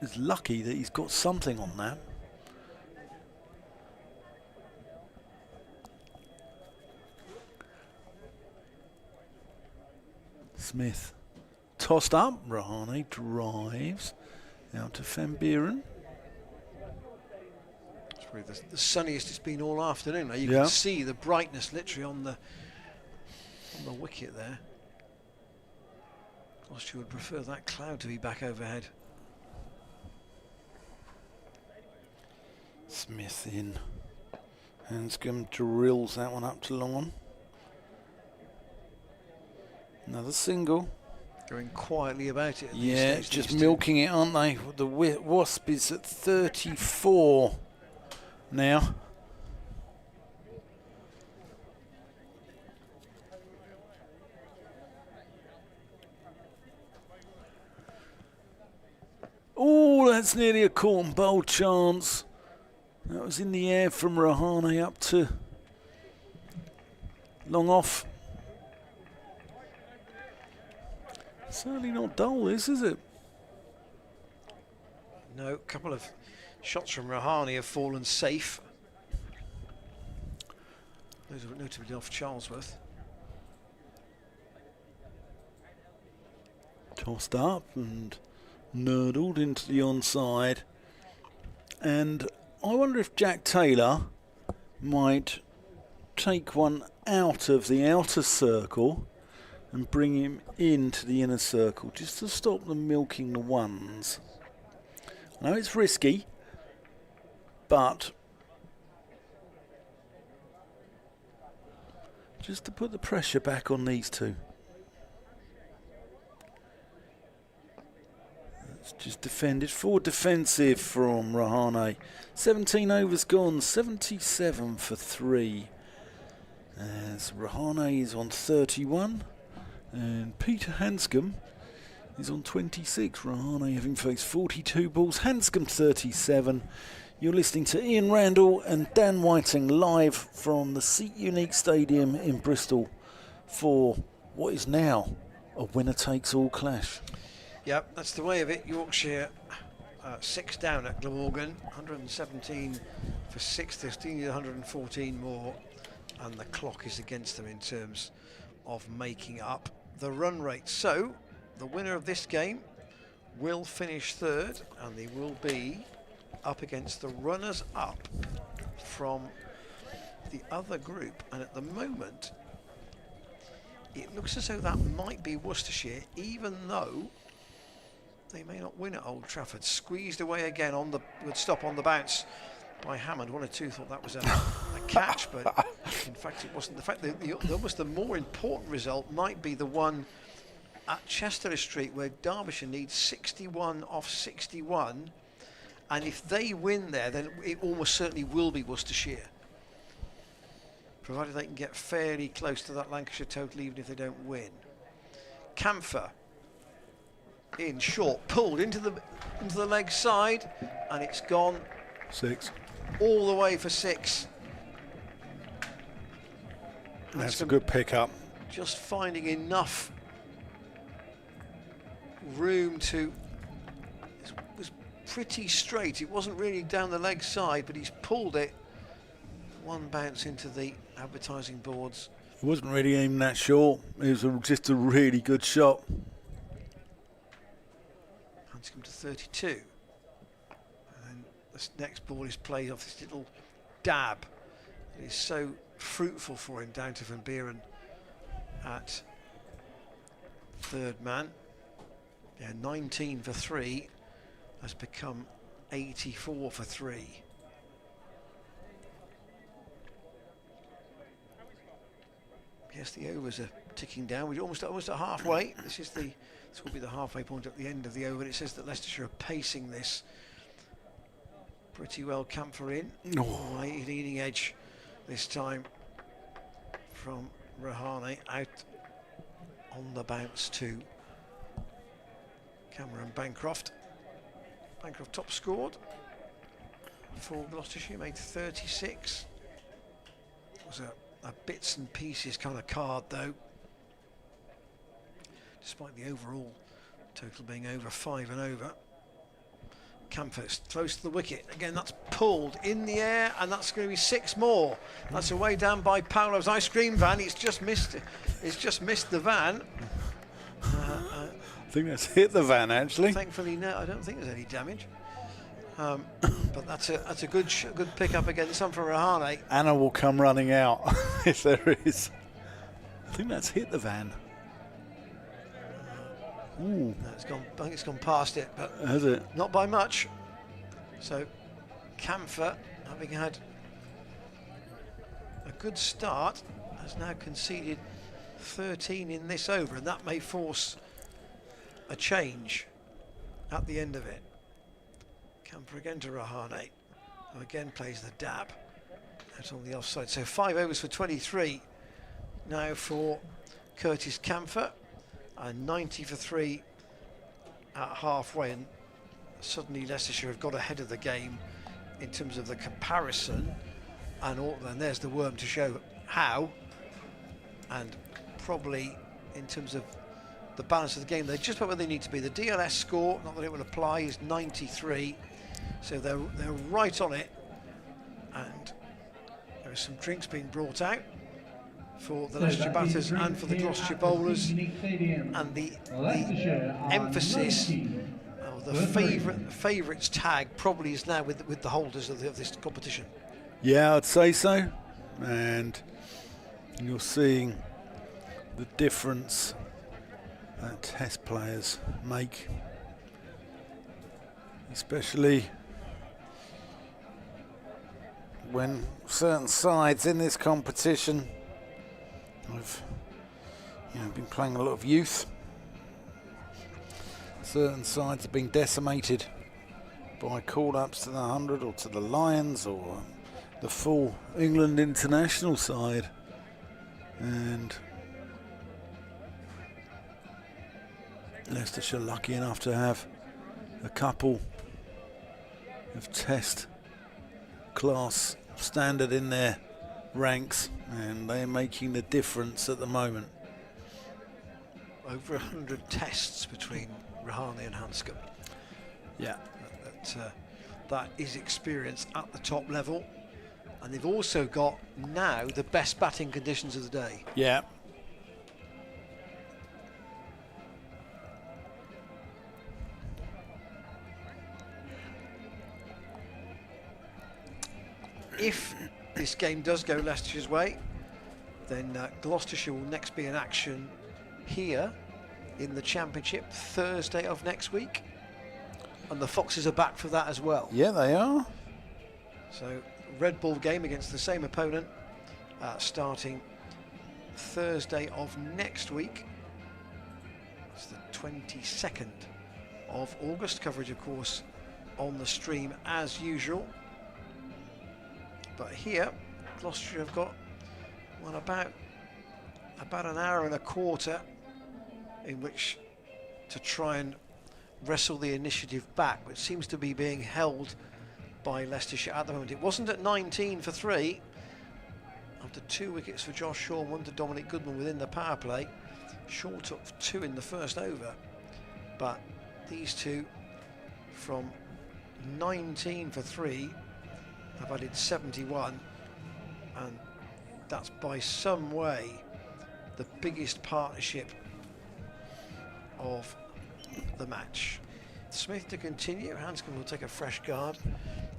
is lucky that he's got something on that. Smith tossed up. Rahane drives out to Van Buren. It's probably the sunniest it's been all afternoon. Now you Yeah. can see the brightness literally on the wicket there. Gloucestershire would prefer that cloud to be back overhead. Smith in. Hanscom drills that one up to long on. Another single. Going quietly about it. At Yeah, these just days, milking it, aren't they? The Wasp is at 34 now. Oh, that's nearly a caught and bowl chance. That was in the air from Rahane up to long off. Certainly not dull, this, is it? No, a couple of shots from Rahane have fallen safe. Those are notably off Charlesworth. Tossed up and nurdled into the onside. And I wonder if Jack Taylor might take one out of the outer circle and bring him into the inner circle just to stop them milking the ones. I know it's risky, but just to put the pressure back on these two. It's just defended. Forward defensive from Rahane. 17 overs gone, 77 for 3. As Rahane is on 31. And Peter Hanscom is on 26. Rahane having faced 42 balls. Hanscom 37. You're listening to Ian Randall and Dan Whiting live from the Seat Unique Stadium in Bristol for what is now a winner-takes-all clash. Yep, that's the way of it. Yorkshire 6 down at Glamorgan. 117 for 6th. They still need 114 more. And the clock is against them in terms of making up the run rate. So, the winner of this game will finish third, and they will be up against the runners-up from the other group. And at the moment, it looks as though that might be Worcestershire, even though they may not win at Old Trafford. Squeezed away again on the stop on the bounce by Hammond. One or two thought that was a catch, but in fact it wasn't. The fact that almost the more important result might be the one at Chester Street, where Derbyshire needs 61 off 61, and if they win there, then it almost certainly will be Worcestershire, provided they can get fairly close to that Lancashire total, even if they don't win. Camphor in short, pulled into the leg side, and it's gone 6. all the way for 6. That's a good pick-up. Just finding enough room to. It was pretty straight. It wasn't really down the leg side, but he's pulled it. One bounce into the advertising boards. It wasn't really even that short. It was just a really good shot. Hands come to 32. And then this next ball is played off this little dab. It is so fruitful for him down to Van Buren at third man. Yeah, 19 for 3 has become 84 for 3. Yes, the overs are ticking down. We're almost at halfway. This will be the halfway point at the end of the over. It says that Leicestershire are pacing this pretty well. Camphor in, leading edge this time from Rahane, out on the bounce to Cameron Bancroft. Bancroft top scored for Gloucestershire, made 36. It was a bits and pieces kind of card though, despite the overall total being over 5 and over. Camphor's close to the wicket. Again, that's pulled in the air, and that's going to be 6 more. That's away down by Paolo's ice cream van. It's just missed the van. I think that's hit the van actually. Thankfully, no, I don't think there's any damage. But that's a good pick up again. Some from Rahane. Anna will come running out if there is. I think that's hit the van. Ooh. No, I think it's gone past it, but has it? Not by much. So Camphor, having had a good start, has now conceded 13 in this over, and that may force a change at the end of it. Camphor again to Rahane, who again plays the dab out on the offside. So 5 overs for 23 now for Curtis Camphor, and 90 for 3 at halfway, and suddenly Leicestershire have got ahead of the game in terms of the comparison, and there's the worm to show how, and probably in terms of the balance of the game, they're just about where they need to be. The DLS score, not that it will apply, is 93, so they're right on it, and there are some drinks being brought out for the Leicestershire batters and for the Gloucestershire bowlers, and the emphasis, the favourites tag probably is now with the holders of this competition. Yeah, I'd say so, and you're seeing the difference that Test players make, especially when certain sides in this competition have been playing a lot of youth. Certain sides have been decimated by call-ups to the 100 or to the Lions or the full England international side, and Leicestershire lucky enough to have a couple of Test class standard in their ranks, and they're making the difference at the moment. Over 100 tests between Rahane and Hanscom. Yeah, that is experience at the top level, and they've also got now the best batting conditions of the day. yeah. if this game does go Leicestershire's way, then Gloucestershire will next be in action here in the Championship Thursday of next week. And the Foxes are back for that as well. Yeah, they are. So, Red Bull game against the same opponent starting Thursday of next week. It's the 22nd of August. Coverage, of course, on the stream as usual. But here, Gloucestershire have got about an hour and a quarter in which to try and wrestle the initiative back, which seems to be being held by Leicestershire at the moment. It wasn't at 19 for 3 after 2 wickets for Josh Shaw, 1 to Dominic Goodman within the power play. Shaw took 2 in the first over, but these two from 19 for 3 have added 71, and that's by some way the biggest partnership of the match. Smith to continue, Hanscom will take a fresh guard,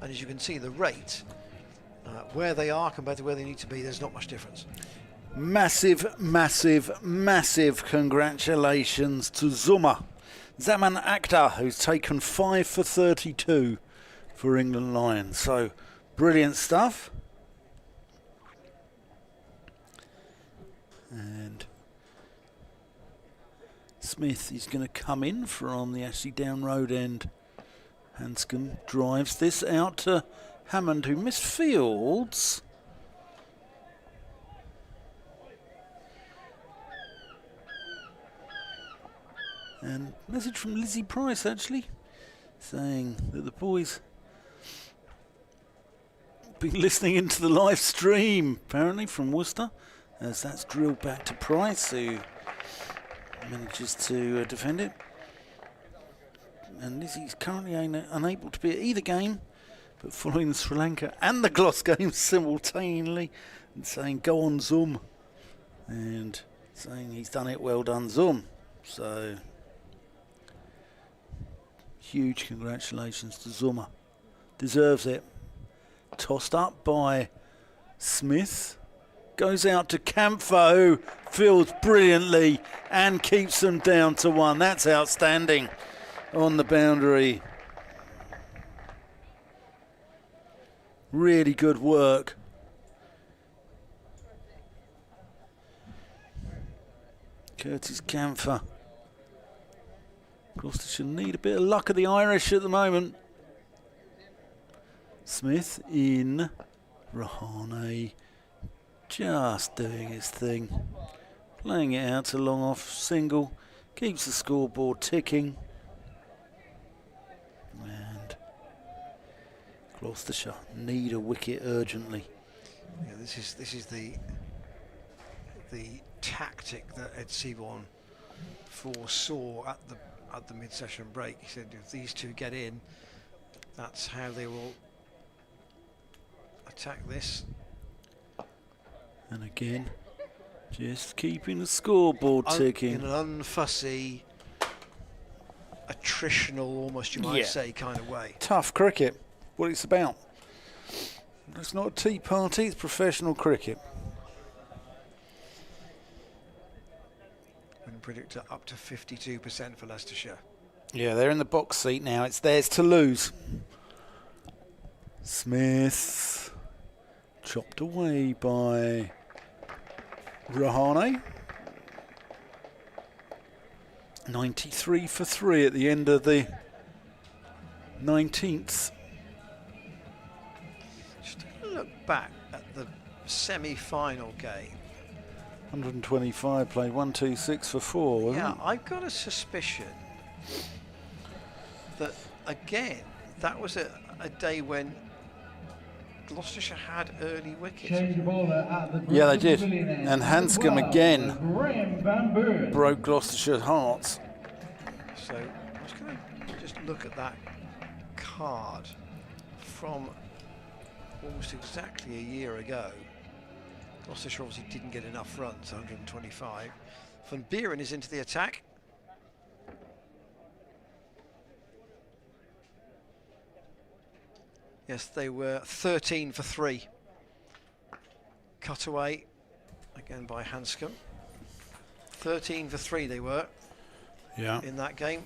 and as you can see, the rate where they are compared to where they need to be, there's not much difference. Massive, massive, massive congratulations to Zuma. Zaman Akhtar, who's taken 5 for 32 for England Lions. So, brilliant stuff. And Smith is going to come in from the Ashley Down Road end. Hanscom drives this out to Hammond, who missed fields. And message from Lizzie Price, actually, saying that the boys been listening into the live stream, apparently, from Worcester, as that's drilled back to Price, who manages to defend it. And Lizzie's currently unable to be at either game, but following the Sri Lanka and the Gloss games simultaneously, and saying, go on, Zoom, and saying he's done it, well done, Zoom. So, huge congratulations to Zuma. Deserves it. Tossed up by Smith. Goes out to Campher, who fields brilliantly and keeps them down to 1. That's outstanding on the boundary. Really good work. Curtis Campher. Gloucestershire need a bit of luck of the Irish at the moment. Smith in. Rahane just doing his thing. Playing it out to long off single. Keeps the scoreboard ticking. And Gloucestershire need a wicket urgently. Yeah, this is the tactic that Ed Seaborn foresaw at the mid-session break. He said if these two get in, that's how they will attack this. And again, just keeping the scoreboard ticking. In an unfussy, attritional, almost you might say, kind of way. Tough cricket, what it's about. It's not a tea party, it's professional cricket. And predictor up to 52% for Leicestershire. Yeah, they're in the box seat now. It's theirs to lose. Smith chopped away by Rahane. 93 for 3 at the end of the 19th. Just look back at the semi-final game. 125 played, 126 for 4, wasn't it? Yeah, I've got a suspicion that, again, that was a day when Gloucestershire had early wickets. Change bowler at the Yeah, they Bristol did. Pavilion end. And Hanscom Well, again Graham Van Buren. broke Gloucestershire's hearts. So I'm just going to just look at that card from almost exactly a year ago. Gloucestershire obviously didn't get enough runs, 125. Van Buren is into the attack. Yes, they were 13 for 3. Cut away again by Hanscom. 13 for 3 they were in that game.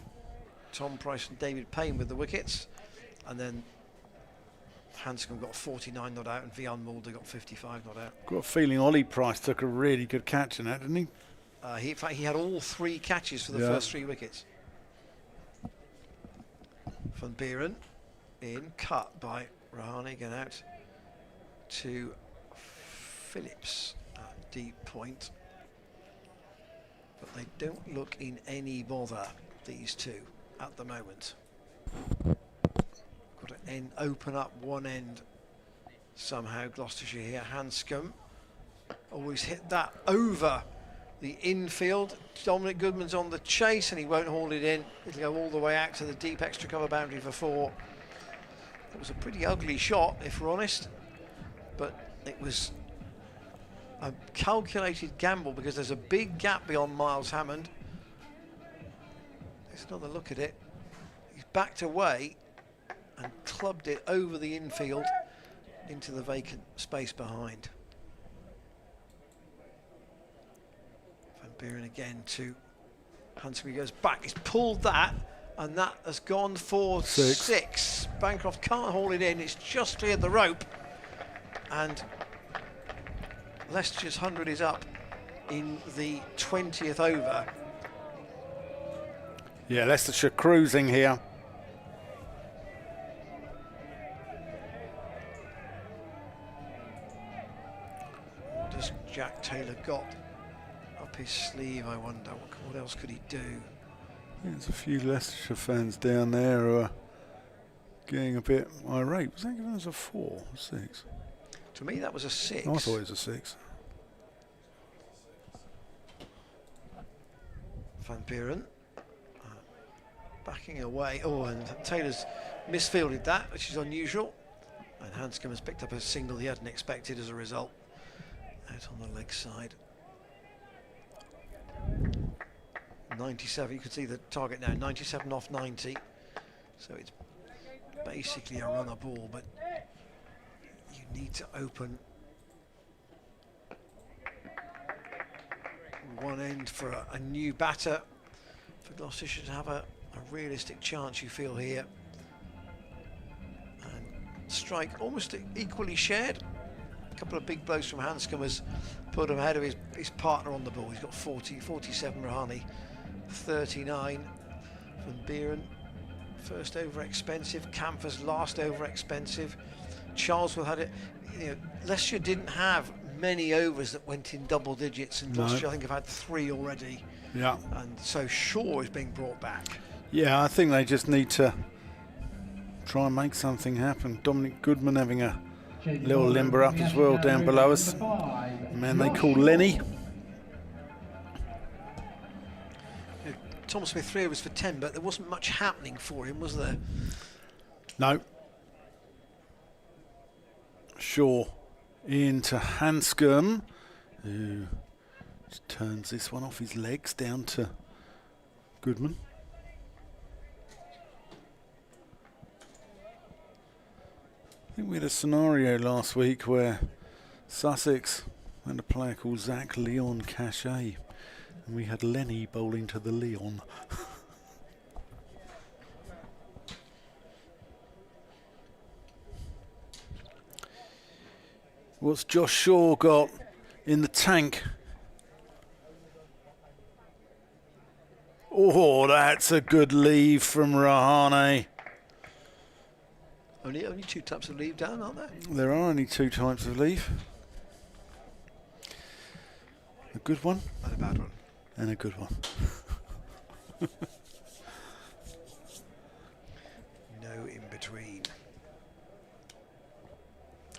Tom Price and David Payne with the wickets, and then Hanscom got 49 not out and Vian Mulder got 55 not out. Got a feeling Ollie Price took a really good catch in that, didn't he? In fact, he had all 3 catches for the first 3 wickets. Van Buren in, cut by Rahane, again out to Phillips at deep point. But they don't look in any bother, these two, at the moment. Got to open up one end somehow, Gloucestershire here. Hanscom always hit that over the infield. Dominic Goodman's on the chase and he won't haul it in. It'll go all the way out to the deep extra cover boundary for 4. It was a pretty ugly shot, if we're honest, but it was a calculated gamble because there's a big gap beyond Miles Hammond. There's another look at it. He's backed away and clubbed it over the infield into the vacant space behind. Van Buren again to Hanscom. He goes back. He's pulled that, and that has gone for 6. Bancroft can't haul it in. It's just cleared the rope, and Leicestershire's 100 is up in the 20th over. Yeah, Leicestershire cruising here. What has Jack Taylor got up his sleeve, I wonder? What else could he do? There's a few Leicestershire fans down there who are getting a bit irate. Was that given as a 4 or 6? To me, that was a 6. I thought it was a 6. Van Buren backing away. Oh, and Taylor's misfielded that, which is unusual. And Hanscom has picked up a single he hadn't expected as a result. Out on the leg side. 97, you can see the target now, 97 off 90. So it's basically a runner ball, but you need to open one end for a new batter for Gloucestershire to have a realistic chance, you feel here. And strike almost equally shared. A couple of big blows from Hanscom has put him ahead of his partner on the ball. He's got 40, 47 Rahane, 39 Van Buren. First over expensive, Camphor's last over expensive. Charlesworth had it. You know, Leicestershire didn't have many overs that went in double digits, and Gloucestershire I think have had 3 already. Yeah. And so Shaw is being brought back. Yeah, I think they just need to try and make something happen. Dominic Goodman having a little limber up as well down below us. The man they call Lenny. Tom Smith 3 overs for 10, but there wasn't much happening for him, was there? No. Shaw into Hanscom, who just turns this one off his legs down to Goodman. I think we had a scenario last week where Sussex had a player called Zach Leon Cachet, and we had Lenny bowling to the Leon. What's Josh Shaw got in the tank? Oh, that's a good leave from Rahane. Only 2 types of leave down, aren't there? There are only 2 types of leave. A good one. And a bad one. And a good one. No in between.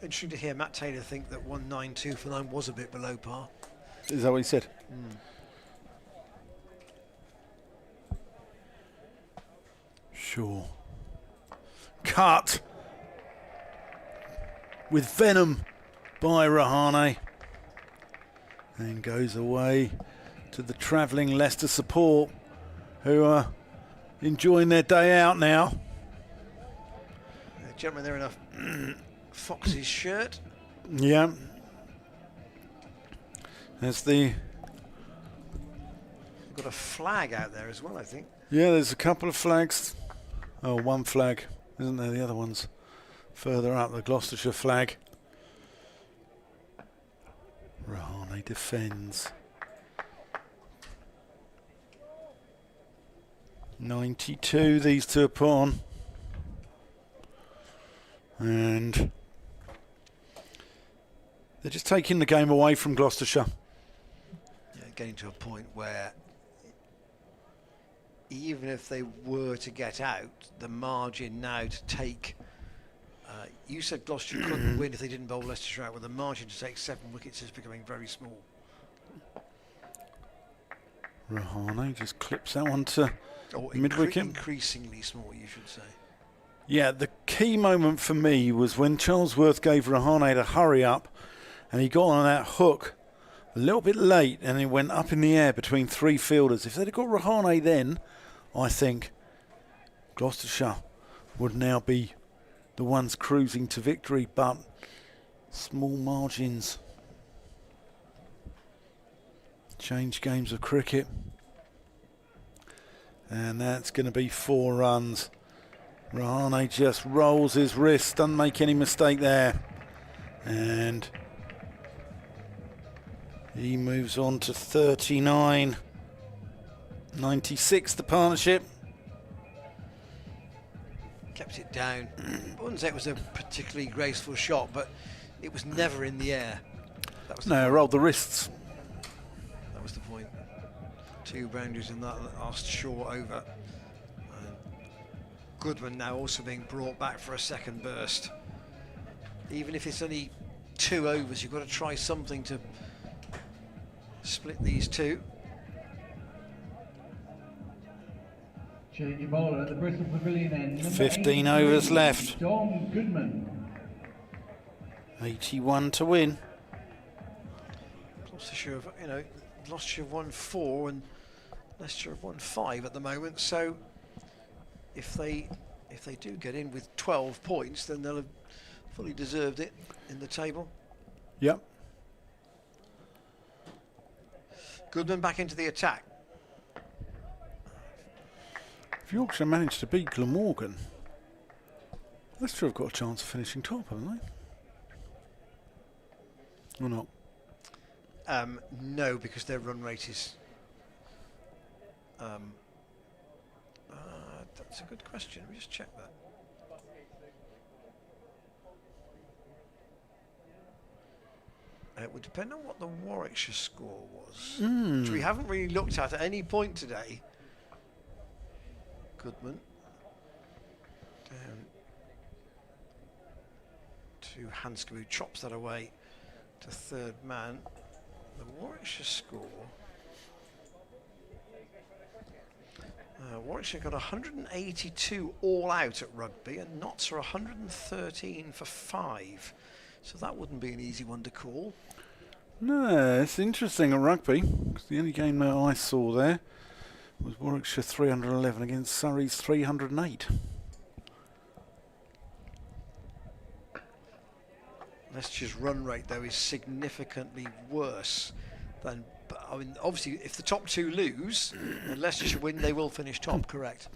Interesting to hear Matt Taylor think that 192 for 9 was a bit below par. Is that what he said? Sure. Cut. With venom by Rahane. And goes away to the travelling Leicester support, who are enjoying their day out now. They're gentleman there in a Foxes shirt. Yeah. There's the... We've got a flag out there as well, I think. Yeah, there's a couple of flags. Oh, one flag, isn't there? The other one's further up, the Gloucestershire flag. Rahane defends. 92, these two are put on. And they're just taking the game away from Gloucestershire. Yeah, getting to a point where even if they were to get out, the margin now to take... you said Gloucestershire couldn't win if they didn't bowl Leicestershire out. Well, the margin to take 7 wickets is becoming very small. Rahane just clips that one to Or mid-wicket. Increasingly small, you should say. Yeah, the key moment for me was when Charlesworth gave Rahane to hurry up and he got on that hook a little bit late and it went up in the air between 3 fielders. If they'd have got Rahane then, I think Gloucestershire would now be the ones cruising to victory, but small margins change games of cricket. And that's going to be 4 runs. Rahane just rolls his wrist, doesn't make any mistake there. And he moves on to 39. 96 the partnership. Kept it down. I wouldn't say it was a particularly graceful shot, but it was never in the air. That was the No, point. rolled the wrists. That was the point. 2 boundaries in that last short over. Goodman now also being brought back for a second burst. Even if it's only 2 overs, you've got to try something to split these 2. Change bowler at the Bristol Pavilion end. Number 15 83, overs left. Dom Goodman. 81 to win. Gloucestershire have, Gloucestershire have won 4 and Leicester have won 5 at the moment. So if they do get in with 12 points, then they'll have fully deserved it in the table. Yep. Goodman back into the attack. If Yorkshire managed to beat Glamorgan, Leicester have got a chance of finishing top, haven't they? Or not? No, because their run rate is... that's a good question. Let me just check that. It would depend on what the Warwickshire score was, which we haven't really looked at any point today. Goodman down to Hanscom, who chops that away to 3rd man. The Warwickshire score. Warwickshire got 182 all out at rugby, and Notts are 113 for 5. So that wouldn't be an easy one to call. No, it's interesting at rugby, because the only game that I saw there was Warwickshire 311 against Surrey's 308. Leicester's run rate, though, is significantly worse than... I mean, obviously, if the top 2 lose and Leicestershire win, they will finish top, correct?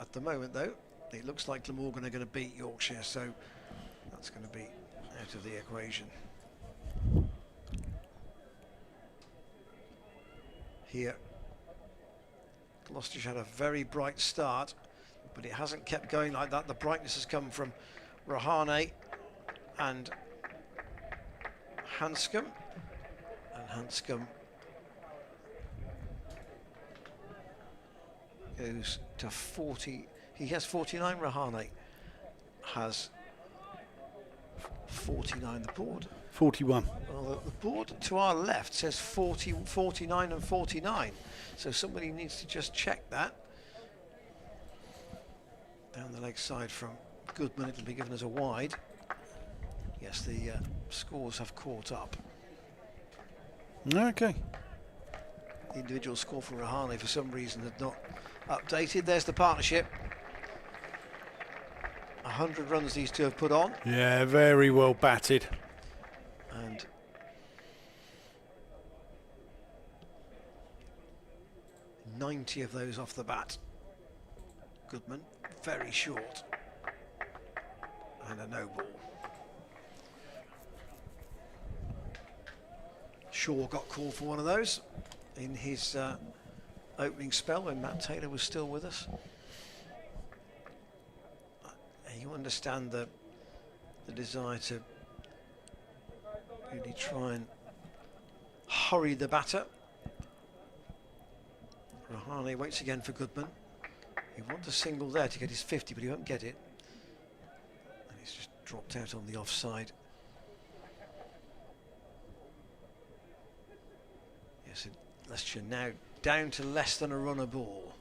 At the moment, though, it looks like Glamorgan are going to beat Yorkshire, so that's going to be out of the equation. Here, Gloucestershire had a very bright start, but it hasn't kept going like that. The brightness has come from Rahane and Hanscom. And Hanscom goes to 40. He has 49. Rahane has 49. The board. 41. Well, the board to our left says 40, 49 and 49. So somebody needs to just check that. Down the leg side from Goodman, it'll be given as a wide. Yes, the scores have caught up. Okay. The individual score for Rahane for some reason had not updated. There's the partnership. 100 runs these two have put on. Yeah, very well batted. And .90 of those off the bat. Goodman, very short. And a no ball. Shaw got called for one of those in his opening spell when Matt Taylor was still with us. You understand the desire to really try and hurry the batter. Rahane waits again for Goodman. He wants a single there to get his 50, but he won't get it. And he's just dropped out on the offside. Yes, Leicestershire now down to less than a run a ball.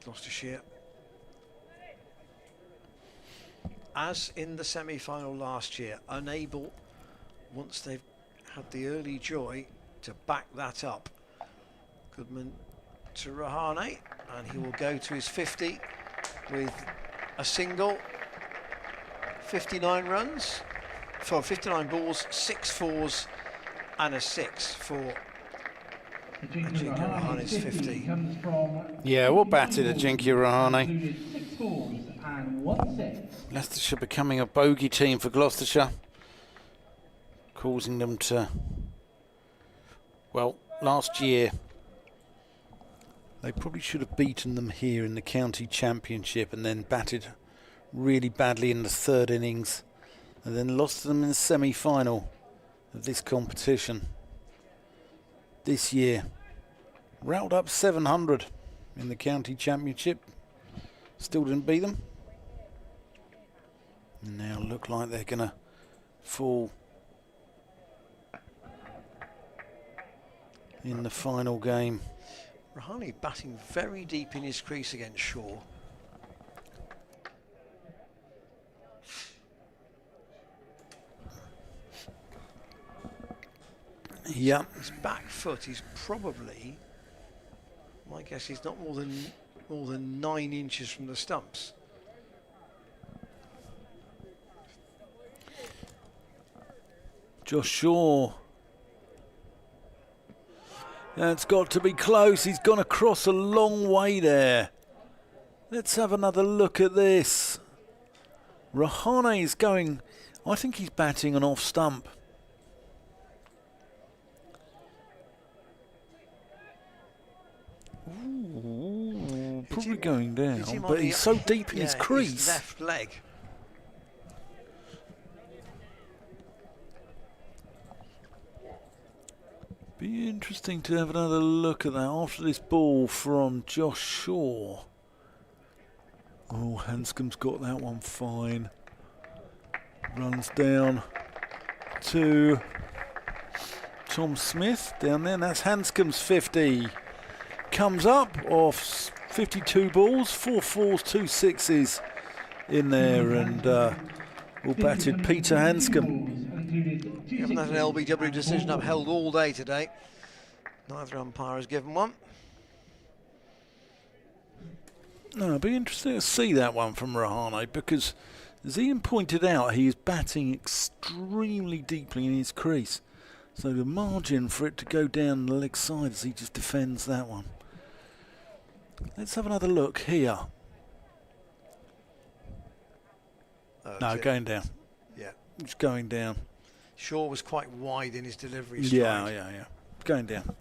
Gloucestershire, as in the semi-final last year, unable, once they've had the early joy, to back that up. Goodman to Rahane, and he will go to his 50 with a single. 59 runs for 59 balls, 6 fours and a 6 for Rahane's 50. Yeah, well batted Ajinkya Rahane. Leicestershire becoming a bogey team for Gloucestershire, causing them to, well, last year they probably should have beaten them here in the county championship and then batted really badly in the third innings and then lost to them in the semi-final of this competition. This year, rolled up 700 in the county championship, still didn't beat them. And now look like they're going to fall in the final game. Rahane batting very deep in his crease against Shaw. Yeah. His back foot is probably, my guess, he's not more than 9 inches from the stumps. Josh Shaw. That's got to be close. He's gone across a long way there. Let's have another look at this. Rahane is going, I think he's batting an off stump. Ooh, probably going down, but he's so deep in his crease. His left leg. Be interesting to have another look at that after this ball from Josh Shaw. Oh, Hanscom's got that one fine. Runs down to Tom Smith down there, and that's Hanscom's 50. Comes up off 52 balls, 4 fours, 2 sixes in there, and all batted Peter Hanscom. We haven't had an LBW decision upheld all day today. Neither umpire has given one. No, it'll be interesting to see that one from Rahane, because as Ian pointed out, he is batting extremely deeply in his crease. So the margin for it to go down the leg side as he just defends that one. Let's have another look here. No, going down. Yeah. It's going down. Shaw was quite wide in his delivery stride. Yeah. Going down.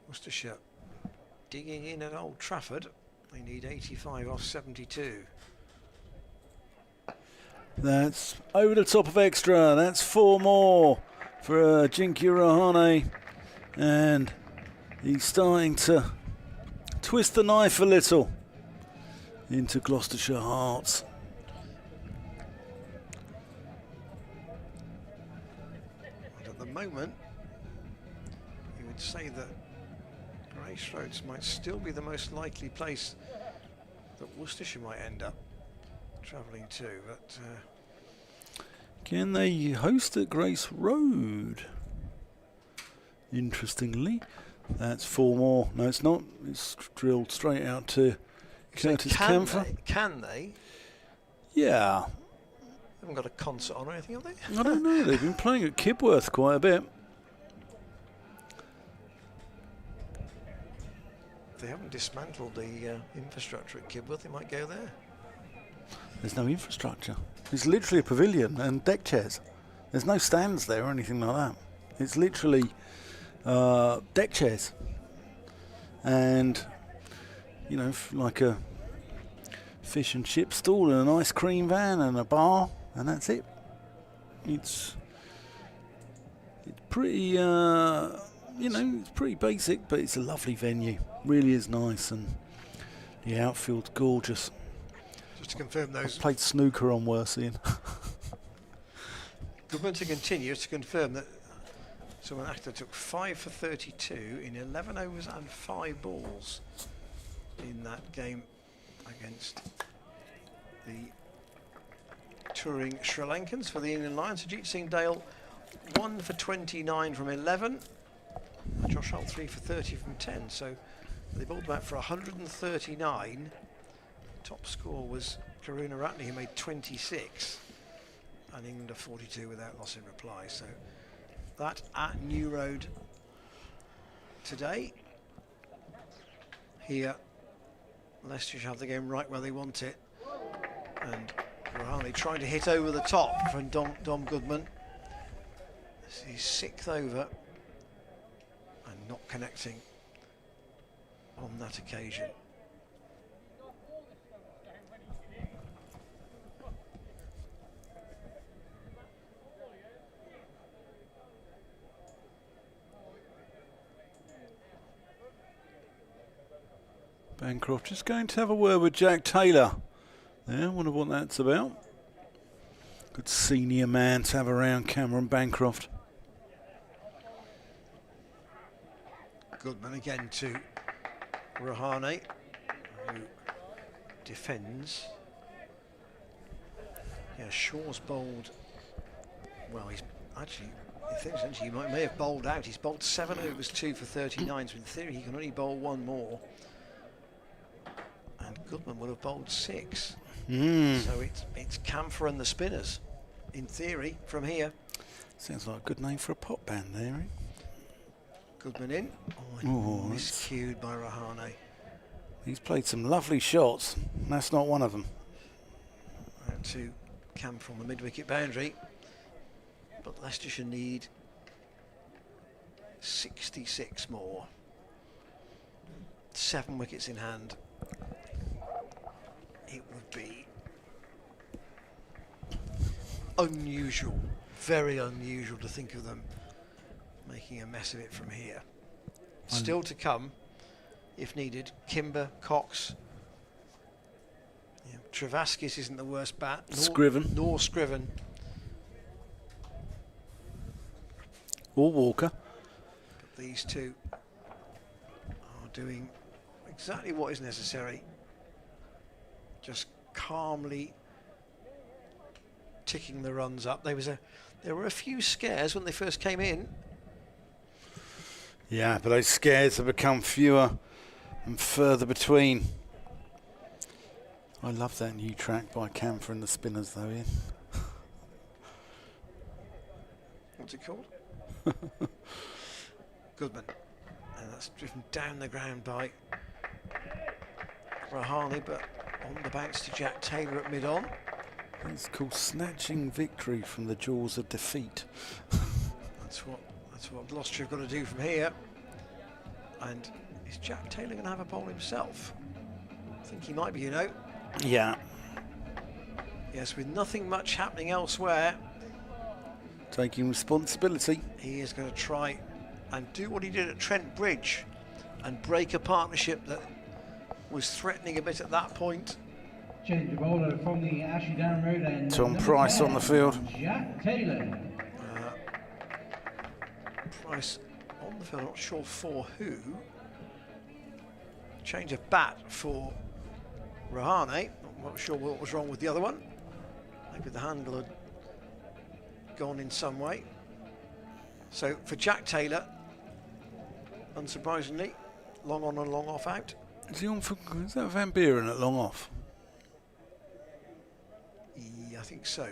Worcestershire digging in at Old Trafford. They need 85 off 72. That's over the top of extra. That's 4 more for Ajinkya Rahane. And he's starting to twist the knife a little into Gloucestershire hearts. And at the moment, you would say that Grey Strokes might still be the most likely place that Worcestershire might end up travelling to, but Can they host at Grace Road? Interestingly, that's 4 more. No, it's not. It's drilled straight out to Curtis Camphor. Can they? Yeah. They haven't got a concert on or anything, have they? I don't know. They've been playing at Kibworth quite a bit. They haven't dismantled the infrastructure at Kibworth. They might go there. There's no infrastructure. It's literally a pavilion and deck chairs. There's no stands there or anything like that. It's literally deck chairs. And, you know, like a fish and chip stall and an ice cream van and a bar, and that's it. It's pretty, you know, it's pretty basic, but it's a lovely venue. Really is nice, and the outfield's gorgeous. Just to confirm those. I've played snooker on Worsley. Goodman to continue to confirm that someone after took 5 for 32 in 11 overs and 5 balls in that game against the touring Sri Lankans for the England Lions. Ajit Singh Dale 1 for 29 from 11. Josh Holt 3 for 30 from 10. So they bowled back for 139. Top score was Karuna Ratney, who made 26. And England are 42 without loss in reply. So that at New Road today. Here, Leicestershire have the game right where they want it. And Rahane trying to hit over the top from Dom Goodman. This is his 6th over and not connecting on that occasion. Bancroft just going to have a word with Jack Taylor. There, I wonder what that's about. Good senior man to have around Cameron Bancroft. Goodman again to Rahane, who defends. Yeah, Shaw's bowled. Well, he's actually, I think essentially he may have bowled out. He's bowled 7 overs, 2 for 39. So in theory, he can only bowl 1 more. And Goodman would have bowled 6. So it's Camphor and the spinners, in theory, from here. Sounds like a good name for a pop band there, eh? Goodman in. Oh, miscued by Rahane. He's played some lovely shots. That's not one of them. Out to Camphor on the mid-wicket boundary. But Leicestershire need 66 more. 7 wickets in hand. It would be unusual, very unusual to think of them making a mess of it from here. Still to come, if needed, Kimber, Cox. Yeah, Travaskis isn't the worst bat. Scriven. Nor Scriven. Or Walker. But these two are doing exactly what is necessary. Just calmly ticking the runs up. There were a few scares when they first came in. Yeah, but those scares have become fewer and further between. I love that new track by Camphor and the Spinners, though, Ian. What's it called? Goodman. And that's driven down the ground by Rahane, but on the bounce to Jack Taylor at mid-on. It's called snatching victory from the jaws of defeat. That's what Gloucestershire have got to do from here. And is Jack Taylor going to have a bowl himself? I think he might be, you know. Yeah. Yes, with nothing much happening elsewhere, Taking responsibility. he is going to try and do what he did at Trent Bridge and break a partnership that was threatening a bit at that point. Change of bowler from the Ashley Down Road and Tom Price on the field. Jack Taylor. Price on the field, not sure for who. Change of bat for Rahane, not sure what was wrong with the other one. Maybe the handle had gone in some way. So for Jack Taylor, unsurprisingly, long on and long off out. Is he on for? Is that Van Buren at long off? Yeah, I think so.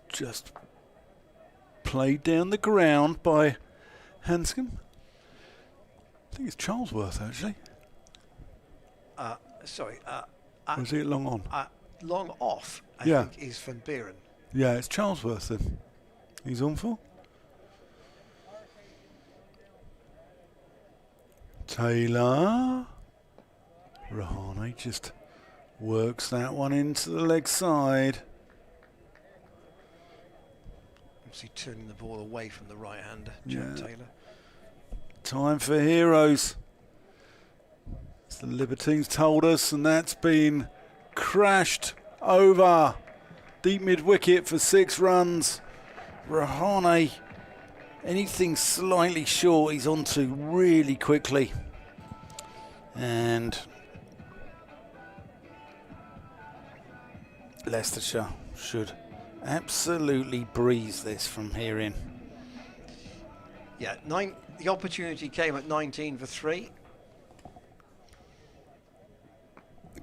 Just played down the ground by Hanscom. I think it's Charlesworth actually. Sorry. Or is he at long on? Long off, I think, is Van Buren. Yeah, it's Charlesworth then. He's on for. Taylor. Rahane just works that one into the leg side. Obviously turning the ball away from the right-hander, Jack Taylor. Time for heroes. As the Libertines told us, and that's been crashed over. Deep mid-wicket for 6 runs. Rahane, anything slightly short, he's onto really quickly. And Leicestershire should absolutely breeze this from here in. Yeah, the opportunity came at 19 for 3.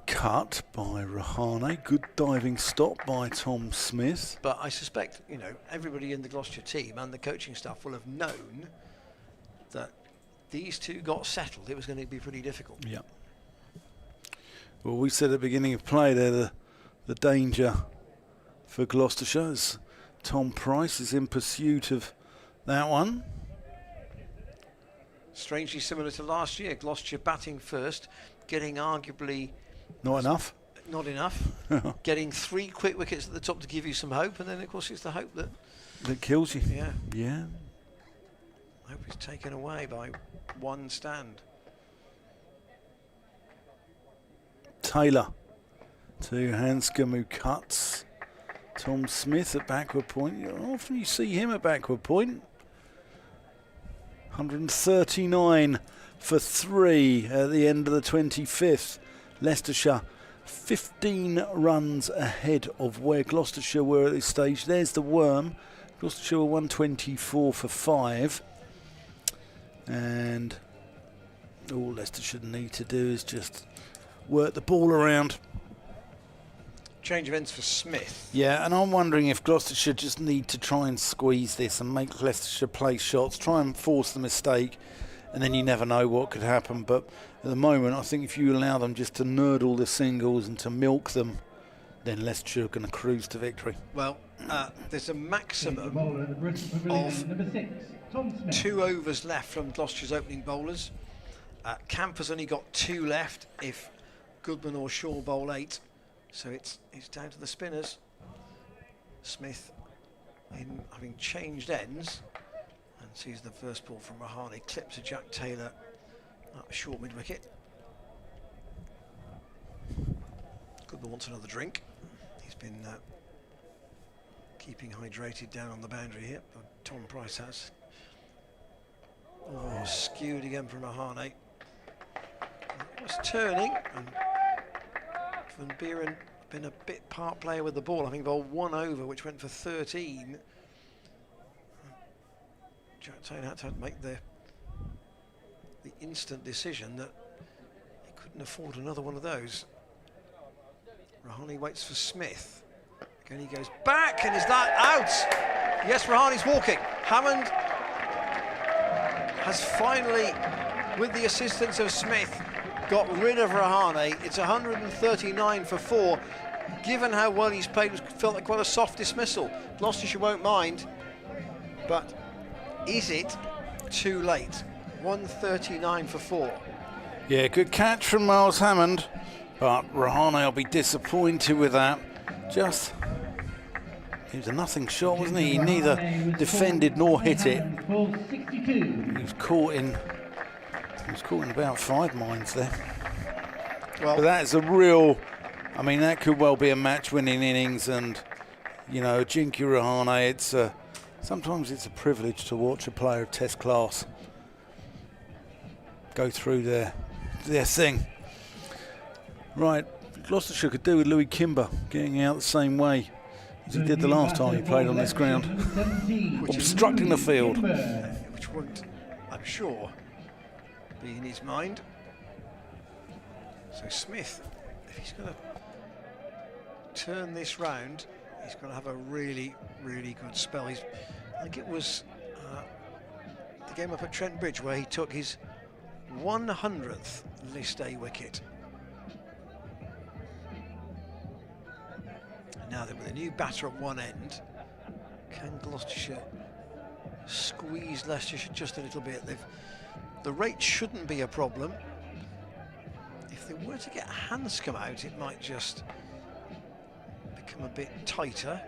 Cut by Rahane. Good diving stop by Tom Smith. But I suspect, you know, everybody in the Gloucestershire team and the coaching staff will have known that these two got settled. It was going to be pretty difficult. Yeah. Well, we said at the beginning of play there the danger for Gloucestershire as Tom Price is in pursuit of that one. Strangely similar to last year, Gloucestershire batting first, getting arguably Not enough. Not enough. Getting 3 quick wickets at the top to give you some hope, and then of course it's the hope that kills you. Yeah. Yeah. Hope is taken away by one stand. Taylor to Hanscom, who cuts. Tom Smith at backward point. Often you see him at backward point. 139 for 3 at the end of the 25th. Leicestershire 15 runs ahead of where Gloucestershire were at this stage. There's the worm. Gloucestershire were 124 for 5. And all Leicestershire need to do is just work the ball around. Change of ends for Smith. Yeah, and I'm wondering if Gloucestershire just need to try and squeeze this and make Leicestershire play shots, try and force the mistake, and then you never know what could happen. But at the moment, I think if you allow them just to nurdle the singles and to milk them, then Leicestershire are going to cruise to victory. Well, there's a maximum of number 6, Tom Smith. 2 overs left from Gloucestershire's opening bowlers. Camp has only got 2 left if Goodman or Shaw bowl 8. So it's down to the spinners. Smith, in having changed ends, and sees the first ball from Rahane, clips to Jack Taylor up a short mid wicket. Goodman wants another drink. He's been keeping hydrated down on the boundary here, but Tom Price has. Oh, skewed again from Rahane. Was turning, and Van Buren been a bit part player with the ball. I think bowled 1 over, which went for 13. Jack Taylor had to make the instant decision that he couldn't afford another one of those. Rahane waits for Smith. Again, he goes back, and is that out? Yes, Rahane's walking. Hammond has finally, with the assistance of Smith, got rid of Rahane. It's 139 for 4. Given how well he's played, it felt like quite a soft dismissal. Gloucestershire won't mind, but is it too late? 139 for 4. Yeah, good catch from Miles Hammond, but Rahane will be disappointed with that. Just, he was a nothing shot, wasn't he? He neither defended nor hit it. He was caught in about 5 minds there. Well, but that is a real, I mean, that could well be a match-winning innings, and, you know, Jinky Rahane, sometimes it's a privilege to watch a player of Test class go through their thing. Right, Gloucestershire could do with Louis Kimber getting out the same way as he did the last time he played on this ground, obstructing the field. Which won't, I'm sure, be in his mind. So Smith, if he's going to turn this round, he's going to have a really, really good spell. I think it was the game up at Trent Bridge where he took his 100th List A wicket. Now that with a new batter at one end, can Gloucestershire squeeze Leicestershire just a little bit? The rate shouldn't be a problem. If they were to get Hanscom out, it might just become a bit tighter.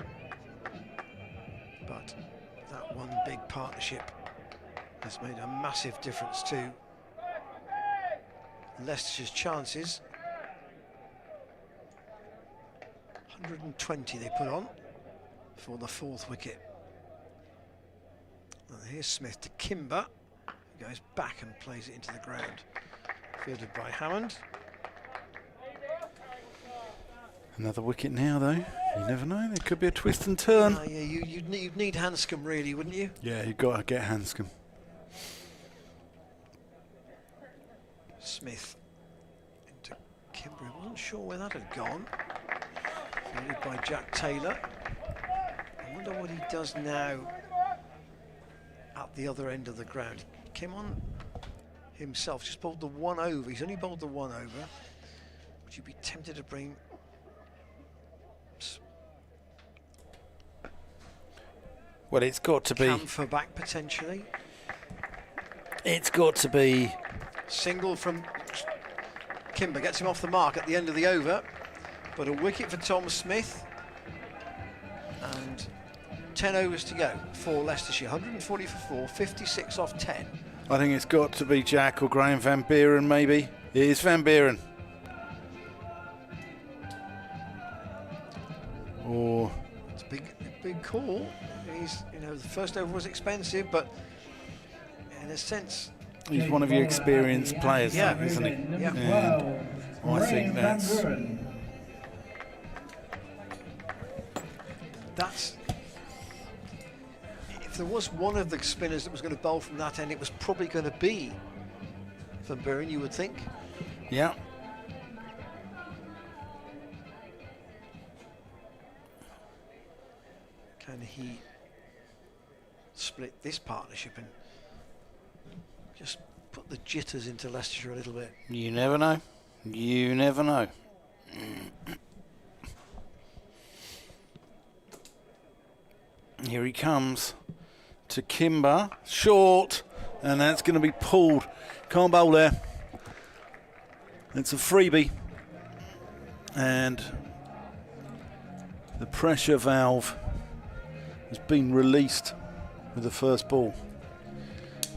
But that one big partnership has made a massive difference to Leicestershire's chances. 120 they put on for the 4th wicket. And here's Smith to Kimber, who goes back and plays it into the ground. Fielded by Hammond. Another wicket now, though. You never know. There could be a twist and turn. Yeah, you'd need Hanscom, really, wouldn't you? Yeah, you've got to get Hanscom. Smith into Kimber. I wasn't sure where that had gone. Fielded by Jack Taylor. I wonder what he does now at the other end of the ground. He came on himself, just bowled the one over. He's only bowled the one over. Would you be tempted to bring... Well, it's got to be... Camphor back, potentially? It's got to be... Single from Kimber, gets him off the mark at the end of the over. But a wicket for Tom Smith. And 10 overs to go for Leicestershire. 140 for 4, 56 off 10. I think it's got to be Jack or Graham Van Buren, maybe. It is Van Buren. Or... It's a big call. He's, the first over was expensive, but in a sense... He's one of your experienced players, yeah, isn't he? Yeah. And I think that's... If there was one of the spinners that was going to bowl from that end, it was probably going to be Van Buren, you would think. Yeah. Can he split this partnership and just put the jitters into Leicestershire a little bit? You never know. You never know. Here he comes to Kimber, short, and that's going to be pulled. Can't bowl there. It's a freebie, and the pressure valve has been released with the first ball.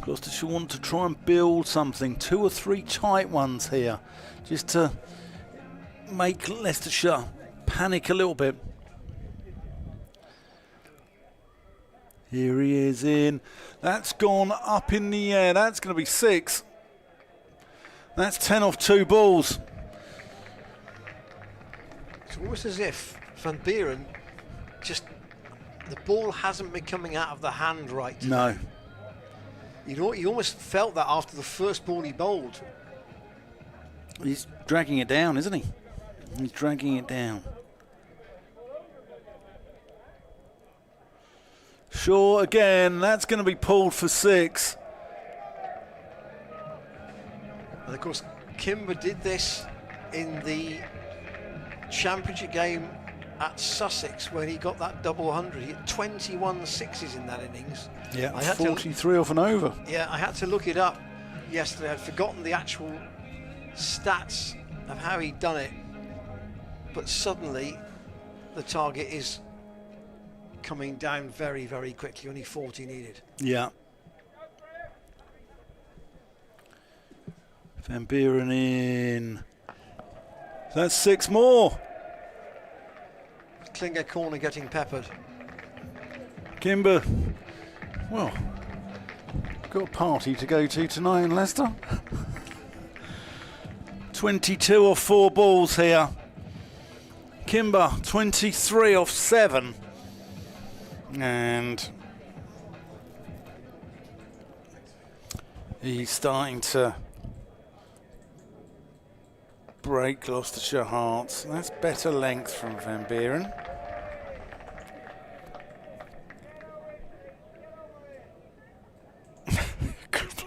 Gloucestershire want to try and build something, 2 or 3 tight ones here, just to make Leicestershire panic a little bit. Here he is in. That's gone up in the air. That's going to be 6. That's 10 off 2 balls. It's almost as if Van Buren just... The ball hasn't been coming out of the hand right today. No. You almost felt that after the first ball he bowled. He's dragging it down, isn't he? He's dragging it down. Shaw again. That's going to be pulled for 6. And of course, Kimber did this in the championship game at Sussex when he got that double 100. He had 21 sixes in that innings. Yeah, 43 off and over. Yeah, I had to look it up yesterday. I'd forgotten the actual stats of how he'd done it. But suddenly, the target is coming down very, very quickly. Only 40 needed. Yeah. Van Buren in. That's 6 more. Klinger corner getting peppered. Kimber. Well, got a party to go to tonight in Leicester. 22 off 4 balls here. Kimber, 23 off 7. And he's starting to break Gloucestershire hearts. That's better length from Van Buren.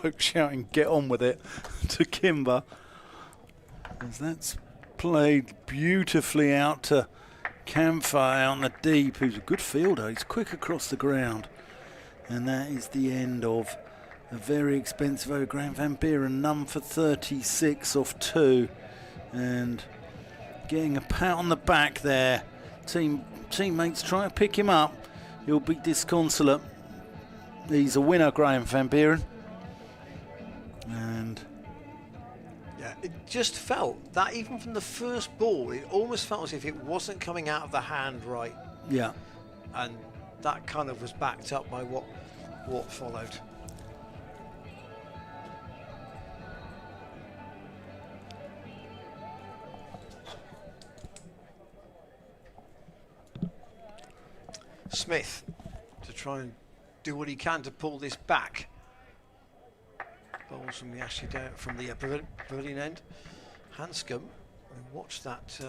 Bloke shouting, "Get on with it," to Kimber. As that's played beautifully out to Camphor on the deep, who's a good fielder. He's quick across the ground. And that is the end of a very expensive over. Graham Van Buren, none for 36 off 2. And getting a pat on the back there. Teammates try to pick him up. He'll be disconsolate. He's a winner, Graham Van Buren. And yeah, it just felt that even from the first ball, it almost felt as if it wasn't coming out of the hand right. yeah, And that kind of was backed up by what followed. Smith to try and do what he can to pull this back. Bowls from the pavilion end. Hanscom, we watched that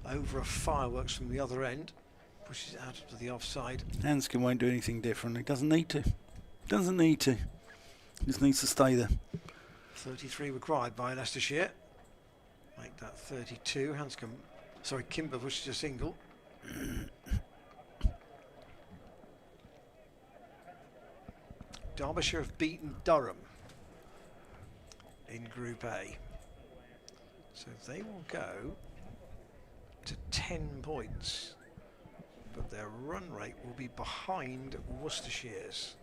over a fireworks from the other end. Pushes it out to the offside. Hanscom won't do anything different. He doesn't need to. Doesn't need to. He just needs to stay there. 33 required by Leicestershire. Make that 32. Hanscom, sorry, Kimber pushes a single. Derbyshire have beaten Durham in Group A. So they will go to 10 points. But their run rate will be behind Worcestershire's.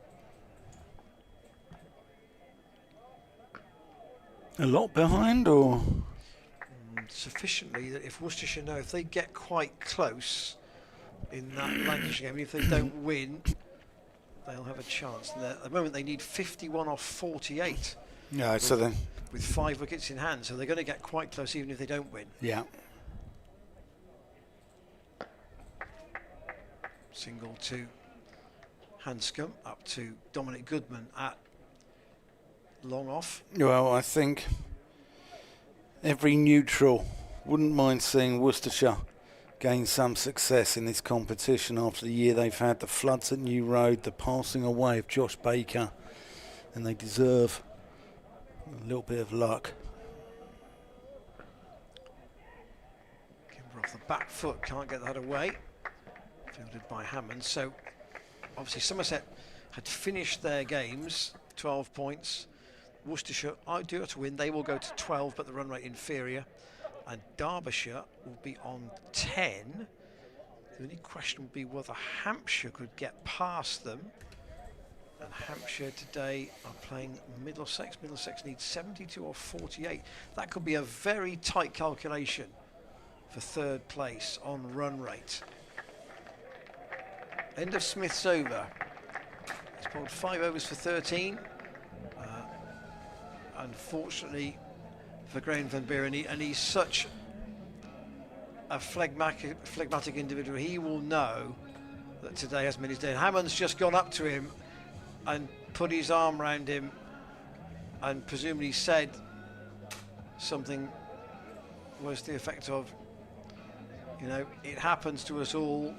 A lot behind, or? Sufficiently that if Worcestershire know if they get quite close in that Lancashire game, if they don't win, they'll have a chance. And at the moment they need 51 off 48. Yeah, so then. With 5 wickets in hand, so they're going to get quite close even if they don't win. Yeah. Single to Hanscom, up to Dominic Goodman at long off. Well, I think every neutral wouldn't mind seeing Worcestershire gain some success in this competition after the year they've had, the floods at New Road, the passing away of Josh Baker, and they deserve a little bit of luck. Kimber off the back foot, can't get that away. Fielded by Hammond. So obviously Somerset had finished their games, 12 points. Worcestershire do have to win, they will go to 12, but the run rate inferior. And Derbyshire will be on 10. The only question would be whether Hampshire could get past them. And Hampshire today are playing Middlesex. Middlesex needs 72 or 48. That could be a very tight calculation for third place on run rate. End of Smith's over. He's bowled 5 overs for 13. Unfortunately for Graham Van Buren, and he's such a phlegmatic individual, he will know that today has been his day. Hammond's just gone up to him and put his arm around him and presumably said something was to the effect of, you know, it happens to us all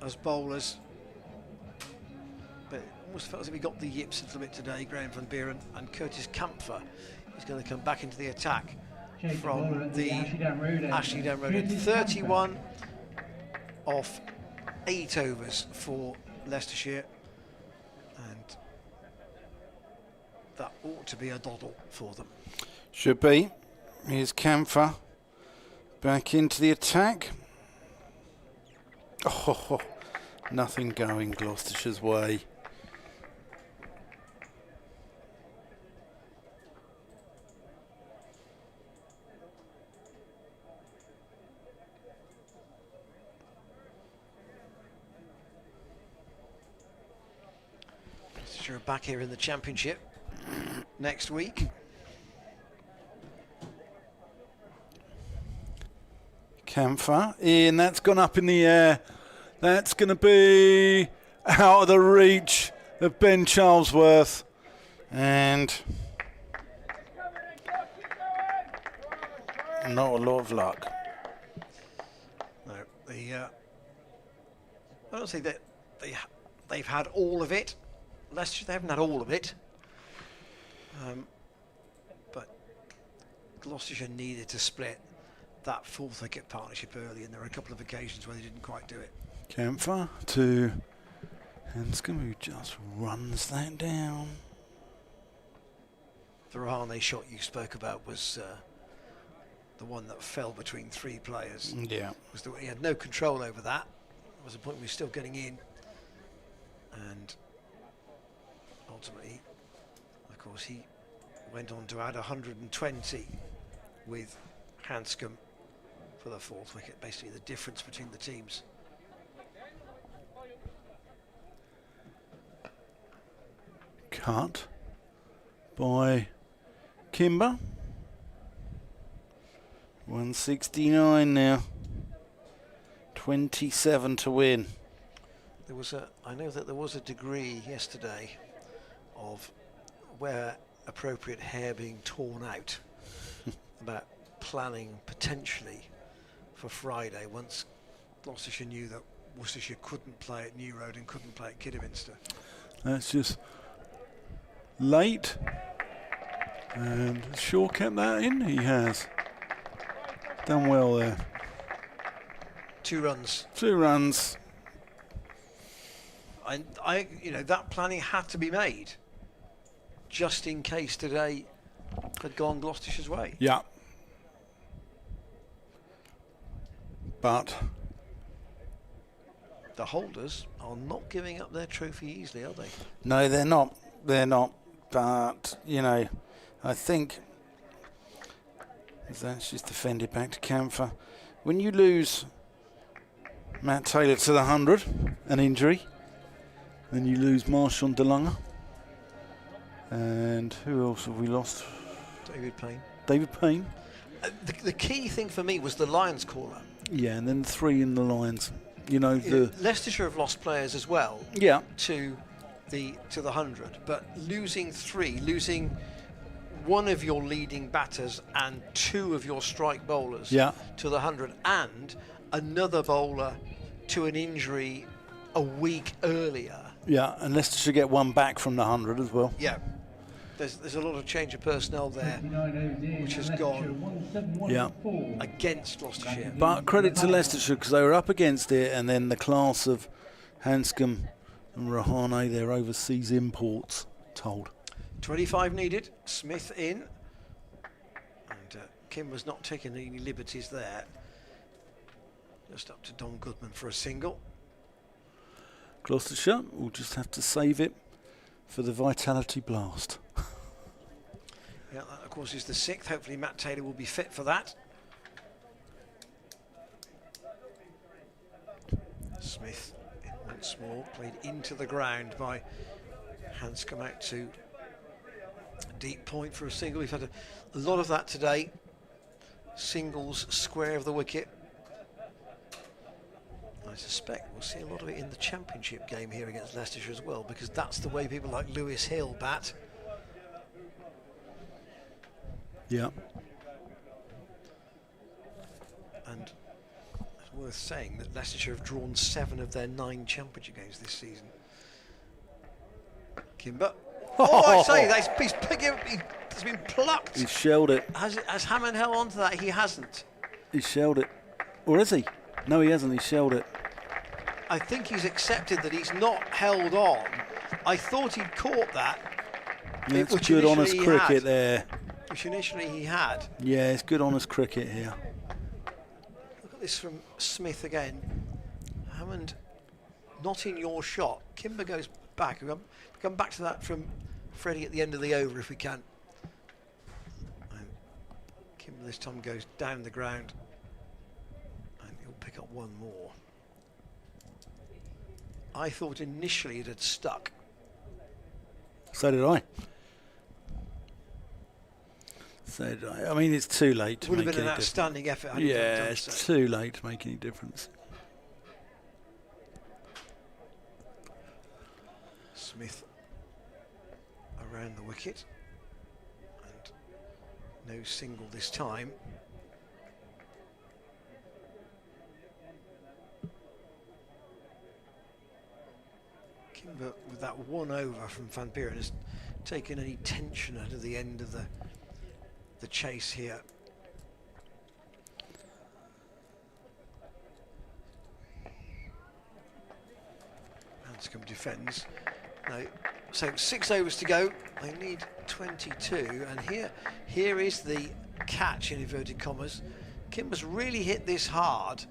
as bowlers. But it almost felt as if he got the yips a little bit today, Graham Van Buren, and Curtis Camphor is going to come back into the attack from the Ashley Down Road end. 31 off 8 overs for Leicestershire, and that ought to be a doddle for them. Should be. Here's Camphor back into the attack. Oh, nothing going Gloucestershire's way. Leicestershire back here in the Championship next week. Camphor in, that's gone up in the air. That's going to be out of the reach of Ben Charlesworth. And not a lot of luck. No, I don't say that they've had all of it. Leicester, they haven't had all of it. But Gloucestershire needed to split that 4th wicket partnership early, and there were a couple of occasions where they didn't quite do it. Camphor to Hanscom, who just runs that down. The Rahane shot you spoke about was the one that fell between 3 players. Yeah. He had no control over that. There was a point where he was still getting in. And ultimately, of course, he went on to add 120 with Hanscom for the 4th wicket, basically the difference between the teams. Cut by Kimber. 169 now. 27 to win. I know that there was a degree yesterday of where appropriate hair being torn out about planning potentially for Friday once Gloucestershire knew that Worcestershire couldn't play at New Road and couldn't play at Kidderminster. That's just late. And Shaw kept that in. He has. Done well there. 2 runs. 2 runs. You know, that planning had to be made just in case today had gone Gloucestershire's way. Yeah. But the holders are not giving up their trophy easily, are they? no, they're not. They're not. But, you know, I think that's just defended back to Camphor. When you lose Matt Taylor to the 100, an injury, then you lose Marshall DeLunger. And who else have we lost? David Payne. David Payne. The key thing for me was the Lions caller. Yeah, and then 3 in the Lions. You know, the Leicestershire have lost players as well. Yeah. To the 100, but losing 3, losing one of your leading batters and 2 of your strike bowlers Yeah. to the 100, and another bowler to an injury a week earlier. Yeah, and Leicestershire get 1 back from the 100 as well. Yeah, there's a lot of change of personnel there, 59 overs in, which has and gone Leicestershire 171 Yeah. for. against Gloucestershire. But credit to Leicestershire because they were up against it, and then the class of Hanscom and Rahane, their overseas imports, told. 25 needed. Smith in, and Kimber's not taking any liberties there. Just up to Don Goodman for a single. Gloucestershire will just have to save it for the Vitality Blast. Yeah, that of course is the 6th. Hopefully Matt Taylor will be fit for that. Smith once more played into the ground by Hanscom out to deep point for a single. We've had a lot of that today. Singles square of the wicket. I suspect we'll see a lot of it in the championship game here against Leicestershire as well, because that's the way people like Lewis Hill bat. Yeah. And it's worth saying that Leicestershire have drawn 7 of their 9 championship games this season. Kimber. Oh, I say, he's been plucked. He's shelled it. Has Hammond held on to that? He hasn't. He's shelled it. Or is he? No, he hasn't. He's shelled it. I think he's accepted that he's not held on. I thought he'd caught that. That's which good honest initially he cricket had. there. Which initially he had. Yeah, it's good honest cricket here. Look at this from Smith again. Hammond not in your shot. Kimber goes back. We'll come back to that from Freddie at the end of the over if we can. And Kimber this time goes down the ground. And he'll pick up 1 more. I thought initially it had stuck. So did I. said, I mean, it's too late to Would have make been an any difference. outstanding effort. Had he Yeah, done it's so. too late to make any difference. Smith around the wicket, and no single this time. Kimber, with that one over from Van Buren, has taken any tension out of the end of the chase here. Hanscom defends. No, so 6 overs to go. They need 22, and here is the catch in inverted commas. Kimber's really hit this hard,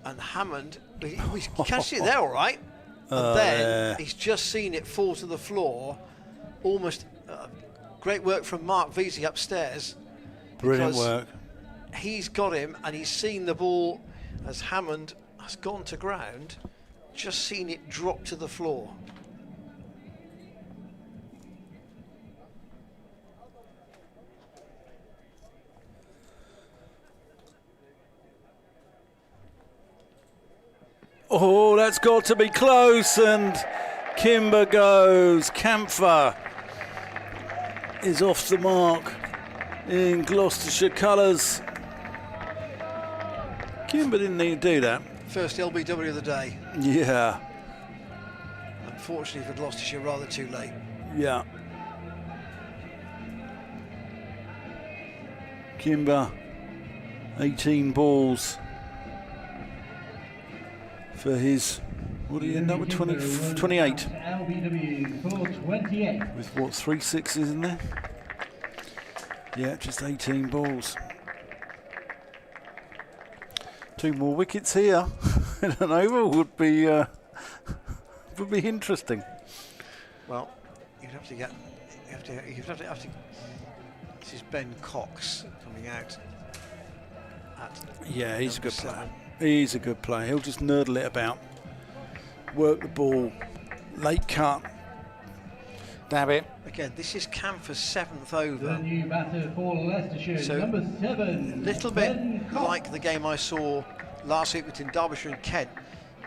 and Hammond, we catch it there all right, and then he's just seen it fall to the floor. Almost great work from Mark Veazey upstairs. Brilliant because work. He's got him, and he's seen the ball as Hammond has gone to ground, just seen it drop to the floor. Oh, that's got to be close, and Kimber goes. Camphor is off the mark in Gloucestershire colours. Kimber didn't need to do that. First LBW of the day. Yeah, Unfortunately for Gloucestershire, rather too late. yeah. Kimber, 18 balls for his, what did he end up with, 28? LBW for 28. With what, 3 sixes in there? Yeah, just 18 balls. 2 more wickets here in an over would be interesting. Well, you'd have to get, you'd have to. This is Ben Cox coming out. Yeah, he's a number good 7. player. He's a good player. He'll just nurdle it about, work the ball, late cut, dab it. Again, this is Camphor's 7th The over. new batter for Leicestershire, So, number 7. Little bit Ben Cox. like the game I saw last week between Derbyshire and Kent.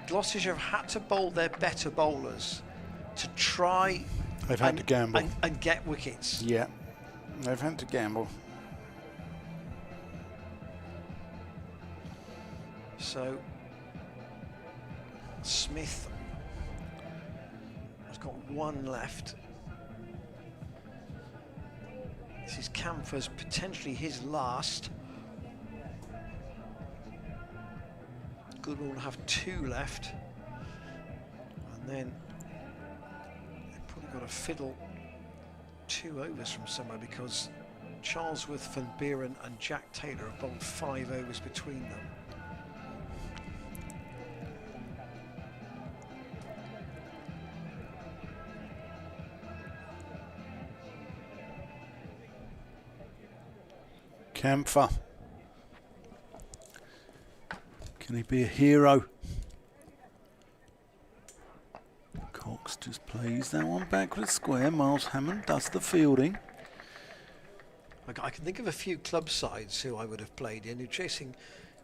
Gloucestershire have had to bowl their better bowlers to try They've had to gamble. and get wickets. Yeah, they've had to gamble. So Smith has got 1 left. This is Camphor's, potentially his last. Goodall will have 2 left, and then they've probably got to fiddle 2 overs from somewhere, because Charlesworth, Van Buren and Jack Taylor have bowled 5 overs between them. Camphor. Can he be a hero? Cox just plays that one backwards square. Miles Hammond does the fielding. I can think of a few club sides who I would have played in, who chasing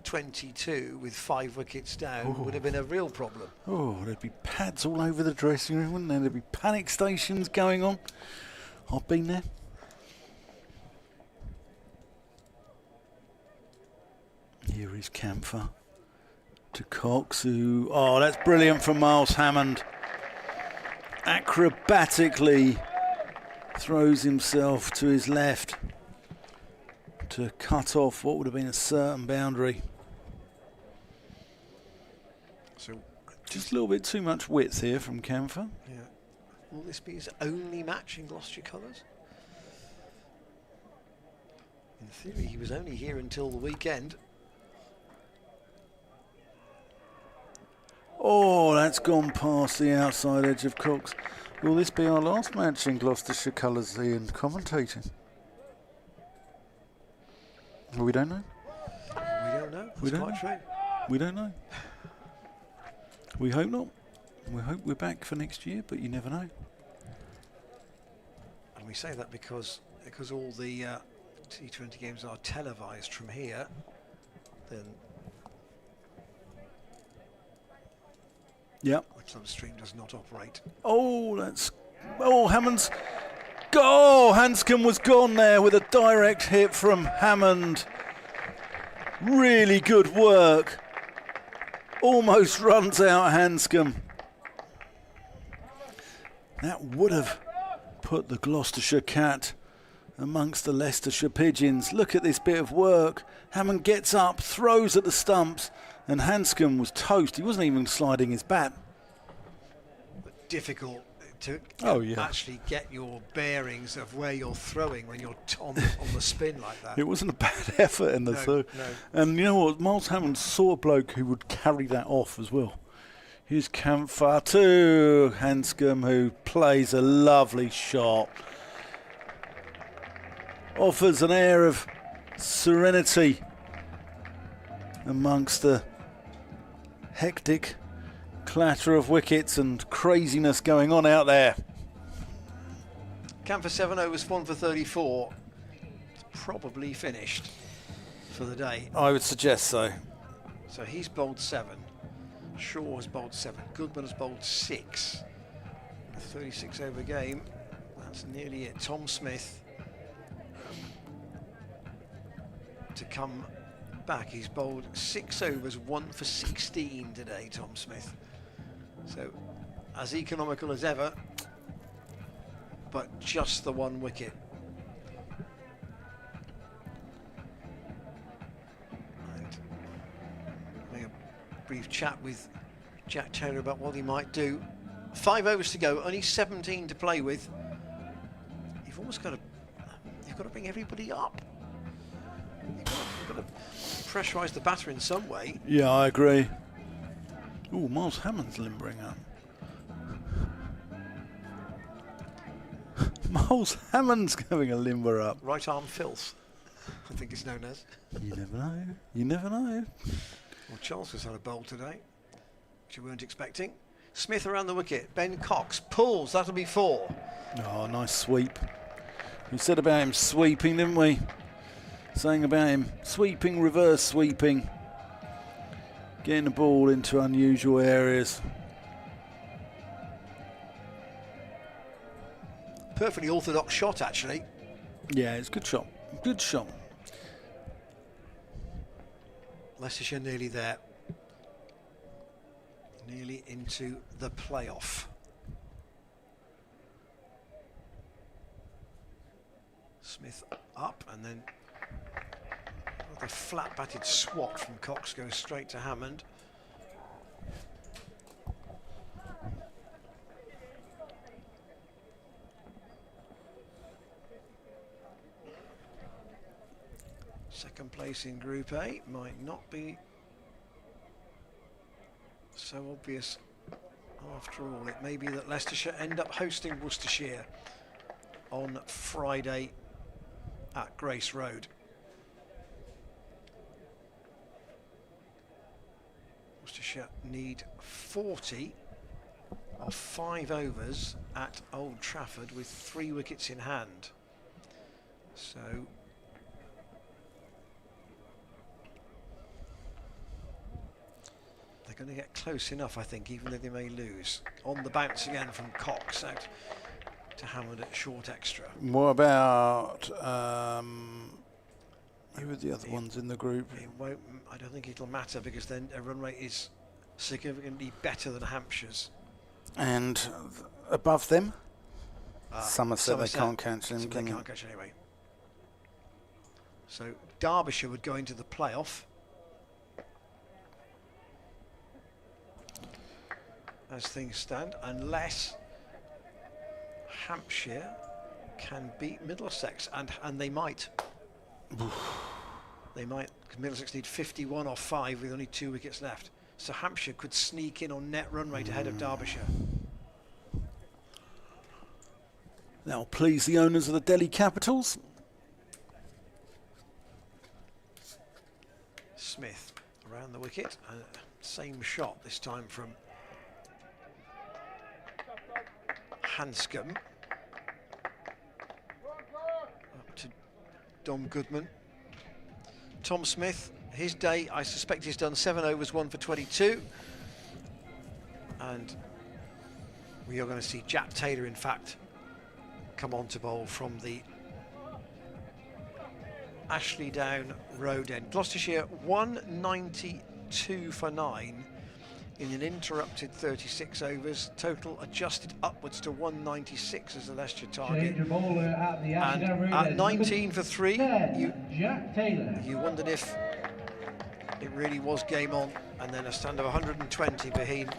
22 with 5 wickets down would have been a real problem. Oh, there'd be pads all over the dressing room, wouldn't there? There'd be panic stations going on. I've been there. Here is Camphor to Cox, who, oh, that's brilliant from Miles Hammond. Acrobatically throws himself to his left to cut off what would have been a certain boundary. So Just a little bit too much width here from Camphor. yeah, will this be his only match in Gloucestershire colours? In theory, he was only here until the weekend. Oh, that's gone past the outside edge of Cox. Will this be our last match in Gloucestershire colours, Ian, commentating? Well, we don't know. We don't know. That's We don't quite know. true. We don't know. We hope not. We hope we're back for next year, but you never know. And we say that because all the T20 games are televised from here, then Yep. which some stream does not operate. Oh, that's... Oh, Hammond's... Oh, Hanscom was gone there with a direct hit from Hammond. Really good work. Almost runs out Hanscom. That would have put the Gloucestershire cat amongst the Leicestershire pigeons. Look at this bit of work. Hammond gets up, throws at the stumps, and Hanscom was toast. He wasn't even sliding his bat. But difficult to Yeah. actually get your bearings of where you're throwing when you're on the spin like that. It wasn't a bad effort in the third. No. And you know what? Miles Hammond saw a bloke who would carry that off as well. Here's Campfire to Hanscom, who plays a lovely shot. Offers an air of serenity amongst the hectic clatter of wickets and craziness going on out there. Camp for 7 overs, 1 for 34. It's probably finished for the day. I would suggest so. So he's bowled 7. Shaw has bowled 7. Goodman has bowled 6. A 36 over game. That's nearly it. Tom Smith to come back. He's bowled 6 overs, 1 for 16 today, Tom Smith. So as economical as ever, but just the 1 wicket. And having a brief chat with Jack Taylor about what he might do. 5 overs to go, only 17 to play with. You've got to bring everybody up. You've got to pressurise the batter in some way. Yeah, I agree. Oh, Miles Hammond's limbering up. Miles Hammond's having a limber up. Right arm filth, I think it's known as. You never know. You never know. Well, Charles has had a bowl today, which you weren't expecting. Smith around the wicket. Ben Cox pulls. That'll be 4. Oh, nice sweep. We said about him sweeping, didn't we? Saying about him sweeping, reverse sweeping. Getting the ball into unusual areas. Perfectly orthodox shot, actually. Yeah, it's a good shot. Good shot. Leicestershire nearly there. Nearly into the playoff. Smith up, and then the flat batted swat from Cox goes straight to Hammond. Second place in Group A might not be so obvious after all. It may be that Leicestershire end up hosting Worcestershire on Friday at Grace Road. Worcestershire need 40 of 5 overs at Old Trafford with 3 wickets in hand. So they're going to get close enough, I think, even though they may lose. On the bounce again from Cox out to Hammond at short extra. What about who are the other ones in the group? It won't. I don't think it'll matter because then a run rate is significantly better than Hampshire's. And above them? Somerset, they can't catch them. They can't catch anyway. So Derbyshire would go into the playoff. As things stand, unless Hampshire can beat Middlesex, and they might. They might, because Middlesex need 51 off 5 with only 2 wickets left. So Hampshire could sneak in on net run rate ahead of Derbyshire. That'll please the owners of the Delhi Capitals. Smith around the wicket, same shot this time from Hanscom. Up to Dom Goodman. Tom Smith, his day, I suspect he's done 7 overs, 1 for 22. And we are going to see Jack Taylor, in fact, come on to bowl from the Ashley Down road end. Gloucestershire 192 for 9 in an interrupted 36 overs. Total adjusted upwards to 196 as the Leicestershire target. Change of bowler at the And Ashley Down road at end. 19 for 3, Jack Taylor. you wondered if it really was game on. And then a stand of 120 behind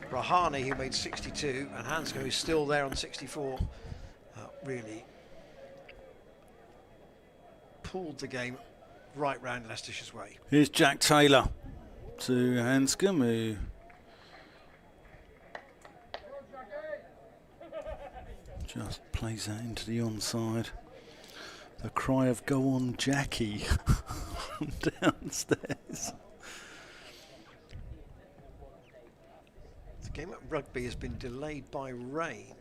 Rahane, who made 62, and Hanscom, who's still there on 64, really pulled the game right round Leicestershire's way. Here's Jack Taylor to Hanscom, who just plays that into the onside. The cry of "Go on, Jackie" from downstairs. The game at rugby has been delayed by rain.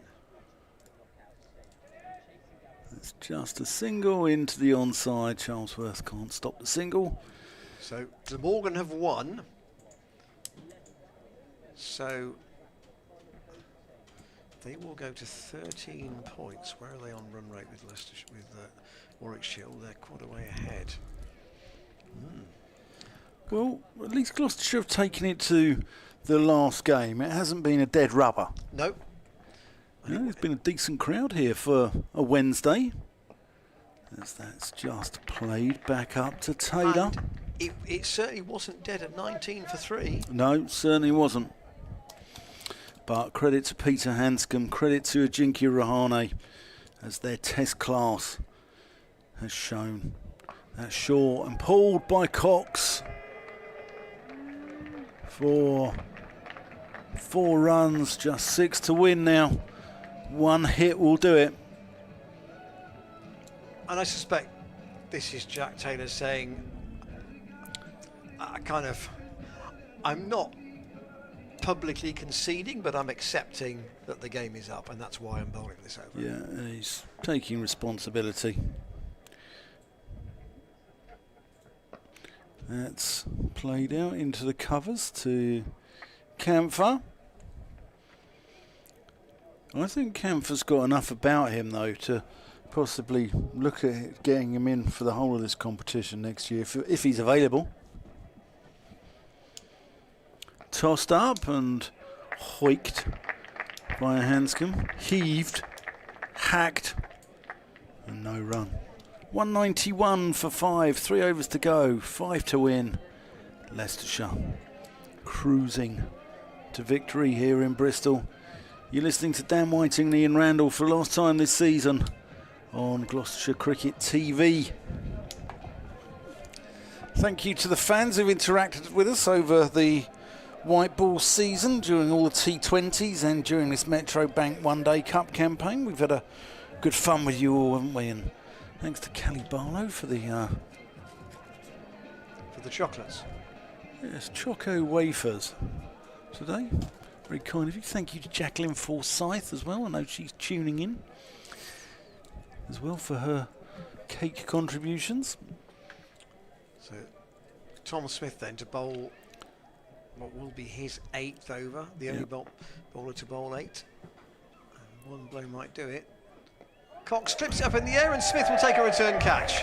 It's just a single into the onside. Charlesworth can't stop the single. So Glamorgan have won. So they will go to 13 points. Where are they on run rate with Leicestershire, with Warwickshire? They're quite a way ahead. Well, at least Gloucestershire have taken it to the last game. It hasn't been a dead rubber. No. Yeah, there's been a decent crowd here for a Wednesday. As that's just played back up to Taylor. And it certainly wasn't dead at 19 for 3. No, certainly wasn't. But credit to Peter Hanscom, credit to Ajinkya Rahane, as their test class has shown. That's short and pulled by Cox for 4 runs, just 6 to win now. 1 hit will do it. And I suspect this is Jack Taylor saying, I'm not publicly conceding, but I'm accepting that the game is up, and that's why I'm bowling this over. Yeah, and he's taking responsibility. That's played out into the covers to Camphor. I think Camphor's got enough about him, though, to possibly look at getting him in for the whole of this competition next year, if he's available. Tossed up and hoiked by Hanscom. Heaved, hacked, and no run. 191 for 5, 3 overs to go, 5 to win. Leicestershire cruising to victory here in Bristol. You're listening to Dan Whiting, Ian Randall for the last time this season on Gloucestershire Cricket TV. Thank you to the fans who've interacted with us over the white ball season during all the T20s and during this Metro Bank One Day Cup campaign. We've had a good fun with you all, haven't we? And thanks to Kelly Barlow for the chocolates. Yes, Choco wafers today. Very kind of you. Thank you to Jacqueline Forsyth as well. I know she's tuning in as well for her cake contributions. So Tom Smith then to bowl what will be his 8th over, the only bowler to bowl 8. And one blow might do it. Cox strips it up in the air and Smith will take a return catch.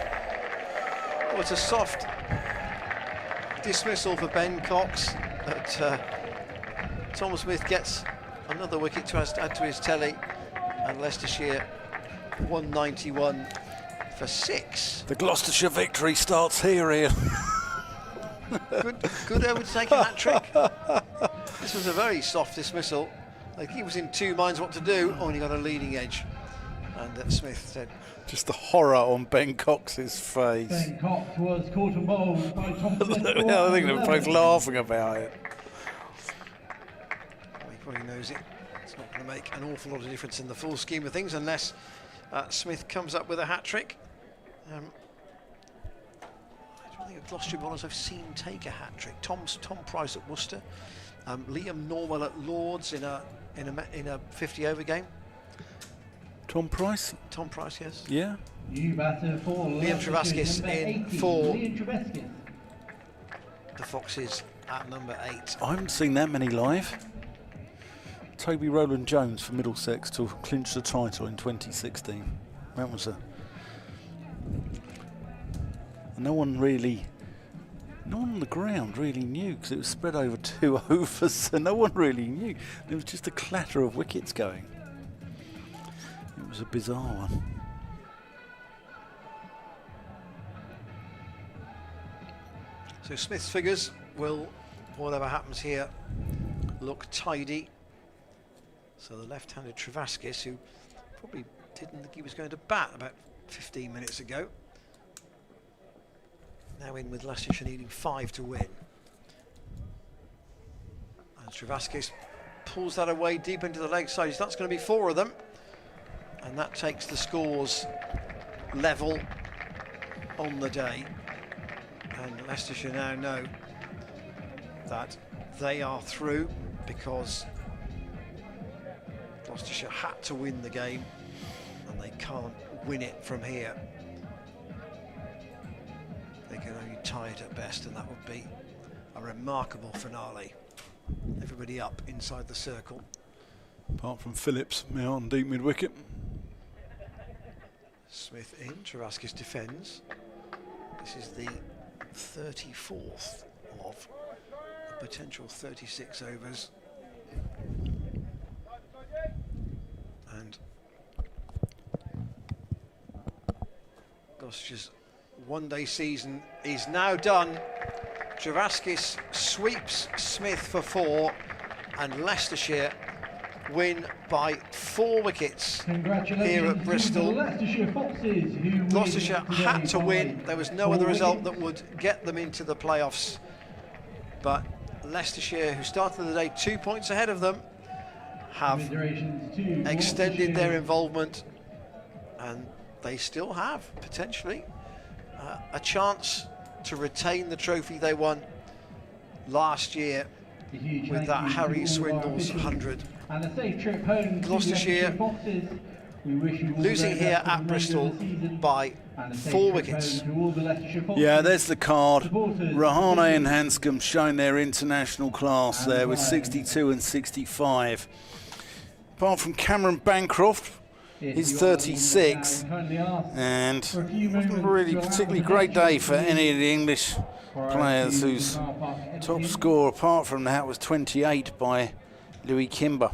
Oh, it's a soft dismissal for Ben Cox, but Tom Smith gets another wicket to add to his telly, and Leicestershire 191 for 6. The Gloucestershire victory starts here, Ian. Good over to take a hat-trick. This was a very soft dismissal. Like he was in 2 minds what to do. Oh, and he got a leading edge. And Smith said... Just the horror on Ben Cox's face. Ben Cox was caught and bowled by Tom Smith. I think they're both laughing about it. He probably knows it. It's not going to make an awful lot of difference in the full scheme of things unless Smith comes up with a hat-trick. I don't think of Gloucestershire bowlers I've seen take a hat-trick. Tom Price at Worcester, Liam Norwell at Lords in a 50-over game. Tom Price? Tom Price, yes. Yeah. New batter for Liam Travaskis number in 80, for Liam Travaskis. the Foxes at number 8. I haven't seen that many live. Toby Rowland Jones for Middlesex to clinch the title in 2016. That was no one on the ground really knew, because it was spread over 2 overs, so no one really knew. There was just a clatter of wickets going. It was a bizarre one. So Smith's figures will, whatever happens here, look tidy. So the left-handed Travaskis, who probably didn't think he was going to bat about 15 minutes ago, now in with Leicestershire needing 5 to win. And Travaskis pulls that away deep into the leg side. That's going to be 4 of them. And that takes the scores level on the day. And Leicestershire now know that they are through, because Gloucestershire had to win the game and they can't win it from here. They can only tie it at best, and that would be a remarkable finale. Everybody up inside the circle. Apart from Phillips, now on deep mid-wicket. Smith in, Travaskis defends. This is the 34th of a potential 36 overs. And Gloucestershire's one-day season is now done. Travaskis sweeps Smith for 4, and Leicestershire win by 4 wickets here at Bristol. Leicestershire Foxes, who Gloucestershire had to win. There was no other result that would get them into the playoffs. But Leicestershire, who started the day 2 points ahead of them, have extended their involvement, and they still have potentially a chance to retain the trophy they won last year with that Harry Swindle's 100. And a safe trip home. Gloucestershire losing here at Bristol by 4 wickets. Yeah, there's the card. Rahane and Hanscom showing their international class there with 62 and 65. Apart from Cameron Bancroft, he's 36, and it wasn't really a particularly great day for any of the English players, whose top score apart from that was 28 by Louis Kimber.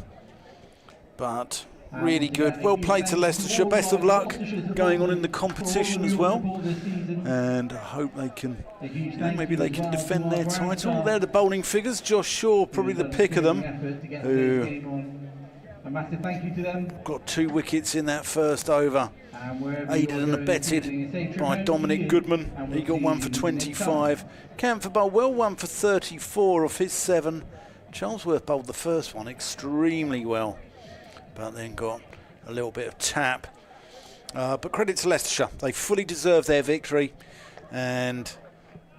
But really good. Well played to Leicestershire. Best of luck going on in the competition as well. And I hope they can, maybe they can defend their title. They're the bowling figures. Josh Shaw, probably the pick of them, who a massive thank you to them. Got 2 wickets in that first over. Aided and abetted by Dominic Goodman. He got 1 for 25. Camphor bowled well, 1 for 34 of his 7. Charlesworth bowled the first one extremely well, but then got a little bit of tap. But credit to Leicestershire. They fully deserve their victory, and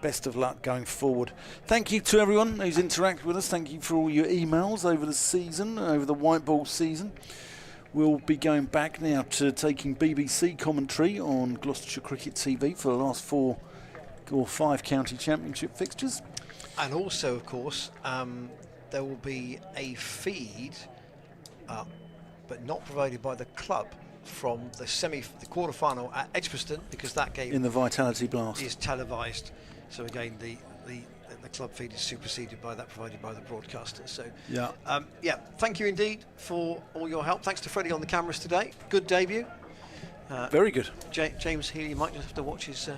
best of luck going forward. Thank you to everyone who's interacted with us. Thank you for all your emails over the season, over the white ball season. We'll be going back now to taking BBC commentary on Gloucestershire Cricket TV for the last 4 or 5 county championship fixtures. And also, of course, there will be a feed, but not provided by the club, from the quarter-final at Edgbaston, because that game in the Vitality Blast is televised. So again, the club feed is superseded by that provided by the broadcaster. So yeah, thank you indeed for all your help. Thanks to Freddie on the cameras today. Good debut. Very good. James Healy, you might just have to watch his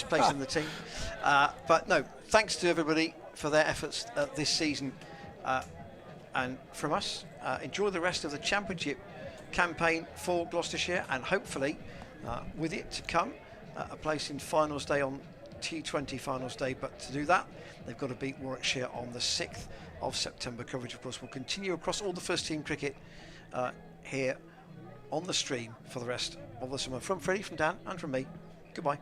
place in the team. But no, thanks to everybody for their efforts this season. And from us, enjoy the rest of the championship campaign for Gloucestershire, and hopefully with it to come a place in finals day on T20 finals day. But to do that, they've got to beat Warwickshire on the 6th of September. Coverage, of course, will continue across all the first team cricket here on the stream for the rest of the summer. From Freddie, from Dan, and from me, goodbye.